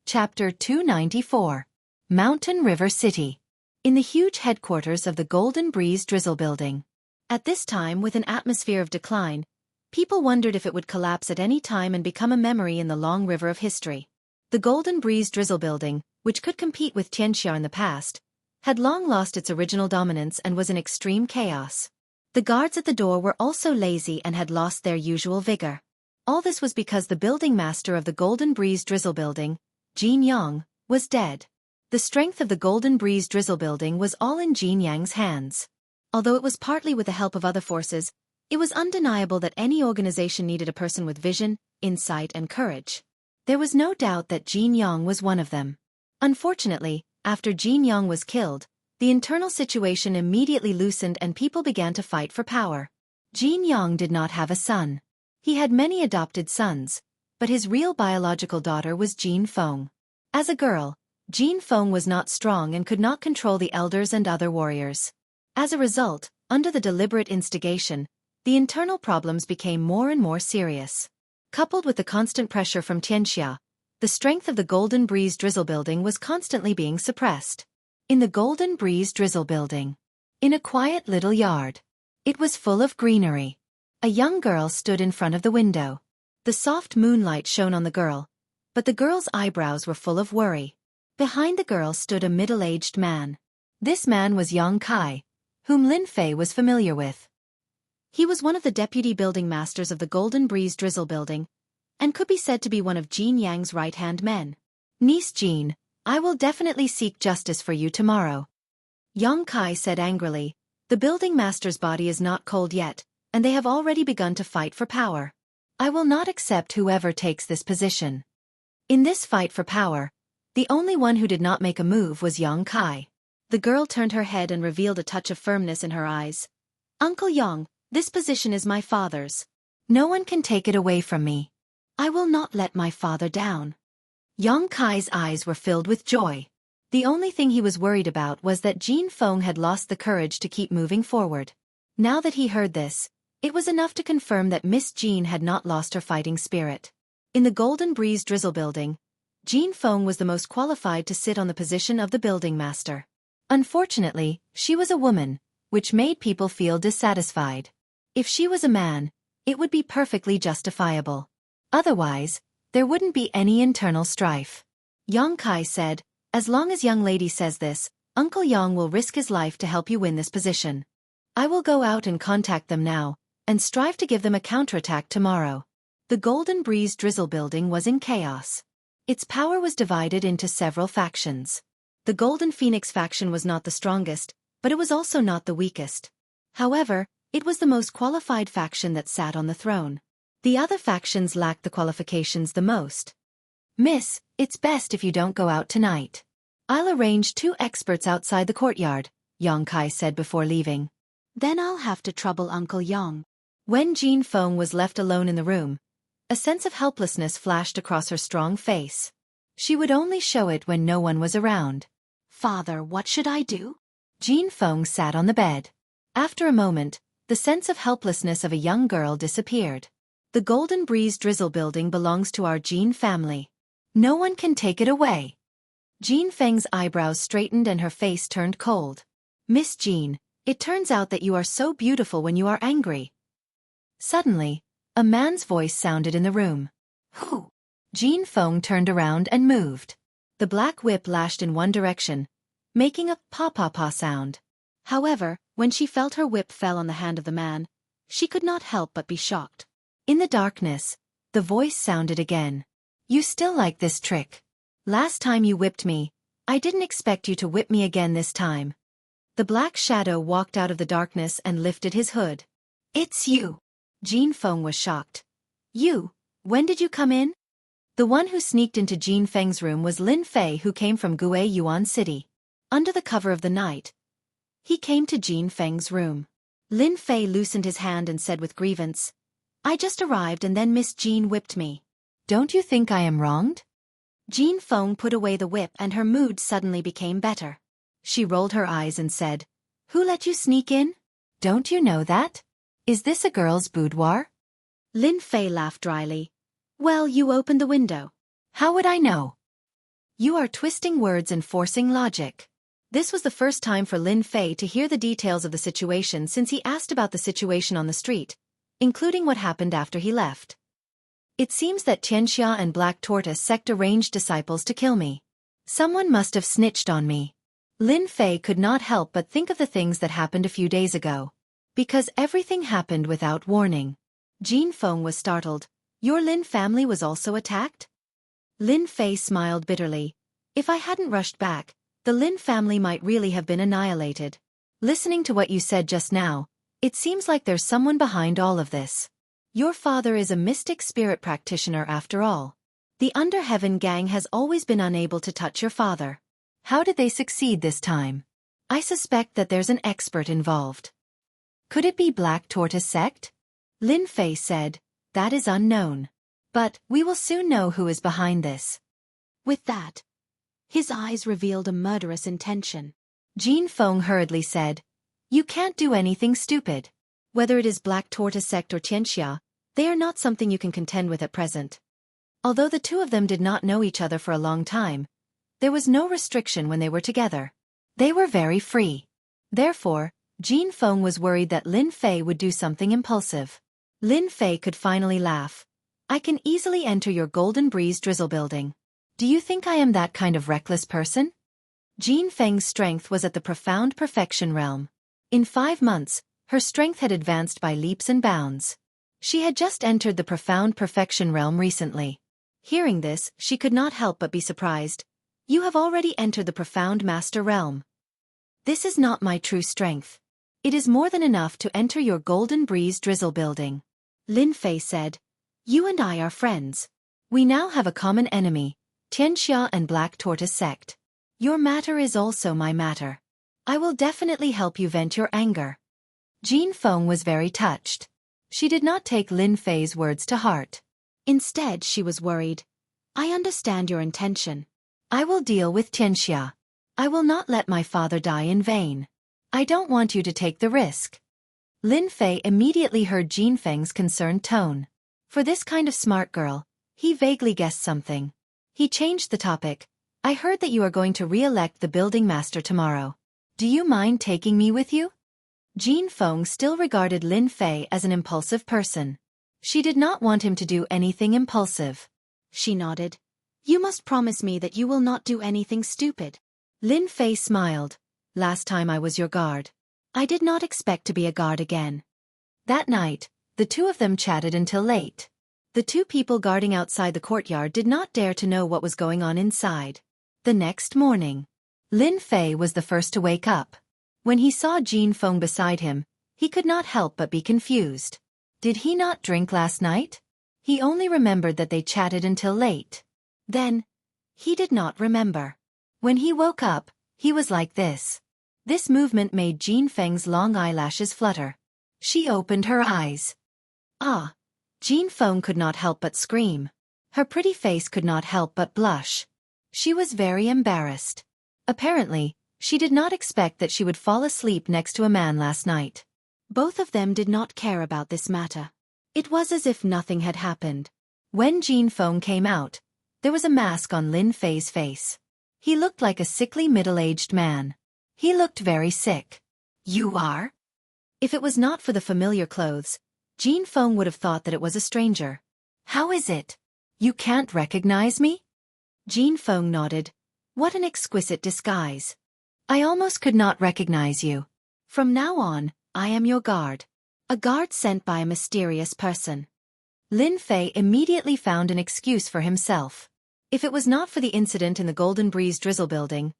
Chapter 294. Mountain River City. In the huge headquarters of the Golden Breeze Drizzle Building. At this time, with an atmosphere of decline, people wondered if it would collapse at any time and become a memory in the long river of history. The Golden Breeze Drizzle Building, which could compete with Xianxia in the past, had long lost its original dominance and was in extreme chaos. The guards at the door were also lazy and had lost their usual vigor. All this was because the building master of the Golden Breeze Drizzle Building, Jianghu, was dead. The strength of the Golden Breeze Drizzle Building was all in Jianghu's hands. Although it was partly with the help of other forces, it was undeniable that any organization needed a person with vision, insight and courage. There was no doubt that Jianghu was one of them. Unfortunately, after Jianghu was killed, the internal situation immediately loosened and people began to fight for power. Jianghu did not have a son. He had many adopted sons, but his real biological daughter was Jean Feng. As a girl, Jean Feng was not strong and could not control the elders and other warriors. As a result, under the deliberate instigation, the internal problems became more and more serious. Coupled with the constant pressure from Xianxia, the strength of the Golden Breeze Drizzle Building was constantly being suppressed. In the Golden Breeze Drizzle Building. In a quiet little yard. It was full of greenery. A young girl stood in front of the window. The soft moonlight shone on the girl, but the girl's eyebrows were full of worry. Behind the girl stood a middle-aged man. This man was Yang Kai, whom Lin Fei was familiar with. He was one of the deputy building masters of the Golden Breeze Drizzle Building, and could be said to be one of Jean Yang's right-hand men. Niece Jean, I will definitely seek justice for you tomorrow. Yang Kai said angrily, the building master's body is not cold yet, and they have already begun to fight for power. I will not accept whoever takes this position. In this fight for power, the only one who did not make a move was Yang Kai. The girl turned her head and revealed a touch of firmness in her eyes. Uncle Yang, this position is my father's. No one can take it away from me. I will not let my father down. Yang Kai's eyes were filled with joy. The only thing he was worried about was that Jean Feng had lost the courage to keep moving forward. Now that he heard this, it was enough to confirm that Miss Jean had not lost her fighting spirit. In the Golden Breeze Drizzle Building, Jean Feng was the most qualified to sit on the position of the building master. Unfortunately, she was a woman, which made people feel dissatisfied. If she was a man, it would be perfectly justifiable. Otherwise, there wouldn't be any internal strife. Yang Kai said, as long as young lady says this, Uncle Yang will risk his life to help you win this position. I will go out and contact them now, and strive to give them a counterattack tomorrow. The Golden Breeze Drizzle Building was in chaos. Its power was divided into several factions. The Golden Phoenix faction was not the strongest, but it was also not the weakest. However, it was the most qualified faction that sat on the throne. The other factions lacked the qualifications the most. Miss, it's best if you don't go out tonight. I'll arrange 2 experts outside the courtyard, Yang Kai said before leaving. Then I'll have to trouble Uncle Yang. When Jean Feng was left alone in the room, A sense of helplessness flashed across her strong face. She would only show it when no one was around. Father, what should I do? Jianghu sat on the bed. After a moment, the sense of helplessness of a young girl disappeared. The Golden Breeze Drizzle building belongs to our Jin family. No one can take it away. Jin Feng's eyebrows straightened and her face turned cold. Miss Jin, it turns out that you are so beautiful when you are angry. Suddenly, a man's voice sounded in the room. Who? Jin Feng turned around and moved. The black whip lashed in one direction, making a pa-pa-pa sound. However, when she felt her whip fell on the hand of the man, she could not help but be shocked. In the darkness, the voice sounded again. You still like this trick? Last time you whipped me, I didn't expect you to whip me again this time. The black shadow walked out of the darkness and lifted his hood. It's you. Jin Feng was shocked. You? When did you come in? The one who sneaked into Jin Feng's room was Lin Fei, who came from Gui Yuan City. Under the cover of the night, he came to Jin Feng's room. Lin Fei loosened his hand and said with grievance, I just arrived and then Miss Jin whipped me. Don't you think I am wronged? Jin Feng put away the whip and her mood suddenly became better. She rolled her eyes and said, Who let you sneak in? Don't you know that? Is this a girl's boudoir? Lin Fei laughed dryly. Well, you opened the window. How would I know? You are twisting words and forcing logic. This was the first time for Lin Fei to hear the details of the situation since he asked about the situation on the street, including what happened after he left. It seems that Xianxia and Black Tortoise sect arranged disciples to kill me. Someone must have snitched on me. Lin Fei could not help but think of the things that happened a few days ago. Because everything happened without warning. Jin Feng was startled. Your Lin family was also attacked? Lin Fei smiled bitterly. If I hadn't rushed back, the Lin family might really have been annihilated. Listening to what you said just now, it seems like there's someone behind all of this. Your father is a mystic spirit practitioner after all. The Underheaven gang has always been unable to touch your father. How did they succeed this time? I suspect that there's an expert involved. Could it be Black Tortoise sect? Lin Fei said, that is unknown. But we will soon know who is behind this. With that, his eyes revealed a murderous intention. Jin Feng hurriedly said, You can't do anything stupid. Whether it is Black Tortoise sect or Xianxia, they are not something you can contend with at present. Although the two of them did not know each other for a long time, there was no restriction when they were together. They were very free. Therefore, Jin Feng was worried that Lin Fei would do something impulsive. Lin Fei could finally laugh. I can easily enter your Golden Breeze Drizzle building. Do you think I am that kind of reckless person? Jin Feng's strength was at the profound perfection realm. In 5 months, her strength had advanced by leaps and bounds. She had just entered the profound perfection realm recently. Hearing this, she could not help but be surprised. You have already entered the profound master realm. This is not my true strength. It is more than enough to enter your Golden Breeze Drizzle building. Lin Fei said, You and I are friends. We now have a common enemy, Xianxia and Black Tortoise sect. Your matter is also my matter. I will definitely help you vent your anger. Jin Feng was very touched. She did not take Lin Fei's words to heart. Instead, she was worried. I understand your intention. I will deal with Xianxia. I will not let my father die in vain. I don't want you to take the risk. Lin Fei immediately heard Jin Feng's concerned tone. For this kind of smart girl, he vaguely guessed something. He changed the topic. I heard that you are going to re-elect the building master tomorrow. Do you mind taking me with you? Jin Feng still regarded Lin Fei as an impulsive person. She did not want him to do anything impulsive. She nodded. You must promise me that you will not do anything stupid. Lin Fei smiled. Last time I was your guard. I did not expect to be a guard again. That night, the two of them chatted until late. The two people guarding outside the courtyard did not dare to know what was going on inside. The next morning, Lin Fei was the first to wake up. When he saw Jin Feng beside him, he could not help but be confused. Did he not drink last night? He only remembered that they chatted until late. Then, he did not remember. When he woke up, he was like this. This movement made Jin Feng's long eyelashes flutter. She opened her eyes. Ah, Jean Feng could not help but scream. Her pretty face could not help but blush. She was very embarrassed. Apparently, she did not expect that she would fall asleep next to a man last night. Both of them did not care about this matter. It was as if nothing had happened. When Jean Feng came out, there was a mask on Lin Fei's face. He looked like a sickly middle-aged man. He looked very sick. "You are?" If it was not for the familiar clothes, Jean Feng would have thought that it was a stranger. "How is it? You can't recognize me?" Jean Feng nodded. "What an exquisite disguise. I almost could not recognize you. From now on, I am your guard. A guard sent by a mysterious person." Lin Fei immediately found an excuse for himself. If it was not for the incident in the Golden Breeze Drizzle building,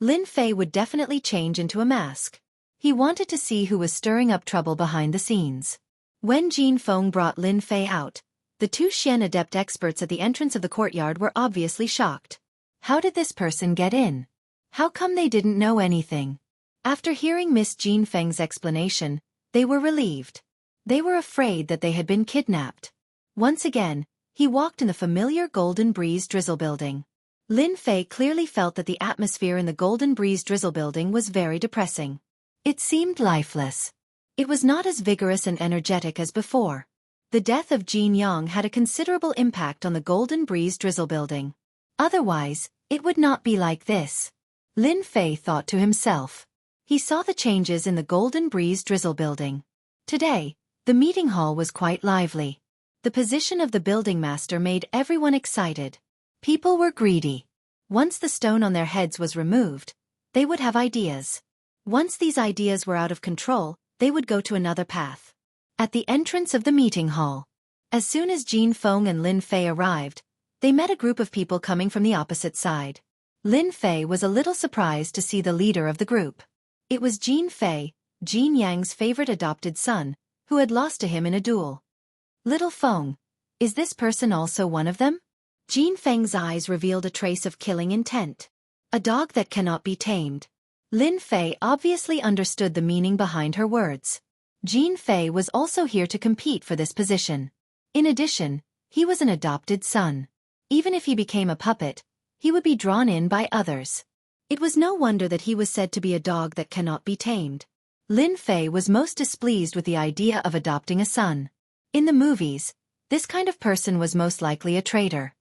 Lin Fei would definitely change into a mask. He wanted to see who was stirring up trouble behind the scenes. When Jean Feng brought Lin Fei out, the two Xian adept experts at the entrance of the courtyard were obviously shocked. How did this person get in? How come they didn't know anything? After hearing Miss Jean Feng's explanation, they were relieved. They were afraid that they had been kidnapped. Once again, he walked in the familiar Golden Breeze Drizzle building. Lin Fei clearly felt that the atmosphere in the Golden Breeze Drizzle building was very depressing. It seemed lifeless. It was not as vigorous and energetic as before. The death of Jin Yang had a considerable impact on the Golden Breeze Drizzle building. Otherwise, it would not be like this. Lin Fei thought to himself. He saw the changes in the Golden Breeze Drizzle building. Today, the meeting hall was quite lively. The position of the building master made everyone excited. People were greedy. Once the stone on their heads was removed, they would have ideas. Once these ideas were out of control, they would go to another path. At the entrance of the meeting hall, as soon as Jean Feng and Lin Fei arrived, they met a group of people coming from the opposite side. Lin Fei was a little surprised to see the leader of the group. It was Jin Fei, Jin Yang's favorite adopted son, who had lost to him in a duel. "Little Feng, is this person also one of them?" Jin Feng's eyes revealed a trace of killing intent. A dog that cannot be tamed. Lin Fei obviously understood the meaning behind her words. Jin Fei was also here to compete for this position. In addition, he was an adopted son. Even if he became a puppet, he would be drawn in by others. It was no wonder that he was said to be a dog that cannot be tamed. Lin Fei was most displeased with the idea of adopting a son. In the movies, this kind of person was most likely a traitor.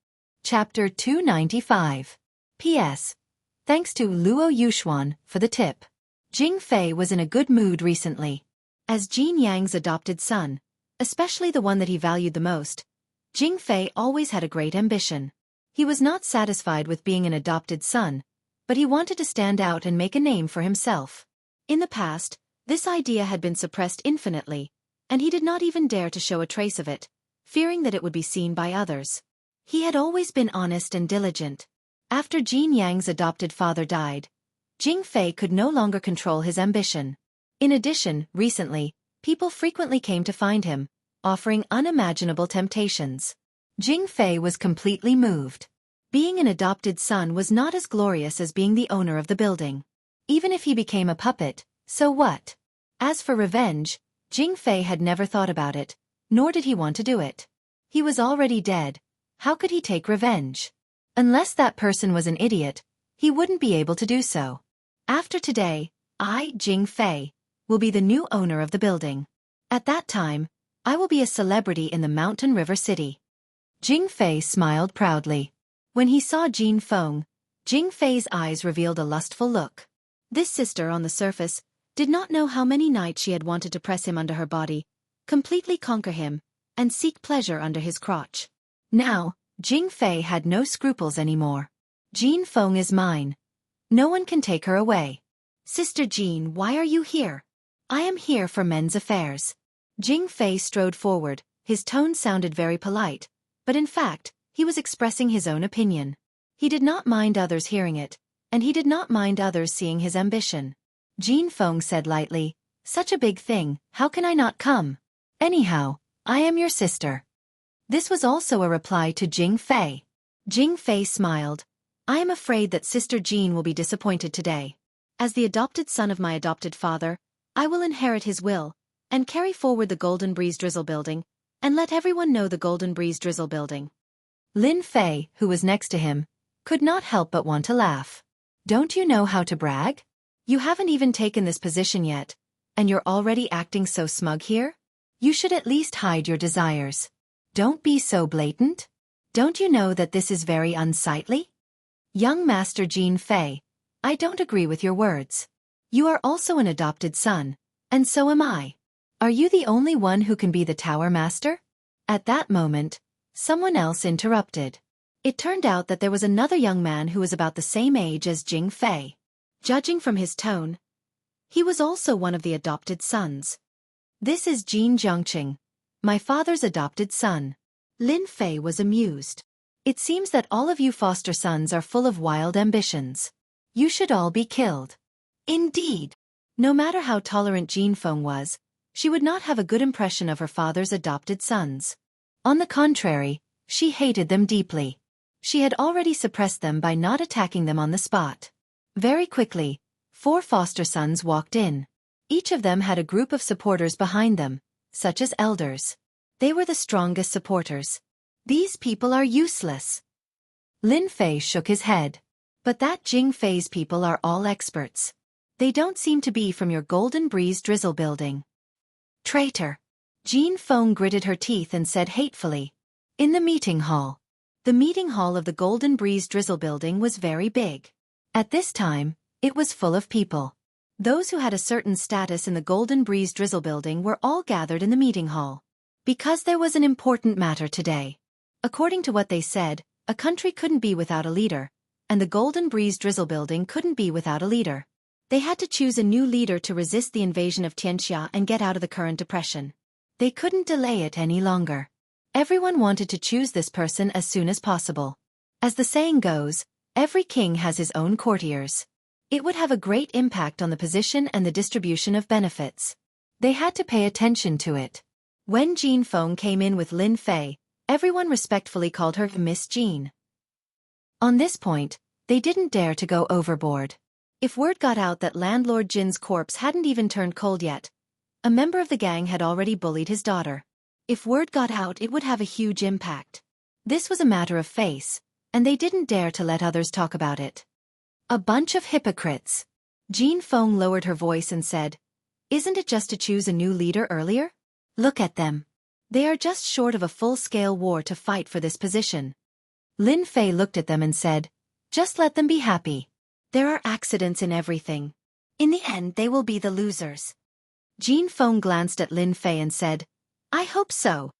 Chapter 295. P.S. Thanks to Luo Yuxuan for the tip. Jing Fei was in a good mood recently. As Jin Yang's adopted son, especially the one that he valued the most, Jing Fei always had a great ambition. He was not satisfied with being an adopted son, but he wanted to stand out and make a name for himself. In the past, this idea had been suppressed infinitely, and he did not even dare to show a trace of it, fearing that it would be seen by others. He had always been honest and diligent. After Jin Yang's adopted father died, Jing Fei could no longer control his ambition. In addition, recently, people frequently came to find him, offering unimaginable temptations. Jing Fei was completely moved. Being an adopted son was not as glorious as being the owner of the building. Even if he became a puppet, so what? As for revenge, Jing Fei had never thought about it, nor did he want to do it. He was already dead. How could he take revenge? Unless that person was an idiot, he wouldn't be able to do so. After today, I, Jing Fei, will be the new owner of the building. At that time, I will be a celebrity in the Mountain River City. Jing Fei smiled proudly. When he saw Jin Feng, Jing Fei's eyes revealed a lustful look. This sister on the surface did not know how many nights she had wanted to press him under her body, completely conquer him, and seek pleasure under his crotch. Now, Jing Fei had no scruples anymore. Jin Feng is mine. No one can take her away. Sister Jin, why are you here? I am here for men's affairs. Jing Fei strode forward, his tone sounded very polite, but in fact, he was expressing his own opinion. He did not mind others hearing it, and he did not mind others seeing his ambition. Jin Feng said lightly, "Such a big thing, how can I not come? Anyhow, I am your sister." This was also a reply to Jing Fei. Jing Fei smiled. "I am afraid that Sister Jean will be disappointed today. As the adopted son of my adopted father, I will inherit his will, and carry forward the Golden Breeze Drizzle building, and let everyone know the Golden Breeze Drizzle building. Lin Fei, who was next to him, could not help but want to laugh. Don't you know how to brag? You haven't even taken this position yet, and you're already acting so smug here? You should at least hide your desires. Don't be so blatant. Don't you know that this is very unsightly? Young Master Jin Fei, I don't agree with your words. You are also an adopted son, and so am I. Are you the only one who can be the Tower Master? At that moment, someone else interrupted. It turned out that there was another young man who was about the same age as Jing Fei. Judging from his tone, he was also one of the adopted sons. This is Jin Jiangqing, my father's adopted son. Lin Fei was amused. It seems that all of you foster sons are full of wild ambitions. You should all be killed. Indeed. No matter how tolerant Jin Feng was, she would not have a good impression of her father's adopted sons. On the contrary, she hated them deeply. She had already suppressed them by not attacking them on the spot. Very quickly, 4 foster sons walked in. Each of them had a group of supporters behind them, such as elders. They were the strongest supporters. These people are useless. Lin Fei shook his head. But that Jing Fei's people are all experts. They don't seem to be from your Golden Breeze Drizzle building. Traitor. Jin Feng gritted her teeth and said hatefully. In the meeting hall. The meeting hall of the Golden Breeze Drizzle building was very big. At this time, it was full of people. Those who had a certain status in the Golden Breeze Drizzle building were all gathered in the meeting hall. Because there was an important matter today. According to what they said, a country couldn't be without a leader, and the Golden Breeze Drizzle building couldn't be without a leader. They had to choose a new leader to resist the invasion of Xianxia and get out of the current depression. They couldn't delay it any longer. Everyone wanted to choose this person as soon as possible. As the saying goes, every king has his own courtiers. It would have a great impact on the position and the distribution of benefits. They had to pay attention to it. When Jin Feng came in with Lin Fei, everyone respectfully called her Miss Jean. On this point, they didn't dare to go overboard. If word got out that landlord Jin's corpse hadn't even turned cold yet, a member of the gang had already bullied his daughter. If word got out, it would have a huge impact. This was a matter of face, and they didn't dare to let others talk about it. A bunch of hypocrites. Jin Feng lowered her voice and said, Isn't it just to choose a new leader earlier? Look at them. They are just short of a full-scale war to fight for this position. Lin Fei looked at them and said, Just let them be happy. There are accidents in everything. In the end, they will be the losers. Jin Feng glanced at Lin Fei and said, I hope so.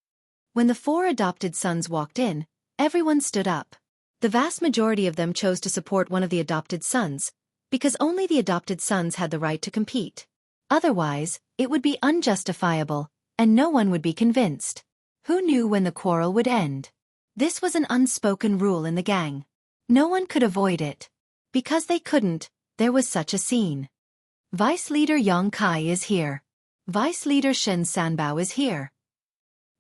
When the 4 adopted sons walked in, everyone stood up. The vast majority of them chose to support one of the adopted sons, because only the adopted sons had the right to compete. Otherwise, it would be unjustifiable, and no one would be convinced. Who knew when the quarrel would end? This was an unspoken rule in the gang. No one could avoid it. Because they couldn't, there was such a scene. Vice Leader Yang Kai is here. Vice Leader Shen Sanbao is here.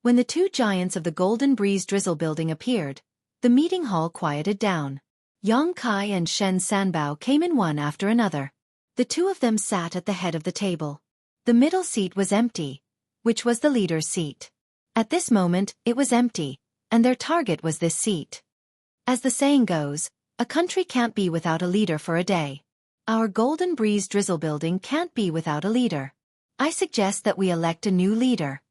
When the 2 giants of the Golden Breeze Drizzle building appeared, the meeting hall quieted down. Yang Kai and Shen Sanbao came in one after another. The 2 of them sat at the head of the table. The middle seat was empty, which was the leader's seat. At this moment, it was empty, and their target was this seat. As the saying goes, a country can't be without a leader for a day. Our Golden Breeze Drizzle building can't be without a leader. I suggest that we elect a new leader.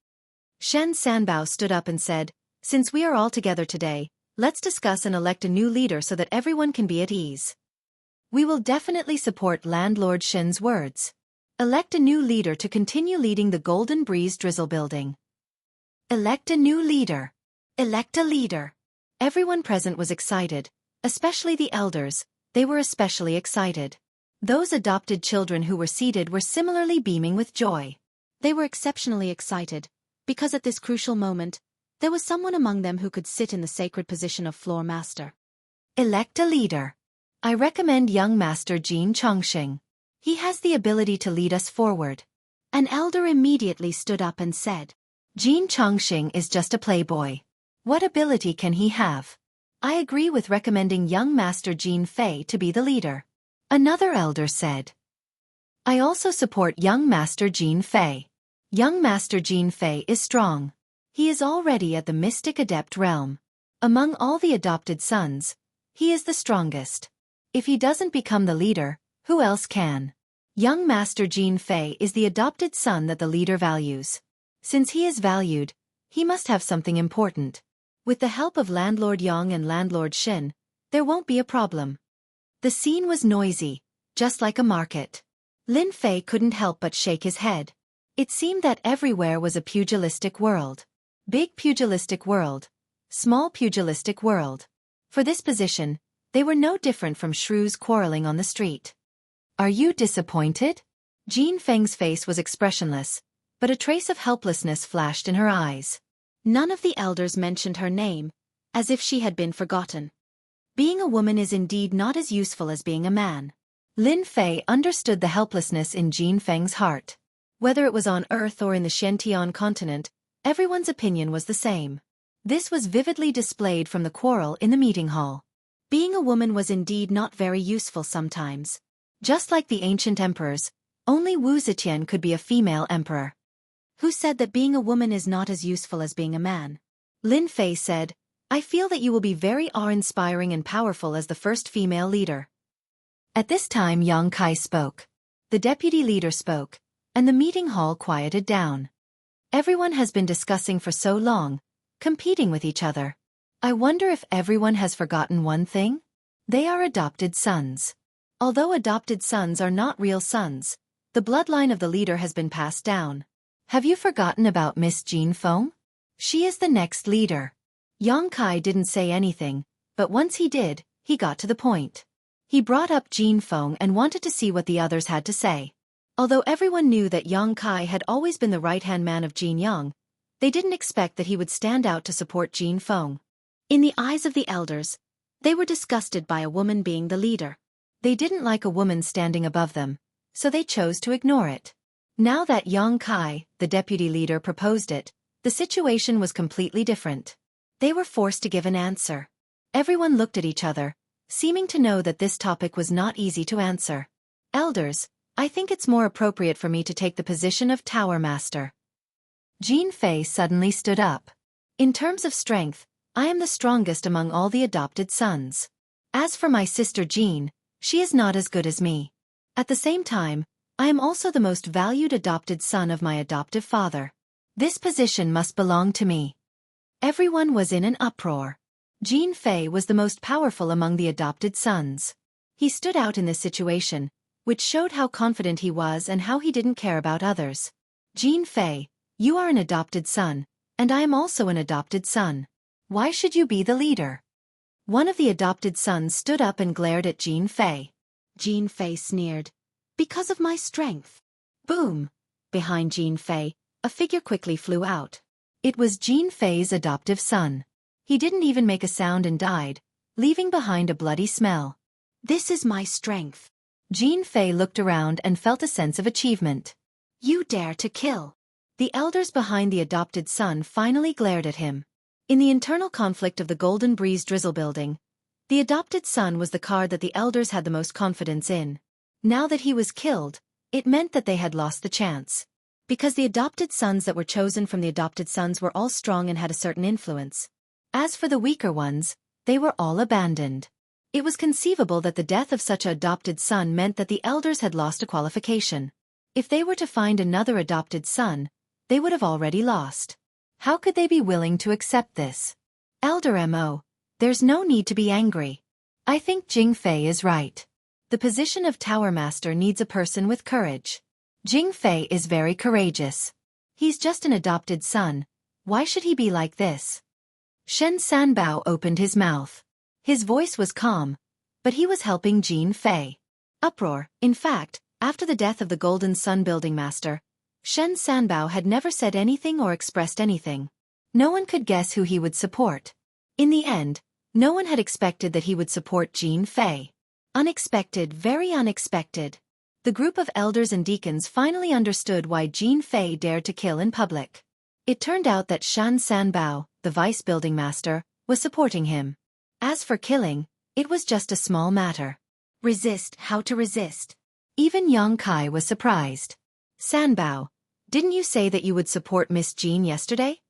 Shen Sanbao stood up and said, Since we are all together today, let's discuss and elect a new leader so that everyone can be at ease. We will definitely support Landlord Shen's words. Elect a new leader to continue leading the Golden Breeze Drizzle building. Elect a new leader. Elect a leader. Everyone present was excited, especially the elders. They were especially excited. Those adopted children who were seated were similarly beaming with joy. They were exceptionally excited, because at this crucial moment, there was someone among them who could sit in the sacred position of floor master. Elect a leader. I recommend young Master Jin Chongqing. He has the ability to lead us forward. An elder immediately stood up and said, Jin Chongqing is just a playboy. What ability can he have? I agree with recommending young Master Jin Fei to be the leader. Another elder said. I also support young Master Jin Fei. Young Master Jin Fei is strong. He is already at the mystic adept realm. Among all the adopted sons, he is the strongest. If he doesn't become the leader, who else can? Young Master Jin Fei is the adopted son that the leader values. Since he is valued, he must have something important. With the help of Landlord Yang and Landlord Shin, there won't be a problem. The scene was noisy, just like a market. Lin Fei couldn't help but shake his head. It seemed that everywhere was a pugilistic world. Big pugilistic world. Small pugilistic world. For this position, they were no different from shrews quarreling on the street. Are you disappointed? Jin Feng's face was expressionless, but a trace of helplessness flashed in her eyes. None of the elders mentioned her name, as if she had been forgotten. Being a woman is indeed not as useful as being a man. Lin Fei understood the helplessness in Jin Feng's heart. Whether it was on Earth or in the Shentian continent, everyone's opinion was the same. This was vividly displayed from the quarrel in the meeting hall. Being a woman was indeed not very useful sometimes. Just like the ancient emperors, only Wu Zetian could be a female emperor. Who said that being a woman is not as useful as being a man? Lin Fei said, I feel that you will be very awe-inspiring and powerful as the first female leader. At this time Yang Kai spoke. The deputy leader spoke, and the meeting hall quieted down. Everyone has been discussing for so long, competing with each other. I wonder if everyone has forgotten one thing? They are adopted sons. Although adopted sons are not real sons, the bloodline of the leader has been passed down. Have you forgotten about Miss Jin Feng? She is the next leader. Yang Kai didn't say anything, but once he did, he got to the point. He brought up Jin Feng and wanted to see what the others had to say. Although everyone knew that Yang Kai had always been the right-hand man of Jin Yang, they didn't expect that he would stand out to support Jin Feng. In the eyes of the elders, they were disgusted by a woman being the leader. They didn't like a woman standing above them, so they chose to ignore it. Now that Yang Kai, the deputy leader, proposed it, the situation was completely different. They were forced to give an answer. Everyone looked at each other, seeming to know that this topic was not easy to answer. Elders, I think it's more appropriate for me to take the position of Tower Master. Jin Fei suddenly stood up. In terms of strength, I am the strongest among all the adopted sons. As for my sister Jin, she is not as good as me. At the same time, I am also the most valued adopted son of my adoptive father. This position must belong to me. Everyone was in an uproar. Jin Fei was the most powerful among the adopted sons. He stood out in this situation, which showed how confident he was and how he didn't care about others. Jin Fei, you are an adopted son, and I am also an adopted son. Why should you be the leader? One of the adopted sons stood up and glared at Jin Fei. Jin Fei sneered. Because of my strength. Boom! Behind Jin Fei, a figure quickly flew out. It was Jin Fei's adoptive son. He didn't even make a sound and died, leaving behind a bloody smell. This is my strength. Jin Fei looked around and felt a sense of achievement. You dare to kill. The elders behind the adopted son finally glared at him. In the internal conflict of the Golden Breeze Drizzle building, the adopted son was the card that the elders had the most confidence in. Now that he was killed, it meant that they had lost the chance. Because the adopted sons that were chosen from the adopted sons were all strong and had a certain influence. As for the weaker ones, they were all abandoned. It was conceivable that the death of such an adopted son meant that the elders had lost a qualification. If they were to find another adopted son, they would have already lost. How could they be willing to accept this? Elder Mo, there's no need to be angry. I think Jing Fei is right. The position of Tower Master needs a person with courage. Jing Fei is very courageous. He's just an adopted son. Why should he be like this? Shen Sanbao opened his mouth. His voice was calm, but he was helping Jin Fei. Uproar. In fact, after the death of the Golden Sun Building Master, Shen Sanbao had never said anything or expressed anything. No one could guess who he would support. In the end, no one had expected that he would support Jin Fei. Unexpected, very unexpected. The group of elders and deacons finally understood why Jin Fei dared to kill in public. It turned out that Shan Sanbao, the vice building master, was supporting him. As for killing, it was just a small matter. Resist, how to resist? Even Yang Kai was surprised. Sanbao, didn't you say that you would support Miss Jean yesterday?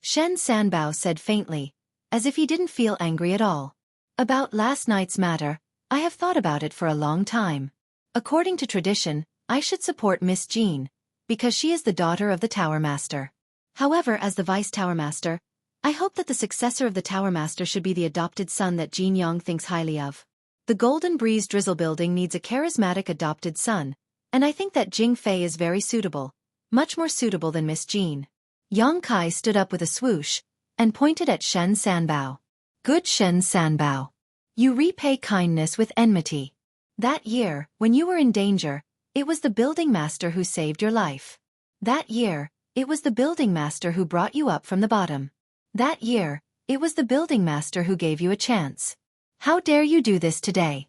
Shen Sanbao said faintly, as if he didn't feel angry at all. About last night's matter, I have thought about it for a long time. According to tradition, I should support Miss Jean, because she is the daughter of the Tower Master. However, as the Vice Tower Master, I hope that the successor of the Tower Master should be the adopted son that Jean Yang thinks highly of. The Golden Breeze Drizzle Building needs a charismatic adopted son, and I think that Jing Fei is very suitable, much more suitable than Miss Jean. Yang Kai stood up with a swoosh, and pointed at Shen Sanbao. Good Shen Sanbao. You repay kindness with enmity. That year, when you were in danger, it was the building master who saved your life. That year, it was the building master who brought you up from the bottom. That year, it was the building master who gave you a chance. How dare you do this today?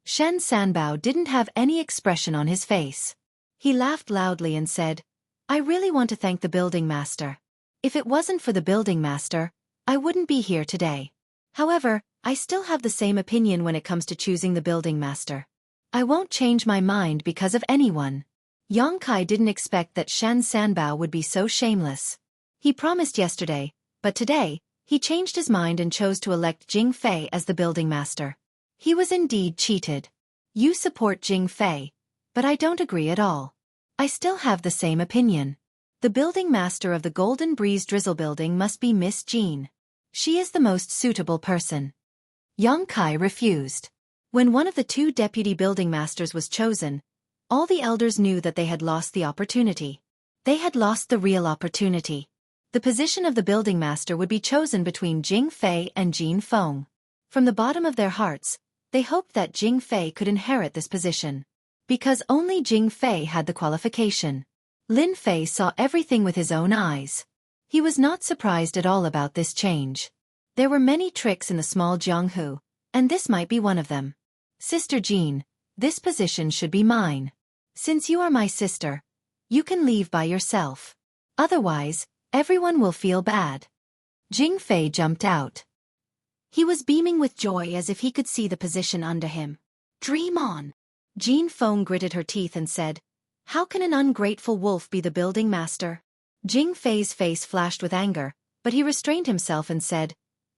Shen Sanbao didn't have any expression on his face. He laughed loudly and said, I really want to thank the building master. If it wasn't for the building master, I wouldn't be here today. However, I still have the same opinion when it comes to choosing the building master. I won't change my mind because of anyone. Yang Kai didn't expect that Shen Sanbao would be so shameless. He promised yesterday, but today, he changed his mind and chose to elect Jing Fei as the building master. He was indeed cheated. You support Jing Fei, but I don't agree at all. I still have the same opinion. The building master of the Golden Breeze Drizzle Building must be Miss Jean. She is the most suitable person. Yang Kai refused. When one of the two deputy building masters was chosen, all the elders knew that they had lost the opportunity. They had lost the real opportunity. The position of the building master would be chosen between Jing Fei and Jin Feng. From the bottom of their hearts, they hoped that Jing Fei could inherit this position. Because only Jing Fei had the qualification. Lin Fei saw everything with his own eyes. He was not surprised at all about this change. There were many tricks in the small Jianghu, and this might be one of them. Sister Jean, this position should be mine. Since you are my sister, you can leave by yourself. Otherwise, everyone will feel bad. Jing Fei jumped out. He was beaming with joy as if he could see the position under him. Dream on. Jin Feng gritted her teeth and said, How can an ungrateful wolf be the building master? Jing Fei's face flashed with anger, but he restrained himself and said,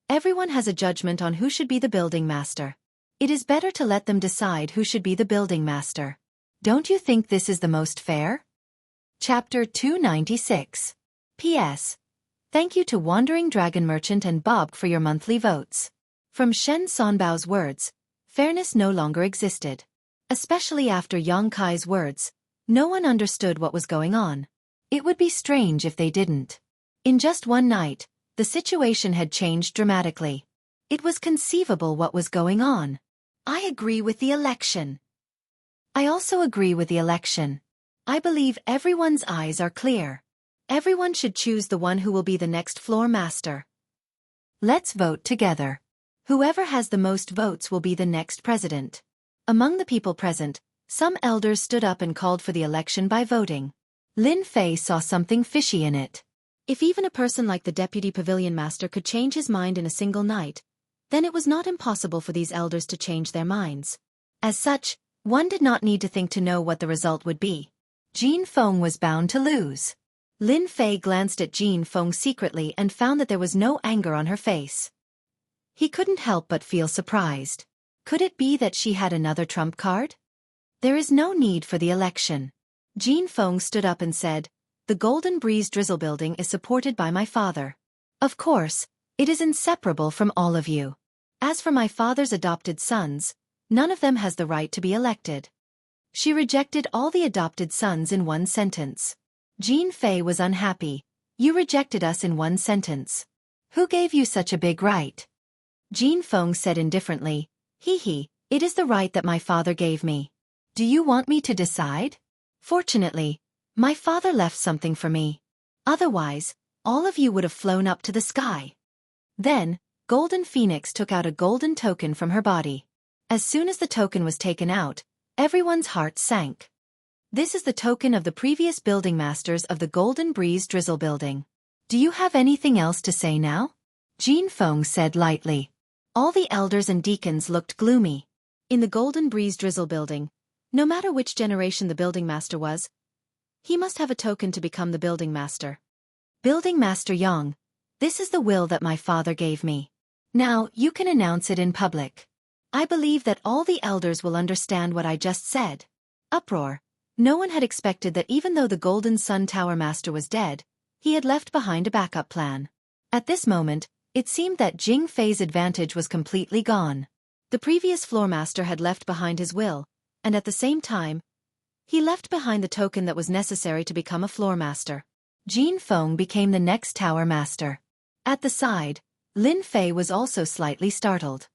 Everyone has a judgment on who should be the building master. It is better to let them decide who should be the building master. Don't you think this is the most fair? Chapter 296. P.S. Thank you to Wandering Dragon Merchant and Bob for your monthly votes. From Shen Sanbao's words, fairness no longer existed. Especially after Yang Kai's words, no one understood what was going on. It would be strange if they didn't. In just one night, the situation had changed dramatically. It was conceivable what was going on. I agree with the election. I also agree with the election. I believe everyone's eyes are clear. Everyone should choose the one who will be the next floor master. Let's vote together. Whoever has the most votes will be the next president. Among the people present, some elders stood up and called for the election by voting. Lin Fei saw something fishy in it. If even a person like the deputy pavilion master could change his mind in a single night, then it was not impossible for these elders to change their minds. As such, one did not need to think to know what the result would be. Jin Feng was bound to lose. Lin Fei glanced at Jin Feng secretly and found that there was no anger on her face. He couldn't help but feel surprised. Could it be that she had another trump card? There is no need for the election. Jin Feng stood up and said, The Golden Breeze Drizzle Building is supported by my father. Of course, it is inseparable from all of you. As for my father's adopted sons, none of them has the right to be elected. She rejected all the adopted sons in one sentence. Jin Fei was unhappy. You rejected us in one sentence. Who gave you such a big right? Jin Feng said indifferently, it is the right that my father gave me. Do you want me to decide? Fortunately, my father left something for me. Otherwise, all of you would have flown up to the sky. Then, Golden Phoenix took out a golden token from her body. As soon as the token was taken out, everyone's heart sank. This is the token of the previous building masters of the Golden Breeze Drizzle Building. Do you have anything else to say now? Jin Feng said lightly. All the elders and deacons looked gloomy. In the Golden Breeze Drizzle Building, no matter which generation the building master was, he must have a token to become the building master. Building Master Yang, This is the will that my father gave me. Now, you can announce it in public. I believe that all the elders will understand what I just said. Uproar. No one had expected that even though the Golden Sun Tower Master was dead, he had left behind a backup plan. At this moment, it seemed that Jing Fei's advantage was completely gone. The previous floor master had left behind his will, and at the same time, he left behind the token that was necessary to become a floor master. Jin Feng became the next tower master. At the side, Lin Fei was also slightly startled.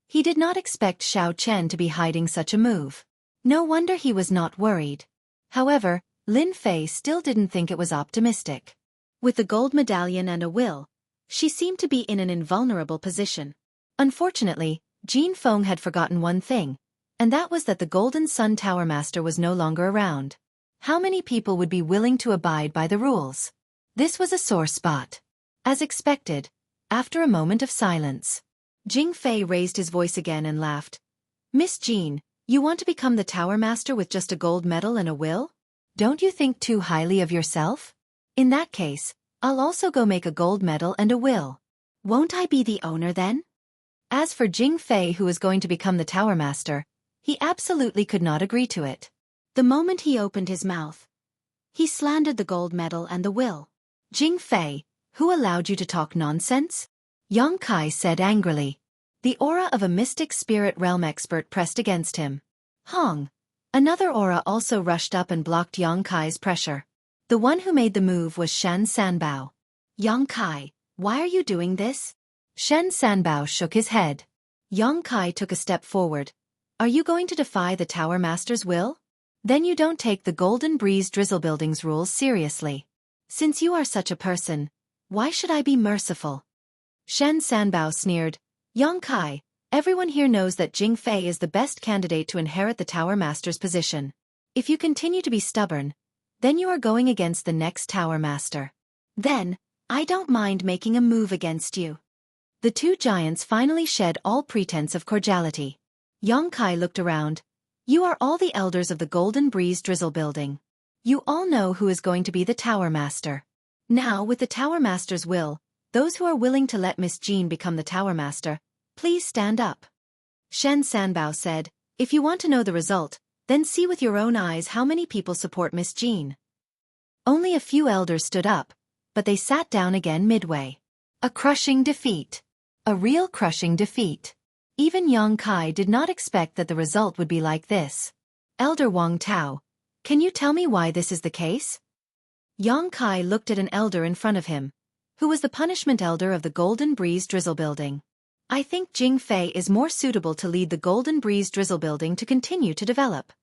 He did not expect Xiao Chen to be hiding such a move. No wonder he was not worried. However, Lin Fei still didn't think it was optimistic. With the gold medallion and a will, she seemed to be in an invulnerable position. Unfortunately, Jin Feng had forgotten one thing, and that was that the Golden Sun Tower Master was no longer around. How many people would be willing to abide by the rules? This was a sore spot. As expected, after a moment of silence, Jing Fei raised his voice again and laughed. Miss Jean, you want to become the Tower Master with just a gold medal and a will? Don't you think too highly of yourself? In that case, I'll also go make a gold medal and a will. Won't I be the owner then? As for Jing Fei, who was going to become the Tower Master, he absolutely could not agree to it. The moment he opened his mouth, he slandered the gold medal and the will. Jing Fei, who allowed you to talk nonsense? Yang Kai said angrily. The aura of a mystic spirit realm expert pressed against him. Hong. Another aura also rushed up and blocked Yang Kai's pressure. The one who made the move was Shen Sanbao. Yang Kai, why are you doing this? Shen Sanbao shook his head. Yang Kai took a step forward. Are you going to defy the Tower Master's will? Then you don't take the Golden Breeze Drizzle Building's rules seriously. Since you are such a person, why should I be merciful? Shen Sanbao sneered. Yang Kai, everyone here knows that Jing Fei is the best candidate to inherit the Tower Master's position. If you continue to be stubborn, then you are going against the next Tower Master. Then, I don't mind making a move against you. The two giants finally shed all pretense of cordiality. Yang Kai looked around. You are all the elders of the Golden Breeze Drizzle Building. You all know who is going to be the Tower Master. Now, with the Tower Master's will, those who are willing to let Miss Jean become the Tower Master, please stand up. Shen Sanbao said, if you want to know the result, then see with your own eyes how many people support Miss Jean. Only a few elders stood up, but they sat down again midway. A crushing defeat. A real crushing defeat. Even Yang Kai did not expect that the result would be like this. Elder Wang Tao, can you tell me why this is the case? Yang Kai looked at an elder in front of him, who was the punishment elder of the Golden Breeze Drizzle Building. I think Jing Fei is more suitable to lead the Golden Breeze Drizzle Building to continue to develop.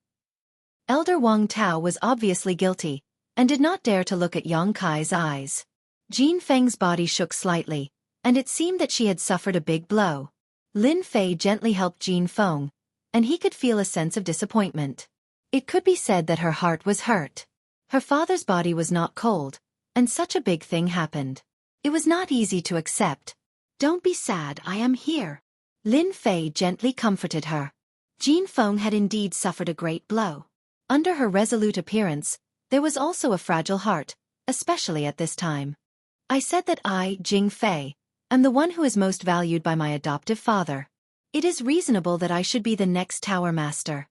Elder Wang Tao was obviously guilty, and did not dare to look at Yang Kai's eyes. Jin Feng's body shook slightly, and it seemed that she had suffered a big blow. Lin Fei gently helped Jin Feng, and he could feel a sense of disappointment. It could be said that her heart was hurt. Her father's body was not cold, and such a big thing happened. It was not easy to accept. Don't be sad, I am here. Lin Fei gently comforted her. Jin Feng had indeed suffered a great blow. Under her resolute appearance, there was also a fragile heart, especially at this time. I said that I, Jing Fei, am the one who is most valued by my adoptive father. It is reasonable that I should be the next Tower Master.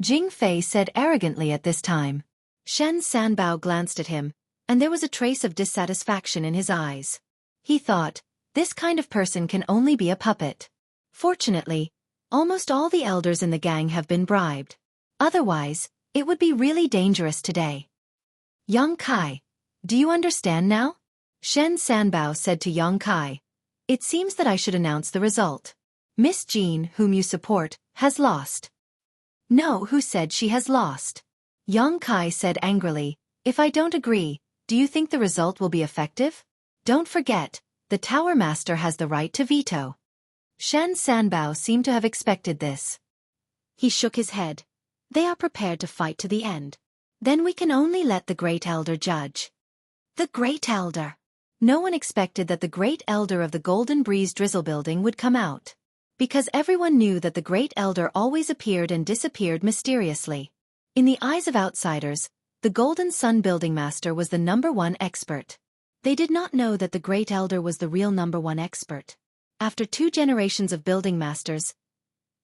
Jing Fei said arrogantly at this time. Shen Sanbao glanced at him, and there was a trace of dissatisfaction in his eyes. He thought, this kind of person can only be a puppet. Fortunately, almost all the elders in the gang have been bribed. Otherwise, it would be really dangerous today. Yang Kai, do you understand now? Shen Sanbao said to Yang Kai. It seems that I should announce the result. Miss Jean, whom you support, has lost. No, who said she has lost? Yang Kai said angrily, if I don't agree, do you think the result will be effective? Don't forget, the Tower Master has the right to veto. Shen Sanbao seemed to have expected this. He shook his head. They are prepared to fight to the end. Then we can only let the Great Elder judge. The Great Elder. No one expected that the Great Elder of the Golden Breeze Drizzle Building would come out. Because everyone knew that the Great Elder always appeared and disappeared mysteriously. In the eyes of outsiders, the Golden Sun Building Master was the #1 expert. They did not know that the Great Elder was the real #1 expert. After 2 generations of building masters,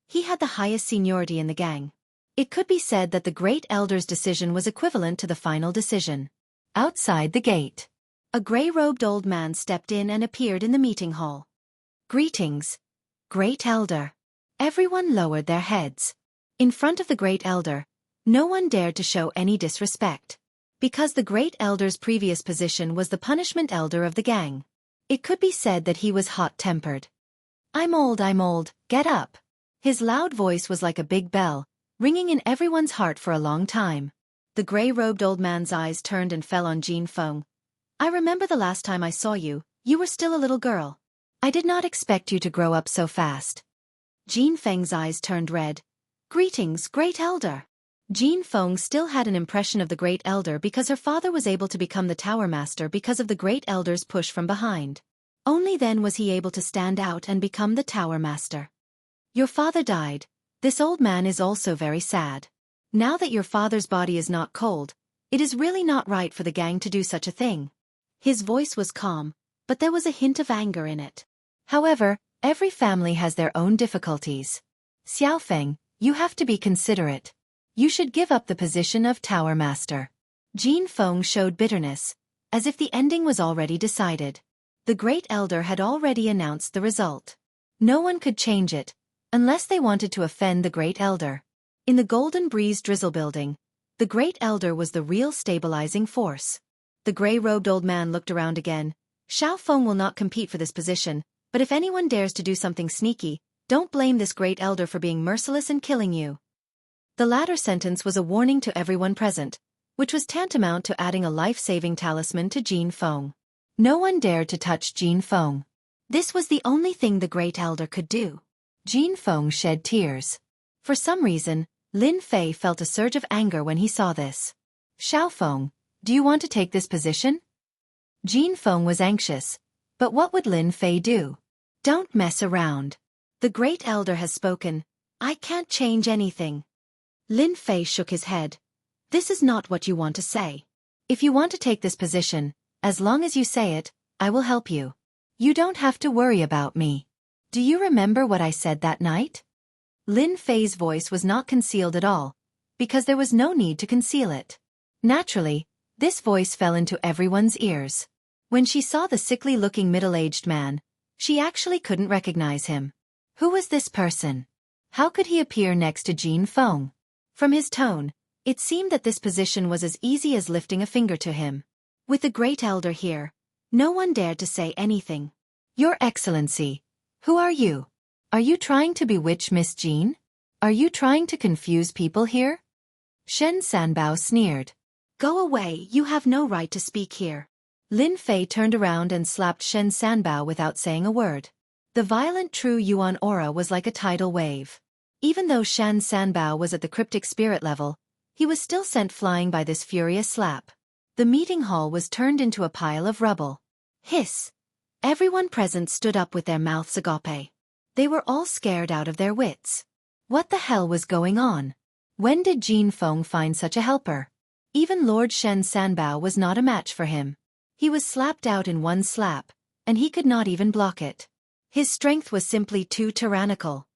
he had the highest seniority in the gang. It could be said that the Great Elder's decision was equivalent to the final decision. Outside the gate, A gray-robed old man stepped in and appeared in the meeting hall. "Greetings, Great Elder." Everyone lowered their heads. In front of the Great Elder, no one dared to show any disrespect. Because the Great Elder's previous position was the punishment elder of the gang, it could be said that he was hot-tempered. I'm old, get up." His loud voice was like a big bell, ringing in everyone's heart for a long time. The gray-robed old man's eyes turned and fell on Jin Feng. "I remember the last time I saw you, you were still a little girl. I did not expect you to grow up so fast." Jin Feng's eyes turned red. "Greetings, Great Elder." Jin Feng still had an impression of the Great Elder because her father was able to become the Tower Master because of the Great Elder's push from behind. Only then was he able to stand out and become the Tower Master. "Your father died. This old man is also very sad. Now that your father's body is not cold, it is really not right for the gang to do such a thing." His voice was calm, but there was a hint of anger in it. "However, every family has their own difficulties. Xiaofeng, you have to be considerate. You should give up the position of Tower Master." Jin Feng showed bitterness, as if the ending was already decided. The Great Elder had already announced the result. No one could change it, unless they wanted to offend the Great Elder. In the Golden Breeze Drizzle building, the Great Elder was the real stabilizing force. The gray-robed old man looked around again. "Xiaofeng will not compete for this position, but if anyone dares to do something sneaky, don't blame this Great Elder for being merciless and killing you." The latter sentence was a warning to everyone present, which was tantamount to adding a life-saving talisman to Jin Feng. No one dared to touch Jin Feng. This was the only thing the Great Elder could do. Jin Feng shed tears. For some reason, Lin Fei felt a surge of anger when he saw this. "Xiaofeng, do you want to take this position?" Jin Feng was anxious, but what would Lin Fei do? "Don't mess around. The Great Elder has spoken. I can't change anything." Lin Fei shook his head. "This is not what you want to say. If you want to take this position, as long as you say it, I will help you. You don't have to worry about me. Do you remember what I said that night?" Lin Fei's voice was not concealed at all, because there was no need to conceal it. Naturally, this voice fell into everyone's ears. When she saw the sickly-looking middle-aged man, she actually couldn't recognize him. Who was this person? How could he appear next to Jin Feng? From his tone, it seemed that this position was as easy as lifting a finger to him. With the Great Elder here, no one dared to say anything. "Your Excellency, who are you? Are you trying to bewitch Miss Jin? Are you trying to confuse people here?" Shen Sanbao sneered. "Go away, you have no right to speak here." Lin Fei turned around and slapped Shen Sanbao without saying a word. The violent True Yuan aura was like a tidal wave. Even though Shen Sanbao was at the cryptic spirit level, he was still sent flying by this furious slap. The meeting hall was turned into a pile of rubble. Hiss! Everyone present stood up with their mouths agape. They were all scared out of their wits. What the hell was going on? When did Jin Feng find such a helper? Even Lord Shen Sanbao was not a match for him. He was slapped out in one slap, and he could not even block it. His strength was simply too tyrannical.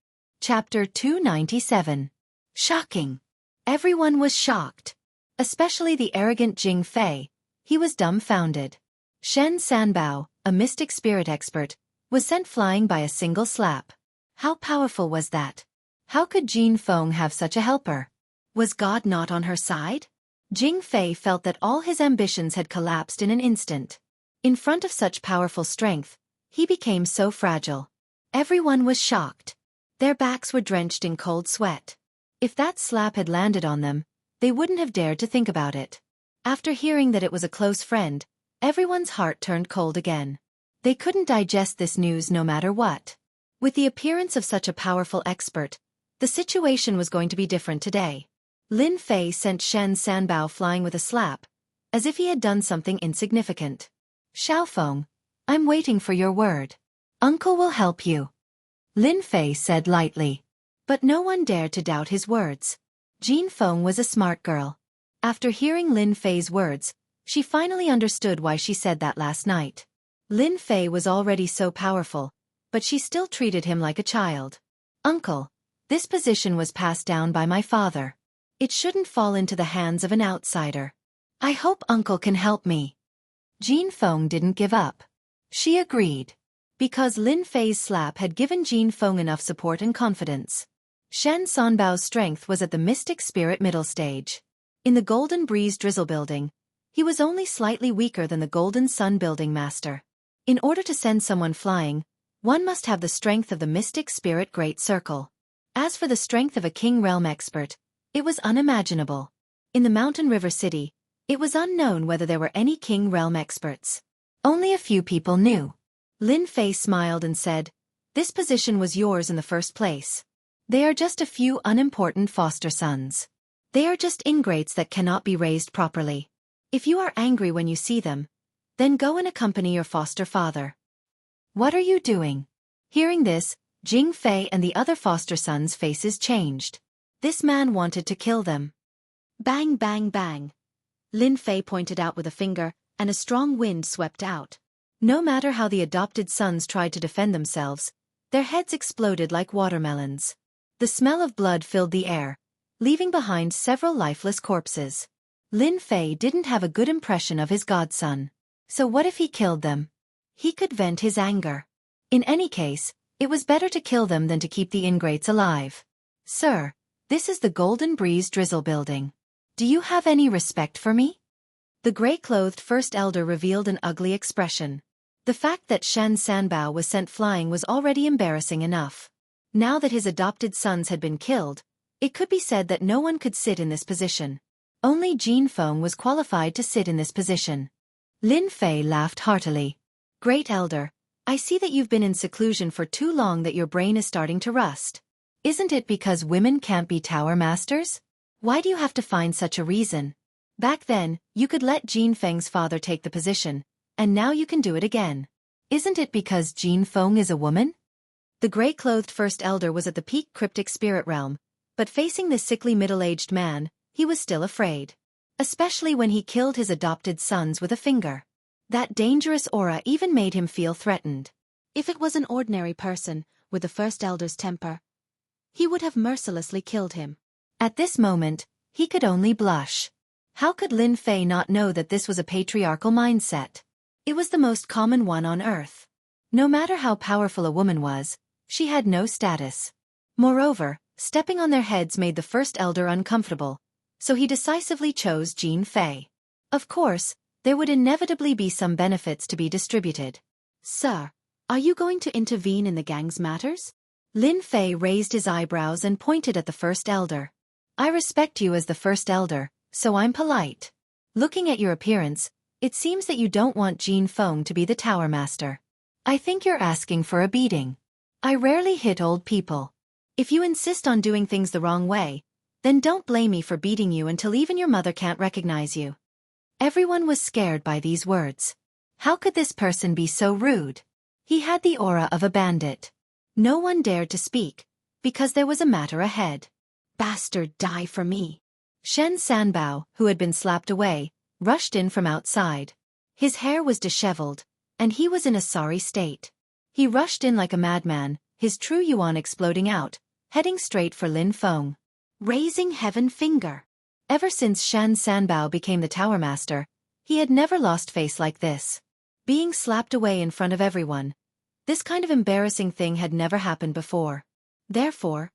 Chapter 297. Shocking. Everyone was shocked. Especially the arrogant Jing Fei. He was dumbfounded. Shen Sanbao, a mystic spirit expert, was sent flying by a single slap. How powerful was that? How could Jin Feng have such a helper? Was God not on her side? Jing Fei felt that all his ambitions had collapsed in an instant. In front of such powerful strength, he became so fragile. Everyone was shocked. Their backs were drenched in cold sweat. If that slap had landed on them, they wouldn't have dared to think about it. After hearing that it was a close friend, everyone's heart turned cold again. They couldn't digest this news no matter what. With the appearance of such a powerful expert, the situation was going to be different today. Lin Fei sent Shen Sanbao flying with a slap, as if he had done something insignificant. "Xiaofeng, I'm waiting for your word. Uncle will help you," Lin Fei said lightly. But no one dared to doubt his words. Jin Feng was a smart girl. After hearing Lin Fei's words, She finally understood why she said that last night. Lin Fei was already so powerful, but she still treated him like a child. Uncle, this position was passed down by my father. It shouldn't fall into the hands of an outsider. I hope Uncle can help me. Jin Feng didn't give up. She agreed. Because Lin Fei's slap had given Jin Feng enough support and confidence. Shen Sanbao's strength was at the mystic spirit middle stage. In the Golden Breeze Drizzle building, he was only slightly weaker than the Golden Sun building master. In order to send someone flying, one must have the strength of the mystic spirit great circle. As for the strength of a king realm expert, it was unimaginable. In the Mountain River City, it was unknown whether there were any king realm experts. Only a few people knew. Lin Fei smiled and said, "This position was yours in the first place. They are just a few unimportant foster sons. They are just ingrates that cannot be raised properly. If you are angry when you see them, then go and accompany your foster father." "What are you doing?" Hearing this, Jing Fei and the other foster sons' faces changed. This man wanted to kill them. Bang bang bang. Lin Fei pointed out with a finger, and a strong wind swept out. No matter how the adopted sons tried to defend themselves, their heads exploded like watermelons. The smell of blood filled the air, leaving behind several lifeless corpses. Lin Fei didn't have a good impression of his godson. So what if he killed them? He could vent his anger. In any case, it was better to kill them than to keep the ingrates alive. "Sir, this is the Golden Breeze Drizzle building. Do you have any respect for me?" The gray-clothed first elder revealed an ugly expression. The fact that Shen Sanbao was sent flying was already embarrassing enough. Now that his adopted sons had been killed, it could be said that no one could sit in this position. Only Jin Feng was qualified to sit in this position. Lin Fei laughed heartily. "Great elder, I see that you've been in seclusion for too long that your brain is starting to rust. Isn't it because women can't be tower masters? Why do you have to find such a reason? Back then, you could let Jin Feng's father take the position, and now you can do it again. Isn't it because Jin Feng is a woman?" The gray-clothed first elder was at the peak cryptic spirit realm, but facing this sickly middle-aged man, he was still afraid. Especially when he killed his adopted sons with a finger. That dangerous aura even made him feel threatened. If it was an ordinary person, with the first elder's temper, he would have mercilessly killed him. At this moment, he could only blush. How could Lin Fei not know that this was a patriarchal mindset? It was the most common one on earth. No matter how powerful a woman was, she had no status. Moreover, stepping on their heads made the first elder uncomfortable, so he decisively chose Jin Fei. Of course, there would inevitably be some benefits to be distributed. "Sir, are you going to intervene in the gang's matters?" Lin Fei raised his eyebrows and pointed at the first elder. "I respect you as the first elder, so I'm polite. Looking at your appearance, it seems that you don't want Jin Feng to be the tower master. I think you're asking for a beating. I rarely hit old people. If you insist on doing things the wrong way, then don't blame me for beating you until even your mother can't recognize you." Everyone was scared by these words. How could this person be so rude? He had the aura of a bandit. No one dared to speak, because there was a matter ahead. "Bastard, die for me." Shen Sanbao, who had been slapped away, rushed in from outside. His hair was disheveled, and he was in a sorry state. He rushed in like a madman, his true yuan exploding out, heading straight for Lin Feng. Raising heaven finger. Ever since Shen Sanbao became the tower master, he had never lost face like this. Being slapped away in front of everyone. This kind of embarrassing thing had never happened before. Therefore,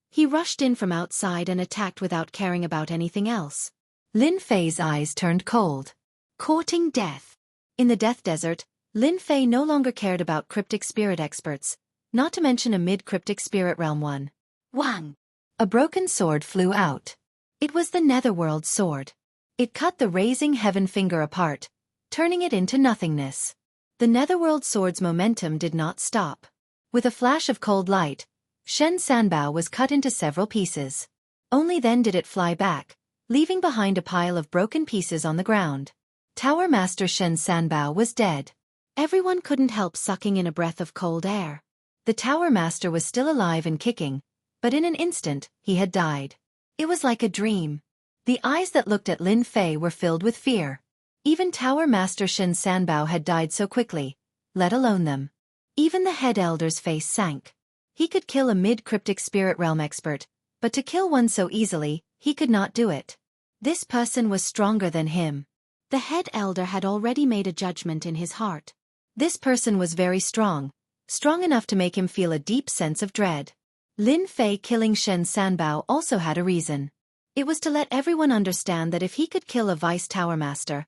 he rushed in from outside and attacked without caring about anything else. Lin Fei's eyes turned cold. Courting death. In the Death Desert, Lin Fei no longer cared about cryptic spirit experts, not to mention a mid-cryptic spirit realm one. Wang! A broken sword flew out. It was the Netherworld sword. It cut the raising heaven finger apart, turning it into nothingness. The Netherworld sword's momentum did not stop. With a flash of cold light, Shen Sanbao was cut into several pieces. Only then did it fly back, leaving behind a pile of broken pieces on the ground. Tower Master Shen Sanbao was dead. Everyone couldn't help sucking in a breath of cold air. The Tower Master was still alive and kicking, but in an instant, he had died. It was like a dream. The eyes that looked at Lin Fei were filled with fear. Even Tower Master Shen Sanbao had died so quickly, let alone them. Even the head elder's face sank. He could kill a mid-cryptic spirit realm expert, but to kill one so easily, he could not do it. This person was stronger than him. The head elder had already made a judgment in his heart. This person was very strong, strong enough to make him feel a deep sense of dread. Lin Fei killing Shen Sanbao also had a reason. It was to let everyone understand that if he could kill a vice tower master,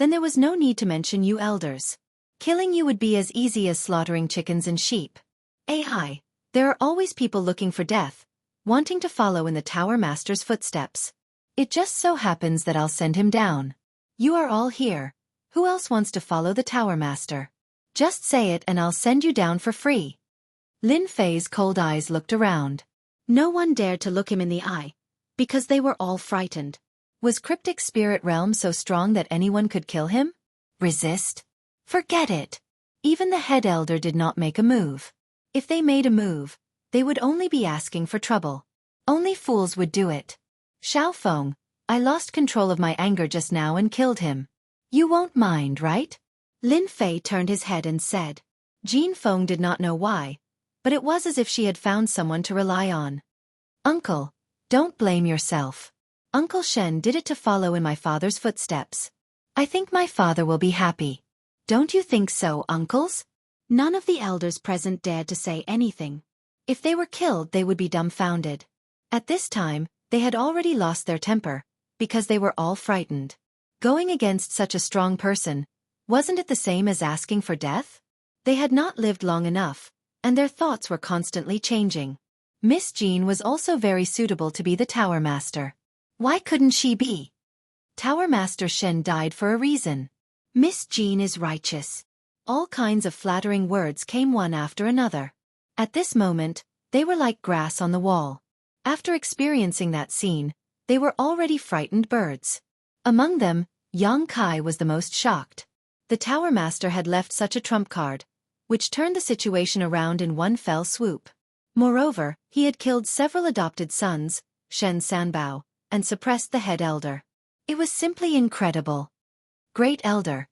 then there was no need to mention you elders. Killing you would be as easy as slaughtering chickens and sheep. AI, there are always people looking for death, wanting to follow in the tower master's footsteps. It just so happens that I'll send him down. You are all here. Who else wants to follow the tower master? Just say it and I'll send you down for free. Lin Fei's cold eyes looked around. No one dared to look him in the eye, because they were all frightened. Was cryptic spirit realm so strong that anyone could kill him? Resist? Forget it. Even the head elder did not make a move. If they made a move, they would only be asking for trouble. Only fools would do it. Xiao Feng, I lost control of my anger just now and killed him. You won't mind, right? Lin Fei turned his head and said. Jin Feng did not know why, but it was as if she had found someone to rely on. Uncle, don't blame yourself. Uncle Shen did it to follow in my father's footsteps. I think my father will be happy. Don't you think so, uncles? None of the elders present dared to say anything. If they were killed, they would be dumbfounded. At this time, they had already lost their temper, because they were all frightened. Going against such a strong person, wasn't it the same as asking for death? They had not lived long enough, and their thoughts were constantly changing. Miss Jean was also very suitable to be the Tower Master. Why couldn't she be? Tower Master Shen died for a reason. Miss Jean is righteous. All kinds of flattering words came one after another. At this moment, they were like grass on the wall. After experiencing that scene, they were already frightened birds. Among them, Yang Kai was the most shocked. The Tower Master had left such a trump card, which turned the situation around in one fell swoop. Moreover, he had killed several adopted sons, Shen Sanbao, and suppressed the head elder. It was simply incredible. Great Elder,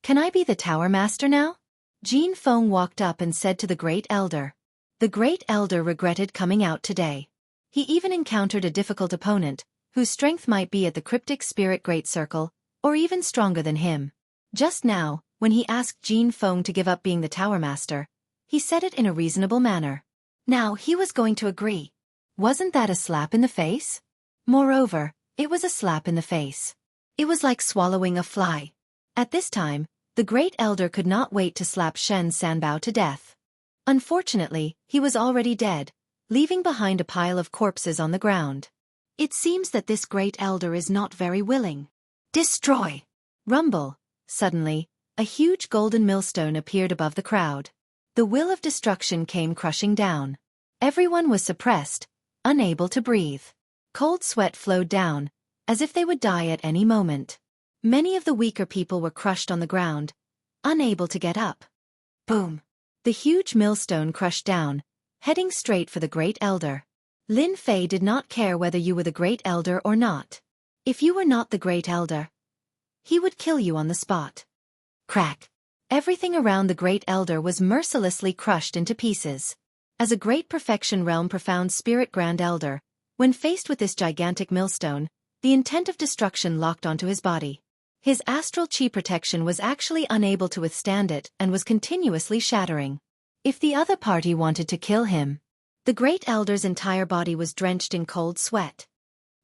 can I be the Tower Master now? Jin Feng walked up and said to the Great Elder. The Great Elder regretted coming out today. He even encountered a difficult opponent, whose strength might be at the cryptic spirit great circle, or even stronger than him. Just now, when he asked Jin Feng to give up being the Tower Master, he said it in a reasonable manner. Now he was going to agree. Wasn't that a slap in the face? Moreover, it was a slap in the face. It was like swallowing a fly. At this time, the Great Elder could not wait to slap Shen Sanbao to death. Unfortunately, he was already dead, leaving behind a pile of corpses on the ground. It seems that this Great Elder is not very willing. Destroy! Rumble! Suddenly, a huge golden millstone appeared above the crowd. The will of destruction came crushing down. Everyone was suppressed, unable to breathe. Cold sweat flowed down, as if they would die at any moment. Many of the weaker people were crushed on the ground, unable to get up. Boom! The huge millstone crushed down, heading straight for the Great Elder. Lin Fei did not care whether you were the Great Elder or not. If you were not the Great Elder, he would kill you on the spot. Crack! Everything around the Great Elder was mercilessly crushed into pieces. As a great perfection realm profound spirit Grand Elder, when faced with this gigantic millstone, the intent of destruction locked onto his body. His astral chi protection was actually unable to withstand it and was continuously shattering. If the other party wanted to kill him, the Great Elder's entire body was drenched in cold sweat.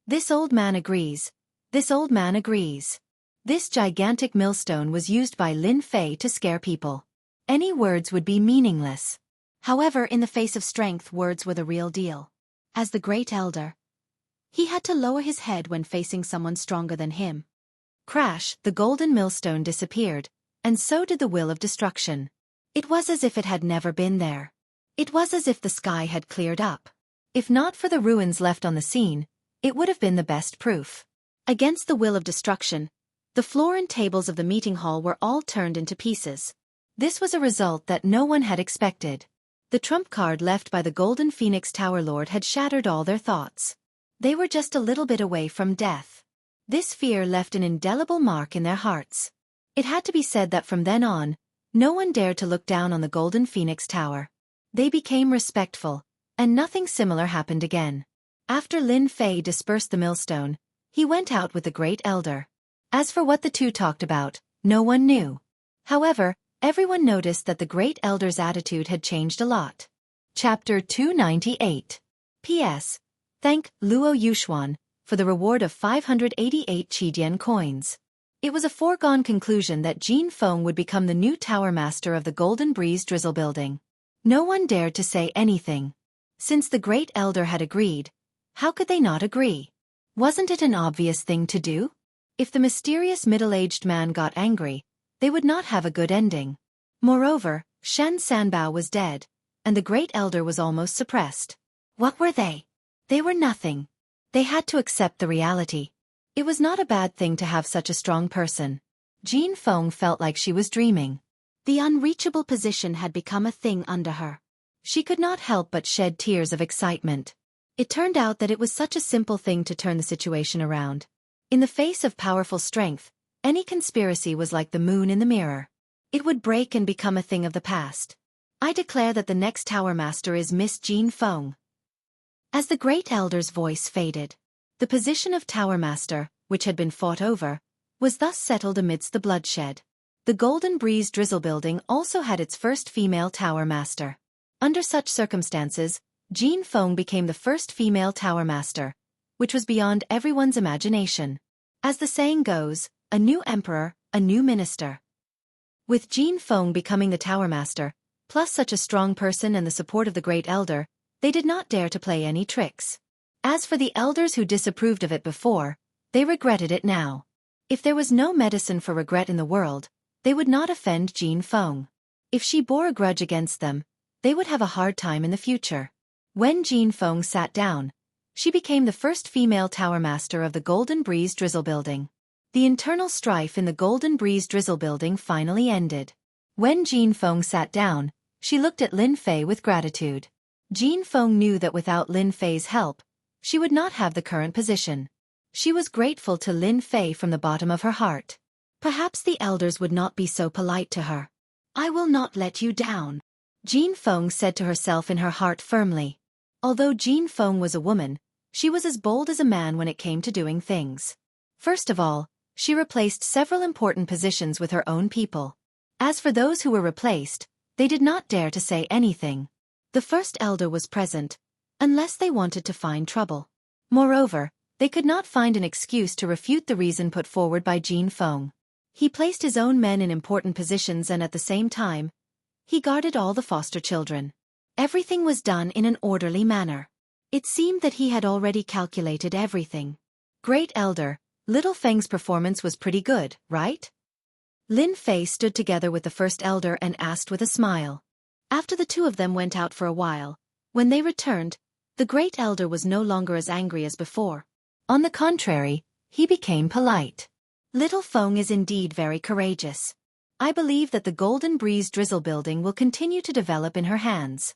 This old man agrees. This old man agrees. This gigantic millstone was used by Lin Fei to scare people. Any words would be meaningless. However, in the face of strength, words were the real deal. As the Great Elder, he had to lower his head when facing someone stronger than him. Crash! The golden millstone disappeared, and so did the will of destruction. It was as if it had never been there. It was as if the sky had cleared up. If not for the ruins left on the scene, it would have been the best proof. Against the will of destruction, the floor and tables of the meeting hall were all turned into pieces. This was a result that no one had expected. The trump card left by the Golden Phoenix Tower Lord had shattered all their thoughts. They were just a little bit away from death. This fear left an indelible mark in their hearts. It had to be said that from then on, no one dared to look down on the Golden Phoenix Tower. They became respectful, and nothing similar happened again. After Lin Fei dispersed the millstone, he went out with the Great Elder. As for what the two talked about, no one knew. However, everyone noticed that the Great Elder's attitude had changed a lot. Chapter 298. P.S. Thank Luo Yuxuan for the reward of 588 Qidian coins. It was a foregone conclusion that Jin Feng would become the new tower master of the Golden Breeze Drizzle Building. No one dared to say anything. Since the Great Elder had agreed, how could they not agree? Wasn't it an obvious thing to do? If the mysterious middle-aged man got angry, they would not have a good ending. Moreover, Shen Sanbao was dead, and the Great Elder was almost suppressed. What were they? They were nothing. They had to accept the reality. It was not a bad thing to have such a strong person. Jin Feng felt like she was dreaming. The unreachable position had become a thing under her. She could not help but shed tears of excitement. It turned out that it was such a simple thing to turn the situation around. In the face of powerful strength, any conspiracy was like the moon in the mirror. It would break and become a thing of the past. I declare that the next Tower Master is Miss Jin Feng. As the Great Elder's voice faded, the position of Tower Master, which had been fought over, was thus settled amidst the bloodshed. The Golden Breeze Drizzle Building also had its first female Tower Master. Under such circumstances, Jin Feng became the first female Tower Master, which was beyond everyone's imagination. As the saying goes, a new emperor, a new minister. With Jin Feng becoming the Tower Master, plus such a strong person and the support of the Great Elder, they did not dare to play any tricks. As for the elders who disapproved of it before, they regretted it now. If there was no medicine for regret in the world, they would not offend Jin Feng. If she bore a grudge against them, they would have a hard time in the future. When Jin Feng sat down, she became the first female Tower Master of the Golden Breeze Drizzle Building. The internal strife in the Golden Breeze Drizzle Building finally ended. When Jin Feng sat down, she looked at Lin Fei with gratitude. Jin Feng knew that without Lin Fei's help, she would not have the current position. She was grateful to Lin Fei from the bottom of her heart. Perhaps the elders would not be so polite to her. I will not let you down, Jin Feng said to herself in her heart firmly. Although Jin Feng was a woman, she was as bold as a man when it came to doing things. First of all, she replaced several important positions with her own people. As for those who were replaced, they did not dare to say anything. The first elder was present, unless they wanted to find trouble. Moreover, they could not find an excuse to refute the reason put forward by Jin Feng. He placed his own men in important positions and at the same time, he guarded all the foster children. Everything was done in an orderly manner. It seemed that he had already calculated everything. Great Elder, Little Feng's performance was pretty good, right? Lin Fei stood together with the first elder and asked with a smile. After the two of them went out for a while, when they returned, the Great Elder was no longer as angry as before. On the contrary, he became polite. Little Feng is indeed very courageous. I believe that the Golden Breeze Drizzle Building will continue to develop in her hands.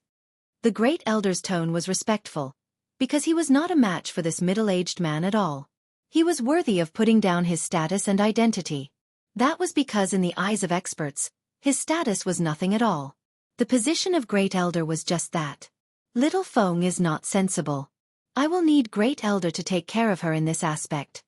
The Great Elder's tone was respectful, because he was not a match for this middle-aged man at all. He was worthy of putting down his status and identity. That was because in the eyes of experts, his status was nothing at all. The position of Great Elder was just that. Little Feng is not sensible. I will need Great Elder to take care of her in this aspect.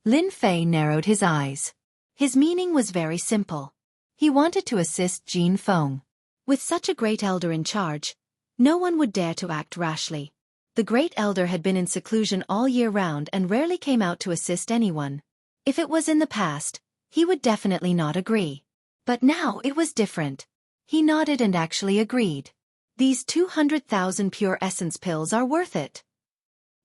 Lin Fei narrowed his eyes. His meaning was very simple. He wanted to assist Jin Feng. With such a Great Elder in charge, no one would dare to act rashly. The Great Elder had been in seclusion all year round and rarely came out to assist anyone. If it was in the past, he would definitely not agree. But now it was different. He nodded and actually agreed. These 200,000 pure essence pills are worth it.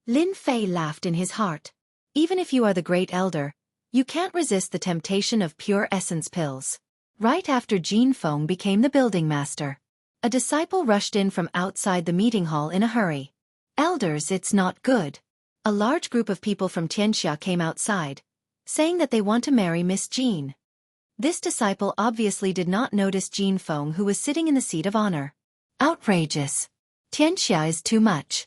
Lin Fei laughed in his heart. Even if you are the Great Elder, you can't resist the temptation of pure essence pills. Right after Jin Feng became the building master, a disciple rushed in from outside the meeting hall in a hurry. Elders, it's not good. A large group of people from Xianxia came outside, saying that they want to marry Miss Jin. This disciple obviously did not notice Jin Feng, who was sitting in the seat of honor. Outrageous. Xianxia is too much.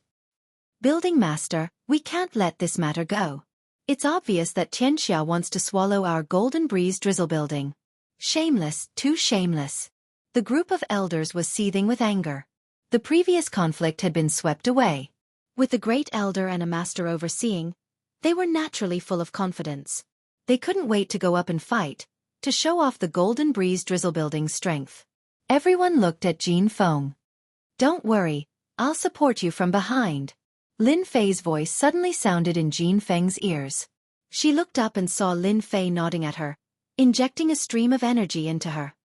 Building master, we can't let this matter go. It's obvious that Xianxia wants to swallow our Golden Breeze Drizzle Building. Shameless, too shameless. The group of elders was seething with anger. The previous conflict had been swept away. With the great elder and a master overseeing, they were naturally full of confidence. They couldn't wait to go up and fight, to show off the Golden Breeze Drizzle Building's strength. Everyone looked at Jin Feng. "Don't worry, I'll support you from behind." Lin Fei's voice suddenly sounded in Jin Feng's ears. She looked up and saw Lin Fei nodding at her, injecting a stream of energy into her.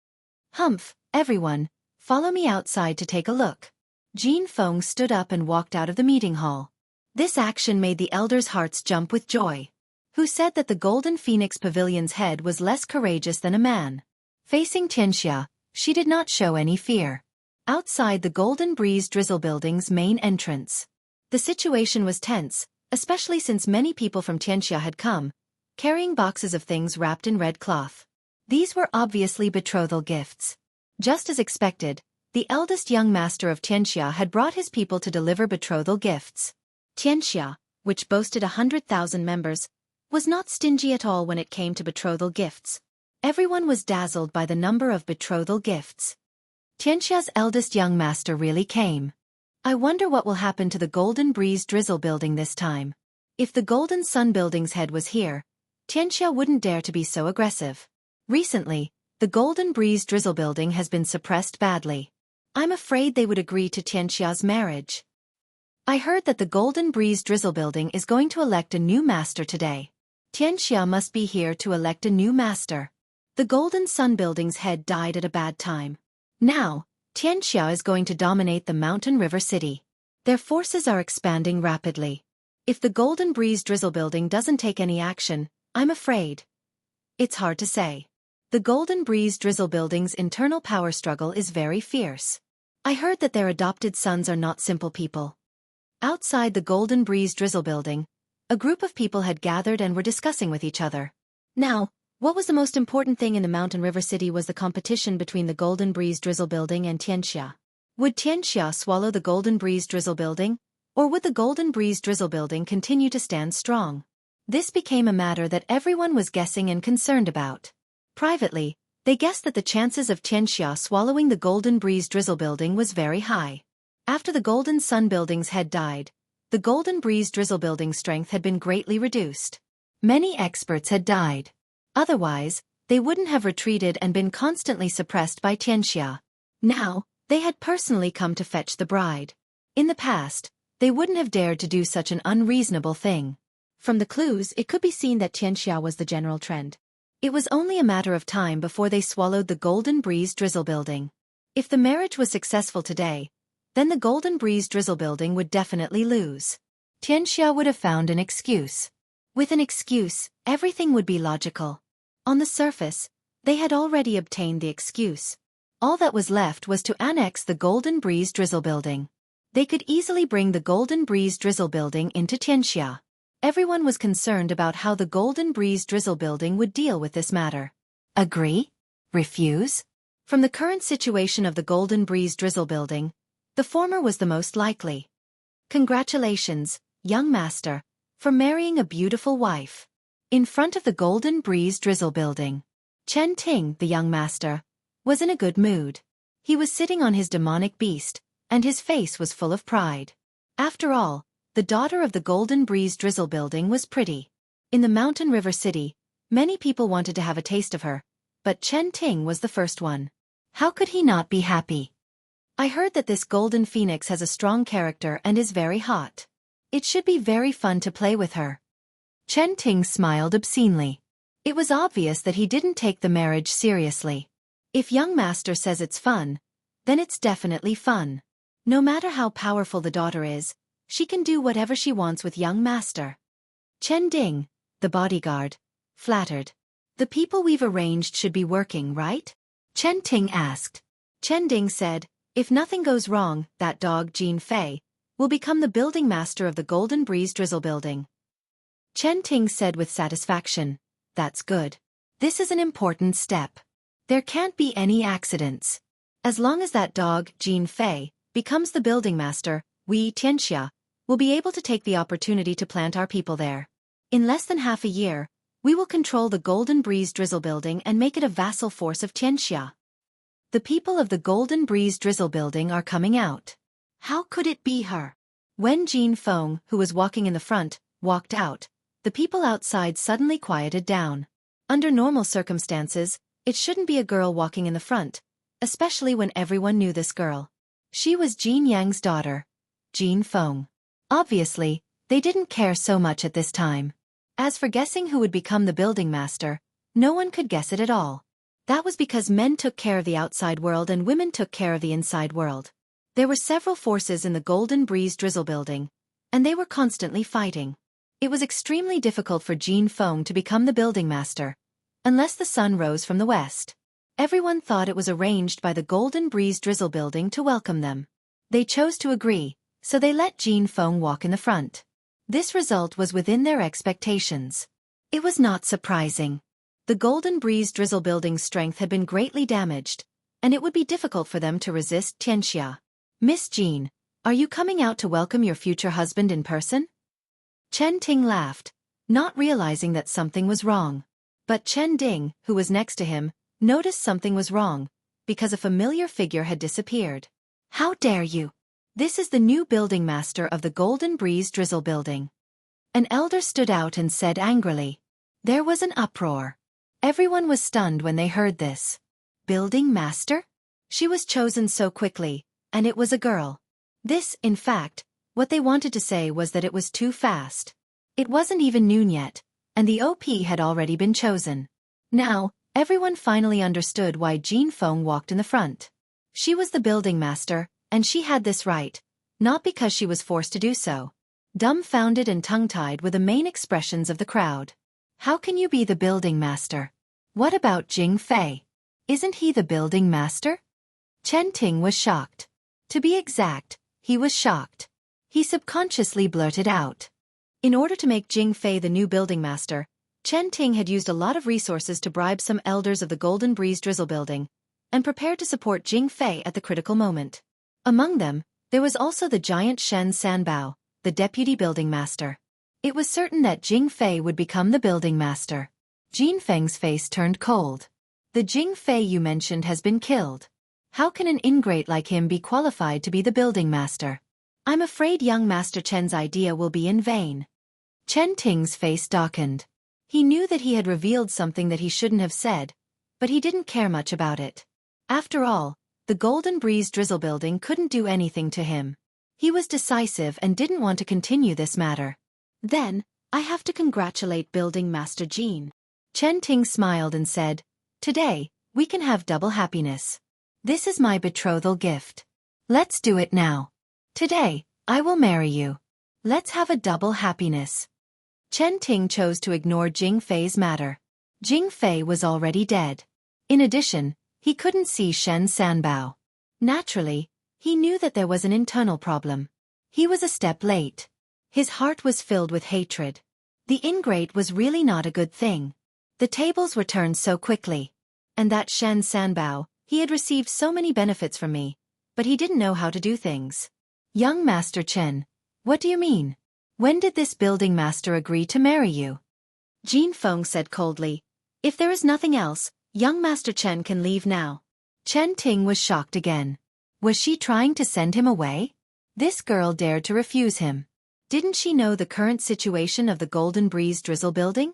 "Humph, everyone, follow me outside to take a look." Jin Feng stood up and walked out of the meeting hall. This action made the elders' hearts jump with joy. Who said that the Golden Phoenix Pavilion's head was less courageous than a man? Facing Xianxia, she did not show any fear. Outside the Golden Breeze Drizzle Building's main entrance, the situation was tense, especially since many people from Xianxia had come, carrying boxes of things wrapped in red cloth. These were obviously betrothal gifts. Just as expected, the eldest young master of Xianxia had brought his people to deliver betrothal gifts. Xianxia, which boasted 100,000 members, was not stingy at all when it came to betrothal gifts. Everyone was dazzled by the number of betrothal gifts. Xianxia's eldest young master really came. I wonder what will happen to the Golden Breeze Drizzle Building this time. If the Golden Sun Building's head was here, Xianxia wouldn't dare to be so aggressive. Recently, the Golden Breeze Drizzle Building has been suppressed badly. I'm afraid they would agree to Xianxia's marriage. I heard that the Golden Breeze Drizzle Building is going to elect a new master today. Xianxia must be here to elect a new master. The Golden Sun Building's head died at a bad time. Now, Xianxia is going to dominate the Mountain River City. Their forces are expanding rapidly. If the Golden Breeze Drizzle Building doesn't take any action, I'm afraid. It's hard to say. The Golden Breeze Drizzle Building's internal power struggle is very fierce. I heard that their adopted sons are not simple people. Outside the Golden Breeze Drizzle Building, a group of people had gathered and were discussing with each other. Now, what was the most important thing in the Mountain River City was the competition between the Golden Breeze Drizzle Building and Xianxia. Would Xianxia swallow the Golden Breeze Drizzle Building, or would the Golden Breeze Drizzle Building continue to stand strong? This became a matter that everyone was guessing and concerned about. Privately, they guessed that the chances of Xianxia swallowing the Golden Breeze Drizzle Building was very high. After the Golden Sun Building's head died, the Golden Breeze Drizzle Building's strength had been greatly reduced. Many experts had died. Otherwise, they wouldn't have retreated and been constantly suppressed by Xianxia. Now, they had personally come to fetch the bride. In the past, they wouldn't have dared to do such an unreasonable thing. From the clues, it could be seen that Xianxia was the general trend. It was only a matter of time before they swallowed the Golden Breeze Drizzle Building. If the marriage was successful today, then the Golden Breeze Drizzle Building would definitely lose. Xianxia would have found an excuse. With an excuse, everything would be logical. On the surface, they had already obtained the excuse. All that was left was to annex the Golden Breeze Drizzle Building. They could easily bring the Golden Breeze Drizzle Building into Xianxia. Everyone was concerned about how the Golden Breeze Drizzle Building would deal with this matter. Agree? Refuse? From the current situation of the Golden Breeze Drizzle Building, the former was the most likely. Congratulations, young master, for marrying a beautiful wife. In front of the Golden Breeze Drizzle Building, Chen Ting, the young master, was in a good mood. He was sitting on his demonic beast, and his face was full of pride. After all, the daughter of the Golden Breeze Drizzle Building was pretty. In the Mountain River City, many people wanted to have a taste of her, but Chen Ting was the first one. How could he not be happy? I heard that this Golden Phoenix has a strong character and is very hot. It should be very fun to play with her. Chen Ting smiled obscenely. It was obvious that he didn't take the marriage seriously. If young master says it's fun, then it's definitely fun. No matter how powerful the daughter is, she can do whatever she wants with young master. Chen Ding, the bodyguard, flattered. The people we've arranged should be working, right? Chen Ting asked. Chen Ding said, if nothing goes wrong, that dog Jin Fei will become the building master of the Golden Breeze Drizzle Building. Chen Ting said with satisfaction, that's good. This is an important step. There can't be any accidents. As long as that dog, Jin Fei, becomes the building master, we, Xianxia, will be able to take the opportunity to plant our people there. In less than half a year, We will control the Golden Breeze Drizzle Building and make it a vassal force of Xianxia. The people of the Golden Breeze Drizzle Building are coming out. How could it be her? When Jin Feng, who was walking in the front, walked out, the people outside suddenly quieted down. Under normal circumstances, it shouldn't be a girl walking in the front, especially when everyone knew this girl. She was Jin Yang's daughter, Jin Feng. Obviously, they didn't care so much at this time. As for guessing who would become the building master, no one could guess it at all. That was because men took care of the outside world and women took care of the inside world. There were several forces in the Golden Breeze Drizzle Building, and they were constantly fighting. It was extremely difficult for Jin Feng to become the building master, unless the sun rose from the west. Everyone thought it was arranged by the Golden Breeze Drizzle Building to welcome them. They chose to agree, so they let Jin Feng walk in the front. This result was within their expectations. It was not surprising. The Golden Breeze Drizzle Building's strength had been greatly damaged, and it would be difficult for them to resist Xianxia. Miss Jean, are you coming out to welcome your future husband in person? Chen Ting laughed, not realizing that something was wrong. But Chen Ding, who was next to him, noticed something was wrong, because a familiar figure had disappeared. How dare you? This is the new building master of the Golden Breeze Drizzle Building. An elder stood out and said angrily. There was an uproar. Everyone was stunned when they heard this. Building master? She was chosen so quickly, and it was a girl. This, in fact, what they wanted to say was that it was too fast. It wasn't even noon yet, and the OP had already been chosen. Now, everyone finally understood why Jin Feng walked in the front. She was the building master, and she had this right, not because she was forced to do so. Dumbfounded and tongue-tied were the main expressions of the crowd. How can you be the building master? What about Jing Fei? Isn't he the building master? Chen Ting was shocked. To be exact, he was shocked. He subconsciously blurted out. In order to make Jing Fei the new building master, Chen Ting had used a lot of resources to bribe some elders of the Golden Breeze Drizzle Building, and prepared to support Jing Fei at the critical moment. Among them, there was also the giant Shen Sanbao, the deputy building master. It was certain that Jing Fei would become the building master. Jin Feng's face turned cold. The Jing Fei you mentioned has been killed. How can an ingrate like him be qualified to be the building master? I'm afraid young Master Chen's idea will be in vain. Chen Ting's face darkened. He knew that he had revealed something that he shouldn't have said, but he didn't care much about it. After all, the Golden Breeze Drizzle Building couldn't do anything to him. He was decisive and didn't want to continue this matter. Then, I have to congratulate Building Master Jin. Chen Ting smiled and said, Today, we can have double happiness. This is my betrothal gift. Let's do it now. Today, I will marry you. Let's have a double happiness. Chen Ting chose to ignore Jing Fei's matter. Jing Fei was already dead. In addition, he couldn't see Shen Sanbao. Naturally, he knew that there was an internal problem. He was a step late. His heart was filled with hatred. The ingrate was really not a good thing. The tables were turned so quickly. And that Shen Sanbao, he had received so many benefits from me, but he didn't know how to do things. Young Master Chen, what do you mean? When did this building master agree to marry you? Jin Feng said coldly, If there is nothing else, young Master Chen can leave now. Chen Ting was shocked again. Was she trying to send him away? This girl dared to refuse him. Didn't she know the current situation of the Golden Breeze Drizzle Building?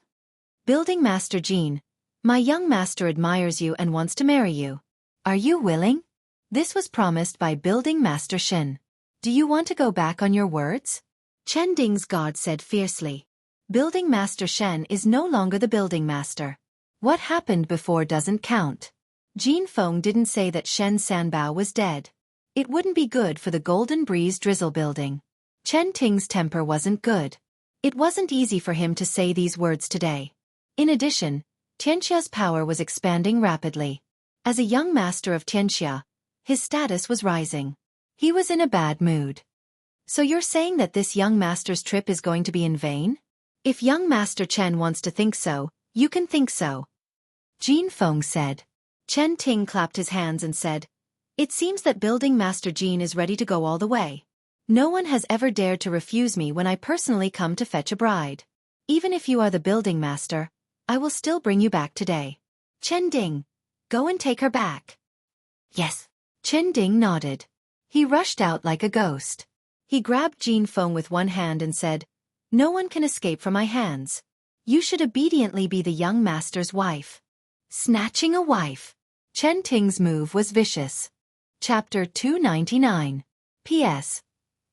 Building Master Jin, my young master admires you and wants to marry you. Are you willing? This was promised by Building Master Shen. Do you want to go back on your words? Chen Ding's god said fiercely. Building Master Shen is no longer the building master. What happened before doesn't count. Jin Feng didn't say that Shen Sanbao was dead. It wouldn't be good for the Golden Breeze Drizzle Building. Chen Ting's temper wasn't good. It wasn't easy for him to say these words today. In addition, Xianxia's power was expanding rapidly. As a young master of Xianxia, his status was rising. He was in a bad mood. So you're saying that this young master's trip is going to be in vain? If young Master Chen wants to think so, you can think so. Jin Feng said. Chen Ting clapped his hands and said, It seems that Building Master Jin is ready to go all the way. No one has ever dared to refuse me when I personally come to fetch a bride. Even if you are the building master, I will still bring you back today. Chen Ding, go and take her back. Yes. Chen Ding nodded. He rushed out like a ghost. He grabbed Jin Feng with one hand and said, "No one can escape from my hands. You should obediently be the young master's wife." Snatching a wife. Chen Ting's move was vicious. Chapter 299. P.S.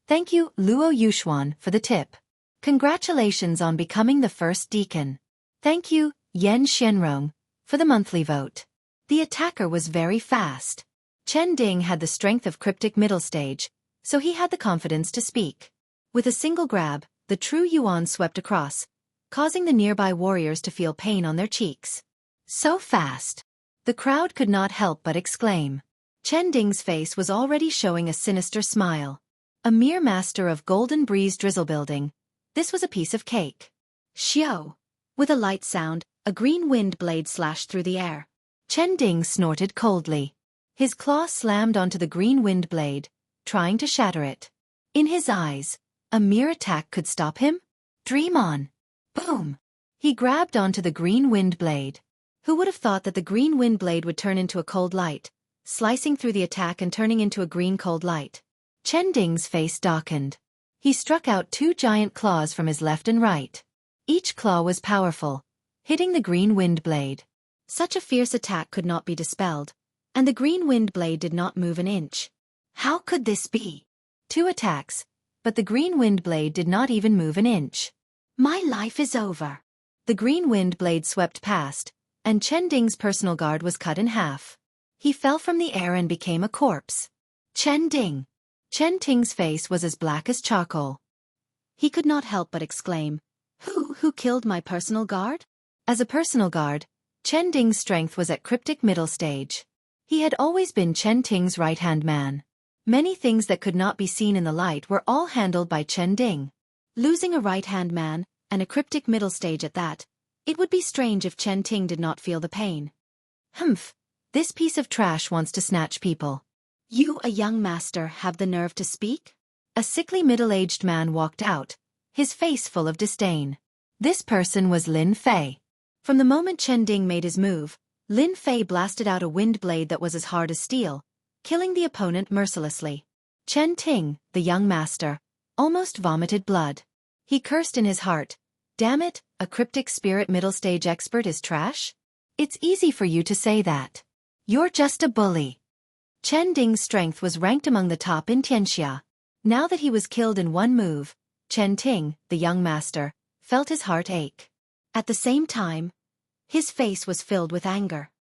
Thank you, Luo Yuxuan, for the tip. Congratulations on becoming the first deacon. Thank you, Yan Xianrong, for the monthly vote. The attacker was very fast. Chen Ding had the strength of cryptic middle stage, so he had the confidence to speak. With a single grab, the true Yuan swept across, causing the nearby warriors to feel pain on their cheeks. So fast. The crowd could not help but exclaim. Chen Ding's face was already showing a sinister smile. A mere master of golden breeze drizzle building, this was a piece of cake. Xiao. With a light sound, a green wind blade slashed through the air. Chen Ding snorted coldly. His claw slammed onto the green wind blade, trying to shatter it. In his eyes, a mere attack could stop him? Dream on. Boom! He grabbed onto the green wind blade. Who would have thought that the green wind blade would turn into a cold light, slicing through the attack and turning into a green cold light? Chen Ding's face darkened. He struck out 2 giant claws from his left and right. Each claw was powerful, hitting the green wind blade. Such a fierce attack could not be dispelled, and the green wind blade did not move an inch. How could this be? 2 attacks, but the green wind blade did not even move an inch. My life is over. The green wind blade swept past, and Chen Ding's personal guard was cut in half. He fell from the air and became a corpse. Chen Ding. Chen Ding's face was as black as charcoal. He could not help but exclaim, Who killed my personal guard? As a personal guard, Chen Ding's strength was at cryptic middle stage. He had always been Chen Ding's right-hand man. Many things that could not be seen in the light were all handled by Chen Ding. Losing a right-hand man, and a cryptic middle stage at that, it would be strange if Chen Ding did not feel the pain. Humph, this piece of trash wants to snatch people. You, a young master, have the nerve to speak? A sickly middle-aged man walked out, his face full of disdain. This person was Lin Fei. From the moment Chen Ding made his move, Lin Fei blasted out a wind blade that was as hard as steel, killing the opponent mercilessly. Chen Ding, the young master, almost vomited blood. He cursed in his heart, "Damn it, a cryptic spirit middle stage expert is trash? It's easy for you to say that. You're just a bully." Chen Ding's strength was ranked among the top in Xianxia. Now that he was killed in one move, Chen Ding, the young master, felt his heart ache. At the same time, his face was filled with anger.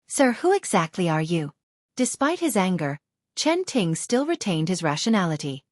"Sir, who exactly are you?" Despite his anger, Chen Ding still retained his rationality.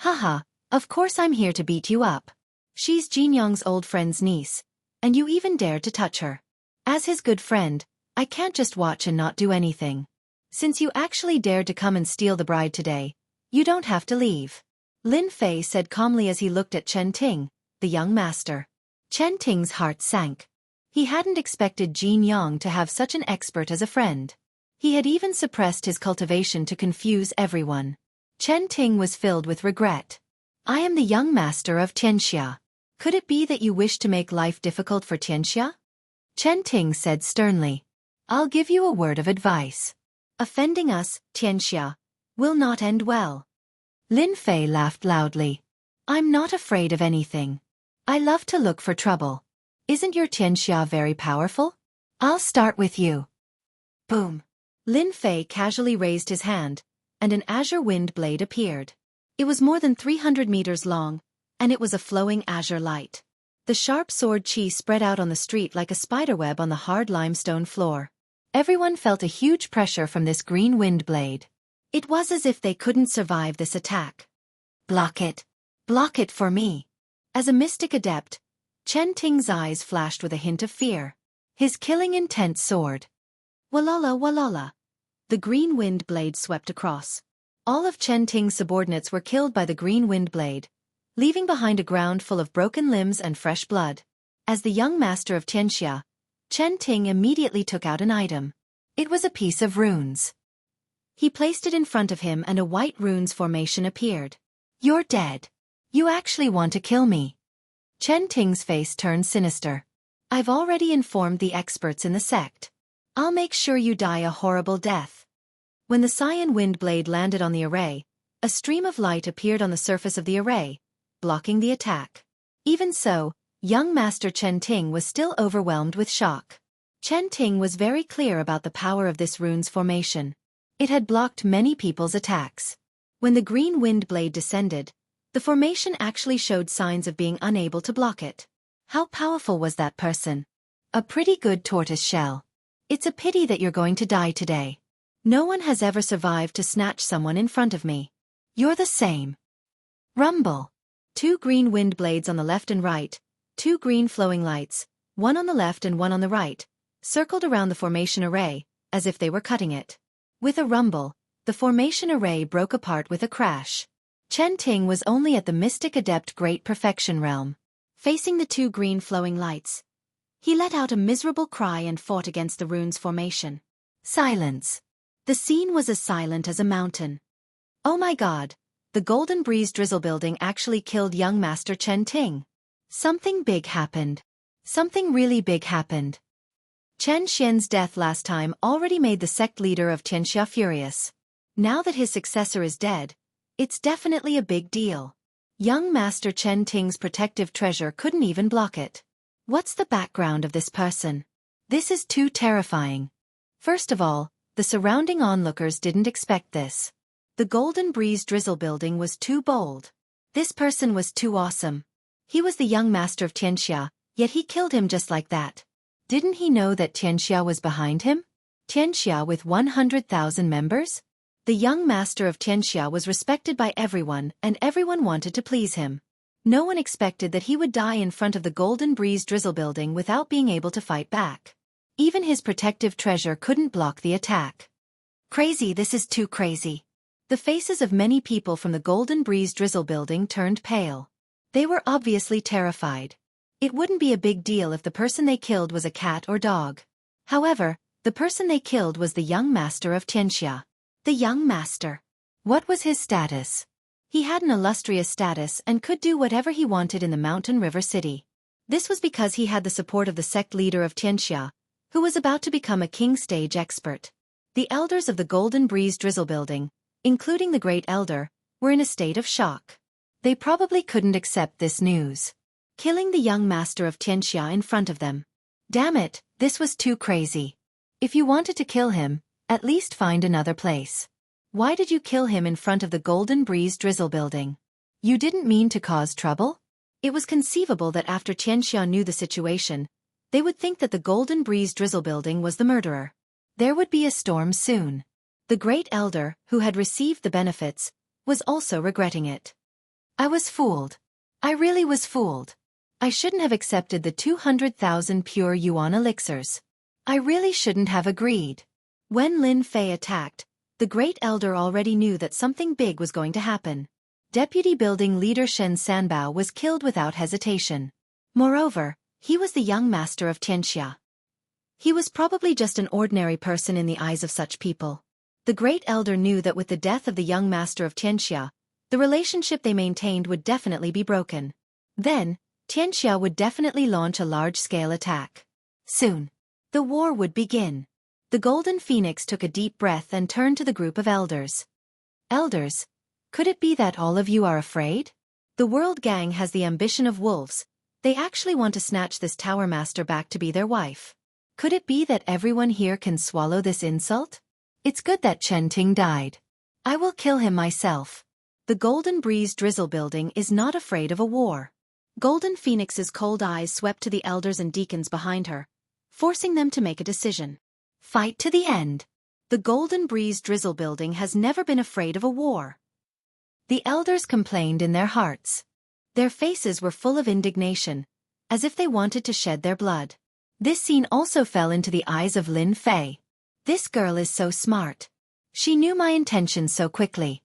"Haha, of course I'm here to beat you up. She's Jinyang's old friend's niece, and you even dared to touch her. As his good friend, I can't just watch and not do anything. Since you actually dared to come and steal the bride today, you don't have to leave," Lin Fei said calmly as he looked at Chen Ding, the young master. Chen Ding's heart sank. He hadn't expected Jin Yang to have such an expert as a friend. He had even suppressed his cultivation to confuse everyone. Chen Ding was filled with regret. "I am the young master of Xianxia. Could it be that you wish to make life difficult for Xianxia?" Chen Ding said sternly. "I'll give you a word of advice. Offending us, Xianxia, will not end well." Lin Fei laughed loudly. "I'm not afraid of anything. I love to look for trouble. Isn't your Xianxia very powerful? I'll start with you." Boom. Lin Fei casually raised his hand, and an azure wind blade appeared. It was more than 300 meters long, and it was a flowing azure light. The sharp sword qi spread out on the street like a spiderweb on the hard limestone floor. Everyone felt a huge pressure from this green wind blade. It was as if they couldn't survive this attack. "Block it. Block it for me." As a mystic adept, Chen Ding's eyes flashed with a hint of fear. His killing intent soared. Walala walala. The green wind blade swept across. All of Chen Ding's subordinates were killed by the green wind blade, leaving behind a ground full of broken limbs and fresh blood. As the young master of Xianxia, Chen Ding immediately took out an item. It was a piece of runes. He placed it in front of him and a white runes formation appeared. "You're dead. You actually want to kill me." Chen Ding's face turned sinister. I've already informed the experts in the sect. I'll make sure you die a horrible death. When the cyan wind blade landed on the array, a stream of light appeared on the surface of the array, blocking the attack. Even so, young Master Chen Ting was still overwhelmed with shock. Chen Ting was very clear about the power of this rune's formation. It had blocked many people's attacks. When the green wind blade descended, the formation actually showed signs of being unable to block it. How powerful was that person? A pretty good tortoise shell. It's a pity that you're going to die today. No one has ever survived to snatch someone in front of me. You're the same. Rumble. 2 green wind blades on the left and right, 2 green flowing lights, one on the left and one on the right, circled around the formation array, as if they were cutting it. With a rumble, the formation array broke apart with a crash. Chen Ting was only at the Mystic Adept Great Perfection realm. Facing the 2 green flowing lights, he let out a miserable cry and fought against the rune's formation. Silence. The scene was as silent as a mountain. Oh my god, the Golden Breeze Drizzle building actually killed young Master Chen Ting. Something big happened. Something really big happened. Chen Xian's death last time already made the sect leader of Xianxia furious. Now that his successor is dead, it's definitely a big deal. Young Master Chen Ting's protective treasure couldn't even block it. What's the background of this person? This is too terrifying. First of all, the surrounding onlookers didn't expect this. The Golden Breeze Drizzle building was too bold. This person was too awesome. He was the young master of Xianxia, yet he killed him just like that. Didn't he know that Xianxia was behind him? Xianxia with 100,000 members? The young master of Xianxia was respected by everyone and everyone wanted to please him. No one expected that he would die in front of the Golden Breeze Drizzle building without being able to fight back. Even his protective treasure couldn't block the attack. Crazy, this is too crazy. The faces of many people from the Golden Breeze Drizzle building turned pale. They were obviously terrified. It wouldn't be a big deal if the person they killed was a cat or dog. However, the person they killed was the young master of Xianxia. The young master. What was his status? He had an illustrious status and could do whatever he wanted in the Mountain River City. This was because he had the support of the sect leader of Xianxia, who was about to become a king stage expert. The elders of the Golden Breeze Drizzle building, including the Great Elder, were in a state of shock. They probably couldn't accept this news. Killing the young master of Xianxia in front of them. Damn it, this was too crazy. If you wanted to kill him, at least find another place. Why did you kill him in front of the Golden Breeze Drizzle building? You didn't mean to cause trouble? It was conceivable that after Xianxia knew the situation, they would think that the Golden Breeze Drizzle building was the murderer. There would be a storm soon. The Great Elder, who had received the benefits, was also regretting it. I was fooled. I really was fooled. I shouldn't have accepted the 200,000 pure yuan elixirs. I really shouldn't have agreed. When Lin Fei attacked, the Great Elder already knew that something big was going to happen. Deputy Building Leader Shen Sanbao was killed without hesitation. Moreover, he was the young master of Xianxia. He was probably just an ordinary person in the eyes of such people. The Great Elder knew that with the death of the young master of Xianxia, the relationship they maintained would definitely be broken. Then, Xianxia would definitely launch a large-scale attack. Soon, the war would begin. The Golden Phoenix took a deep breath and turned to the group of elders. Elders, could it be that all of you are afraid? The World Gang has the ambition of wolves. They actually want to snatch this Tower Master back to be their wife. Could it be that everyone here can swallow this insult? It's good that Chen Ting died. I will kill him myself. The Golden Breeze Drizzle building is not afraid of a war. Golden Phoenix's cold eyes swept to the elders and deacons behind her, forcing them to make a decision. Fight to the end. The Golden Breeze Drizzle building has never been afraid of a war. The elders complained in their hearts. Their faces were full of indignation, as if they wanted to shed their blood. This scene also fell into the eyes of Lin Fei. This girl is so smart. She knew my intentions so quickly.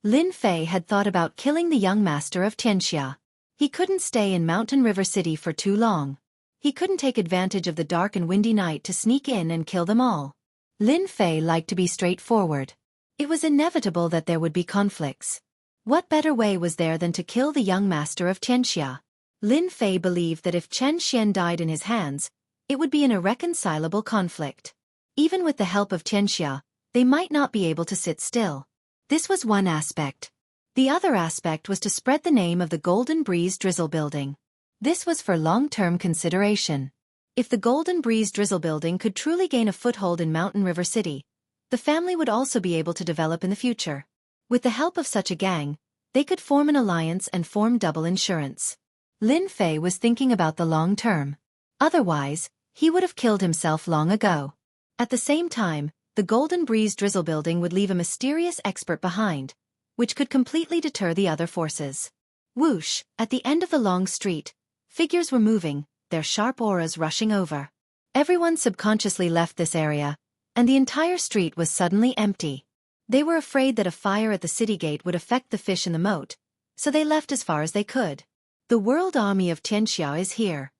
Lin Fei had thought about killing the young master of Xianxia. He couldn't stay in Mountain River City for too long. He couldn't take advantage of the dark and windy night to sneak in and kill them all. Lin Fei liked to be straightforward. It was inevitable that there would be conflicts. What better way was there than to kill the young master of Xianxia? Lin Fei believed that if Chen Xian died in his hands, it would be an irreconcilable conflict. Even with the help of Xianxia, they might not be able to sit still. This was one aspect. The other aspect was to spread the name of the Golden Breeze Drizzle Building. This was for long-term consideration. If the Golden Breeze Drizzle Building could truly gain a foothold in Mountain River City, the family would also be able to develop in the future. With the help of such a gang, they could form an alliance and form double insurance. Lin Fei was thinking about the long term. Otherwise, he would have killed himself long ago. At the same time, the Golden Breeze Drizzle Building would leave a mysterious expert behind, which could completely deter the other forces. Whoosh, at the end of the long street, figures were moving, their sharp auras rushing over. Everyone subconsciously left this area, and the entire street was suddenly empty. They were afraid that a fire at the city gate would affect the fish in the moat, so they left as far as they could. The world army of Xianxia is here.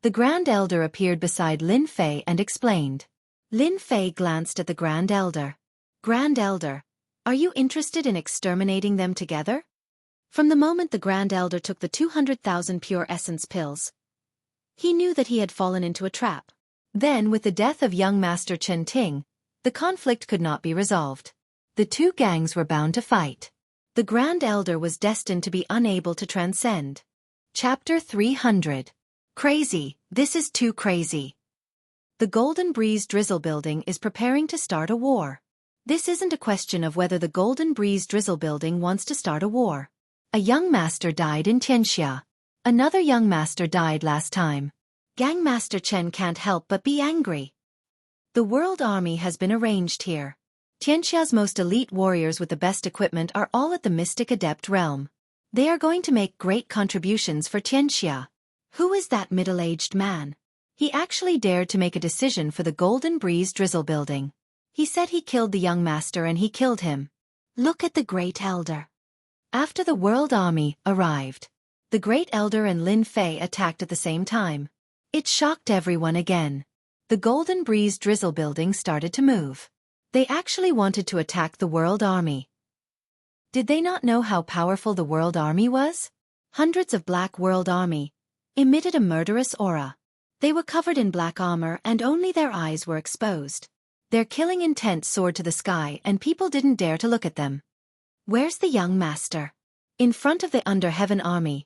The Grand Elder appeared beside Lin Fei and explained. Lin Fei glanced at the Grand Elder. Grand Elder, are you interested in exterminating them together? From the moment the Grand Elder took the 200,000 pure essence pills, he knew that he had fallen into a trap. Then, with the death of young Master Chen Ting, the conflict could not be resolved. The two gangs were bound to fight. The Grand Elder was destined to be unable to transcend. Chapter 300. Crazy, this is too crazy. The Golden Breeze Drizzle Building is preparing to start a war. This isn't a question of whether the Golden Breeze Drizzle Building wants to start a war. A young master died in Xianxia. Another young master died last time. Gang Master Chen can't help but be angry. The world army has been arranged here. Xianxia's most elite warriors with the best equipment are all at the Mystic Adept realm. They are going to make great contributions for Xianxia. Who is that middle-aged man? He actually dared to make a decision for the Golden Breeze Drizzle Building. He said he killed the young master and he killed him. Look at the Great Elder. After the world army arrived, the Great Elder and Lin Fei attacked at the same time. It shocked everyone again. The Golden Breeze Drizzle Building started to move. They actually wanted to attack the world army. Did they not know how powerful the world army was? Hundreds of black world army emitted a murderous aura. They were covered in black armor and only their eyes were exposed. Their killing intent soared to the sky and people didn't dare to look at them. Where's the young master? In front of the Under Heaven army,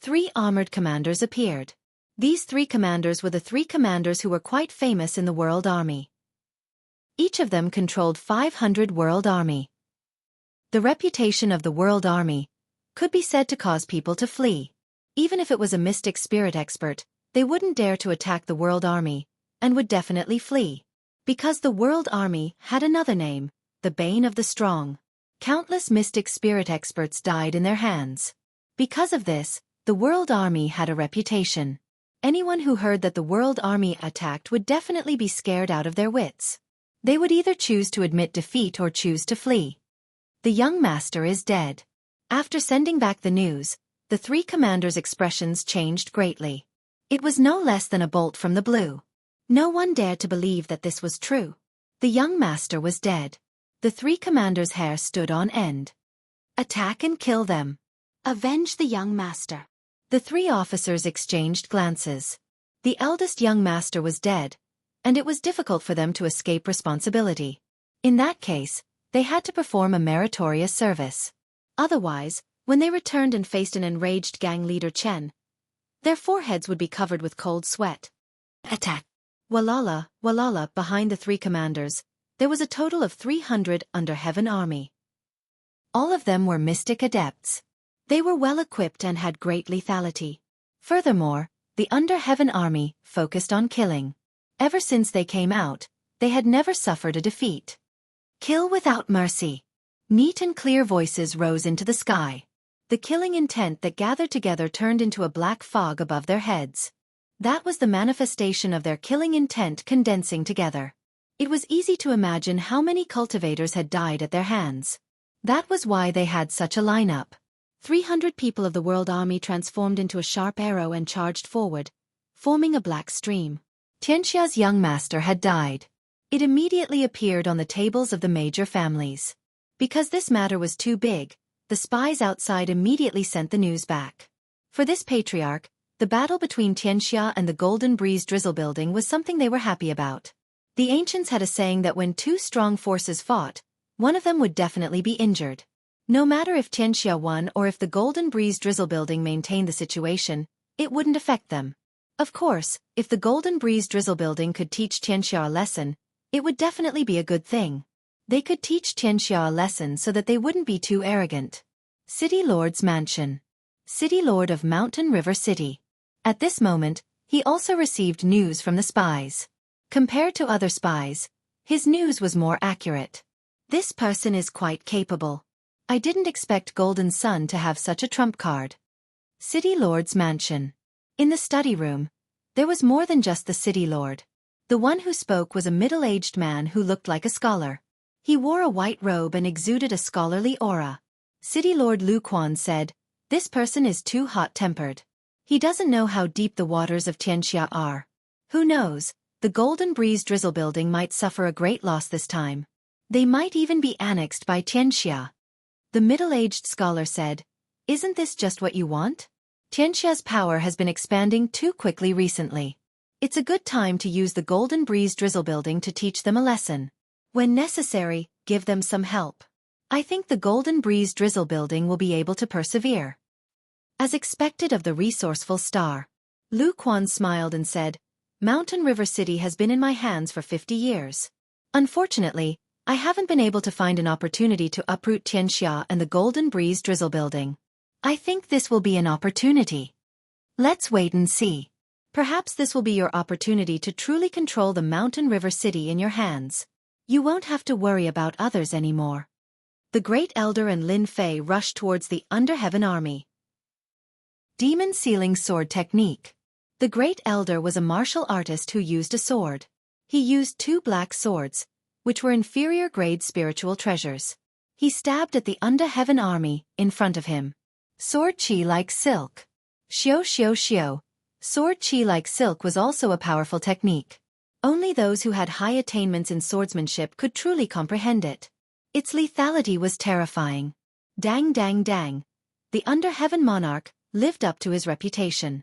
3 armored commanders appeared. These 3 commanders were the 3 commanders who were quite famous in the world army. Each of them controlled 500 world army. The reputation of the world army could be said to cause people to flee. Even if it was a mystic spirit expert, they wouldn't dare to attack the world army, and would definitely flee. Because the world army had another name, the Bane of the Strong. Countless mystic spirit experts died in their hands. Because of this, the world army had a reputation. Anyone who heard that the world army attacked would definitely be scared out of their wits. They would either choose to admit defeat or choose to flee. The young master is dead. After sending back the news, the 3 commanders' expressions changed greatly. It was no less than a bolt from the blue. No one dared to believe that this was true. The young master was dead. The 3 commanders' hair stood on end. Attack and kill them. Avenge the young master. The 3 officers exchanged glances. The eldest young master was dead, and it was difficult for them to escape responsibility. In that case, they had to perform a meritorious service. Otherwise, when they returned and faced an enraged gang leader Chen, their foreheads would be covered with cold sweat. Attack. Walala, walala, behind the 3 commanders, there was a total of 300 Under Heaven army. All of them were mystic adepts. They were well equipped and had great lethality. Furthermore, the Under Heaven army focused on killing. Ever since they came out, they had never suffered a defeat. Kill without mercy. Neat and clear voices rose into the sky. The killing intent that gathered together turned into a black fog above their heads. That was the manifestation of their killing intent condensing together. It was easy to imagine how many cultivators had died at their hands. That was why they had such a lineup. 300 people of the world army transformed into a sharp arrow and charged forward, forming a black stream. Xianxia's young master had died. It immediately appeared on the tables of the major families. Because this matter was too big, the spies outside immediately sent the news back. For this patriarch, the battle between Xianxia and the Golden Breeze Drizzle Building was something they were happy about. The ancients had a saying that when two strong forces fought, one of them would definitely be injured. No matter if Xianxia won or if the Golden Breeze Drizzle Building maintained the situation, it wouldn't affect them. Of course, if the Golden Breeze Drizzle Building could teach Xianxia a lesson, it would definitely be a good thing. They could teach Xianxia a lesson so that they wouldn't be too arrogant. City Lord's Mansion. City Lord of Mountain River City. At this moment, he also received news from the spies. Compared to other spies, his news was more accurate. This person is quite capable. I didn't expect Golden Sun to have such a trump card. City Lord's Mansion. In the study room, there was more than just the City Lord. The one who spoke was a middle-aged man who looked like a scholar. He wore a white robe and exuded a scholarly aura. City Lord Lu Quan said, "This person is too hot-tempered. He doesn't know how deep the waters of Xianxia are. Who knows, the Golden Breeze Drizzle Building might suffer a great loss this time. They might even be annexed by Xianxia." The middle-aged scholar said, "Isn't this just what you want? Xianxia's power has been expanding too quickly recently. It's a good time to use the Golden Breeze Drizzle Building to teach them a lesson. When necessary, give them some help. I think the Golden Breeze Drizzle Building will be able to persevere." As expected of the resourceful star, Lu Quan smiled and said, "Mountain River City has been in my hands for 50 years. Unfortunately, I haven't been able to find an opportunity to uproot Xianxia and the Golden Breeze Drizzle Building. I think this will be an opportunity. Let's wait and see. Perhaps this will be your opportunity to truly control the Mountain River City in your hands. You won't have to worry about others anymore." The Great Elder and Lin Fei rushed towards the Underheaven Army. Demon Sealing Sword Technique. The Great Elder was a martial artist who used a sword. He used 2 black swords, which were inferior-grade spiritual treasures. He stabbed at the Underheaven Army in front of him. Sword Chi like silk. Xiao xiao xiao. Sword Chi like silk was also a powerful technique. Only those who had high attainments in swordsmanship could truly comprehend it. Its lethality was terrifying. Dang dang dang. The Underheaven Monarch lived up to his reputation.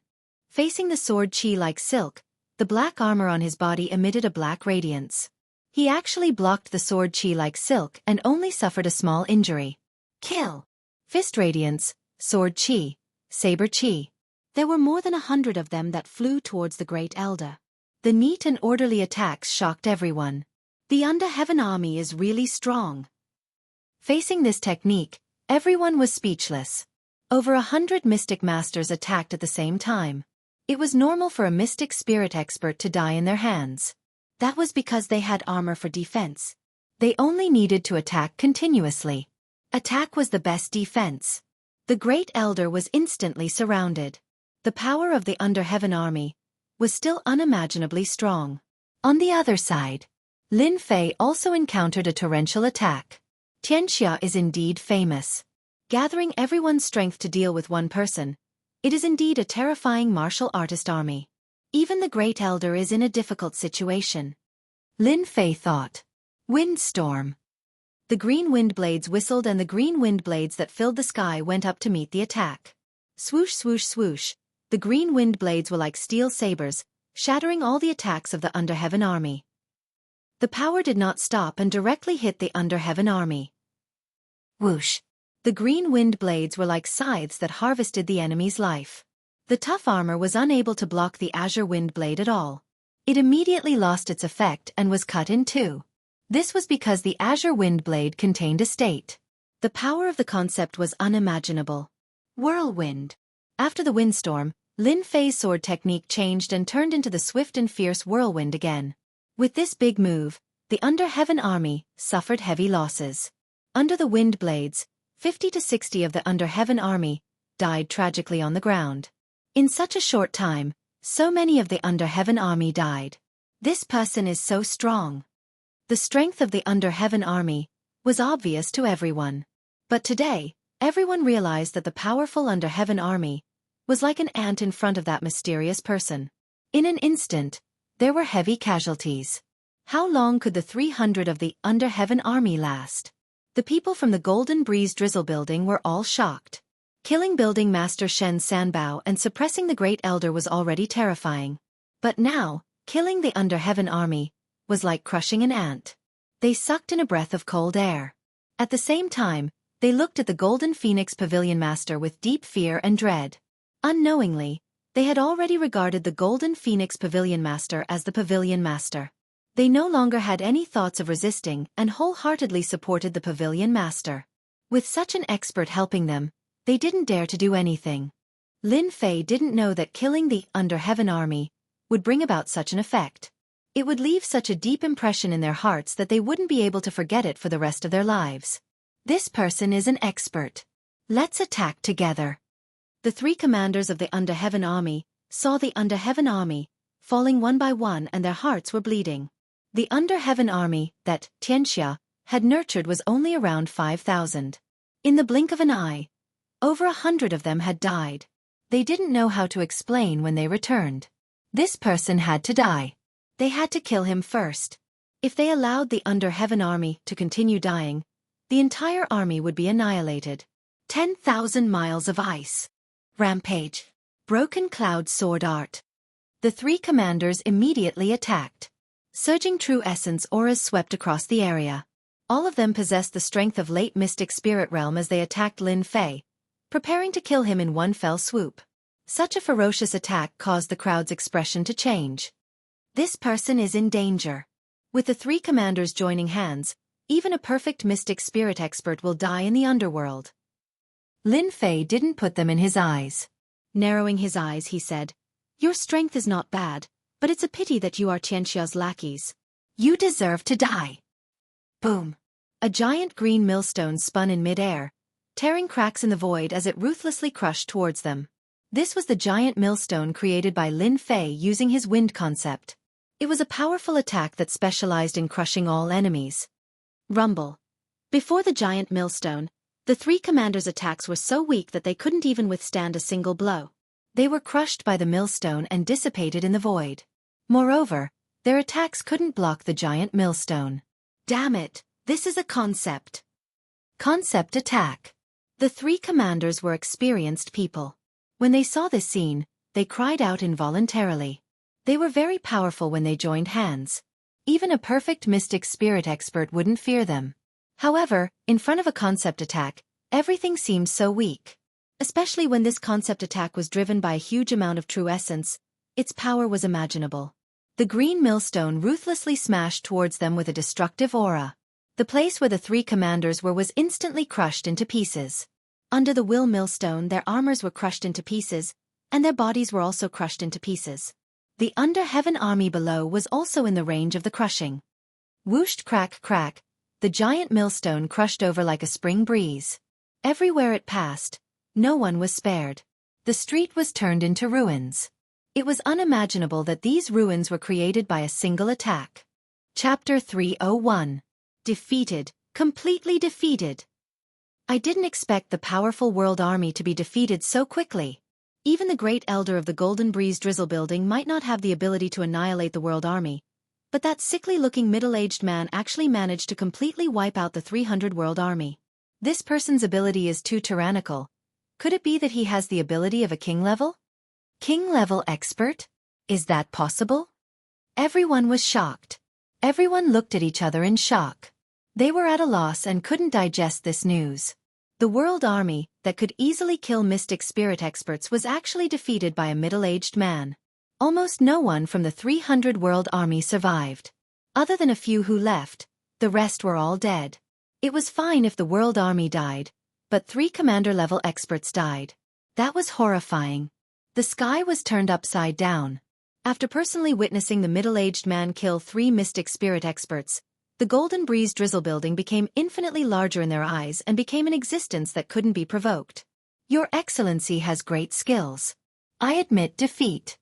Facing the sword Chi like silk, the black armor on his body emitted a black radiance. He actually blocked the sword Chi like silk and only suffered a small injury. Kill. Fist Radiance, Sword Chi, Saber Chi. There were more than 100 of them that flew towards the Great Elder. The neat and orderly attacks shocked everyone. The Underheaven Army is really strong. Facing this technique, everyone was speechless. Over 100 mystic masters attacked at the same time. It was normal for a mystic spirit expert to die in their hands. That was because they had armor for defense. They only needed to attack continuously. Attack was the best defense. The Great Elder was instantly surrounded. The power of the Underheaven Army was still unimaginably strong. On the other side, Lin Fei also encountered a torrential attack. Xianxia is indeed famous. Gathering everyone's strength to deal with one person, it is indeed a terrifying martial artist army. Even the Great Elder is in a difficult situation. Lin Fei thought. Windstorm. The green wind blades whistled and the green wind blades that filled the sky went up to meet the attack. Swoosh swoosh swoosh, the green wind blades were like steel sabers, shattering all the attacks of the Underheaven Army. The power did not stop and directly hit the Underheaven Army. Whoosh. The green wind blades were like scythes that harvested the enemy's life. The tough armor was unable to block the azure wind blade at all. It immediately lost its effect and was cut in 2. This was because the azure wind blade contained a state. The power of the concept was unimaginable. Whirlwind. After the windstorm, Lin Fei's sword technique changed and turned into the swift and fierce whirlwind again. With this big move, the Underheaven Army suffered heavy losses. Under the wind blades, 50 to 60 of the Underheaven Army died tragically on the ground. In such a short time, so many of the Underheaven Army died. This person is so strong. The strength of the Underheaven Army was obvious to everyone. But today, everyone realized that the powerful Underheaven Army was like an ant in front of that mysterious person. In an instant, there were heavy casualties. How long could the 300 of the Underheaven Army last? The people from the Golden Breeze Drizzle Building were all shocked. Killing Building Master Shen Sanbao and suppressing the Great Elder was already terrifying. But now, killing the Under Heaven army was like crushing an ant. They sucked in a breath of cold air. At the same time, they looked at the Golden Phoenix Pavilion Master with deep fear and dread. Unknowingly, they had already regarded the Golden Phoenix Pavilion Master as the Pavilion Master. They no longer had any thoughts of resisting and wholeheartedly supported the Pavilion Master. With such an expert helping them, they didn't dare to do anything. Lin Fei didn't know that killing the Under Heaven army would bring about such an effect. It would leave such a deep impression in their hearts that they wouldn't be able to forget it for the rest of their lives. This person is an expert. Let's attack together. The three commanders of the Under Heaven army saw the Under Heaven army falling one by one, and their hearts were bleeding. The Under Heaven army that Xianxia had nurtured was only around 5,000. In the blink of an eye, over 100 of them had died. They didn't know how to explain when they returned. This person had to die. They had to kill him first. If they allowed the Under Heaven army to continue dying, the entire army would be annihilated. 10,000 miles of ice. Rampage. Broken Cloud Sword Art. The three commanders immediately attacked. Surging True Essence auras swept across the area. All of them possessed the strength of late Mystic Spirit Realm as they attacked Lin Fei, preparing to kill him in one fell swoop. Such a ferocious attack caused the crowd's expression to change. This person is in danger. With the three commanders joining hands, even a perfect Mystic Spirit expert will die in the underworld. Lin Fei didn't put them in his eyes. Narrowing his eyes, he said, "Your strength is not bad, but it's a pity that you are Xianxia's lackeys. You deserve to die." Boom! A giant green millstone spun in mid-air, tearing cracks in the void as it ruthlessly crushed towards them. This was the giant millstone created by Lin Fei using his wind concept. It was a powerful attack that specialized in crushing all enemies. Rumble. Before the giant millstone, the three commanders' attacks were so weak that they couldn't even withstand a single blow. They were crushed by the millstone and dissipated in the void. Moreover, their attacks couldn't block the giant millstone. Damn it, this is a concept. Concept attack. The three commanders were experienced people. When they saw this scene, they cried out involuntarily. They were very powerful when they joined hands. Even a perfect Mystic Spirit expert wouldn't fear them. However, in front of a concept attack, everything seemed so weak. Especially when this concept attack was driven by a huge amount of true essence, its power was imaginable. The green millstone ruthlessly smashed towards them with a destructive aura. The place where the three commanders were was instantly crushed into pieces. Under the will millstone, their armors were crushed into pieces, and their bodies were also crushed into pieces. The Under Heaven army below was also in the range of the crushing. Whooshed crack crack, the giant millstone crushed over like a spring breeze. Everywhere it passed, no one was spared. The street was turned into ruins. It was unimaginable that these ruins were created by a single attack. Chapter 301. Defeated, completely defeated. I didn't expect the powerful world army to be defeated so quickly. Even the great elder of the Golden Breeze Drizzle Building might not have the ability to annihilate the world army, but that sickly-looking middle-aged man actually managed to completely wipe out the 300 world army. This person's ability is too tyrannical. Could it be that he has the ability of a king level? King level expert? Is that possible? Everyone was shocked. Everyone looked at each other in shock. They were at a loss and couldn't digest this news. The world army, that could easily kill Mystic Spirit experts, was actually defeated by a middle-aged man. Almost no one from the 300 world army survived. Other than a few who left, the rest were all dead. It was fine if the world army died, but 3 commander-level experts died. That was horrifying. The sky was turned upside down. After personally witnessing the middle-aged man kill 3 Mystic Spirit experts, the Golden Breeze Drizzle Building became infinitely larger in their eyes and became an existence that couldn't be provoked. Your Excellency has great skills. I admit defeat.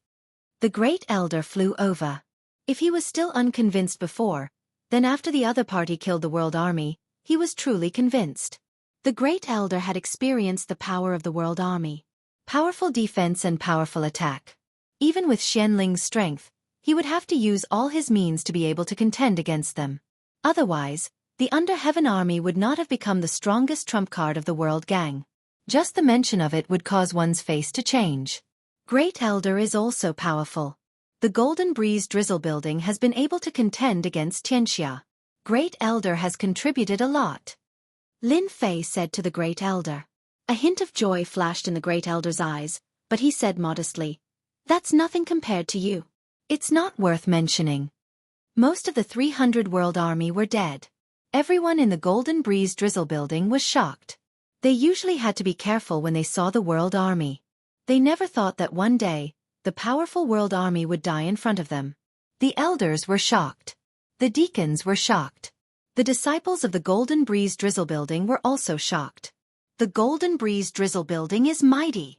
The Great Elder flew over. If he was still unconvinced before, then after the other party killed the world army, he was truly convinced. The Great Elder had experienced the power of the world army. Powerful defense and powerful attack. Even with Xianling's strength, he would have to use all his means to be able to contend against them. Otherwise, the Under Heaven army would not have become the strongest trump card of the world gang. Just the mention of it would cause one's face to change. Great Elder is also powerful. The Golden Breeze Drizzle Building has been able to contend against Xianxia. Great Elder has contributed a lot. Lin Fei said to the Great Elder. A hint of joy flashed in the Great Elder's eyes, but he said modestly, "That's nothing compared to you. It's not worth mentioning." Most of the 300 World Army were dead. Everyone in the Golden Breeze Drizzle Building was shocked. They usually had to be careful when they saw the World Army. They never thought that one day, the powerful World Army would die in front of them. The elders were shocked. The deacons were shocked. The disciples of the Golden Breeze Drizzle Building were also shocked. The Golden Breeze Drizzle Building is mighty.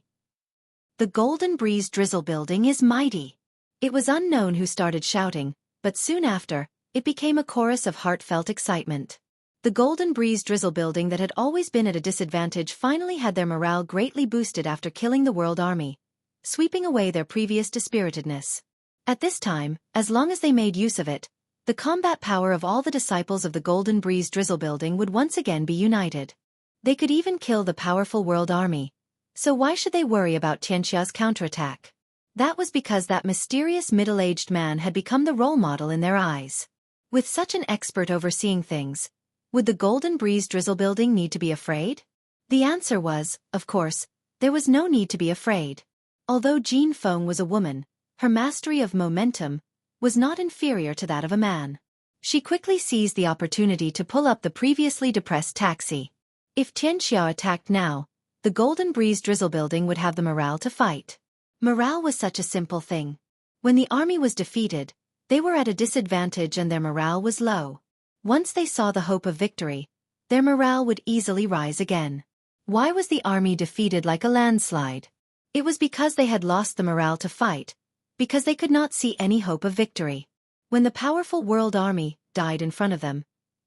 The Golden Breeze Drizzle Building is mighty. It was unknown who started shouting, but soon after, it became a chorus of heartfelt excitement. The Golden Breeze Drizzle Building that had always been at a disadvantage finally had their morale greatly boosted after killing the World Army, sweeping away their previous dispiritedness. At this time, as long as they made use of it, the combat power of all the disciples of the Golden Breeze Drizzle Building would once again be united. They could even kill the powerful World Army. So why should they worry about Xianxia's counterattack? That was because that mysterious middle-aged man had become the role model in their eyes. With such an expert overseeing things, would the Golden Breeze Drizzle Building need to be afraid? The answer was, of course, there was no need to be afraid. Although Jean Feng was a woman, her mastery of momentum was not inferior to that of a man. She quickly seized the opportunity to pull up the previously depressed taxi. If Xianxia attacked now, the Golden Breeze Drizzle Building would have the morale to fight. Morale was such a simple thing. When the army was defeated, they were at a disadvantage and their morale was low. Once they saw the hope of victory, their morale would easily rise again. Why was the army defeated like a landslide? It was because they had lost the morale to fight, because they could not see any hope of victory. When the powerful World Army died in front of them,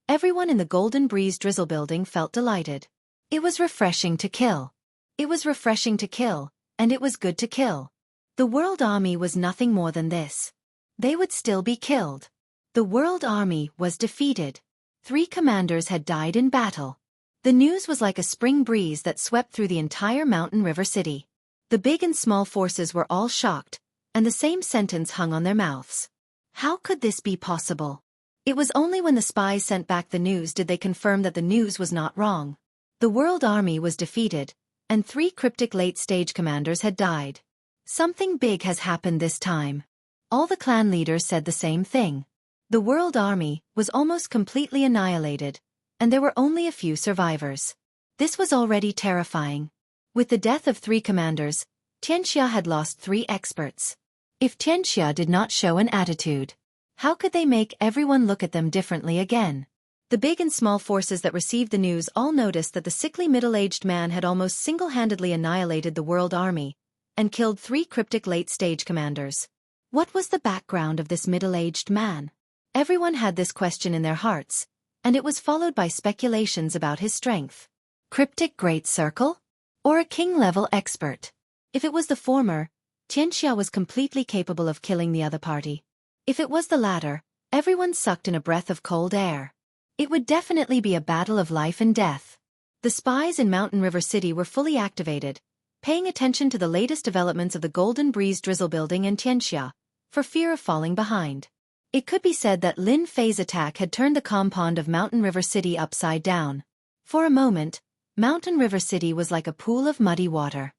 everyone in the Golden Breeze Drizzle Building felt delighted. It was refreshing to kill. It was refreshing to kill, and it was good to kill. The World Army was nothing more than this. They would still be killed. The World Army was defeated. 3 commanders had died in battle. The news was like a spring breeze that swept through the entire mountain river city. The big and small forces were all shocked, and the same sentence hung on their mouths. How could this be possible? It was only when the spies sent back the news did they confirm that the news was not wrong. The World Army was defeated, and 3 cryptic late-stage commanders had died. Something big has happened this time. All the clan leaders said the same thing. The World Army was almost completely annihilated, and there were only a few survivors. This was already terrifying. With the death of 3 commanders, Xianxia had lost 3 experts. If Xianxia did not show an attitude, how could they make everyone look at them differently again? The big and small forces that received the news all noticed that the sickly middle-aged man had almost single-handedly annihilated the World Army and killed 3 cryptic late-stage commanders. What was the background of this middle-aged man? Everyone had this question in their hearts, and it was followed by speculations about his strength. Cryptic Great Circle? Or a king-level expert? If it was the former, Xianxia was completely capable of killing the other party. If it was the latter, everyone sucked in a breath of cold air. It would definitely be a battle of life and death. The spies in Mountain River City were fully activated, paying attention to the latest developments of the Golden Breeze Drizzle Building and Xianxia, for fear of falling behind. It could be said that Lin Fei's attack had turned the compound of Mountain River City upside down. For a moment, Mountain River City was like a pool of muddy water.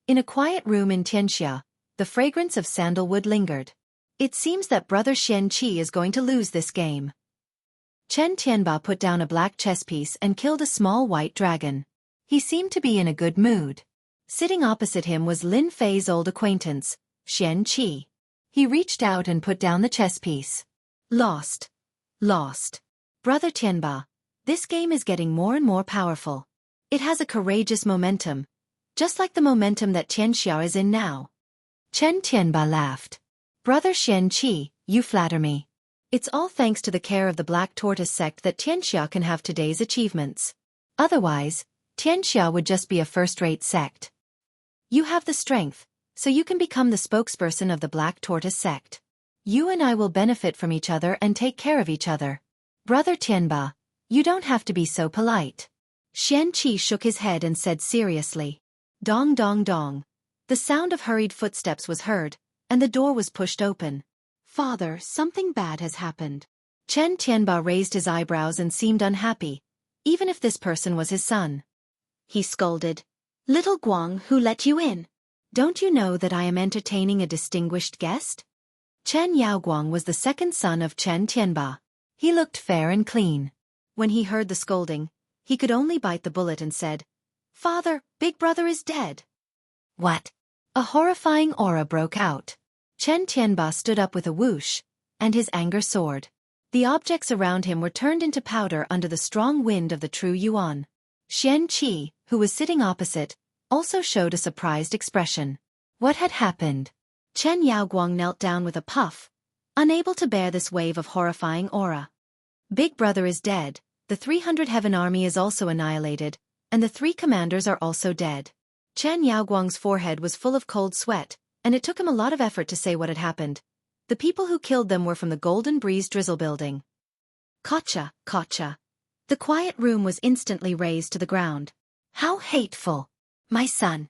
In a quiet room in Xianxia, the fragrance of sandalwood lingered. It seems that Brother Xianqi is going to lose this game. Chen Tianba put down a black chess piece and killed a small white dragon. He seemed to be in a good mood. Sitting opposite him was Lin Fei's old acquaintance, Xianqi. He reached out and put down the chess piece. Lost. Lost. Brother Tianba, this game is getting more and more powerful. It has a courageous momentum, just like the momentum that Xianxia is in now. Chen Tianba laughed. Brother Xianqi, you flatter me. It's all thanks to the care of the Black Tortoise sect that Xianxia can have today's achievements. Otherwise, Xianxia would just be a first-rate sect. You have the strength, so you can become the spokesperson of the Black Tortoise sect. You and I will benefit from each other and take care of each other. Brother Tianba, you don't have to be so polite. Xianxia shook his head and said seriously. Dong dong dong. The sound of hurried footsteps was heard, and the door was pushed open. Father, something bad has happened. Chen Tianba raised his eyebrows and seemed unhappy, even if this person was his son. He scolded. Little Guang, who let you in? Don't you know that I am entertaining a distinguished guest? Chen Yaoguang was the second son of Chen Tianba. He looked fair and clean. When he heard the scolding, he could only bite the bullet and said, Father, big brother is dead. What? A horrifying aura broke out. Chen Tianba stood up with a whoosh, and his anger soared. The objects around him were turned into powder under the strong wind of the true yuan. Xianxia, who was sitting opposite, also showed a surprised expression. What had happened? Chen Yaoguang knelt down with a puff, unable to bear this wave of horrifying aura. Big brother is dead, the 300 heaven army is also annihilated, and the 3 commanders are also dead. Chen Yaoguang's forehead was full of cold sweat, and it took him a lot of effort to say what had happened. The people who killed them were from the Golden Breeze Drizzle building. Gotcha, gotcha. The quiet room was instantly razed to the ground. How hateful! My son.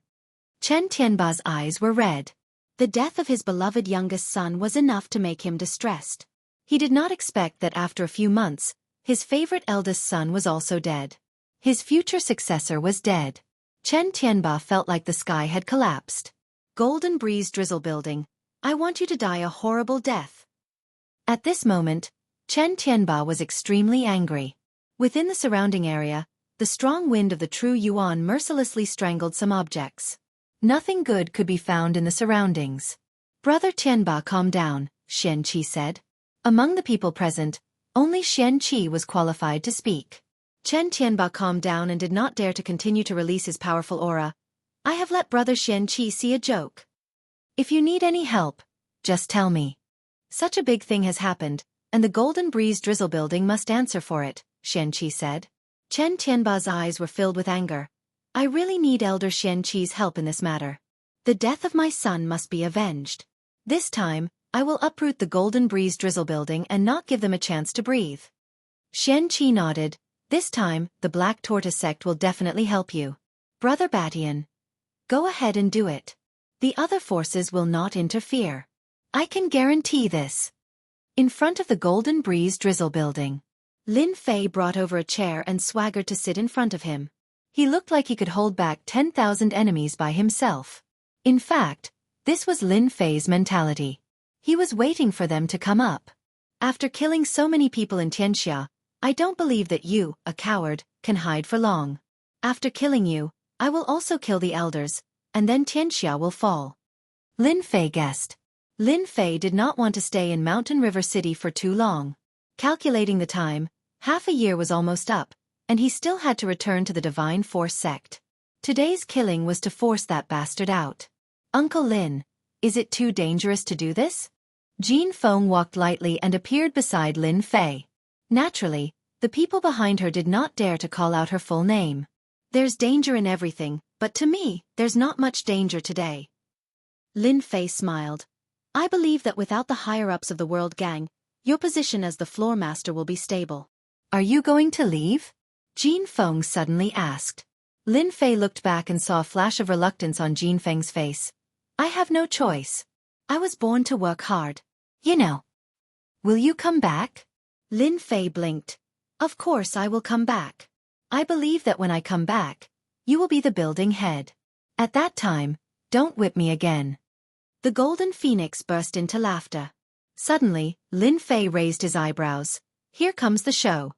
Chen Tianba's eyes were red. The death of his beloved youngest son was enough to make him distressed. He did not expect that after a few months, his favorite eldest son was also dead. His future successor was dead. Chen Tianba felt like the sky had collapsed. Golden Breeze Drizzle building, I want you to die a horrible death. At this moment, Chen Tianba was extremely angry. Within the surrounding area, the strong wind of the true yuan mercilessly strangled some objects. Nothing good could be found in the surroundings. Brother Tianba, calm down, Xianxia said. Among the people present, only Xianxia was qualified to speak. Chen Tianba calmed down and did not dare to continue to release his powerful aura. I have let brother Xianxia see a joke. If you need any help, just tell me. Such a big thing has happened, and the Golden Breeze Drizzle building must answer for it, Xianxia said. Chen Tianba's eyes were filled with anger. I really need Elder Xianxi's help in this matter. The death of my son must be avenged. This time, I will uproot the Golden Breeze Drizzle building and not give them a chance to breathe. Xianxia nodded. This time, the Black Tortoise sect will definitely help you. Brother Batian. Go ahead and do it. The other forces will not interfere. I can guarantee this. In front of the Golden Breeze Drizzle building, Lin Fei brought over a chair and swaggered to sit in front of him. He looked like he could hold back 10,000 enemies by himself. In fact, this was Lin Fei's mentality. He was waiting for them to come up. After killing so many people in Xianxia, I don't believe that you, a coward, can hide for long. After killing you, I will also kill the elders, and then Xianxia will fall. Lin Fei guessed. Lin Fei did not want to stay in Mountain River City for too long. Calculating the time, half a year was almost up, and he still had to return to the Divine Force sect. Today's killing was to force that bastard out. Uncle Lin, is it too dangerous to do this? Jean Feng walked lightly and appeared beside Lin Fei. Naturally, the people behind her did not dare to call out her full name. There's danger in everything, but to me, there's not much danger today. Lin Fei smiled. I believe that without the higher-ups of the World Gang, your position as the floor master will be stable. Are you going to leave? Jean Feng suddenly asked. Lin Fei looked back and saw a flash of reluctance on Jean Feng's face. I have no choice. I was born to work hard. You know. Will you come back? Lin Fei blinked. Of course I will come back. I believe that when I come back, you will be the building head. At that time, don't whip me again. The Golden Phoenix burst into laughter. Suddenly, Lin Fei raised his eyebrows. Here comes the show.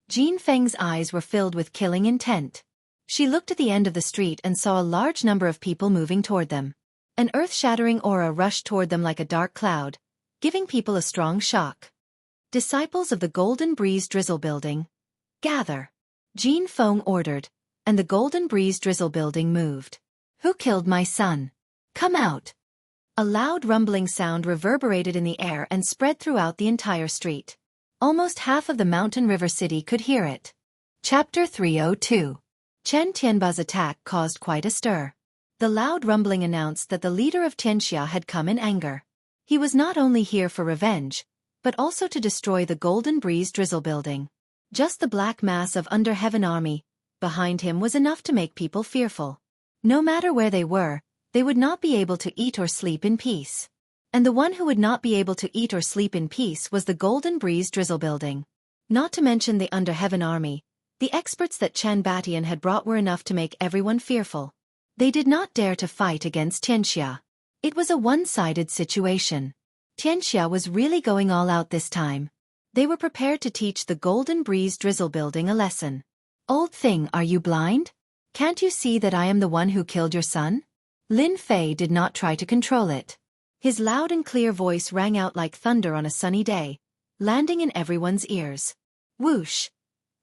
Jean Feng's eyes were filled with killing intent. She looked at the end of the street and saw a large number of people moving toward them. An earth-shattering aura rushed toward them like a dark cloud, giving people a strong shock. Disciples of the Golden Breeze Drizzle building, gather. Jean Feng ordered, and the Golden Breeze Drizzle building moved. Who killed my son? Come out. A loud rumbling sound reverberated in the air and spread throughout the entire street. Almost half of the Mountain River City could hear it. Chapter 302. Chen Tianba's attack caused quite a stir. The loud rumbling announced that the leader of Xianxia had come in anger. He was not only here for revenge, but also to destroy the Golden Breeze Drizzle building. Just the black mass of Under Heaven army, behind him was enough to make people fearful. No matter where they were, they would not be able to eat or sleep in peace. And the one who would not be able to eat or sleep in peace was the Golden Breeze Drizzle Building. Not to mention the Under Heaven Army, the experts that Chen Batian had brought were enough to make everyone fearful. They did not dare to fight against Xianxia. It was a one-sided situation. Xianxia was really going all out this time. They were prepared to teach the Golden Breeze Drizzle Building a lesson. Old thing, are you blind? Can't you see that I am the one who killed your son? Lin Fei did not try to control it. His loud and clear voice rang out like thunder on a sunny day, landing in everyone's ears. Whoosh!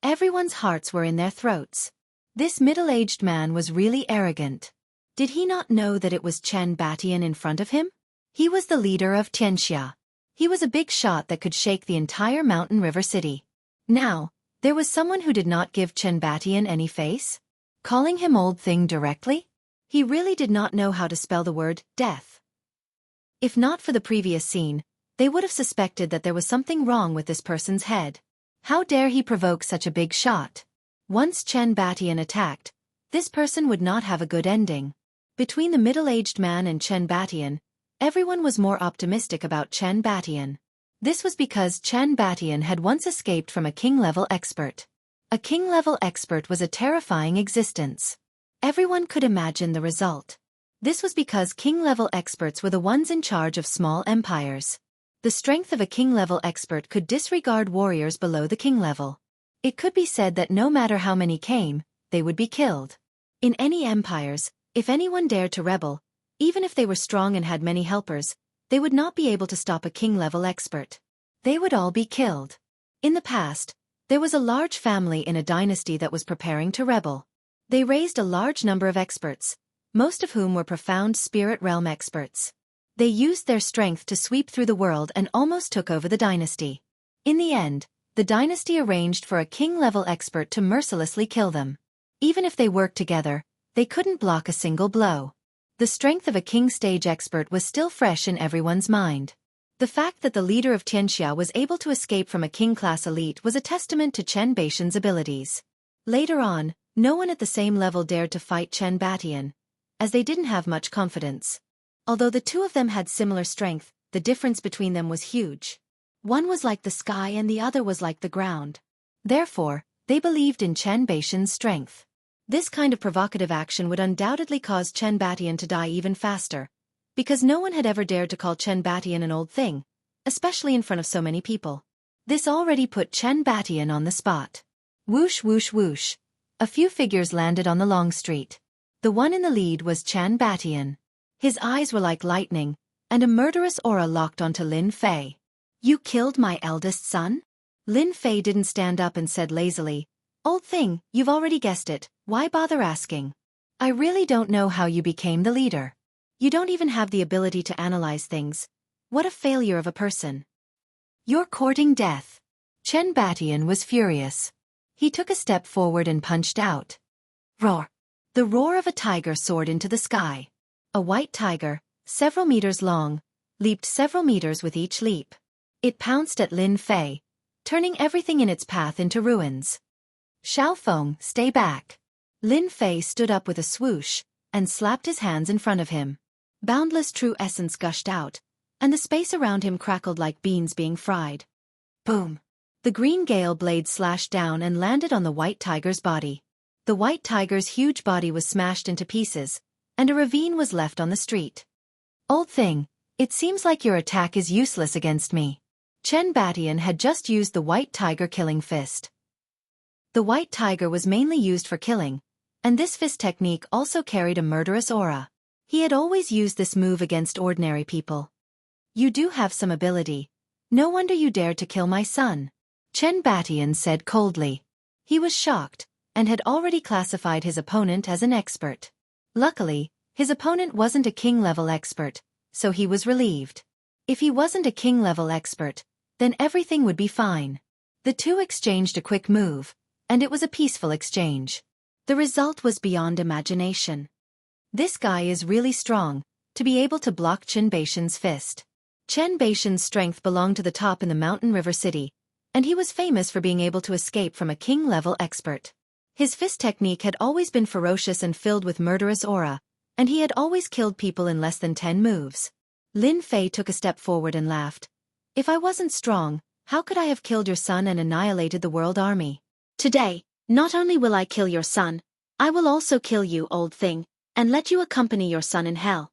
Everyone's hearts were in their throats. This middle-aged man was really arrogant. Did he not know that it was Chen Batian in front of him? He was the leader of Xianxia. He was a big shot that could shake the entire mountain river city. Now, there was someone who did not give Chen Batian any face? Calling him old thing directly? He really did not know how to spell the word death. If not for the previous scene, they would have suspected that there was something wrong with this person's head. How dare he provoke such a big shot? Once Chen Batian attacked, this person would not have a good ending. Between the middle-aged man and Chen Batian, everyone was more optimistic about Chen Batian. This was because Chen Batian had once escaped from a king-level expert. A king-level expert was a terrifying existence. Everyone could imagine the result. This was because king-level experts were the ones in charge of small empires. The strength of a king-level expert could disregard warriors below the king level. It could be said that no matter how many came, they would be killed. In any empires, if anyone dared to rebel, even if they were strong and had many helpers, they would not be able to stop a king-level expert. They would all be killed. In the past, there was a large family in a dynasty that was preparing to rebel. They raised a large number of experts, most of whom were profound spirit realm experts. They used their strength to sweep through the world and almost took over the dynasty. In the end, the dynasty arranged for a king-level expert to mercilessly kill them. Even if they worked together, they couldn't block a single blow. The strength of a king stage expert was still fresh in everyone's mind. The fact that the leader of Xianxia was able to escape from a king-class elite was a testament to Chen Batian's abilities. Later on, no one at the same level dared to fight Chen Batian, as they didn't have much confidence. Although the two of them had similar strength, the difference between them was huge. One was like the sky and the other was like the ground. Therefore, they believed in Chen Batian's strength. This kind of provocative action would undoubtedly cause Chen Batian to die even faster, because no one had ever dared to call Chen Batian an old thing, especially in front of so many people. This already put Chen Batian on the spot. Whoosh whoosh whoosh. A few figures landed on the long street. The one in the lead was Chen Batian. His eyes were like lightning, and a murderous aura locked onto Lin Fei. You killed my eldest son? Lin Fei didn't stand up and said lazily, Old thing, you've already guessed it, why bother asking? I really don't know how you became the leader. You don't even have the ability to analyze things. What a failure of a person. You're courting death. Chen Batian was furious. He took a step forward and punched out. Roar. The roar of a tiger soared into the sky. A white tiger, several meters long, leaped several meters with each leap. It pounced at Lin Fei, turning everything in its path into ruins. Xiaofeng, stay back. Lin Fei stood up with a swoosh, and slapped his hands in front of him. Boundless true essence gushed out, and the space around him crackled like beans being fried. Boom! The green gale blade slashed down and landed on the white tiger's body. The white tiger's huge body was smashed into pieces, and a ravine was left on the street. Old thing, it seems like your attack is useless against me. Chen Batian had just used the white tiger killing fist. The white tiger was mainly used for killing, and this fist technique also carried a murderous aura. He had always used this move against ordinary people. You do have some ability. No wonder you dared to kill my son. Chen Batian said coldly. He was shocked, and had already classified his opponent as an expert. Luckily, his opponent wasn't a king-level expert, so he was relieved. If he wasn't a king-level expert, then everything would be fine. The two exchanged a quick move, and it was a peaceful exchange. The result was beyond imagination. This guy is really strong, to be able to block Chen Batian's fist. Chen Batian's strength belonged to the top in the mountain river city, and he was famous for being able to escape from a king-level expert. His fist technique had always been ferocious and filled with murderous aura, and he had always killed people in less than 10 moves. Lin Fei took a step forward and laughed. If I wasn't strong, how could I have killed your son and annihilated the world army? Today, not only will I kill your son, I will also kill you, old thing, and let you accompany your son in hell.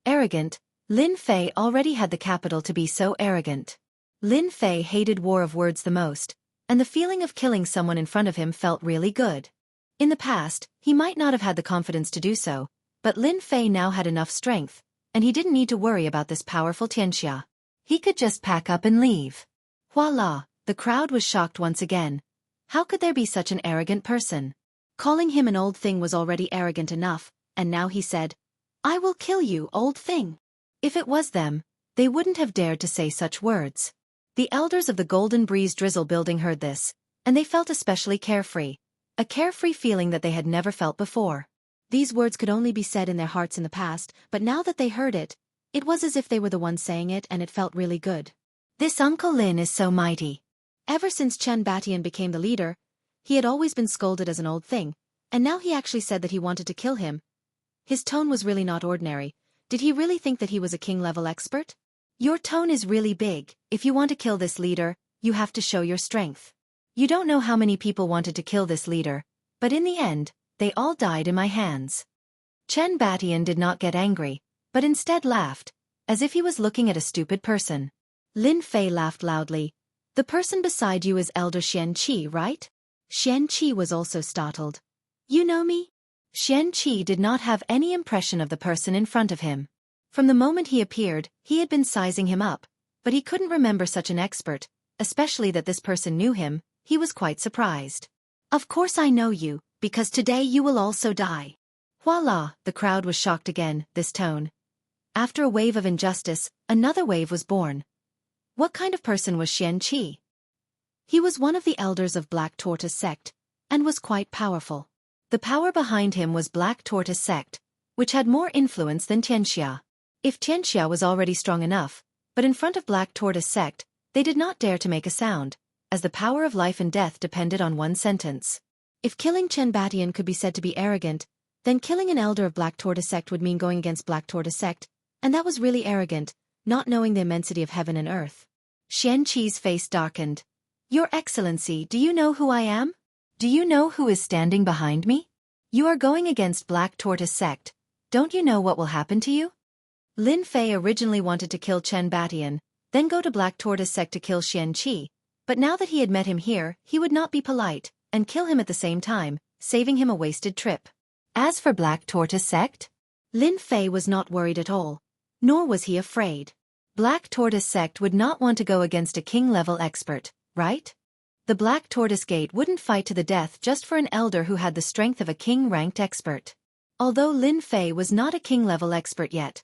Arrogant, Lin Fei already had the capital to be so arrogant. Lin Fei hated war of words the most, and the feeling of killing someone in front of him felt really good. In the past, he might not have had the confidence to do so, but Lin Fei now had enough strength, and he didn't need to worry about this powerful Xianxia. He could just pack up and leave. Voila, the crowd was shocked once again. How could there be such an arrogant person? Calling him an old thing was already arrogant enough, and now he said, I will kill you, old thing. If it was them, they wouldn't have dared to say such words. The elders of the Golden Breeze Drizzle building heard this, and they felt especially carefree, a carefree feeling that they had never felt before. These words could only be said in their hearts in the past, but now that they heard it, it was as if they were the ones saying it, and it felt really good. This Uncle Lin is so mighty. Ever since Chen Batian became the leader, he had always been scolded as an old thing, and now he actually said that he wanted to kill him. His tone was really not ordinary. Did he really think that he was a king-level expert? Your tone is really big. If you want to kill this leader, you have to show your strength. You don't know how many people wanted to kill this leader, but in the end, they all died in my hands. Chen Batian did not get angry, but instead laughed, as if he was looking at a stupid person. Lin Fei laughed loudly. The person beside you is Elder Xianxia, right? Xianxia was also startled. You know me? Xianxia did not have any impression of the person in front of him. From the moment he appeared, he had been sizing him up, but he couldn't remember such an expert, especially that this person knew him. He was quite surprised. Of course I know you, because today you will also die. Voila, the crowd was shocked again, this tone. After a wave of injustice, another wave was born. What kind of person was Xianxia? He was one of the elders of Black Tortoise sect, and was quite powerful. The power behind him was Black Tortoise sect, which had more influence than Xianxia. If Xianxia was already strong enough, but in front of Black Tortoise sect, they did not dare to make a sound, as the power of life and death depended on one sentence. If killing Chen Batian could be said to be arrogant, then killing an elder of Black Tortoise sect would mean going against Black Tortoise sect, and that was really arrogant, not knowing the immensity of heaven and earth. Xianqi's face darkened. Your Excellency, do you know who I am? Do you know who is standing behind me? You are going against Black Tortoise sect. Don't you know what will happen to you? Lin Fei originally wanted to kill Chen Batian, then go to Black Tortoise sect to kill Xianxia, but now that he had met him here, he would not be polite, and kill him at the same time, saving him a wasted trip. As for Black Tortoise sect, Lin Fei was not worried at all, nor was he afraid. Black Tortoise sect would not want to go against a king-level expert, right? The Black Tortoise Gate wouldn't fight to the death just for an elder who had the strength of a king-ranked expert. Although Lin Fei was not a king-level expert yet,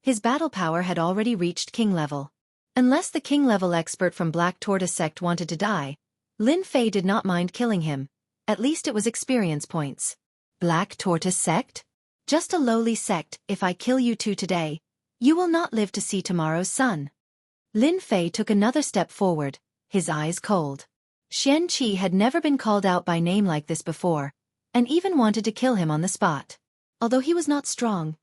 his battle power had already reached king-level. Unless the king-level expert from Black Tortoise sect wanted to die, Lin Fei did not mind killing him. At least it was experience points. Black Tortoise sect? Just a lowly sect. If I kill you two today, you will not live to see tomorrow's sun. Lin Fei took another step forward, his eyes cold. Xianxia had never been called out by name like this before, and even wanted to kill him on the spot. Although he was not strong,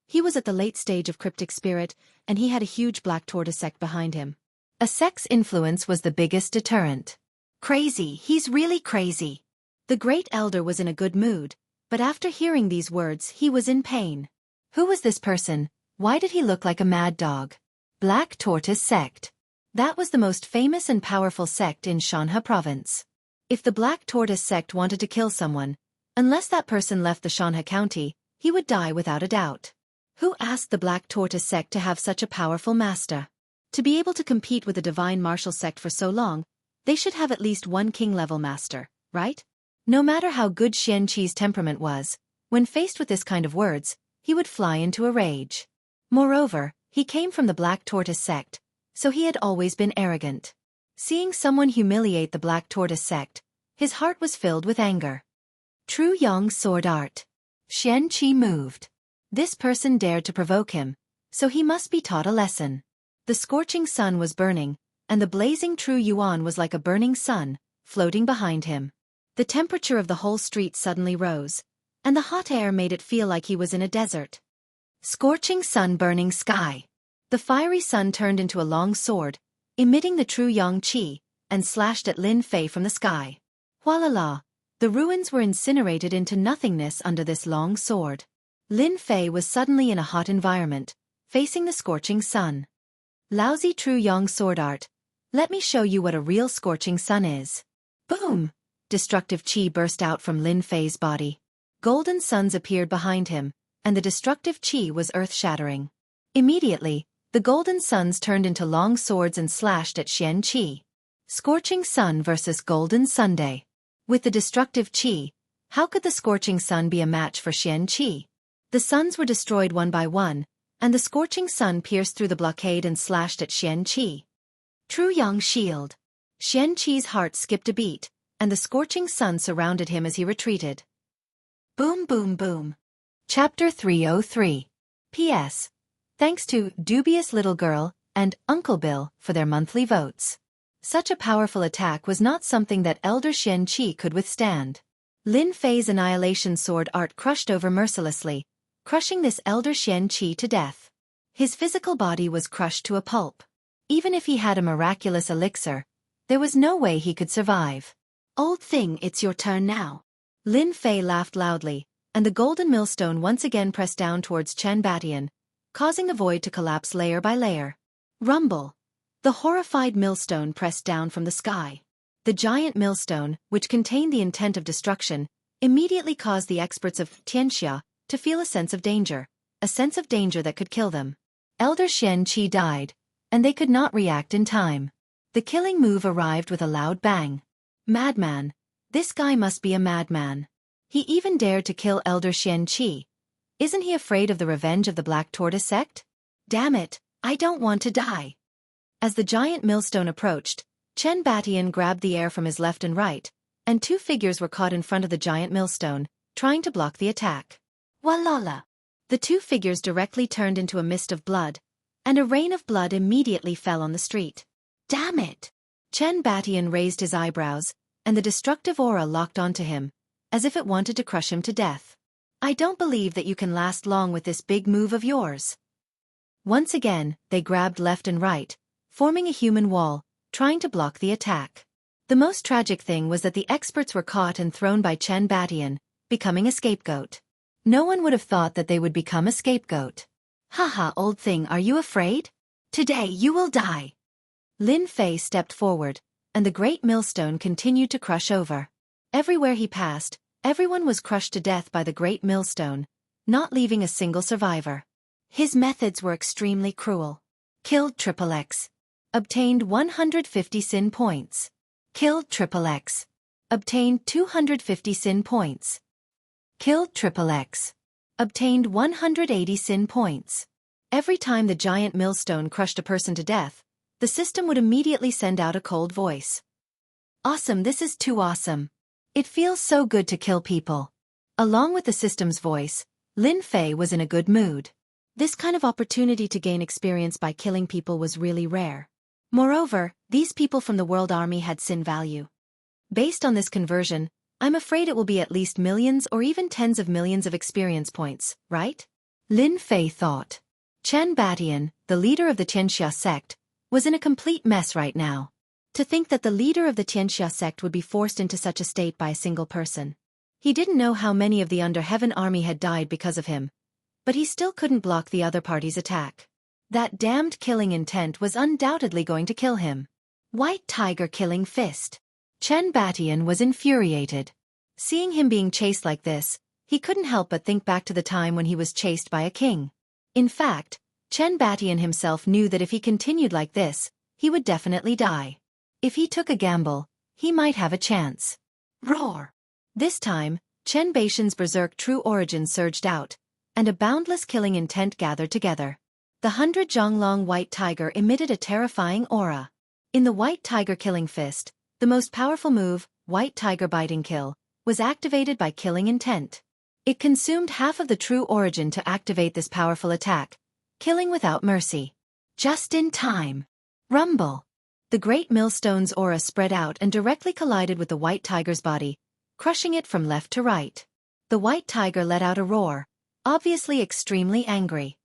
he was at the late stage of cryptic spirit, and he had a huge Black Tortoise sect behind him. A sect's influence was the biggest deterrent. Crazy, he's really crazy. The great elder was in a good mood, but after hearing these words he was in pain. Who was this person? Why did he look like a mad dog? Black Tortoise sect. That was the most famous and powerful sect in Xianxia province. If the Black Tortoise sect wanted to kill someone, unless that person left the Xianxia county, he would die without a doubt. Who asked the Black Tortoise sect to have such a powerful master? To be able to compete with the Divine Martial sect for so long, they should have at least one king-level master, right? No matter how good Xianqi's temperament was, when faced with this kind of words, he would fly into a rage. Moreover, he came from the Black Tortoise sect, so he had always been arrogant. Seeing someone humiliate the Black Tortoise sect, his heart was filled with anger. True Yang's sword art. Xianxia moved. This person dared to provoke him, so he must be taught a lesson. The scorching sun was burning, and the blazing True Yuan was like a burning sun, floating behind him. The temperature of the whole street suddenly rose, and the hot air made it feel like he was in a desert. Scorching sun, burning sky. The fiery sun turned into a long sword, emitting the true yang qi, and slashed at Lin Fei from the sky. Voila! The ruins were incinerated into nothingness under this long sword. Lin Fei was suddenly in a hot environment, facing the scorching sun. Lousy true yang sword art. Let me show you what a real scorching sun is. Boom! Destructive qi burst out from Lin Fei's body. Golden suns appeared behind him, and the destructive qi was earth-shattering. Immediately, the golden suns turned into long swords and slashed at Xianxia. Scorching sun versus golden Sunday. With the destructive qi, how could the scorching sun be a match for Xianxia? The suns were destroyed one by one, and the scorching sun pierced through the blockade and slashed at Xianxia. True yang shield. Xianxia's heart skipped a beat, and the scorching sun surrounded him as he retreated. Boom boom boom. Chapter 303. P.S. Thanks to Dubious Little Girl and Uncle Bill for their monthly votes. Such a powerful attack was not something that Elder Xianxia could withstand. Lin Fei's annihilation sword art crushed over mercilessly, crushing this Elder Xianxia to death. His physical body was crushed to a pulp. Even if he had a miraculous elixir, there was no way he could survive. Old thing, it's your turn now. Lin Fei laughed loudly, and the golden millstone once again pressed down towards Chen Batian, causing the void to collapse layer by layer. Rumble. The horrified millstone pressed down from the sky. The giant millstone, which contained the intent of destruction, immediately caused the experts of Xianxia to feel a sense of danger that could kill them. Elder Xianxia died, and they could not react in time. The killing move arrived with a loud bang. Madman. This guy must be a madman. He even dared to kill Elder Xianxia. Isn't he afraid of the revenge of the Black Tortoise sect? Damn it, I don't want to die. As the giant millstone approached, Chen Batian grabbed the air from his left and right, and two figures were caught in front of the giant millstone, trying to block the attack. Walala! The two figures directly turned into a mist of blood, and a rain of blood immediately fell on the street. Damn it! Chen Batian raised his eyebrows, and the destructive aura locked onto him, as if it wanted to crush him to death. I don't believe that you can last long with this big move of yours. Once again, they grabbed left and right, forming a human wall, trying to block the attack. The most tragic thing was that the experts were caught and thrown by Chen Batian, becoming a scapegoat. No one would have thought that they would become a scapegoat. Haha, old thing, are you afraid? Today you will die. Lin Fei stepped forward, and the great millstone continued to crush over. Everywhere he passed, everyone was crushed to death by the great millstone, not leaving a single survivor. His methods were extremely cruel. Killed XXX. Obtained 150 sin points. Killed XXX. Obtained 250 sin points. Killed XXX. Obtained 180 sin points. Every time the giant millstone crushed a person to death, the system would immediately send out a cold voice. Awesome, this is too awesome. It feels so good to kill people. Along with the system's voice, Lin Fei was in a good mood. This kind of opportunity to gain experience by killing people was really rare. Moreover, these people from the World Army had sin value. Based on this conversion, I'm afraid it will be at least millions or even tens of millions of experience points, right? Lin Fei thought. Chen Batian, the leader of the Xianxia sect, was in a complete mess right now. To think that the leader of the Xianxia sect would be forced into such a state by a single person. He didn't know how many of the Under Heaven army had died because of him, but he still couldn't block the other party's attack. That damned killing intent was undoubtedly going to kill him. White Tiger killing fist. Chen Batian was infuriated. Seeing him being chased like this, he couldn't help but think back to the time when he was chased by a king. In fact, Chen Batian himself knew that if he continued like this, he would definitely die. If he took a gamble, he might have a chance. Roar! This time, Chen Batian's berserk true origin surged out, and a boundless killing intent gathered together. The 100 Zhonglong White Tiger emitted a terrifying aura. In the White Tiger killing fist, the most powerful move, White Tiger biting kill, was activated by killing intent. It consumed half of the true origin to activate this powerful attack, killing without mercy. Just in time. Rumble. The great millstone's aura spread out and directly collided with the White Tiger's body, crushing it from left to right. The white tiger let out a roar, obviously extremely angry.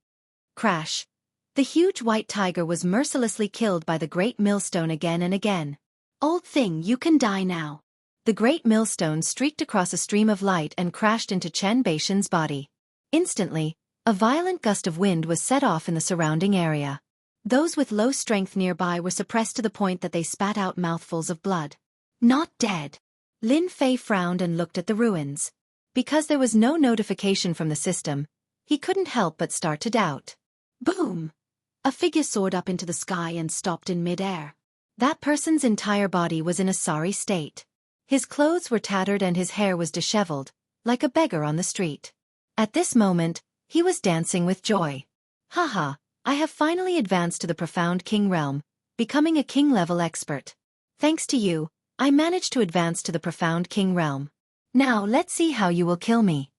Crash! The huge white tiger was mercilessly killed by the great millstone again and again. Old thing, you can die now. The great millstone streaked across a stream of light and crashed into Chen Baishan's body. Instantly, a violent gust of wind was set off in the surrounding area. Those with low strength nearby were suppressed to the point that they spat out mouthfuls of blood. Not dead. Lin Fei frowned and looked at the ruins. Because there was no notification from the system, he couldn't help but start to doubt. Boom! A figure soared up into the sky and stopped in midair. That person's entire body was in a sorry state. His clothes were tattered and his hair was disheveled, like a beggar on the street. At this moment, he was dancing with joy. Haha, I have finally advanced to the profound king realm, becoming a king-level expert. Thanks to you, I managed to advance to the profound king realm. Now let's see how you will kill me.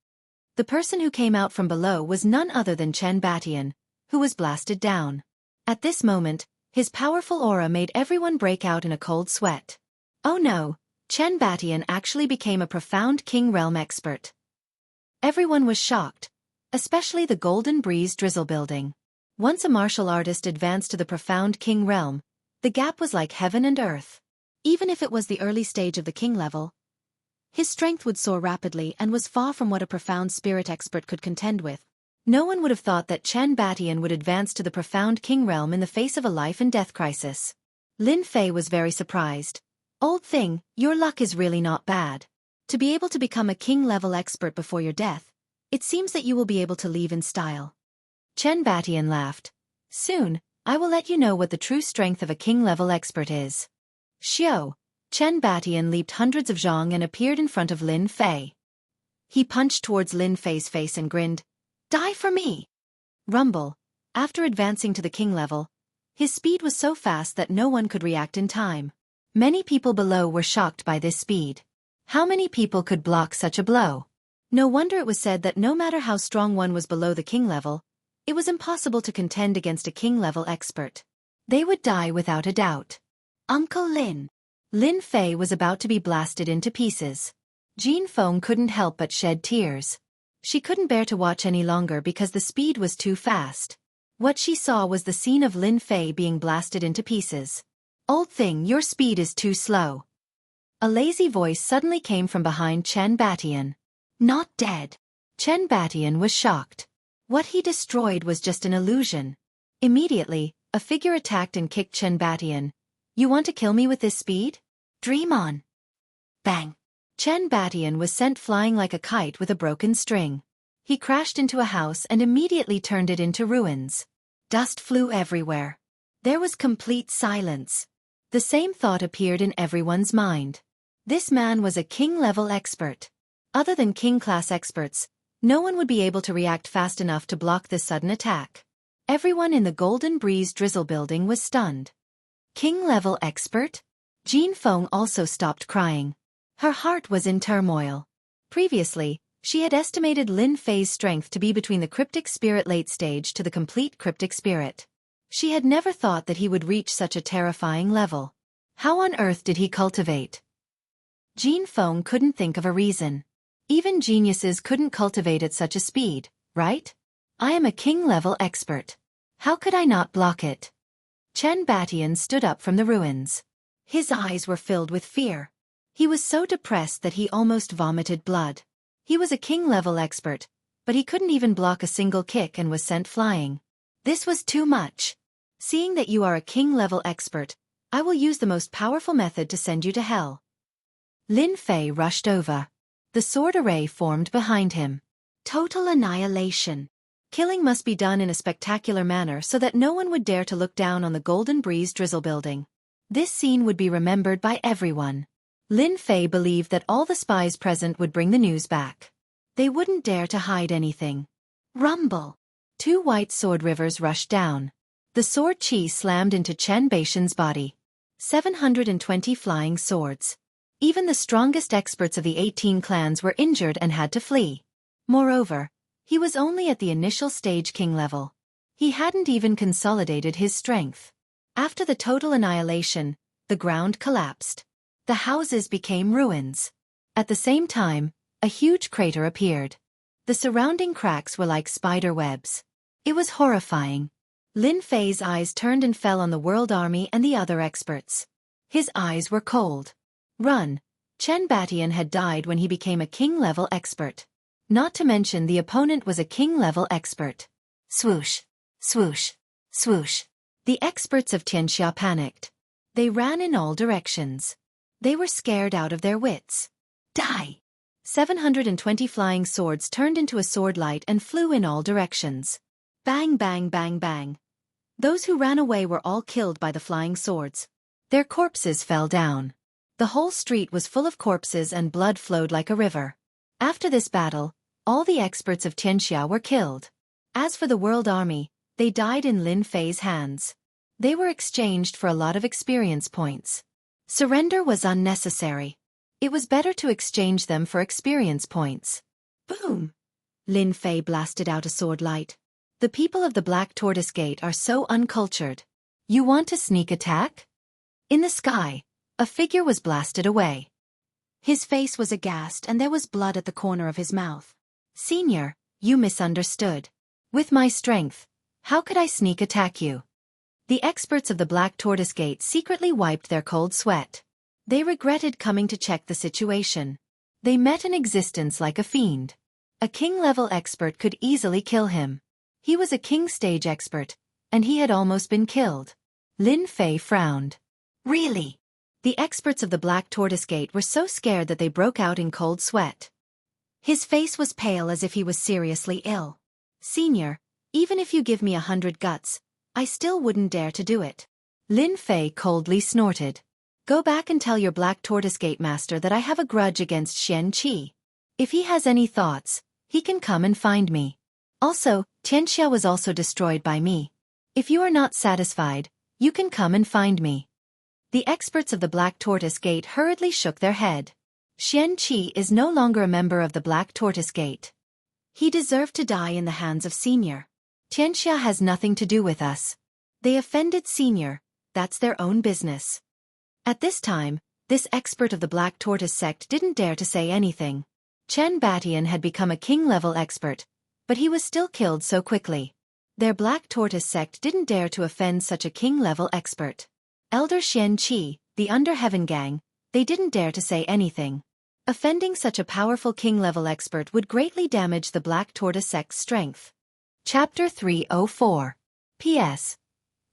The person who came out from below was none other than Chen Batian, who was blasted down. At this moment, his powerful aura made everyone break out in a cold sweat. Oh no, Chen Batian actually became a profound king realm expert. Everyone was shocked, especially the Golden Breeze Drizzle building. Once a martial artist advanced to the profound king realm, the gap was like heaven and earth. Even if it was the early stage of the king level, his strength would soar rapidly and was far from what a profound spirit expert could contend with. No one would have thought that Chen Batian would advance to the profound king realm in the face of a life-and-death crisis. Lin Fei was very surprised. Old thing, your luck is really not bad. To be able to become a king-level expert before your death, it seems that you will be able to leave in style. Chen Batian laughed. Soon, I will let you know what the true strength of a king-level expert is. Xiao! Chen Batian leaped hundreds of zhang and appeared in front of Lin Fei. He punched towards Lin Fei's face and grinned. Die for me! Rumble. After advancing to the king level, his speed was so fast that no one could react in time. Many people below were shocked by this speed. How many people could block such a blow? No wonder it was said that no matter how strong one was below the king level, it was impossible to contend against a king-level expert. They would die without a doubt. Uncle Lin. Lin Fei was about to be blasted into pieces. Jean Feng couldn't help but shed tears. She couldn't bear to watch any longer because the speed was too fast. What she saw was the scene of Lin Fei being blasted into pieces. Old thing, your speed is too slow. A lazy voice suddenly came from behind Chen Batian. Not dead. Chen Batian was shocked. What he destroyed was just an illusion. Immediately, a figure attacked and kicked Chen Batian. You want to kill me with this speed? Dream on. Bang. Chen Batian was sent flying like a kite with a broken string. He crashed into a house and immediately turned it into ruins. Dust flew everywhere. There was complete silence. The same thought appeared in everyone's mind. This man was a king-level expert. Other than king-class experts, no one would be able to react fast enough to block this sudden attack. Everyone in the Golden Breeze Drizzle building was stunned. King-level expert? Jean Feng also stopped crying. Her heart was in turmoil. Previously, she had estimated Lin Fei's strength to be between the cryptic spirit late stage to the complete cryptic spirit. She had never thought that he would reach such a terrifying level. How on earth did he cultivate? Jean Feng couldn't think of a reason. Even geniuses couldn't cultivate at such a speed, right? I am a king-level expert. How could I not block it? Chen Batian stood up from the ruins. His eyes were filled with fear. He was so depressed that he almost vomited blood. He was a king-level expert, but he couldn't even block a single kick and was sent flying. This was too much. Seeing that you are a king-level expert, I will use the most powerful method to send you to hell. Lin Fei rushed over. The sword array formed behind him. Total annihilation. Killing must be done in a spectacular manner so that no one would dare to look down on the Golden Breeze Drizzle building. This scene would be remembered by everyone. Lin Fei believed that all the spies present would bring the news back. They wouldn't dare to hide anything. Rumble. 2 white sword rivers rushed down. The sword chi slammed into Chen Baishan's body. 720 flying swords. Even the strongest experts of the 18 clans were injured and had to flee. Moreover, he was only at the initial stage king level. He hadn't even consolidated his strength. After the total annihilation, the ground collapsed. The houses became ruins. At the same time, a huge crater appeared. The surrounding cracks were like spider webs. It was horrifying. Lin Fei's eyes turned and fell on the World Army and the other experts. His eyes were cold. Run. Chen Batian had died when he became a king-level expert. Not to mention the opponent was a king-level expert. Swoosh. Swoosh. Swoosh. The experts of Xianxia panicked. They ran in all directions. They were scared out of their wits. Die! 720 flying swords turned into a sword light and flew in all directions. Bang bang bang bang. Those who ran away were all killed by the flying swords. Their corpses fell down. The whole street was full of corpses and blood flowed like a river. After this battle, all the experts of Xianxia were killed. As for the World Army, they died in Lin Fei's hands. They were exchanged for a lot of experience points. Surrender was unnecessary. It was better to exchange them for experience points. Boom! Lin Fei blasted out a sword light. The people of the Black Tortoise Gate are so uncultured. You want to sneak attack? In the sky, a figure was blasted away. His face was aghast and there was blood at the corner of his mouth. Senior, you misunderstood. With my strength, how could I sneak attack you? The experts of the Black Tortoise Gate secretly wiped their cold sweat. They regretted coming to check the situation. They met an existence like a fiend. A king-level expert could easily kill him. He was a king stage expert, and he had almost been killed. Lin Fei frowned. Really? The experts of the Black Tortoise Gate were so scared that they broke out in cold sweat. His face was pale as if he was seriously ill. Senior, even if you give me 100 guts, I still wouldn't dare to do it. Lin Fei coldly snorted. Go back and tell your Black Tortoise Gate master that I have a grudge against Xianxia. If he has any thoughts, he can come and find me. Also, Xianxia was also destroyed by me. If you are not satisfied, you can come and find me. The experts of the Black Tortoise Gate hurriedly shook their head. Xianxia is no longer a member of the Black Tortoise Gate. He deserved to die in the hands of Senior. Xianxia has nothing to do with us. They offended Senior, that's their own business. At this time, this expert of the Black Tortoise sect didn't dare to say anything. Chen Batian had become a king-level expert, but he was still killed so quickly. Their Black Tortoise sect didn't dare to offend such a king-level expert. Elder Xianxia, the Under Heaven Gang, they didn't dare to say anything. Offending such a powerful king-level expert would greatly damage the Black Tortoise sect's strength. Chapter 304. P.S.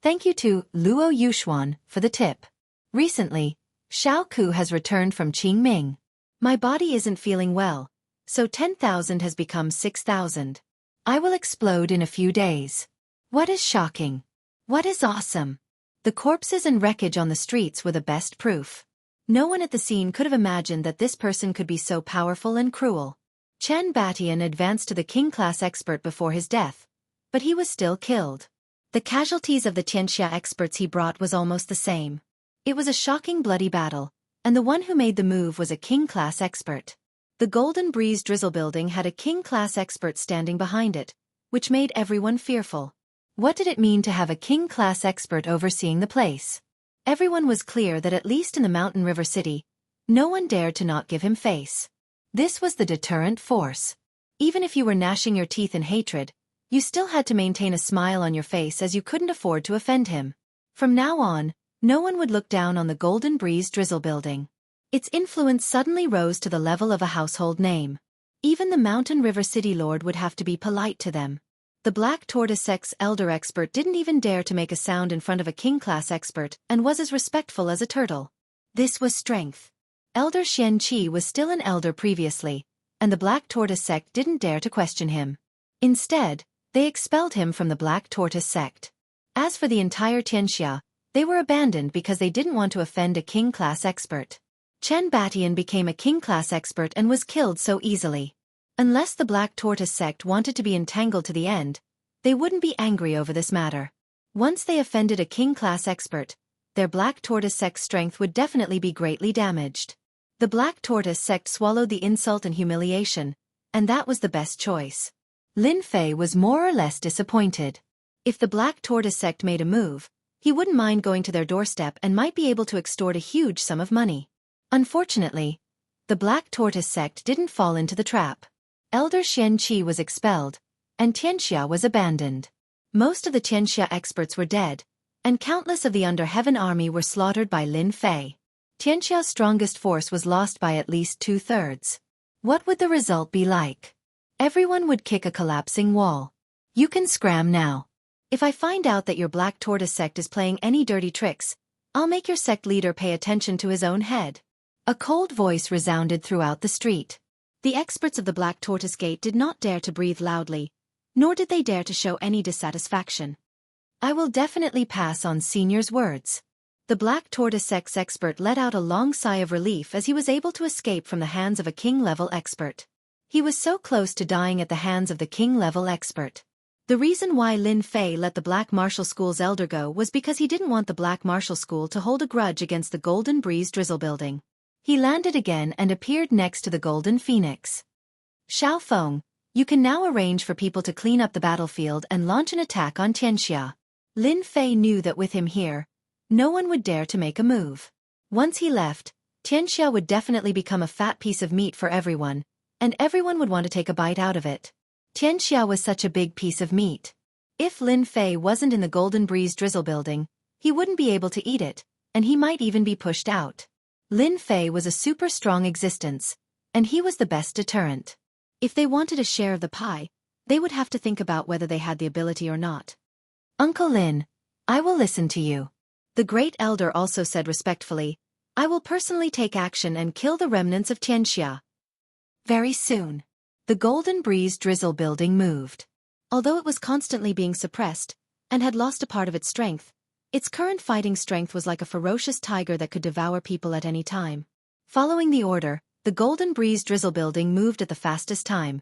Thank you to Luo Yuxuan for the tip. Recently, Xiao Ku has returned from Qingming. My body isn't feeling well, so 10,000 has become 6,000. I will explode in a few days. What is shocking? What is awesome? The corpses and wreckage on the streets were the best proof. No one at the scene could have imagined that this person could be so powerful and cruel. Chen Batian advanced to the king-class expert before his death, but he was still killed. The casualties of the Xianxia experts he brought was almost the same. It was a shocking bloody battle, and the one who made the move was a king-class expert. The Golden Breeze Drizzle building had a king-class expert standing behind it, which made everyone fearful. What did it mean to have a king-class expert overseeing the place? Everyone was clear that at least in the Mountain River City, no one dared to not give him face. This was the deterrent force. Even if you were gnashing your teeth in hatred, you still had to maintain a smile on your face as you couldn't afford to offend him. From now on, no one would look down on the Golden Breeze Drizzle building. Its influence suddenly rose to the level of a household name. Even the Mountain River City Lord would have to be polite to them. The Black Tortoise Sect's elder expert didn't even dare to make a sound in front of a king-class expert and was as respectful as a turtle. This was strength. Elder Xianxia was still an elder previously, and the Black Tortoise Sect didn't dare to question him. Instead, they expelled him from the Black Tortoise Sect. As for the entire Xianxia, they were abandoned because they didn't want to offend a king-class expert. Chen Batian became a king-class expert and was killed so easily. Unless the Black Tortoise Sect wanted to be entangled to the end, they wouldn't be angry over this matter. Once they offended a king-class expert, their Black Tortoise Sect's strength would definitely be greatly damaged. The Black Tortoise Sect swallowed the insult and humiliation, and that was the best choice. Lin Fei was more or less disappointed. If the Black Tortoise Sect made a move, he wouldn't mind going to their doorstep and might be able to extort a huge sum of money. Unfortunately, The Black Tortoise sect didn't fall into the trap. Elder Xianxia was expelled, and Xianxia was abandoned. Most of the Xianxia experts were dead, and countless of the Under Heaven army were slaughtered by Lin Fei. Xianxia's strongest force was lost by at least 2/3. What would the result be like? Everyone would kick a collapsing wall. You can scram now. If I find out that your Black Tortoise sect is playing any dirty tricks, I'll make your sect leader pay attention to his own head. A cold voice resounded throughout the street. The experts of the Black Tortoise Gate did not dare to breathe loudly, nor did they dare to show any dissatisfaction. I will definitely pass on Senior's words. The Black Tortoise sect's expert let out a long sigh of relief as he was able to escape from the hands of a king-level expert. He was so close to dying at the hands of the king-level expert. The reason why Lin Fei let the Black Martial School's elder go was because he didn't want the Black Martial School to hold a grudge against the Golden Breeze Drizzle building. He landed again and appeared next to the Golden Phoenix. Xiao Feng, you can now arrange for people to clean up the battlefield and launch an attack on Xianxia. Lin Fei knew that with him here, no one would dare to make a move. Once he left, Xianxia would definitely become a fat piece of meat for everyone, and everyone would want to take a bite out of it. Xianxia was such a big piece of meat. If Lin Fei wasn't in the Golden Breeze Drizzle building, he wouldn't be able to eat it, and he might even be pushed out. Lin Fei was a super strong existence, and he was the best deterrent. If they wanted a share of the pie, they would have to think about whether they had the ability or not. Uncle Lin, I will listen to you. The Great Elder also said respectfully, I will personally take action and kill the remnants of Xianxia. Very soon, the Golden Breeze Drizzle building moved. Although it was constantly being suppressed, and had lost a part of its strength, its current fighting strength was like a ferocious tiger that could devour people at any time. Following the order, the Golden Breeze Drizzle building moved at the fastest time,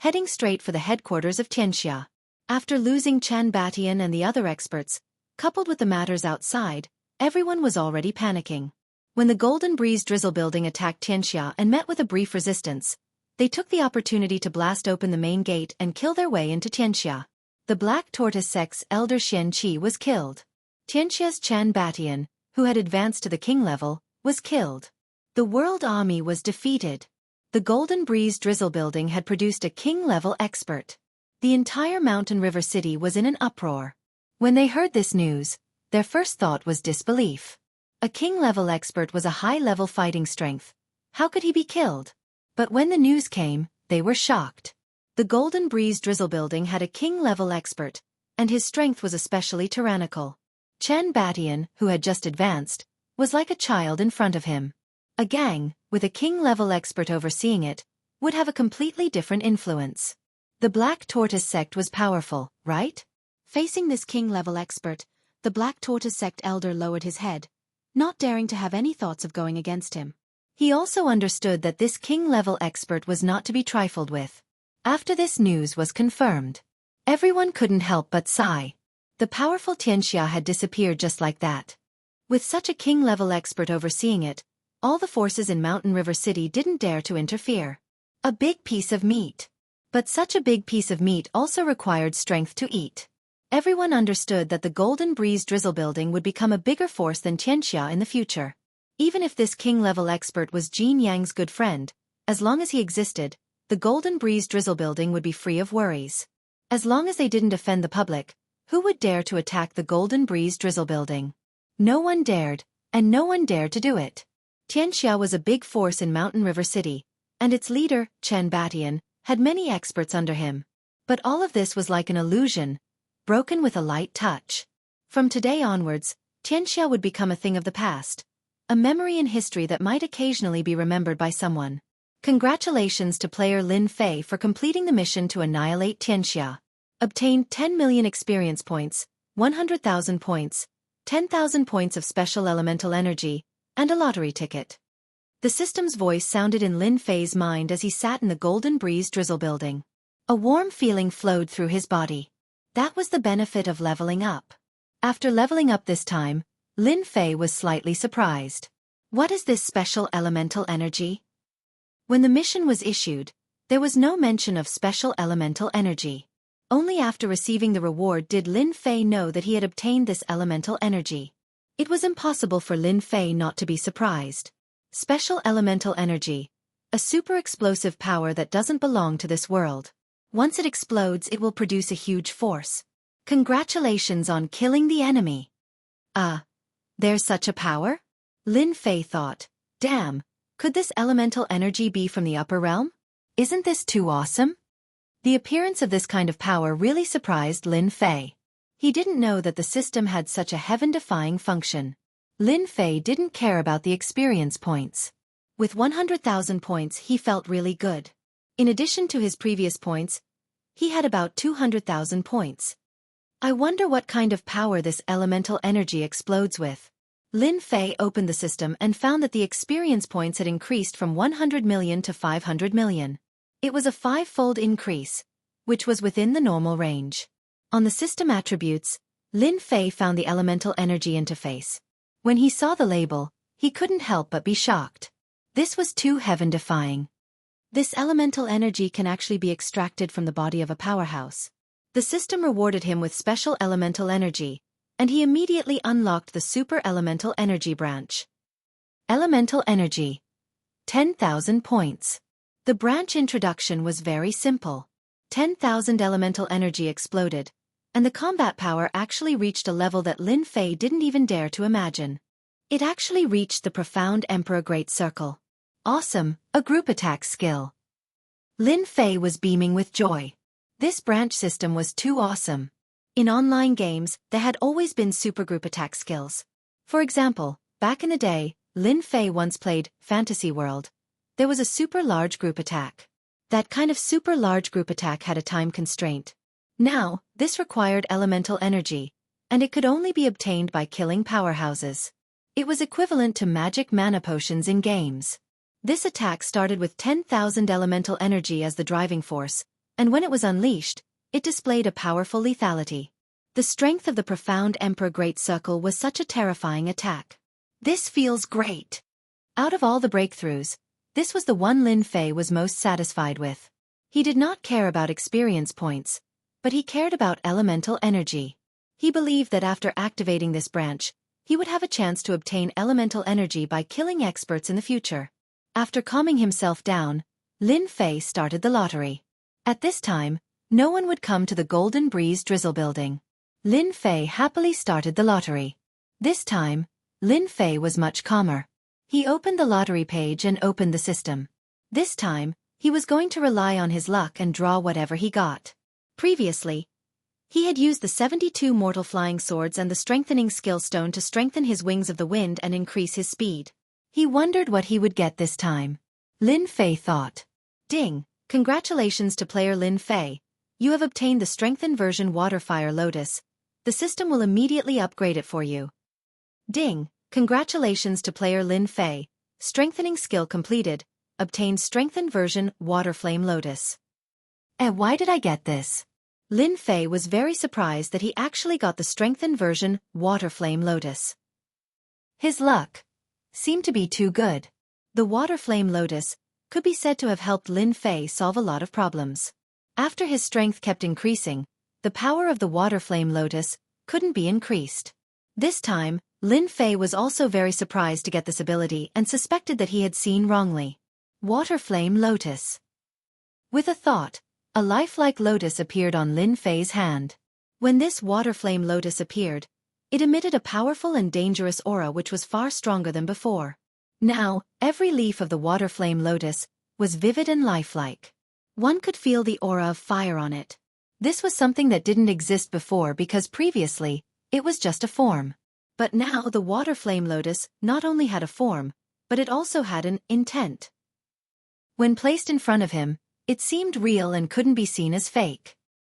heading straight for the headquarters of Xianxia. After losing Chen Batian and the other experts, coupled with the matters outside, everyone was already panicking. When the Golden Breeze Drizzle building attacked Xianxia and met with a brief resistance, they took the opportunity to blast open the main gate and kill their way into Xianxia. The Black Tortoise sect's elder Xianxia was killed. Xianxia's Chen Batian, who had advanced to the king level, was killed. The world army was defeated. The Golden Breeze Drizzle building had produced a king-level expert. The entire Mountain River City was in an uproar. When they heard this news, their first thought was disbelief. A king-level expert was a high-level fighting strength. How could he be killed? But when the news came, they were shocked. The Golden Breeze Drizzle building had a king-level expert, and his strength was especially tyrannical. Chen Batian, who had just advanced, was like a child in front of him. A gang, with a king-level expert overseeing it, would have a completely different influence. The Black Tortoise sect was powerful, right? Facing this king-level expert, the Black Tortoise sect elder lowered his head, not daring to have any thoughts of going against him. He also understood that this king-level expert was not to be trifled with. After this news was confirmed, everyone couldn't help but sigh. The powerful Xianxia had disappeared just like that. With such a king-level expert overseeing it, all the forces in Mountain River City didn't dare to interfere. A big piece of meat. But such a big piece of meat also required strength to eat. Everyone understood that the Golden Breeze Drizzle building would become a bigger force than Xianxia in the future. Even if this king-level expert was Jin Yang's good friend, as long as he existed, the Golden Breeze Drizzle building would be free of worries. As long as they didn't offend the public, who would dare to attack the Golden Breeze Drizzle building? No one dared, and no one dared to do it. Xianxia was a big force in Mountain River City, and its leader, Chen Batian, had many experts under him. But all of this was like an illusion, broken with a light touch. From today onwards, Xianxia would become a thing of the past, a memory in history that might occasionally be remembered by someone. Congratulations to player Lin Fei for completing the mission to annihilate Xianxia. Obtained 10 million experience points, 100,000 points, 10,000 points of special elemental energy, and a lottery ticket. The system's voice sounded in Lin Fei's mind as he sat in the Golden Breeze Drizzle building. A warm feeling flowed through his body. That was the benefit of leveling up. After leveling up this time, Lin Fei was slightly surprised. What is this special elemental energy? When the mission was issued, there was no mention of special elemental energy. Only after receiving the reward did Lin Fei know that he had obtained this elemental energy. It was impossible for Lin Fei not to be surprised. Special elemental energy, A super explosive power that doesn't belong to this world. Once it explodes, it will produce a huge force. Congratulations on killing the enemy. There's such a power? Lin Fei thought. Damn, could this elemental energy be from the upper realm? Isn't this too awesome? The appearance of this kind of power really surprised Lin Fei. He didn't know that the system had such a heaven-defying function. Lin Fei didn't care about the experience points. With 100,000 points, he felt really good. In addition to his previous points, he had about 200,000 points. I wonder what kind of power this elemental energy explodes with. Lin Fei opened the system and found that the experience points had increased from 100 million to 500 million. It was a 5-fold increase, which was within the normal range. On the system attributes, Lin Fei found the elemental energy interface. When he saw the label, he couldn't help but be shocked. This was too heaven-defying. This elemental energy can actually be extracted from the body of a powerhouse. The system rewarded him with special elemental energy, and he immediately unlocked the super elemental energy branch. Elemental energy. 10,000 points. The branch introduction was very simple. 10,000 elemental energy exploded, and the combat power actually reached a level that Lin Fei didn't even dare to imagine. It actually reached the profound Emperor Great Circle. Awesome, a group attack skill. Lin Fei was beaming with joy. This branch system was too awesome. In online games, there had always been supergroup attack skills. For example, back in the day, Lin Fei once played Fantasy World. There was a super large group attack. That kind of super large group attack had a time constraint. Now, this required elemental energy, and it could only be obtained by killing powerhouses. It was equivalent to magic mana potions in games. This attack started with 10,000 elemental energy as the driving force, and when it was unleashed, it displayed a powerful lethality. The strength of the profound Emperor Great Circle was such a terrifying attack. This feels great. Out of all the breakthroughs, this was the one Lin Fei was most satisfied with. He did not care about experience points, but he cared about elemental energy. He believed that after activating this branch, he would have a chance to obtain elemental energy by killing experts in the future. After calming himself down, Lin Fei started the lottery. At this time, no one would come to the Golden Breeze Drizzle building. Lin Fei happily started the lottery. This time, Lin Fei was much calmer. He opened the lottery page and opened the system. This time, he was going to rely on his luck and draw whatever he got. Previously, he had used the 72 mortal flying swords and the strengthening skill stone to strengthen his wings of the wind and increase his speed. He wondered what he would get this time. Lin Fei thought. Ding! Congratulations to player Lin Fei. You have obtained the strengthened version Waterfire Lotus. The system will immediately upgrade it for you. Ding! Congratulations to player Lin Fei. Strengthening skill completed. Obtained strengthened version Waterflame Lotus. Why did I get this? Lin Fei was very surprised that he actually got the strengthened version Waterflame Lotus. His luck seemed to be too good. The Waterflame Lotus could be said to have helped Lin Fei solve a lot of problems. After his strength kept increasing, the power of the Waterflame Lotus couldn't be increased. This time, Lin Fei was also very surprised to get this ability and suspected that he had seen wrongly. Waterflame Lotus. With a thought, a lifelike lotus appeared on Lin Fei's hand. When this Waterflame Lotus appeared, it emitted a powerful and dangerous aura which was far stronger than before. Now, every leaf of the Waterflame Lotus was vivid and lifelike. One could feel the aura of fire on it. This was something that didn't exist before because previously, it was just a form. But now the Waterflame Lotus not only had a form, but it also had an intent. When placed in front of him, it seemed real and couldn't be seen as fake.